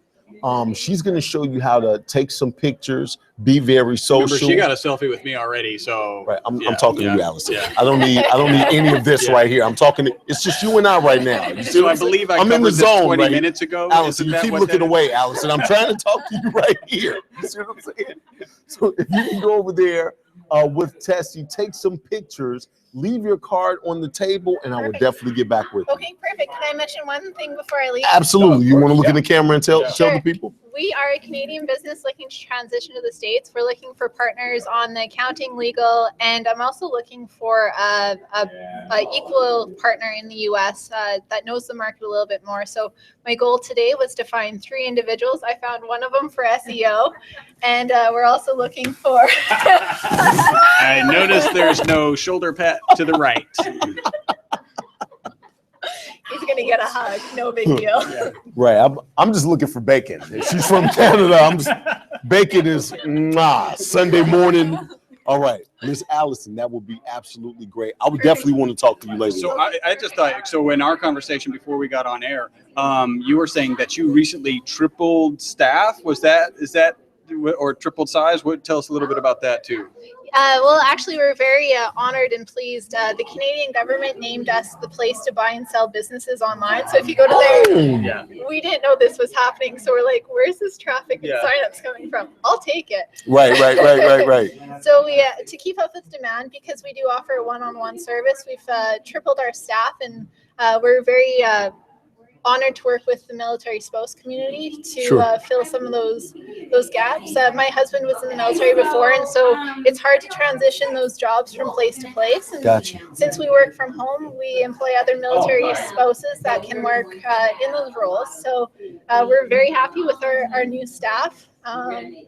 She's going to show you how to take some pictures, be very social. Remember, she got a selfie with me already, so right. I'm talking to you, Allison. Yeah. I don't need any of this right here. I'm talking. It's just you and I right now. You see So what I I'm saying? believe I'm in the covered this zone 20 right minutes ago. Allison, Isn't you that keep what looking that away, Allison. I'm trying to talk to you right here. You see what I'm saying? So if you can go over there with Tessie, take some pictures, leave your card on the table, and I will definitely get back with you. okay, perfect. Can I mention one thing before I leave? Absolutely. You want to look in the camera and tell the people? We are a Canadian business looking to transition to the States. We're looking for partners on the accounting, legal, and I'm also looking for a equal partner in the U.S. That knows the market a little bit more. So my goal today was to find 3 individuals. I found one of them for SEO, and we're also looking for. I noticed there's no shoulder pat to the right. He's gonna get a hug. No big deal. Right. I'm just looking for bacon. If she's from Canada, bacon is Sunday morning. All right, Miss Allison, that would be absolutely great. I would definitely want to talk to you later. So I just thought, so in our conversation before we got on air, you were saying that you recently tripled staff. Is that, or tripled size? Tell us a little bit about that too. Well, actually, we're very honored and pleased. The Canadian government named us the place to buy and sell businesses online. So if you go to there, we didn't know this was happening. So we're like, where's this traffic and signups coming from? I'll take it. Right. So we, to keep up with demand, because we do offer a one-on-one service, we've tripled our staff, and we're very honored to work with the military spouse community to fill some of those gaps. My husband was in the military before, and so it's hard to transition those jobs from place to place. And since we work from home, we employ other military spouses that can work in those roles. So we're very happy with our new staff.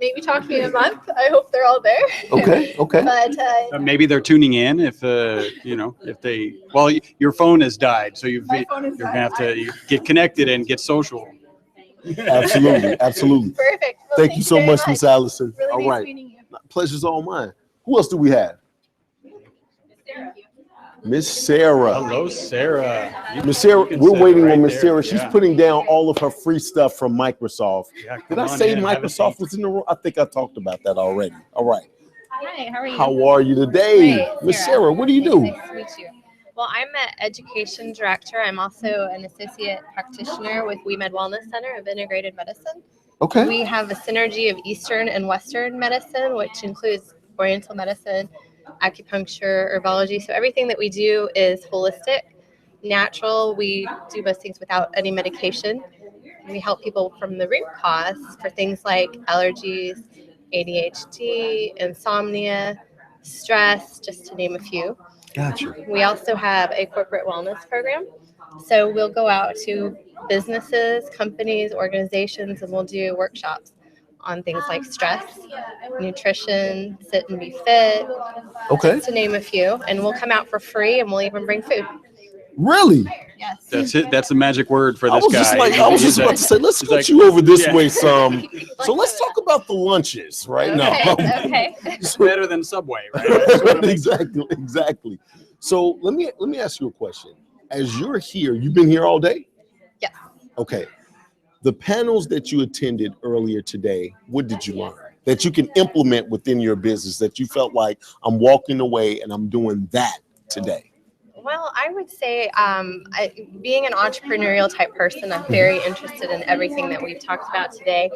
Maybe talk to me in a month. I hope they're all there. Okay. But maybe they're tuning in if if they. Well, your phone has died, so you're gonna have to get connected and get social. Absolutely. Perfect. Well, Thank you so much, Miss Allison. Really all nice right. meeting you. Pleasure's all mine. Who else do we have? Miss Sarah. Hello, Sarah. Miss Sarah, we're waiting on Miss there. Sarah. She's putting down all of her free stuff from Microsoft. Did I say in, Microsoft was in the room? I think I talked about that already. All right. Hi, how are you? How are you today? Great, Miss Sarah, what do you do? Nice to meet you. Well, I'm an education director. I'm also an associate practitioner with WeMed Wellness Center of Integrated Medicine. Okay. We have a synergy of Eastern and Western medicine, which includes Oriental medicine, acupuncture, herbology. So everything that we do is holistic, natural. We do most things without any medication. We help people from the root cause for things like allergies, ADHD, insomnia, stress, just to name a few. Gotcha. We also have a corporate wellness program. So we'll go out to businesses, companies, organizations, and we'll do workshops on things like stress, nutrition, sit and be fit, just to name a few. And we'll come out for free, and we'll even bring food. Really? Yes. That's it. That's the magic word for this guy. I was just about to say, let's get you over this way some. So let's talk about the lunches right now. Okay. It's better than Subway, right? Exactly. So let me ask you a question. As you're here, you've been here all day? Yes. Okay. The panels that you attended earlier today, what did you learn that you can implement within your business that you felt like I'm walking away and I'm doing that today? Well, I would say being an entrepreneurial type person, I'm very interested in everything that we've talked about today.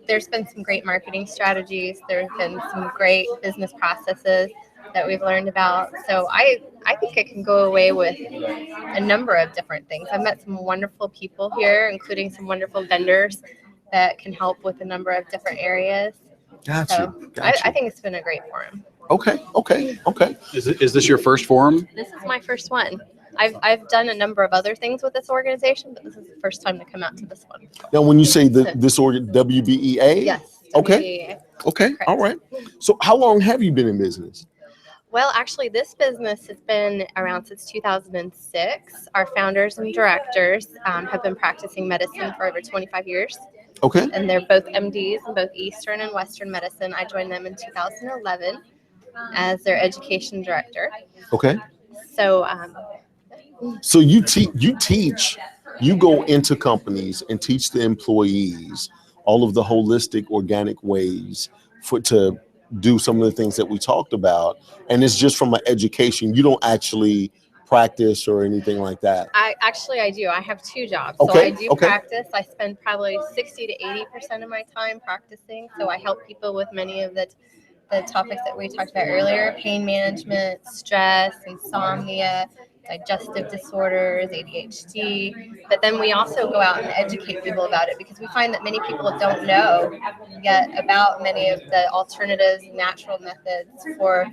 There's been some great marketing strategies. There's been some great business processes that we've learned about. So I think I can go away with a number of different things. I've met some wonderful people here, including some wonderful vendors that can help with a number of different areas. Gotcha. So I think it's been a great forum. Okay. Is this your first forum? This is my first one. I've done a number of other things with this organization, but this is the first time to come out to this one. Now, when you say this organ, WBEA? Yes. Okay. WBEA. Okay. All right. So how long have you been in business? Well, actually, this business has been around since 2006. Our founders and directors have been practicing medicine for over 25 years. Okay. And they're both MDs in both Eastern and Western medicine. I joined them in 2011 as their education director. Okay. So, So you teach, you go into companies and teach the employees all of the holistic, organic ways to do some of the things that we talked about, and it's just from an education. You don't actually practice or anything like that. I do. I have two jobs. Okay, So I do okay. practice. I spend probably 60 to 80% of my time practicing. So I help people with many of the topics that we talked about earlier: pain management, stress, insomnia, digestive disorders, ADHD. But then we also go out and educate people about it because we find that many people don't know yet about many of the alternatives, natural methods for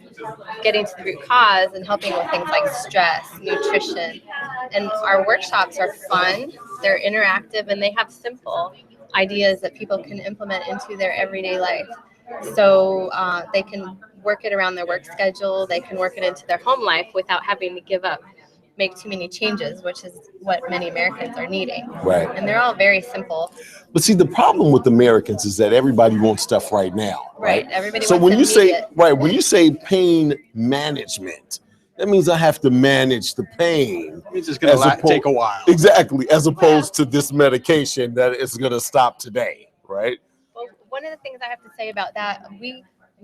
getting to the root cause and helping with things like stress, nutrition. And our workshops are fun, they're interactive, and they have simple ideas that people can implement into their everyday life. So they can work it around their work schedule, they can work it into their home life without having to make too many changes, which is what many Americans are needing. Right. And they're all very simple. But see, the problem with Americans is that everybody wants stuff right now. Right. Everybody So wants when you immediate. when you say pain management, that means I have to manage the pain. It's just going to take a while. Exactly, as opposed to this medication that is going to stop today, right? Well, one of the things I have to say about that, we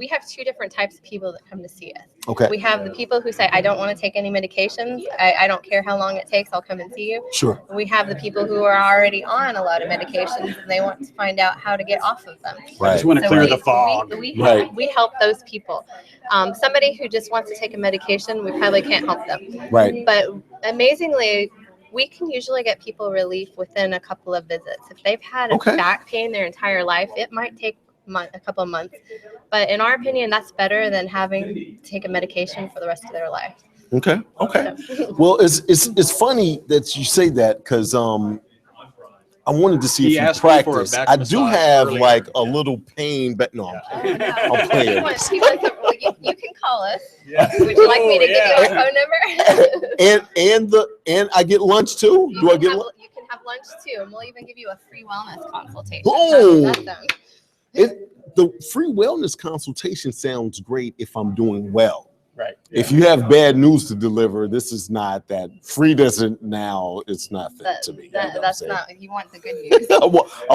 have two different types of people that come to see us. Okay. We have the people who say, I don't want to take any medications. I don't care how long it takes. I'll come and see you. Sure. We have the people who are already on a lot of medications and they want to find out how to get off of them. I just want to clear the fog. We help those people. Somebody who just wants to take a medication, we probably can't help them. Right. But amazingly, we can usually get people relief within a couple of visits. If they've had a back pain their entire life, it might take a couple of months. But in our opinion, that's better than having to take a medication for the rest of their life. Okay. Well, it's funny that you say that because I wanted to see He if you asked me for a practice. back I do massage have earlier. like a little pain, but no, I'm playing. You can call us. Would you like me to give you our phone number? and I get lunch too. Do I get lunch? You can have lunch too, and we'll even give you a free wellness consultation. Boom. How does that sound? The free wellness consultation sounds great if I'm doing well. Right. If you have bad news to deliver, this is not that. Free doesn't now. It's nothing to me. That's not. You want the good news. I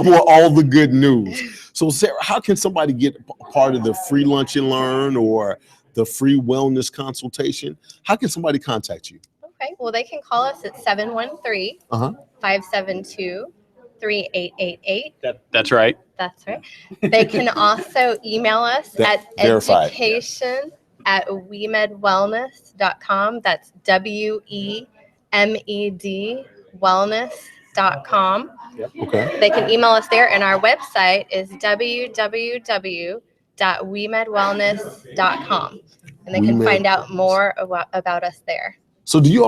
want all the good news. So, Sarah, how can somebody get part of the free lunch and learn or the free wellness consultation? How can somebody contact you? Okay. Well, they can call us at 713-572-3888. That's right. That's right. They can also email us at verified. education@wemedwellness.com. That's WEMED wellness.com. Okay. They can email us there, and our website is www.wemedwellness.com. And they can find out more about us there. So do you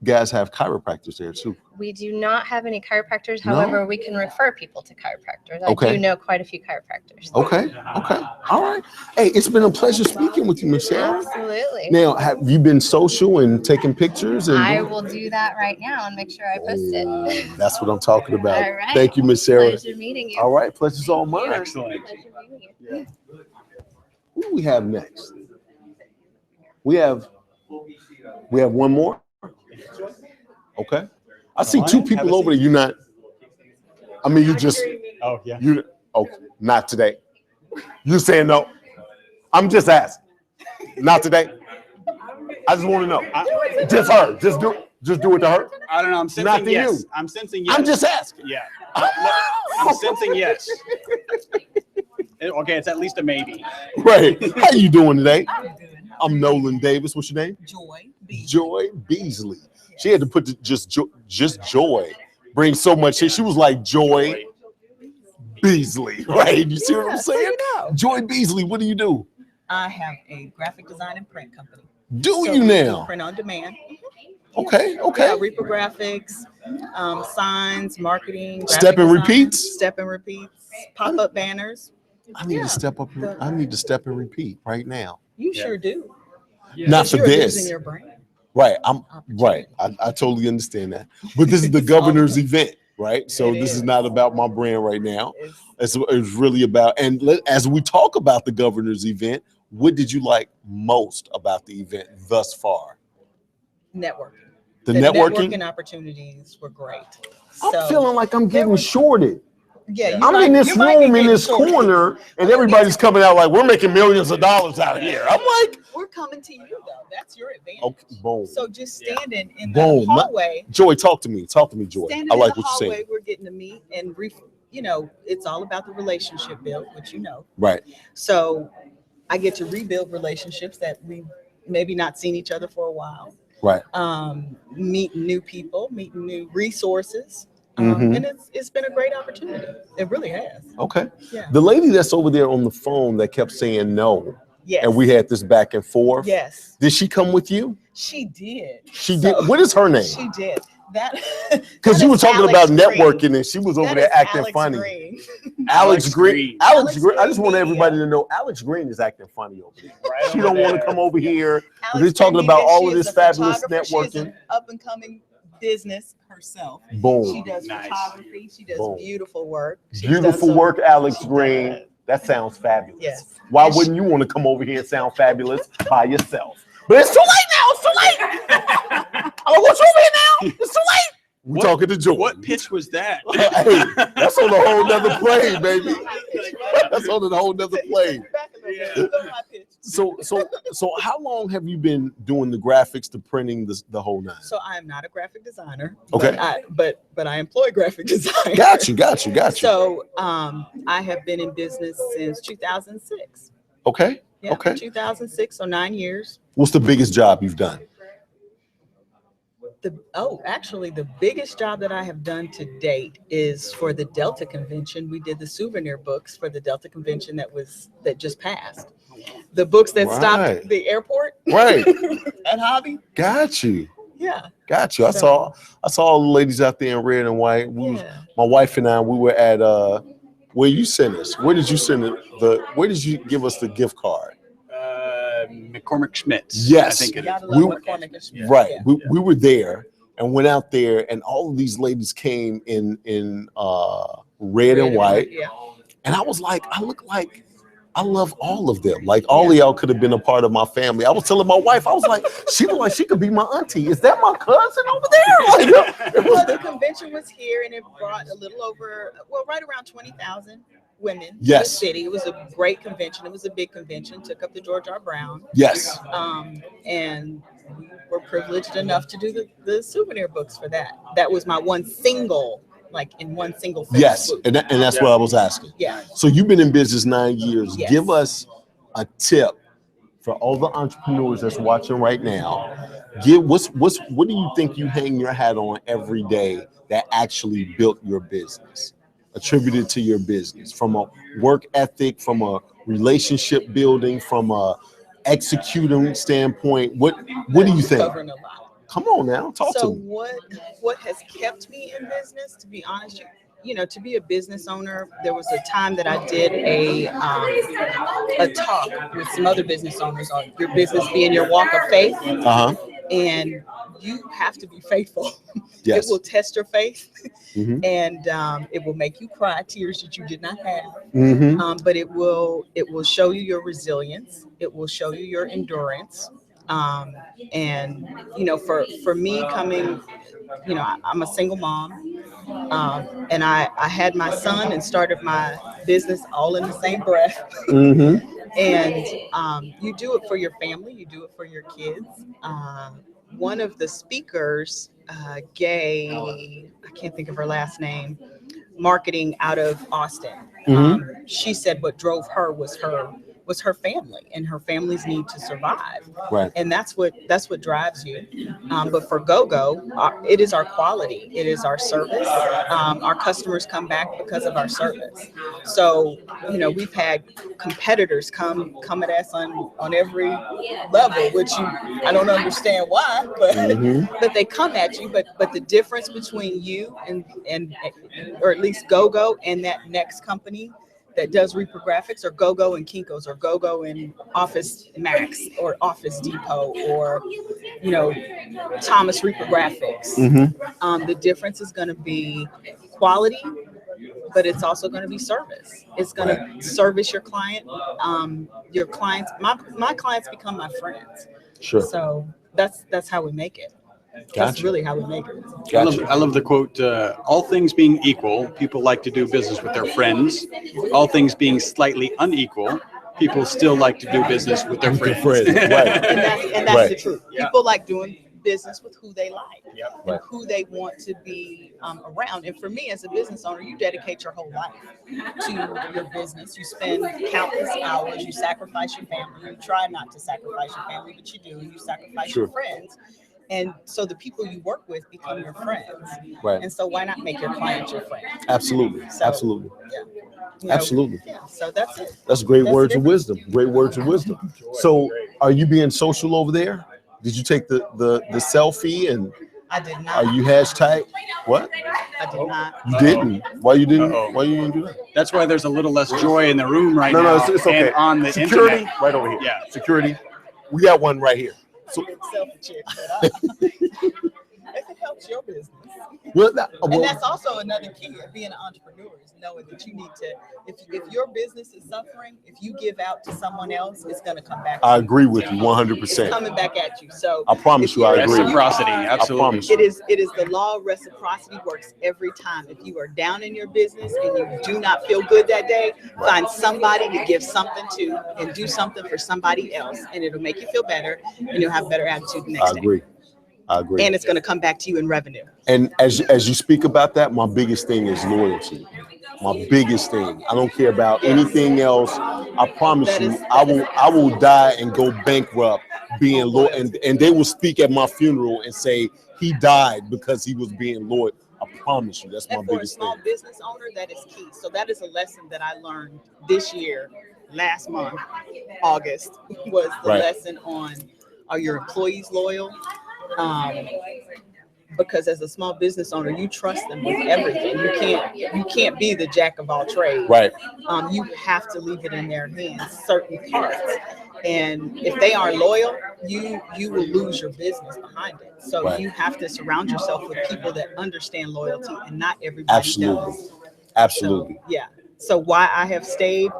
guys have chiropractors there too? We do not have any chiropractors. No? However, we can refer people to chiropractors. I Okay. do know quite a few chiropractors. Okay. All right. Hey, it's been a pleasure speaking with you, Michelle. Absolutely. Now, have you been social and taking pictures? And I will do that right now and make sure I post it. that's what I'm talking about. All right. Thank you, Miss Sarah. Pleasure meeting you. All right, pleasure's all mine. Excellent. Pleasure meeting you. Who do we have next? We have one more. Okay. I see two people over there. You not? I mean, you just. Oh yeah. You okay? Not today. You saying no? I'm just asking. Not today. I just want to know. Just her. Just do it to her. I don't know. I'm Not sensing to yes. you. I'm sensing yes. I'm just asking. Yeah. I'm sensing yes. Okay, it's at least a maybe. Right. How you doing today? I'm Nolan Davis. What's your name? Joy. Joy Beasley. She had to put just Joy. Bring so much shit. She was like Joy Beasley, right? You see what I'm saying? Joy Beasley, what do you do? I have a graphic design and print company. Do So you we now? Print on demand. Okay. Yeah, Reaper graphics, signs, marketing. Step graphic and design, repeats? Step and repeats. Pop-up banners. I need to step up. I need to step and repeat right now. You sure do. Not for You're this. losing your brain. Right. I totally understand that. But this is the governor's event, right? So this is not about my brand right now. It's really about, and as we talk about the governor's event, what did you like most about the event thus far? Networking. The networking? Networking opportunities were great. I'm feeling like I'm getting shorted. Yeah, I'm in this room in this corner, and everybody's coming out like we're making millions of dollars out here. I'm like, we're coming to you though. That's your advantage. okay, boom. So just standing in the Boom. hallway. Joy, talk to me. Talk to me, Joy. Standing I like in the what you're hallway, saying. we're getting to meet and it's all about the relationship build, which you know. Right. So I get to rebuild relationships that we maybe not seen each other for a while. Right. Meeting new people, meeting new resources. Mhm. And it's been a great opportunity. It really has. Okay. Yeah. The lady that's over there on the phone that kept saying no, Yes. and we had this back and forth. Yes. Did she come with you? She did. She did. What is her name? She did. That Because you were talking Alex about Green. networking, and she was over That there is acting Alex funny. Green. Alex Green. Alex Green. I just want Media. everybody to know Alex Green is acting funny over there. Right She over don't want to there. come over here. Alex They're talking Green about Media, all she of is this a fabulous photographer. She is networking. an up and coming business herself. Boom. She does photography. She does Boom. beautiful work. She's done Beautiful some- work, Alex she Green. does. That sounds fabulous. Yes. Why And wouldn't you want to come over here and sound fabulous by yourself? But it's too late now. It's too late. I want you over here now. It's too late. We're talking to Jordan. What pitch was that? Hey, that's on a whole nother plane, baby. That's on a whole nother plane. So how long have you been doing the graphics, the printing, the whole nine? So I am not a graphic designer. Okay. But I employ graphic designers. Got you. So I have been in business since 2006. Okay. Yeah, Okay. 2006, so 9 years. What's the biggest job you've done? Actually, the biggest job that I have done to date is for the Delta Convention. We did the souvenir books for the Delta Convention that just passed. The books that stopped the airport. Right. At Hobby. Got you. Yeah. Got you. I saw all the ladies out there in red and white. My wife and I, we were at where you sent us. Where did you send it? Where did you give us the gift card? McCormick Schmidt's. Yes. I think it is. Right. We were there and went out there, and all of these ladies came in red and white. Yeah. And I was like, I love all of them. Like all of y'all could have been a part of my family. I was telling my wife, I was like, she looked like she could be my auntie. Is that my cousin over there? Well, the convention was here, and it brought a little over, right around 20,000 women to the Yes. city. It was a great convention. It was a big convention. Took up the George R. Brown. Yes. And we were privileged enough to do the souvenir books for that. That was my one single. In one single thing. Yes, and that's what I was asking. Yeah. So you've been in business 9 years. Yes. Give us a tip for all the entrepreneurs that's watching right now. What do you think you hang your hat on every day that actually built your business, attributed to your business, from a work ethic, from a relationship building, from a executing standpoint? What do you think? Covering a lot. Come on now, talk to So me. what has kept me in business, to be honest, to be a business owner, there was a time that I did a talk with some other business owners on your business being your walk of faith. And you have to be faithful. Yes. It will test your faith, Mhm. and it will make you cry tears that you did not have. Mhm. But it will show you your resilience. It will show you your endurance. And for me coming, I'm a single mom, and I had my son and started my business all in the same breath. Mm-hmm. And you do it for your family, you do it for your kids. One of the speakers, Gay, I can't think of her last name, marketing out of Austin. She said what drove her was her family and her family's need to survive. Right. And that's what drives you. But for GoGo, it is our quality. It is our service. Our customers come back because of our service. So, we've had competitors come at us on every level, which I don't understand why, but they come at you. But the difference between you and or at least GoGo and that next company that does reprographics, or GoGo and Kinko's, or GoGo and Office Max, or Office Depot, or Thomas Reprographics. The difference is going to be quality, but it's also going to be service. It's going to service your client. Your clients, my clients become my friends. Sure. So that's how we make it. That's really how we make it. I love the quote, all things being equal, people like to do business with their friends. All things being slightly unequal, people still like to do business with their friends. Right. And that's Right. the truth. People like doing business with who they like, Right. and who they want to be around. And for me as a business owner, you dedicate your whole life to your business. You spend countless hours, you sacrifice your family. You try not to sacrifice your family, but you do, and you sacrifice your friends. And so the people you work with become your friends. Right. And so why not make your clients your friends? Absolutely. So, Absolutely. Yeah. You know, Absolutely. Yeah. So that's it. That's great That's words the of wisdom. Great words of wisdom. So are you being social over there? Did you take the selfie and I did not. are you hashtag what? I did not. You didn't? Why you didn't? Uh-oh. Why you didn't do that? That's why there's a little less joy in the room right No, now. it's okay. And on the Security, internet. right over here. Yeah. Security. We got one right here. So Selfie chick, but if it helps your business. well, And that's also another key of being an entrepreneur is knowing that you need to, if your business is suffering, if you give out to someone else, it's going to come back. I agree with you It's 100%. coming back at you. So I promise you, I agree. Reciprocity, absolutely. I promise you. It is the law of reciprocity works every time. If you are down in your business and you do not feel good that day, find somebody to give something to and do something for somebody else, and it'll make you feel better, and you'll have better attitude the next I day. agree. I agree. And it's going to come back to you in revenue. And as you speak about that, my biggest thing is loyalty. My biggest thing. I don't care about anything else. I promise you, I will die and go bankrupt being loyal. And they will speak at my funeral and say he died because he was being loyal. I promise you, that's my And for a biggest small thing. business owner, that is key. So that is a lesson that I learned this year, last month, August, was the Right. lesson on, are your employees loyal? Because as a small business owner, you trust them with everything. You can't be the jack of all trades. Right. You have to leave it in their hands, certain parts. And if they are loyal, you will lose your business behind it. So Right. you have to surround yourself with people that understand loyalty, and not everybody Absolutely. does. Absolutely. So, yeah. So why I have stayed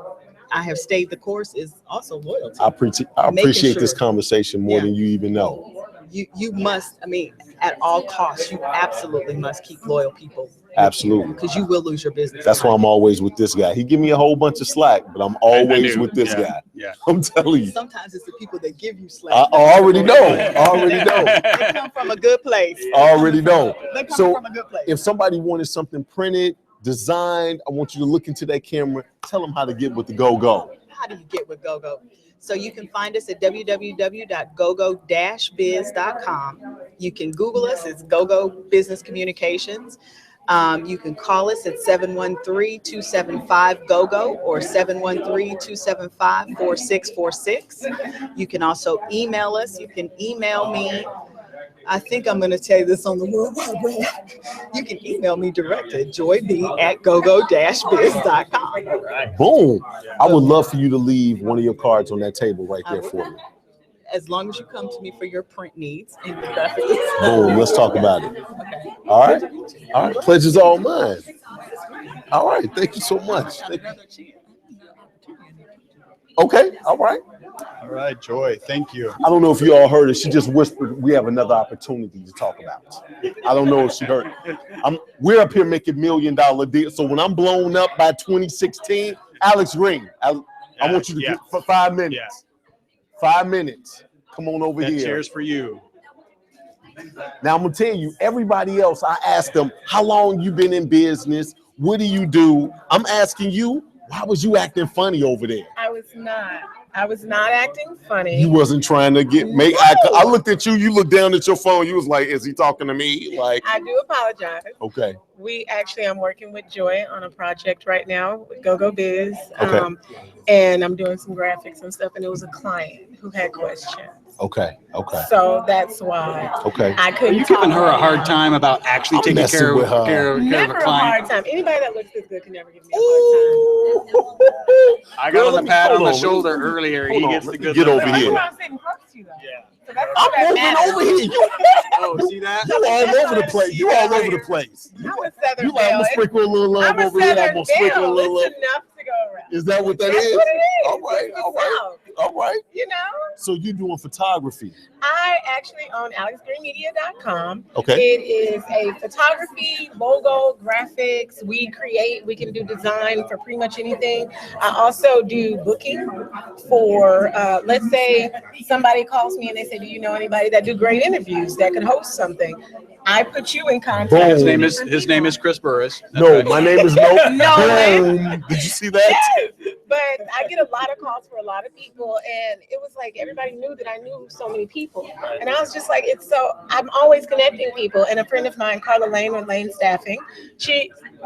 the course is also loyalty. I appreciate Making this sure- conversation more Yeah. than you even know. You must, I mean, at all costs, you absolutely must keep loyal people. Absolutely. Because you will lose your business. That's why I'm always with this guy. He give me a whole bunch of slack, but I'm always do. with this Yeah. guy. Yeah. I'm telling you. Sometimes it's the people that give you slack. I already know. I already know. They come from a good place. I already know. They come So from a good place. if somebody wanted something printed, designed, I want you to look into that camera. Tell them how to get with the go-go. How do you get with GoGo? So you can find us at www.gogo-biz.com. You can Google us. It's GoGo Business Communications. You can call us at 713-275-GoGo or 713-275-4646. You can also email us. You can email me. I think I'm going to tell you this on the World Wide Web. You can email me directly at joyb@gogo-biz.com. Boom. I would love for you to leave one of your cards on that table right there for me. As long as you come to me for your print needs and your graphic design. Boom. Let's talk about it. Okay. All right. All right. Pleasure's all mine. All right. Thank you so much. Okay. All right. All right, Joy. Thank you. I don't know if you all heard it. She just whispered, we have another opportunity to talk about. I don't know if she heard it. We're up here making $1 million deals. So when I'm blown up by 2016, Alex Green, I want you to get for 5 minutes. Yeah. 5 minutes. Come on over That here. chair's for you. Now I'm gonna tell you, everybody else, I asked them, how long you been in business? What do you do? I'm asking you, why was you acting funny over there? I was not acting funny. You wasn't trying to make I looked at you, you looked down at your phone, you was like, is he talking to me? Like, I do apologize. okay. I'm working with Joy on a project right now with GoGo Biz. Okay. And I'm doing some graphics and stuff, and it was a client who had questions. Okay. So that's why I Are couldn't you giving talk her a right hard now. time about actually taking messing care with of her. care of Never a a client? hard time. Anybody that looks this good can never give me a hard time. I Girl, got let on me- the pat hold on the on. shoulder earlier. Hold He on, gets let the me good get look. over That's here. why I'm sitting close to you, though. Yeah. So that's I'm what moving matters. over here. Oh, see that? You all over the place. You all over the place. I'm a Southern You like, I'm Belle. gonna sprinkle a little love I'm a over here. I'm Southern gonna sprinkle a Belle. little love. It's enough to go around. Is that what that That's is? what it is. All right, It's the all right, South. all right. You know? So you doing photography? I actually own alexgreenmedia.com. Okay. It is a photography, logo, graphics. We can do design for pretty much anything. I also do booking for, let's say somebody calls me and they say, do you know anybody that do great interviews that could host something? I put you in contact. Boom. His name is Chris Burris. That's No, right. my name is No. No, Boom. Did you see that? Yes. But I get a lot of calls for a lot of people, and it was like everybody knew that I knew so many people, and I was just like, I'm always connecting people. And a friend of mine, Carla Lane with Lane Staffing,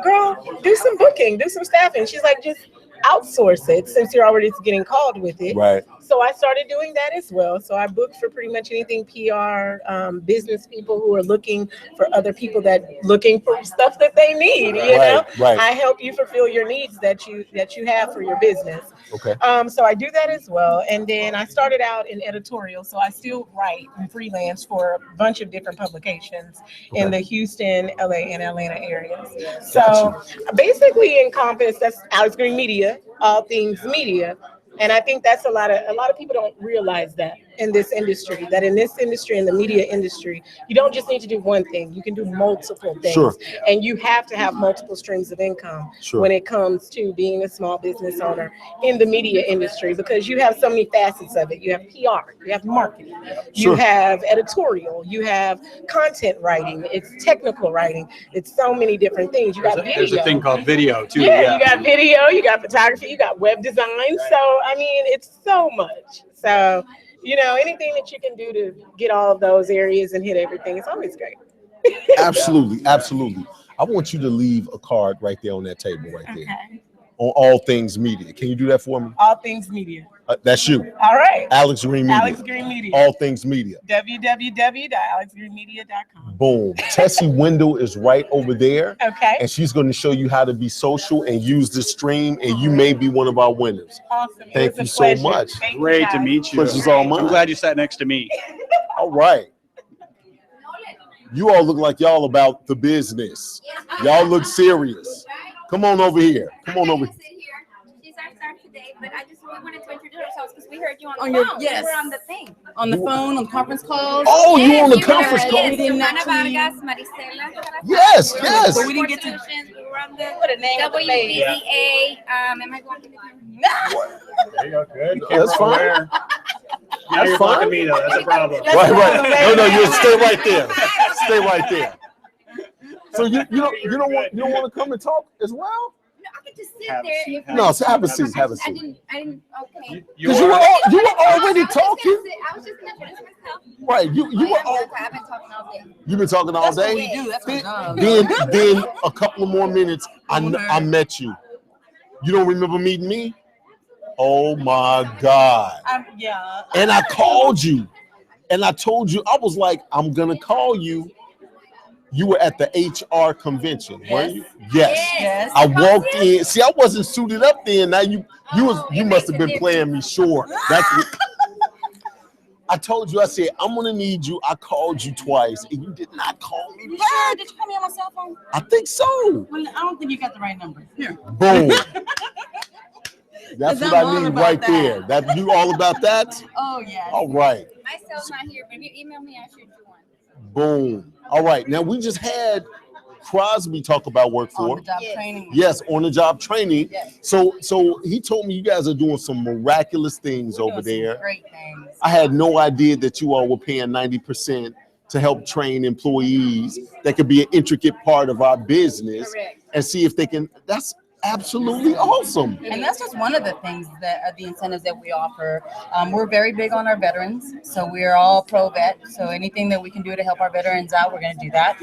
girl, do some booking, do some staffing. She's like, just outsource it since you're already getting called with it. Right. So I started doing that as well. So I book for pretty much anything PR, business people who are looking for other people that looking for stuff that they need. You know, right. I help you fulfill your needs that you have for your business. Okay. So I do that as well. And then I started out in editorial. So I still write and freelance for a bunch of different publications in the Houston, LA, and Atlanta areas. So basically encompass, that's Alex Green Media, all things media. And I think that's a lot of people don't realize that in this industry, in the media industry, you don't just need to do one thing. You can do multiple things. Sure. And you have to have multiple streams of income when it comes to being a small business owner in the media industry, because you have so many facets of it. You have PR, you have marketing, you have editorial, you have content writing, it's technical writing, it's so many different things. You got video. There's a thing called video too. Yeah, you got video, you got photography, you got web design. So I mean, it's so much. So, you know, anything that you can do to get all of those areas and hit everything, it's always great. Absolutely, absolutely. I want you to leave a card right there on that table right there. On All Things Media. Can you do that for me? All Things Media. That's you. All right. Alex Green Media. Alex Green Media. All Things Media. www.alexgreenmedia.com. Boom. Tessie Wendell is right over there. Okay. And she's going to show you how to be social and use this stream, and you may be one of our winners. Awesome. Thank you so much. Great to meet you. Pleasure's all mine. I'm glad you sat next to me. All right. You all look like y'all about the business. Y'all look serious. Come on over here. Come on over here. She's our star today, but I just wanted to introduce ourselves because we heard you on the On phone. your- yes. We were on the thing. On the phone, on conference calls. Oh, you on the we were- conference call? Yes, We didn't Johanna actually- Vargas, Maricela. Yes, yes. So we didn't get to Solutions. We were on the put a name with the face. WBDA. Am I blocking the camera? There you go. Good. That's fine. Now That's you're fine. blocking me though. That's a problem. Right. No, you stay right there. Stay right there. So you don't want to come and talk as well? No, I could just sit there. No, so have a seat. Have a seat. I didn't. Okay. Because you were already talking. I was just gonna introduce myself. Right. You were all. I've been talking all day. You've been talking all day. we do. That's my job. Then a couple of more minutes. I met you. You don't remember meeting me? Oh my God. Yeah. And I called you, and I told you, I was like, I'm gonna call you. You were at the HR convention, weren't you? Yes. I walked in. See, I wasn't suited up then. Now you must have been playing me short. That's what, I told you. I said I'm gonna need you. I called you twice, and you did not call me Sure. back. Did you call me on my cell phone? I think so. Well, I don't think you got the right number. Here. Boom. That's 'Cause what I'm I all need about right that. there. That you all about that? Oh yeah. All right. My cell's not here, but if you email me, I'll shoot you one. Boom. All right. Now we just had Crosby talk about work On for. the job training. Yes, on the job training. Yes. So he told me you guys are doing some miraculous things over Doing some there. Great things. I had no idea that you all were paying 90% to help train employees that could be an intricate part of our business and see if they can. That's absolutely awesome. And that's just one of the things that are the incentives that we offer. We're very big on our veterans, so we're all pro-vet. So anything that we can do to help our veterans out, we're going to do that.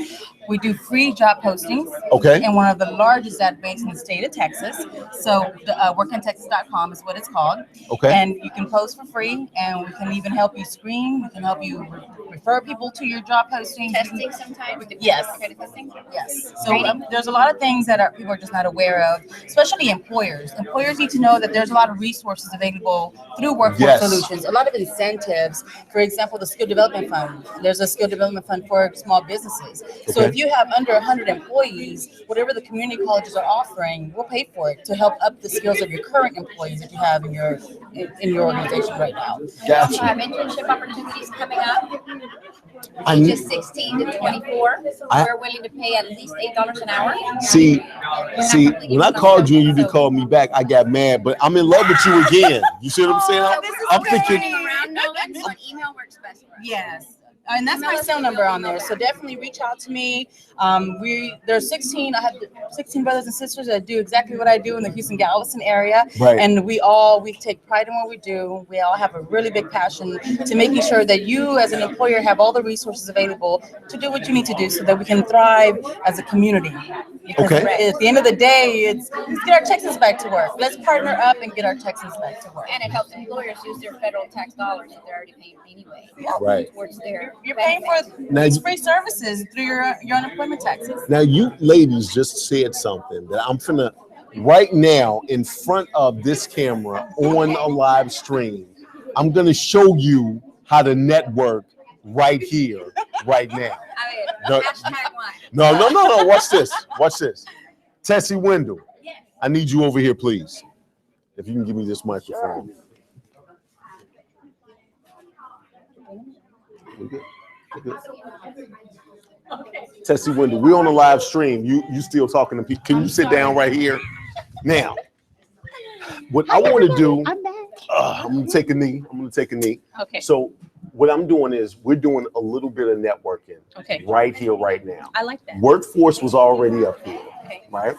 We do free job postings. Okay. And one of the largest databases in the state of Texas. So workintexas.com is what it's called. Okay. And you can post for free, and we can even help you screen. We can help you refer people to your job posting. Testing sometimes. Yes. Credit testing. Yes. So there's a lot of things that people are just not aware of, especially employers. Employers need to know that there's a lot of resources available through Workforce Solutions, a lot of incentives. For example, the Skill Development Fund. There's a Skill Development Fund for small businesses. So if you have under 100 employees, whatever the community colleges are offering, we'll pay for it to help up the skills of your current employees that you have in your organization right now. We also have internship opportunities coming up. Ages 16 to 24. We're willing to pay at least $8 an hour. See, when I called you and you didn't call me back, I got mad, but I'm in love with you again. You see what I'm saying? I'm thinking, Around Nolan, so an email works best for us. Yes. And that's my cell number on there. So definitely reach out to me. There's 16. I have 16 brothers and sisters that do exactly what I do in the Houston Galveston area. Right. And we take pride in what we do. We all have a really big passion to making sure that you as an employer have all the resources available to do what you need to do so that we can thrive as a community. Because at the end of the day, let's get our Texans back to work. Let's partner up and get our Texans back to work. And it helps employers use their federal tax dollars that they're already paying anyway. Right. Towards their You're paying for these free services through your unemployment taxes. Now, you ladies just said something that I'm finna, right now, in front of this camera on a live stream, I'm gonna show you how to network right here, right now. No. Watch this. Watch this. Tessie Wendell, I need you over here, please. If you can give me this microphone. Tessie Wendell, we're on a live stream. You still talking to people? Can you sit down right here? Now, what I want to do, I'm gonna take a knee. Okay. So what I'm doing is we're doing a little bit of networking. Okay. Right here, right now. I like that. Workforce was already up here, right?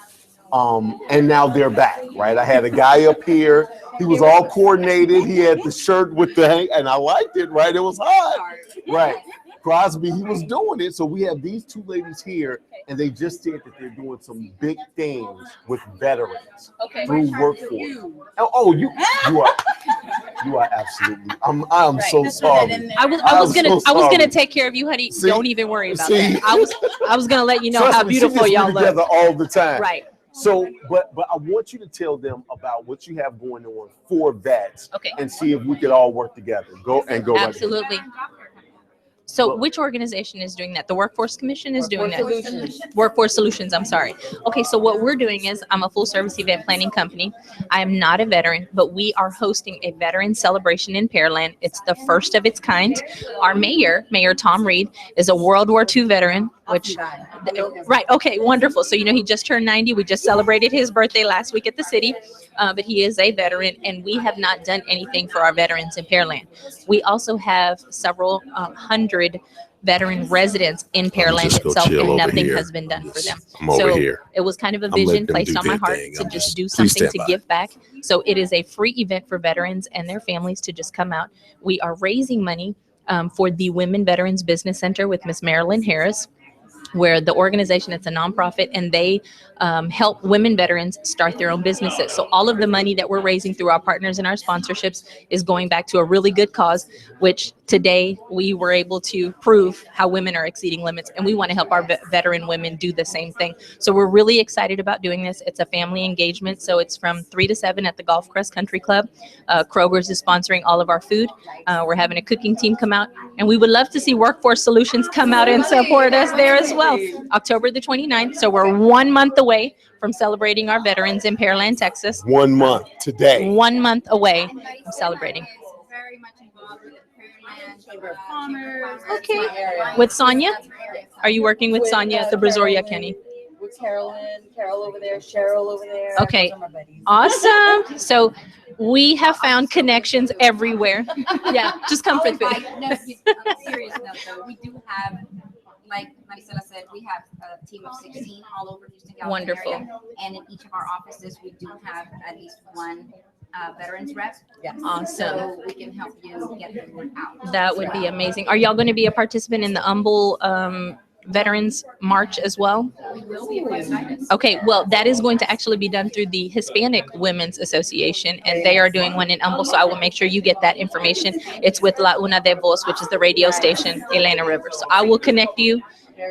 And now they're back, right? I had a guy up here. He was all coordinated. He had the shirt with the hang, and I liked it, right? It was hot, right? Crosby, he was doing it. So we have these two ladies here, and they just said that they're doing some big things with veterans through Workforce. Oh, you are absolutely. I'm so sorry. I was gonna take care of you, honey. Don't even worry about that. I was gonna let you know how beautiful y'all look together all the time. Right. So, but I want you to tell them about what you have going on for vets, and see if we could all work together. Go. Absolutely. So which organization is doing that? The Workforce Commission is doing that. Workforce Solutions, I'm sorry. Okay, so what we're doing is I'm a full service event planning company. I am not a veteran, but we are hosting a veteran celebration in Pearland. It's the first of its kind. Our mayor, Mayor Tom Reed, is a World War II veteran, which, right, okay, wonderful. So, he just turned 90. We just celebrated his birthday last week at the city, but he is a veteran, and we have not done anything for our veterans in Pearland. We also have several hundred veteran residents in Pearland itself, and nothing has been done for them. So it was kind of a vision placed on my heart to just do something to give back. So it is a free event for veterans and their families to just come out. We are raising money for the Women Veterans Business Center with Miss Marilyn Harris, where the organization, it's a nonprofit, and they help women veterans start their own businesses. So all of the money that we're raising through our partners and our sponsorships is going back to a really good cause, which today we were able to prove how women are exceeding limits, and we want to help our veteran women do the same thing. So we're really excited about doing this. It's a family engagement, so it's from 3 to 7 at the Golf Crest Country Club. Kroger's is sponsoring all of our food. We're having a cooking team come out, and we would love to see Workforce Solutions come out and support us there as well. October the 29th, so we're 1 month away from celebrating our veterans in Pearland, Texas. 1 month today. 1 month away from celebrating. Very much involved with the Pearland Chamber of Commerce. Okay. With Sonia? Are you working with Sonia at the Brazoria, Kenny? With Carol over there, Cheryl over there. Okay. Awesome. So we have found connections everywhere. Yeah, just come for the food. No, on a serious note, though, we do have, like Maricela said, we have a team of 16 all over Houston, Galveston Wonderful. area. And in each of our offices, we do have at least one veterans rep. Yes. Awesome. So we can help you get the word out. That would be amazing. Are y'all going to be a participant in the Humble Veterans March as well? We will be excited. Okay, well, that is going to actually be done through the Hispanic Women's Association, and they are doing one in Humble, so I will make sure you get that information. It's with La Una de Voz, which is the radio station, Elena Rivers. So I will connect you,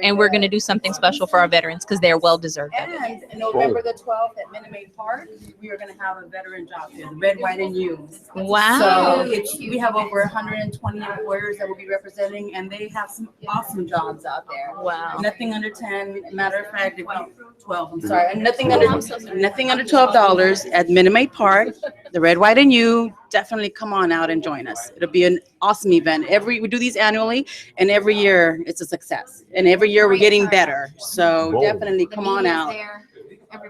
and we're going to do something special for our veterans because they're well-deserved. And November the 12th at Minute Maid Park, we are going to have a veteran job fair, the Red, White, and You. Wow. So we have over 120 employers that will be representing, and they have some awesome jobs out there. Wow. Nothing under 10. Matter of fact, 12. I'm sorry. And nothing under $12 at Minute Maid Park, the Red, White, and You. Definitely come on out and join us. It'll be an awesome event. We do these annually, and every year it's a success. And every year we're getting better. So definitely come on out.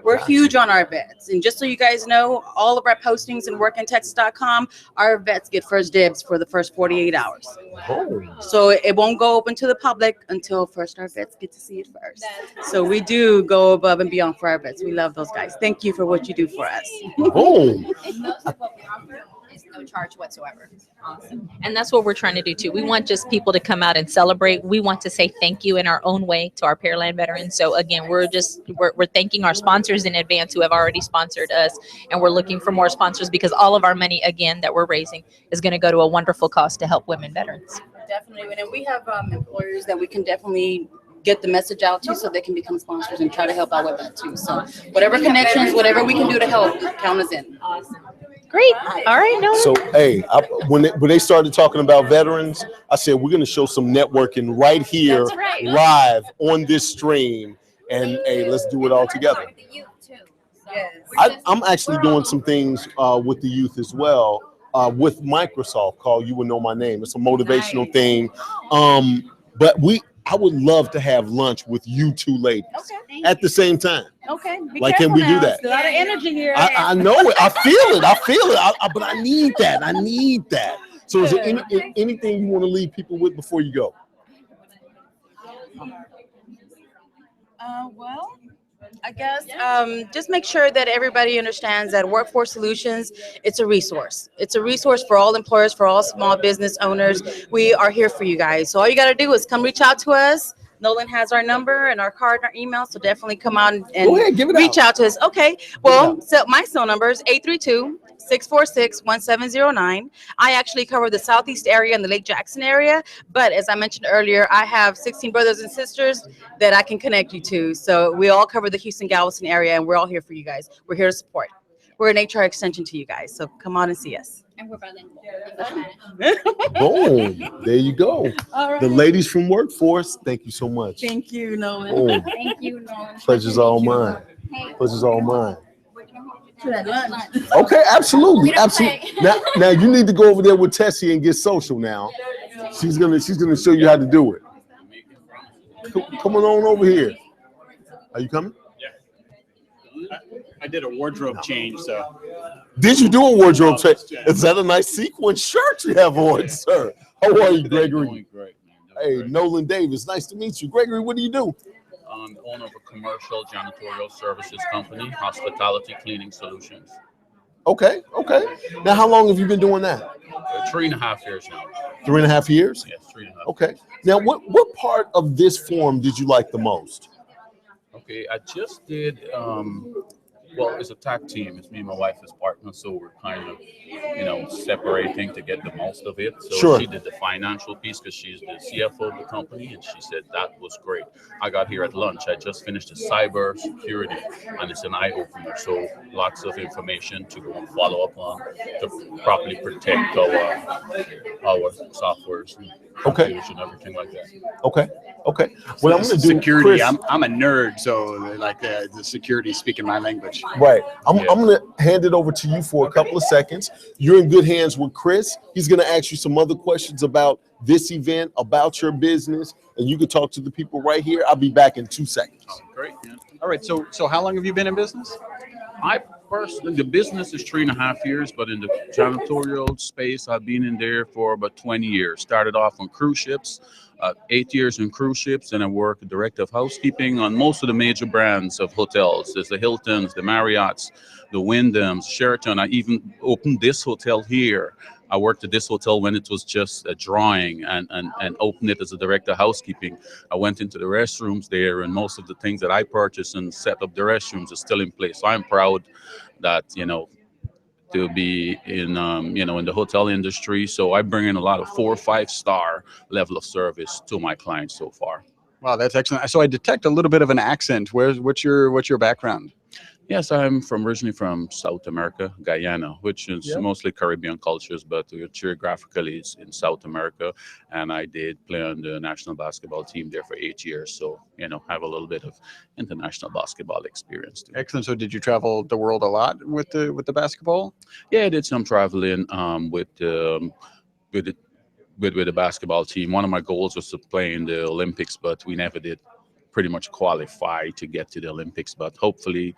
We're huge on our vets. And just so you guys know, all of our postings in workintexas.com, our vets get first dibs for the first 48 hours. Oh. So it won't go open to the public until first our vets get to see it first. So we do go above and beyond for our vets. We love those guys. Thank you for what you do for us. Boom. And most of what we offer is no charge whatsoever. Awesome. And that's what we're trying to do too. We want just people to come out and celebrate. We want to say thank you in our own way to our Pearland veterans. So again, we're thanking our sponsors in advance who have already sponsored us, and we're looking for more sponsors because all of our money, again, that we're raising is going to go to a wonderful cause to help women veterans. Definitely. And we have employers that we can definitely get the message out to so they can become sponsors and try to help out with that too. So whatever connections, whatever we can do to help, count us in. Awesome. Great. All right. No. So, hey, when they started talking about veterans, I said, we're going to show some networking right here, That's right. live on this stream. And, hey, let's do it all together. I'm actually doing some things with the youth as well with Microsoft called You Will Know My Name. It's a motivational thing. But I would love to have lunch with you two ladies at the same time. Okay. Like, can we do that? A lot of energy here. I know it. I feel it. But I need that. So is there anything you want to leave people with before you go? Well, I guess just make sure that everybody understands that Workforce Solutions, it's a resource. It's a resource for all employers, for all small business owners. We are here for you guys. So all you got to do is come reach out to us. Nolan has our number and our card and our email, so definitely come on and Go ahead, give it reach out to us. Okay. Well, out. so my cell number is 832-646-1709. I actually cover the Southeast area and the Lake Jackson area, but as I mentioned earlier, I have 16 brothers and sisters that I can connect you to. So we all cover the Houston Galveston area, and we're all here for you guys. We're here to support. We're an HR extension to you guys, so come on and see us. And we're bilingual. Boom. There you go. All right. The ladies from Workforce, thank you so much. Thank you, Nolan. Boom. Thank you, Nolan. Pleasure's all mine. Pleasure's all mine. To that lunch. Okay, absolutely. Now you need to go over there with Tessie and get social now. She's gonna show you how to do it. Come on over here. Are you coming? I did a wardrobe change, so. Did you do a wardrobe change? Is that a nice sequin shirt you have on, sir? How are you, Gregory? Great, Hey, Nolan Davis. Nice to meet you. Gregory, what do you do? I'm the owner of a commercial janitorial services company, Hospitality Cleaning Solutions. Okay. Now, how long have you been doing that? 3.5 years now. 3.5 years? Yes, 3.5. Okay. Now, what part of this form did you like the most? Okay, I just did, well, it's a tag team. It's me and my wife as partners, so we're kind of, separating to get the most of it. So Sure. She did the financial piece because she's the CFO of the company, and she said that was great. I got here at lunch. I just finished the cyber security, and it's an eye-opener. So lots of information to go and follow up on to properly protect our softwares and computers and everything like that. Okay. What I'm going to do, Security. Chris, I'm a nerd, so like the security speaking my language. right. I'm going to hand it over to you for a couple of seconds. You're in good hands with Chris. He's going to ask you some other questions about this event, about your business, and you can talk to the people right here. I'll be back in 2 seconds. Great. All right. So how long have you been in business? The business is 3.5 years, but in the janitorial space, I've been in there for about 20 years. Started off on cruise ships, 8 years in cruise ships, and I work director of housekeeping on most of the major brands of hotels. There's the Hiltons, the Marriotts, the Wyndhams, Sheraton. I even opened this hotel here. I worked at this hotel when it was just a drawing and opened it as a director of housekeeping. I went into the restrooms there, and most of the things that I purchased and set up the restrooms are still in place. So I'm proud that, to be in, in the hotel industry. So I bring in a lot of 4 or 5 star level of service to my clients so far. Wow, that's excellent. So I detect a little bit of an accent. What's your background? Yes, I'm originally from South America, Guyana, which is mostly Caribbean cultures, but geographically it's in South America. And I did play on the national basketball team there for 8 years. So, have a little bit of international basketball experience too. Excellent. So did you travel the world a lot with the basketball? Yeah, I did some traveling with the basketball team. One of my goals was to play in the Olympics, but we never did pretty much qualify to get to the Olympics. But hopefully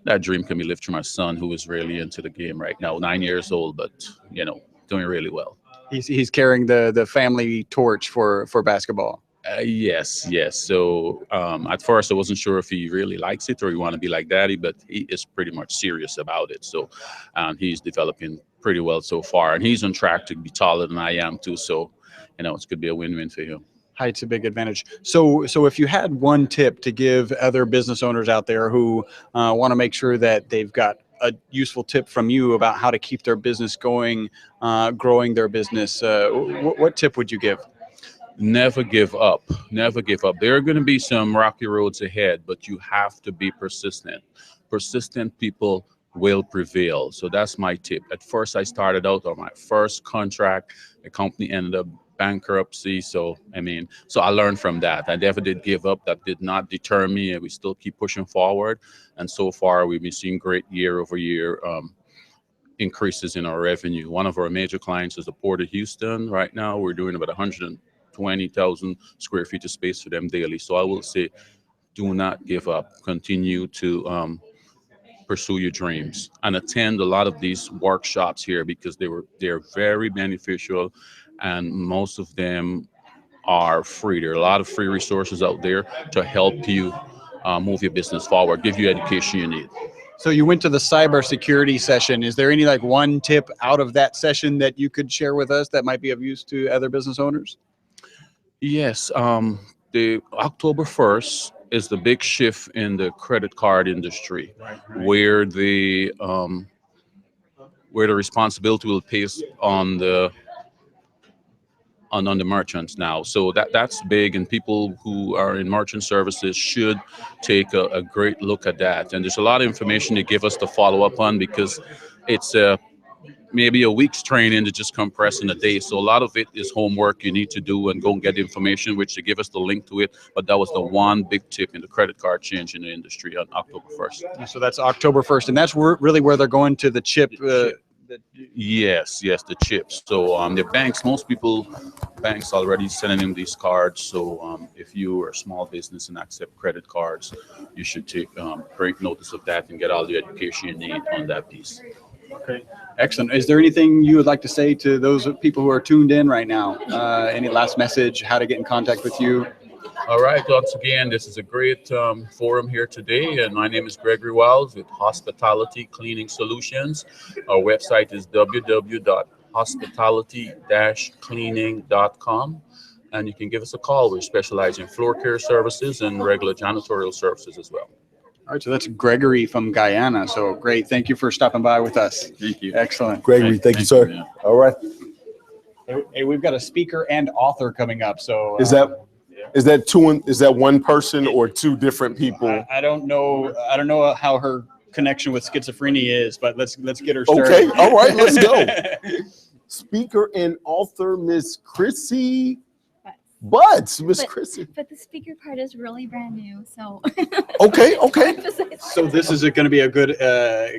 that dream can be lived through my son, who is really into the game right now, 9 years old, but doing really well. He's carrying the family torch for basketball. Yes. So at first I wasn't sure if he really likes it or he want to be like daddy, but he is pretty much serious about it. So he's developing pretty well so far, and he's on track to be taller than I am too. So it could be a win-win for him. Height's a big advantage. So if you had one tip to give other business owners out there who want to make sure that they've got a useful tip from you about how to keep their business going, growing their business, what tip would you give? Never give up. Never give up. There are going to be some rocky roads ahead, but you have to be persistent. Persistent people will prevail. So that's my tip. At first, I started out on my first contract. The company ended up bankruptcy. So I learned from that. I never did give up. That did not deter me, and we still keep pushing forward. And so far, we've been seeing great year-over-year increases in our revenue. One of our major clients is the Port of Houston. Right now, we're doing about 120,000 square feet of space for them daily. So I will say, do not give up. Continue to pursue your dreams and attend a lot of these workshops here, because they're very beneficial, and most of them are free. There are a lot of free resources out there to help you move your business forward, give you education you need. So you went to the cybersecurity session. Is there any one tip out of that session that you could share with us that might be of use to other business owners? Yes, the October 1st is the big shift in the credit card industry, where the responsibility will place on the merchants now. So that's big, and people who are in merchant services should take a great look at that. And there's a lot of information they give us to follow up on, because it's maybe a week's training to just compress in a day. So a lot of it is homework you need to do and go and get the information, which they give us the link to it. But that was the one big tip in the credit card change in the industry on October 1st. So that's October 1st, and that's really where they're going to the chip. Yes, the chips. So the banks already sending them these cards. So if you are a small business and accept credit cards, you should take great notice of that and get all the education you need on that piece. Okay, excellent. Is there anything you would like to say to those people who are tuned in right now? Any last message, how to get in contact with you? All right, once again, this is a great forum here today, and my name is Gregory Wiles with Hospitality Cleaning Solutions. Our website is www.hospitality-cleaning.com, and you can give us a call. We specialize in floor care services and regular janitorial services as well. All right, so that's Gregory from Guyana. So great. Thank you for stopping by with us. Thank you. Excellent. Gregory, thank you, sir. Yeah. All right. Hey, we've got a speaker and author coming up. So Is that one person or two different people? I don't know. I don't know how her connection with schizophrenia is, but let's get her started. Okay. All right. Let's go. Speaker and author, Miss Chrissy Buds. Miss Chrissy. But the speaker part is really brand new, so. Okay. So this is going to be a good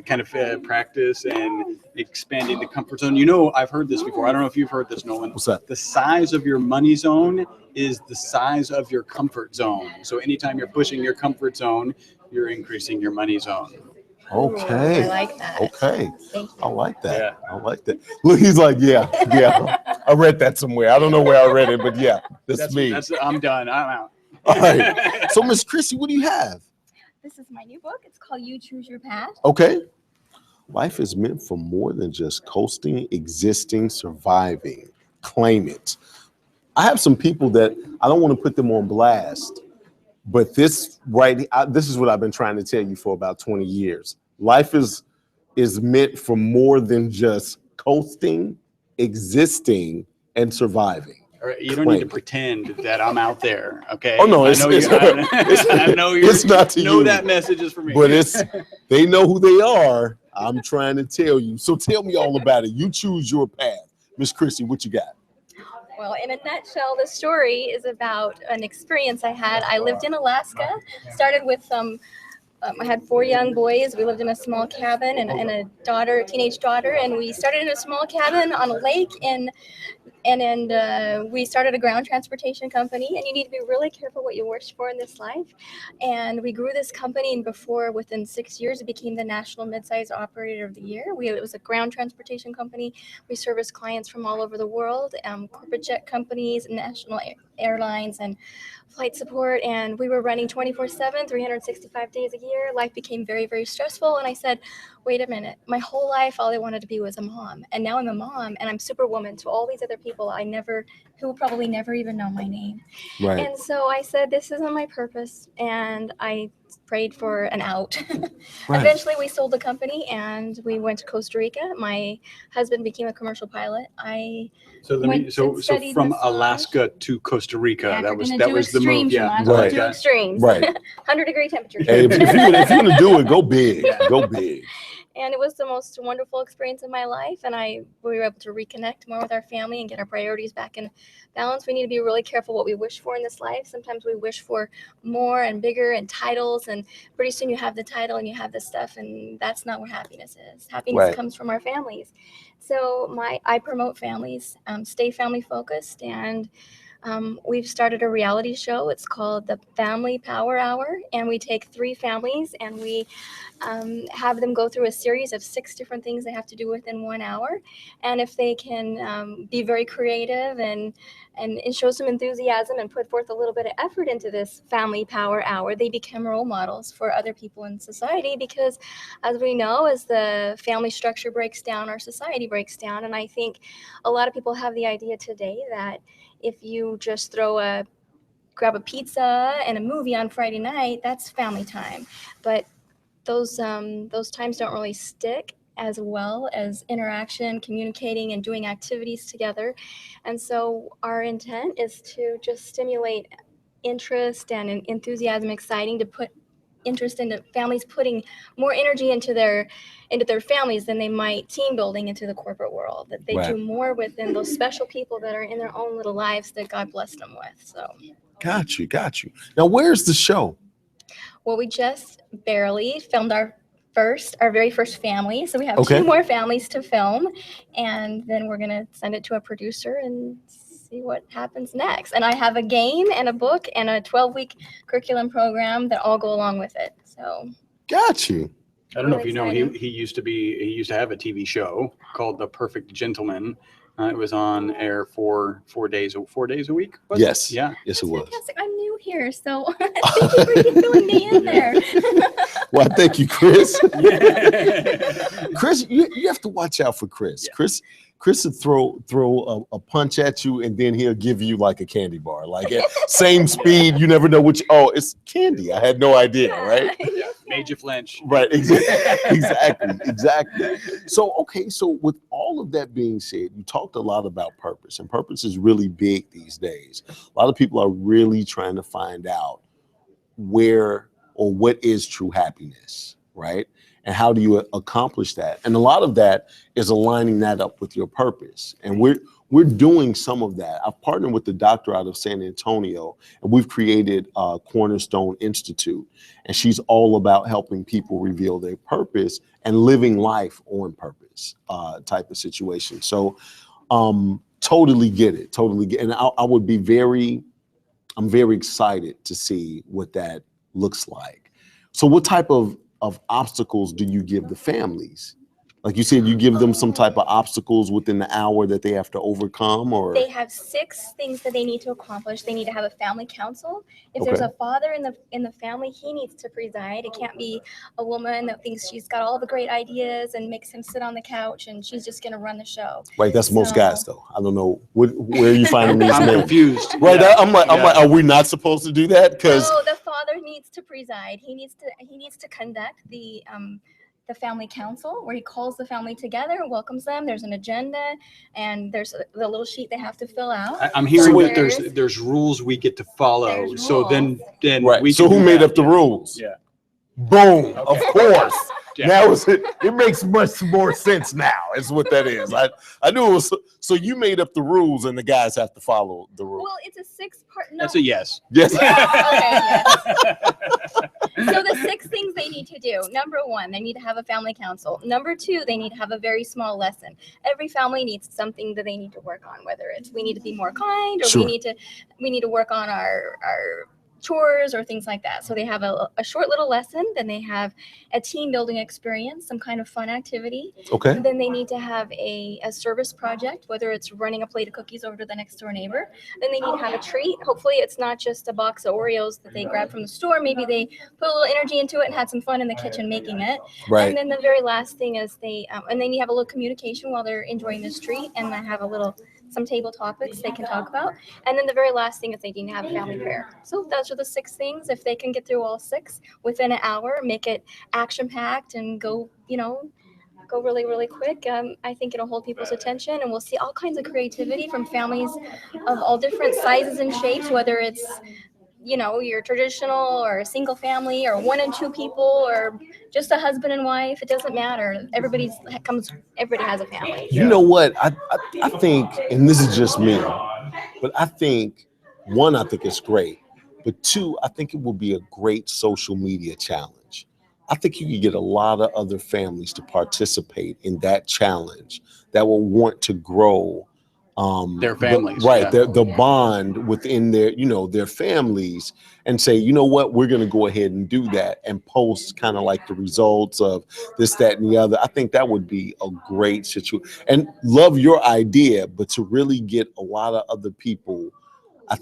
kind of practice and expanding the comfort zone. I've heard this before. I don't know if you've heard this, Nolan. What's that? The size of your money zone is the size of your comfort zone. So anytime you're pushing your comfort zone, you're increasing your money zone. Okay. I like that. Okay. Thank you. I like that. Yeah. I like that. Look, he's like, yeah. I read that somewhere. I don't know where I read it, but yeah, that's me. I'm done. I'm out. All right. So, Miss Chrissy, what do you have? This is my new book. It's called You Choose Your Path. Okay. Life is meant for more than just coasting, existing, surviving. Claim it. I have some people that I don't want to put them on blast, but this is what I've been trying to tell you for about 20 years. Life is meant for more than just coasting, existing, and surviving. All right, you don't need to pretend that I'm out there, okay? Oh no, I know it's not to you. That message is for me. But they know who they are. I'm trying to tell you. So tell me all about it. You choose your path. Miss Chrissy, what you got? Well, in a nutshell, the story is about an experience I had. I lived in Alaska, started with I had 4 young boys. We lived in a small cabin and a teenage daughter, and we started in a small cabin on a lake in And we started a ground transportation company, and you need to be really careful what you wish for in this life. And we grew this company, and within 6 years, it became the National Midsize Operator of the Year. It was a ground transportation company. We service clients from all over the world, corporate jet companies, national airlines, and flight support. And we were running 24/7, 365 days a year. Life became very, very stressful. And I said, wait a minute, my whole life, all I wanted to be was a mom. And now I'm a mom, and I'm Superwoman to all these other people who probably never even know my name. Right. And so I said, this isn't my purpose. And I prayed for an out. Right. Eventually we sold the company and we went to Costa Rica. My husband became a commercial pilot. So from Alaska to Costa Rica, Yeah, that if was you're that gonna do was the move. extremes, you Yeah, might as well Right. do extremes. Right. 100-degree temperature. Hey, if you're gonna do it, go big. Go big. And it was the most wonderful experience of my life. And we were able to reconnect more with our family and get our priorities back in balance. We need to be really careful what we wish for in this life. Sometimes we wish for more and bigger and titles, and pretty soon you have the title and you have the stuff, and that's not where happiness is. Happiness Right. comes from our families. So I promote families, stay family focused, and we've started a reality show. It's called the Family Power Hour, and we take 3 families and we have them go through a series of 6 different things they have to do within 1 hour. And if they can be very creative and show some enthusiasm and put forth a little bit of effort into this Family Power Hour, they become role models for other people in society. Because as we know, as the family structure breaks down, our society breaks down. And I think a lot of people have the idea today that if you just grab a pizza and a movie on Friday night, that's family time. But those times don't really stick as well as interaction, communicating, and doing activities together. And so our intent is to just stimulate interest and enthusiasm, exciting to put interest into families putting more energy into their families than they might team building into the corporate world, that they Right. do more within those special people that are in their own little lives that God blessed them with. So Got you. Now, where's the show? well, we just barely filmed our very first family. So we have Okay. 2 more families to film, and then we're going to send it to a producer and see what happens next. And I have a game and a book and a 12-week curriculum program that all go along with it. So Got you. I don't know if Really you know, exciting. he used to have a TV show called The Perfect Gentleman. It was on air for 4 days a week. was it? Yes. Yeah. Yes, it was. fantastic. I'm new here, so thank you for filling me in there. Well, thank you, Chris. Chris, you have to watch out for Chris. Yeah. Chris will throw a punch at you, and then he'll give you like a candy bar, like at same speed. You never know which. Oh, it's candy. I had no idea, right? Made you flinch. Right. Exactly. So, okay. So with all of that being said, you talked a lot about purpose, and purpose is really big these days. A lot of people are really trying to find out where or what is true happiness, right? And how do you accomplish that? And a lot of that is aligning that up with your purpose. And we're doing some of that. I've partnered with the doctor out of San Antonio, and we've created Cornerstone Institute. And she's all about helping people reveal their purpose and living life on purpose type of situation. So totally get it. And I'm very excited to see what that looks like. So what type of obstacles do you give the families? Like you said, you give them some type of obstacles within the hour that they have to overcome, or They have 6 things that they need to accomplish. They need to have a family council. If there's Okay. a father in the family, he needs to preside. It can't be a woman that thinks she's got all the great ideas and makes him sit on the couch and she's just going to run the show. right? That's most So- guys, though. I don't know where are you finding these I'm men. confused. Right? Yeah. I'm like, are we not supposed to do that? Because No, the father needs to preside. He needs to conduct the family council, where he calls the family together, welcomes them. There's an agenda, and there's the little sheet they have to fill out. I'm hearing So that there's rules we get to follow. There's So then right. we So can who do made that. up the rules? Yeah. Boom. Of course. Now it makes much more sense now. Is what that is. I knew it was. So you made up the rules, and the guys have to follow the rules. Well, it's a 6-part. No. That's a yes. Yes. Okay, yes. So the 6 things they need to do. Number 1, they need to have a family council. Number 2, they need to have a very small lesson. Every family needs something that they need to work on, whether it's we need to be more kind, or Sure. we need to work on our chores or things like that. So they have a short little lesson, then they have a team building experience, some kind of fun activity. Okay. And then they need to have a service project, whether it's running a plate of cookies over to the next door neighbor. Then they need to have a treat. Hopefully it's not just a box of Oreos that they grab from the store. Maybe they put a little energy into it and had some fun in the kitchen making it. Right. And then the very last thing is they need to have a little communication while they're enjoying this treat, and I have some table topics they can talk about. And then the very last thing is they need to have a family prayer. So those are the 6 things. If they can get through all 6 within an hour, make it action packed and go really, really quick, I think it'll hold people's attention, and we'll see all kinds of creativity from families of all different sizes and shapes, whether it's your traditional or a single family or 1 and 2 people or just a husband and wife. It doesn't matter. Everybody has a family. You know what? I think, and this is just me, but I think 1, I think it's great, but 2, I think it will be a great social media challenge. I think you could get a lot of other families to participate in that challenge that will want to grow their families, right? yeah. The bond within their families, and say, you know what, we're going to go ahead and do that and post kind of like the results of this, that, and the other. I think that would be a great situation, and love your idea, but to really get a lot of other people, I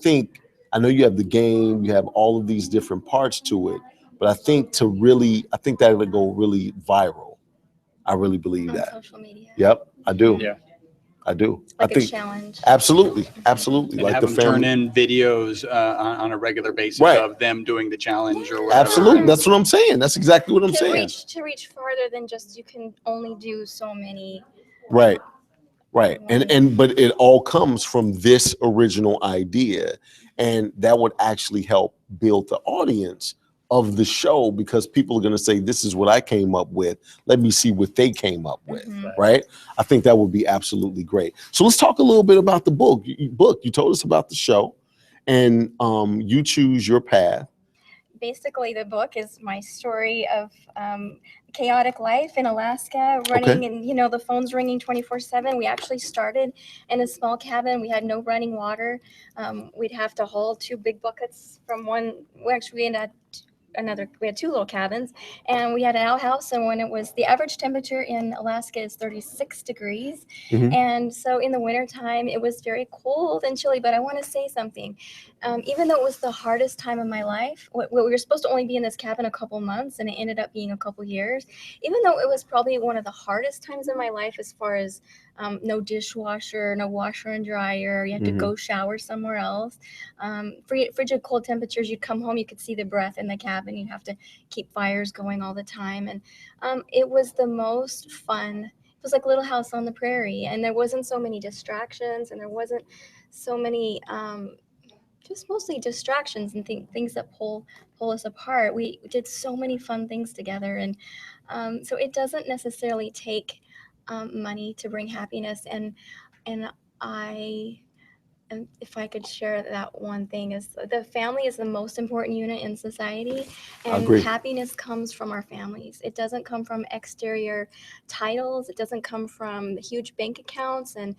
know you have the game, you have all of these different parts to it, but I think that would go really viral. I really believe On that. social media. Yep, I do. Yeah. I do. Like I think a challenge. Absolutely. And Like have the them family. turn in videos on a regular basis Right. of them doing the challenge or whatever. Absolutely. That's what I'm saying. That's exactly what I'm to saying. reach farther than just you can only do so many. Right. But it all comes from this original idea, and that would actually help build the audience of the show, because people are going to say, this is what I came up with. Let me see what they came up with. Right. I think that would be absolutely great. So let's talk a little bit about the book. You told us about the show, and you choose your path. Basically, the book is my story of chaotic life in Alaska, running, and the phone's ringing 24/7. We actually started in a small cabin. We had no running water. We'd have to haul 2 big buckets from one. We had 2 little cabins, and we had an outhouse. And when the average temperature in Alaska is 36 degrees. And so in the wintertime, it was very cold and chilly. But I want to say something. Even though it was the hardest time of my life, we were supposed to only be in this cabin a couple months, and it ended up being a couple years. Even though it was probably one of the hardest times in my life, as far as no dishwasher, no washer and dryer, you had to go shower somewhere else. Frigid cold temperatures, you'd come home, you could see the breath in the cabin. You'd have to keep fires going all the time. And it was the most fun. It was like Little House on the Prairie, and there wasn't so many distractions, and there wasn't so many just mostly distractions and things that pull us apart. We did so many fun things together, and so it doesn't necessarily take money to bring happiness. And if I could share that one thing, is the family is the most important unit in society, and happiness comes from our families. It doesn't come from exterior titles. It doesn't come from huge bank accounts and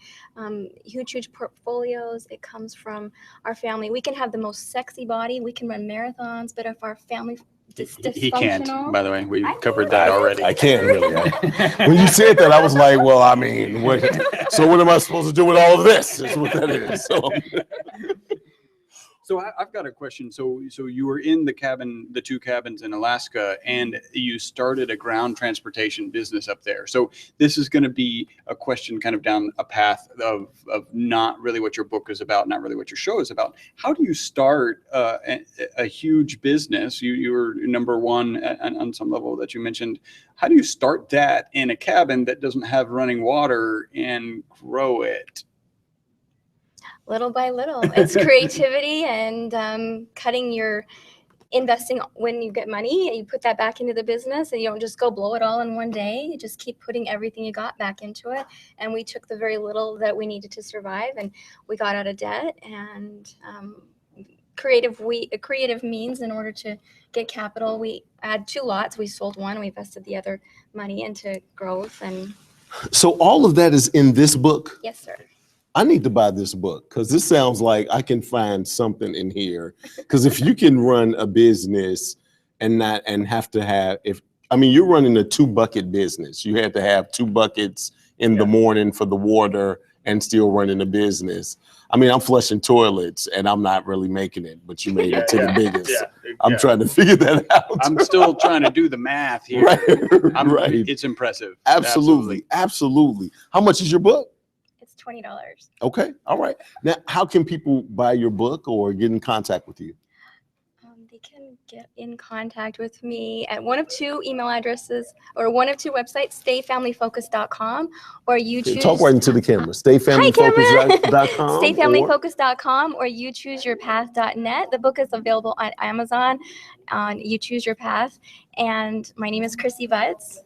huge portfolios. It comes from our family. We can have the most sexy body, we can run marathons, but if our family He can't, by the way. We covered that already. I can't really. When you said that, I was like, well, I mean, what am I supposed to do with all of this? Is what that is. So I've got a question. So you were in the 2 cabins in Alaska, and you started a ground transportation business up there. So this is going to be a question kind of down a path of not really what your book is about, not really what your show is about. How do you start a huge business? You were number 1 on some level that you mentioned. How do you start that in a cabin that doesn't have running water and grow it? Little by little. It's creativity and cutting your investing when you get money, you put that back into the business, and you don't just go blow it all in one day. You just keep putting everything you got back into it. And we took the very little that we needed to survive, and we got out of debt, and creative means in order to get capital. We had 2 lots. We sold one. We invested the other money into growth. And so all of that is in this book? yes, sir. I need to buy this book because this sounds like I can find something in here. Because if you can run a business and have to have, you're running a 2-bucket business. You had to have 2 buckets in the morning for the water and still running a business. I'm flushing toilets and I'm not really making it, but you made it to the biggest. I'm trying to figure that out. I'm still trying to do the math here. Right. It's impressive. Absolutely. How much is your book? It's $20. Okay. All right. Now, how can people buy your book or get in contact with you? They can get in contact with me at one of 2 email addresses or one of 2 websites, stayfamilyfocused.com, or you choose. Talk right into the camera. Stayfamilyfocused.com. Stayfamilyfocused.com or youchooseyourpath.net. The book is available on Amazon on You Choose Your Path. And my name is Chrissy Vids,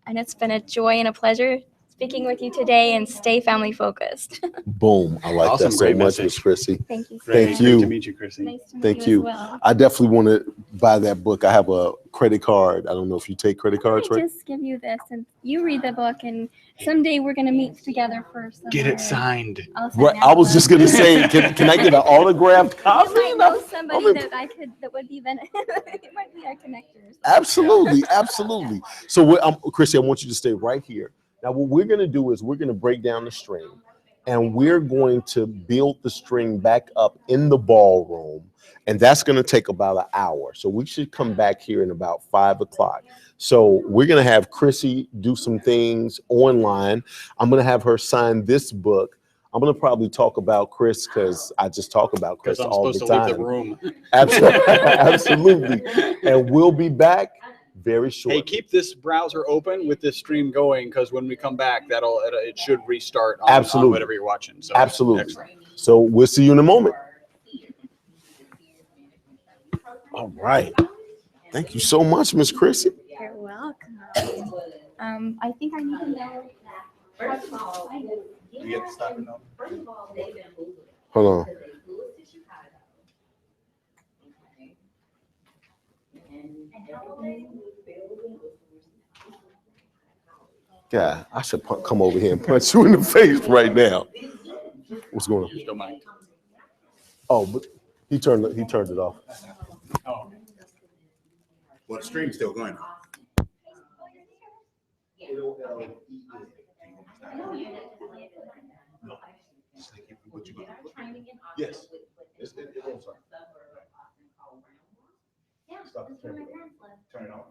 and it's been a joy and a pleasure speaking with you today, and stay family focused. Boom. I like Awesome. that so Great much, message. Miss Chrissy. Thank you. Thank you. Great to meet you, Chrissy. Nice to meet Thank you you. as well. I definitely want to buy that book. I have a credit card. I don't know if you take credit cards, I right? just give you this, and you read the book, and someday we're gonna meet together first. Get it signed. Right. I was just gonna say, can I get an autographed copy? You might know somebody that would be it might be our connectors. Absolutely. So, Chrissy, I want you to stay right here. Now, what we're going to do is we're going to break down the string, and we're going to build the string back up in the ballroom, and that's going to take about an hour. So we should come back here in about 5 o'clock. So we're going to have Chrissy do some things online. I'm going to have her sign this book. I'm going to probably talk about Chris because I just talk about Chris all the time. Because I'm supposed to leave the room. Absolutely. And we'll be back very short. Hey, keep this browser open with this stream going, because when we come back, it should restart on whatever you're watching. So absolutely. Excellent. So we'll see you in a moment. All right. Thank you so much, Miss Chrissy. You're welcome. I think I need to know. Hold on. Yeah, I should come over here and punch you in the face right now. What's going on? Don't mind. Oh, but he turned it off. Oh. Well, the stream's still going on. Yes. Stop. Turn it on.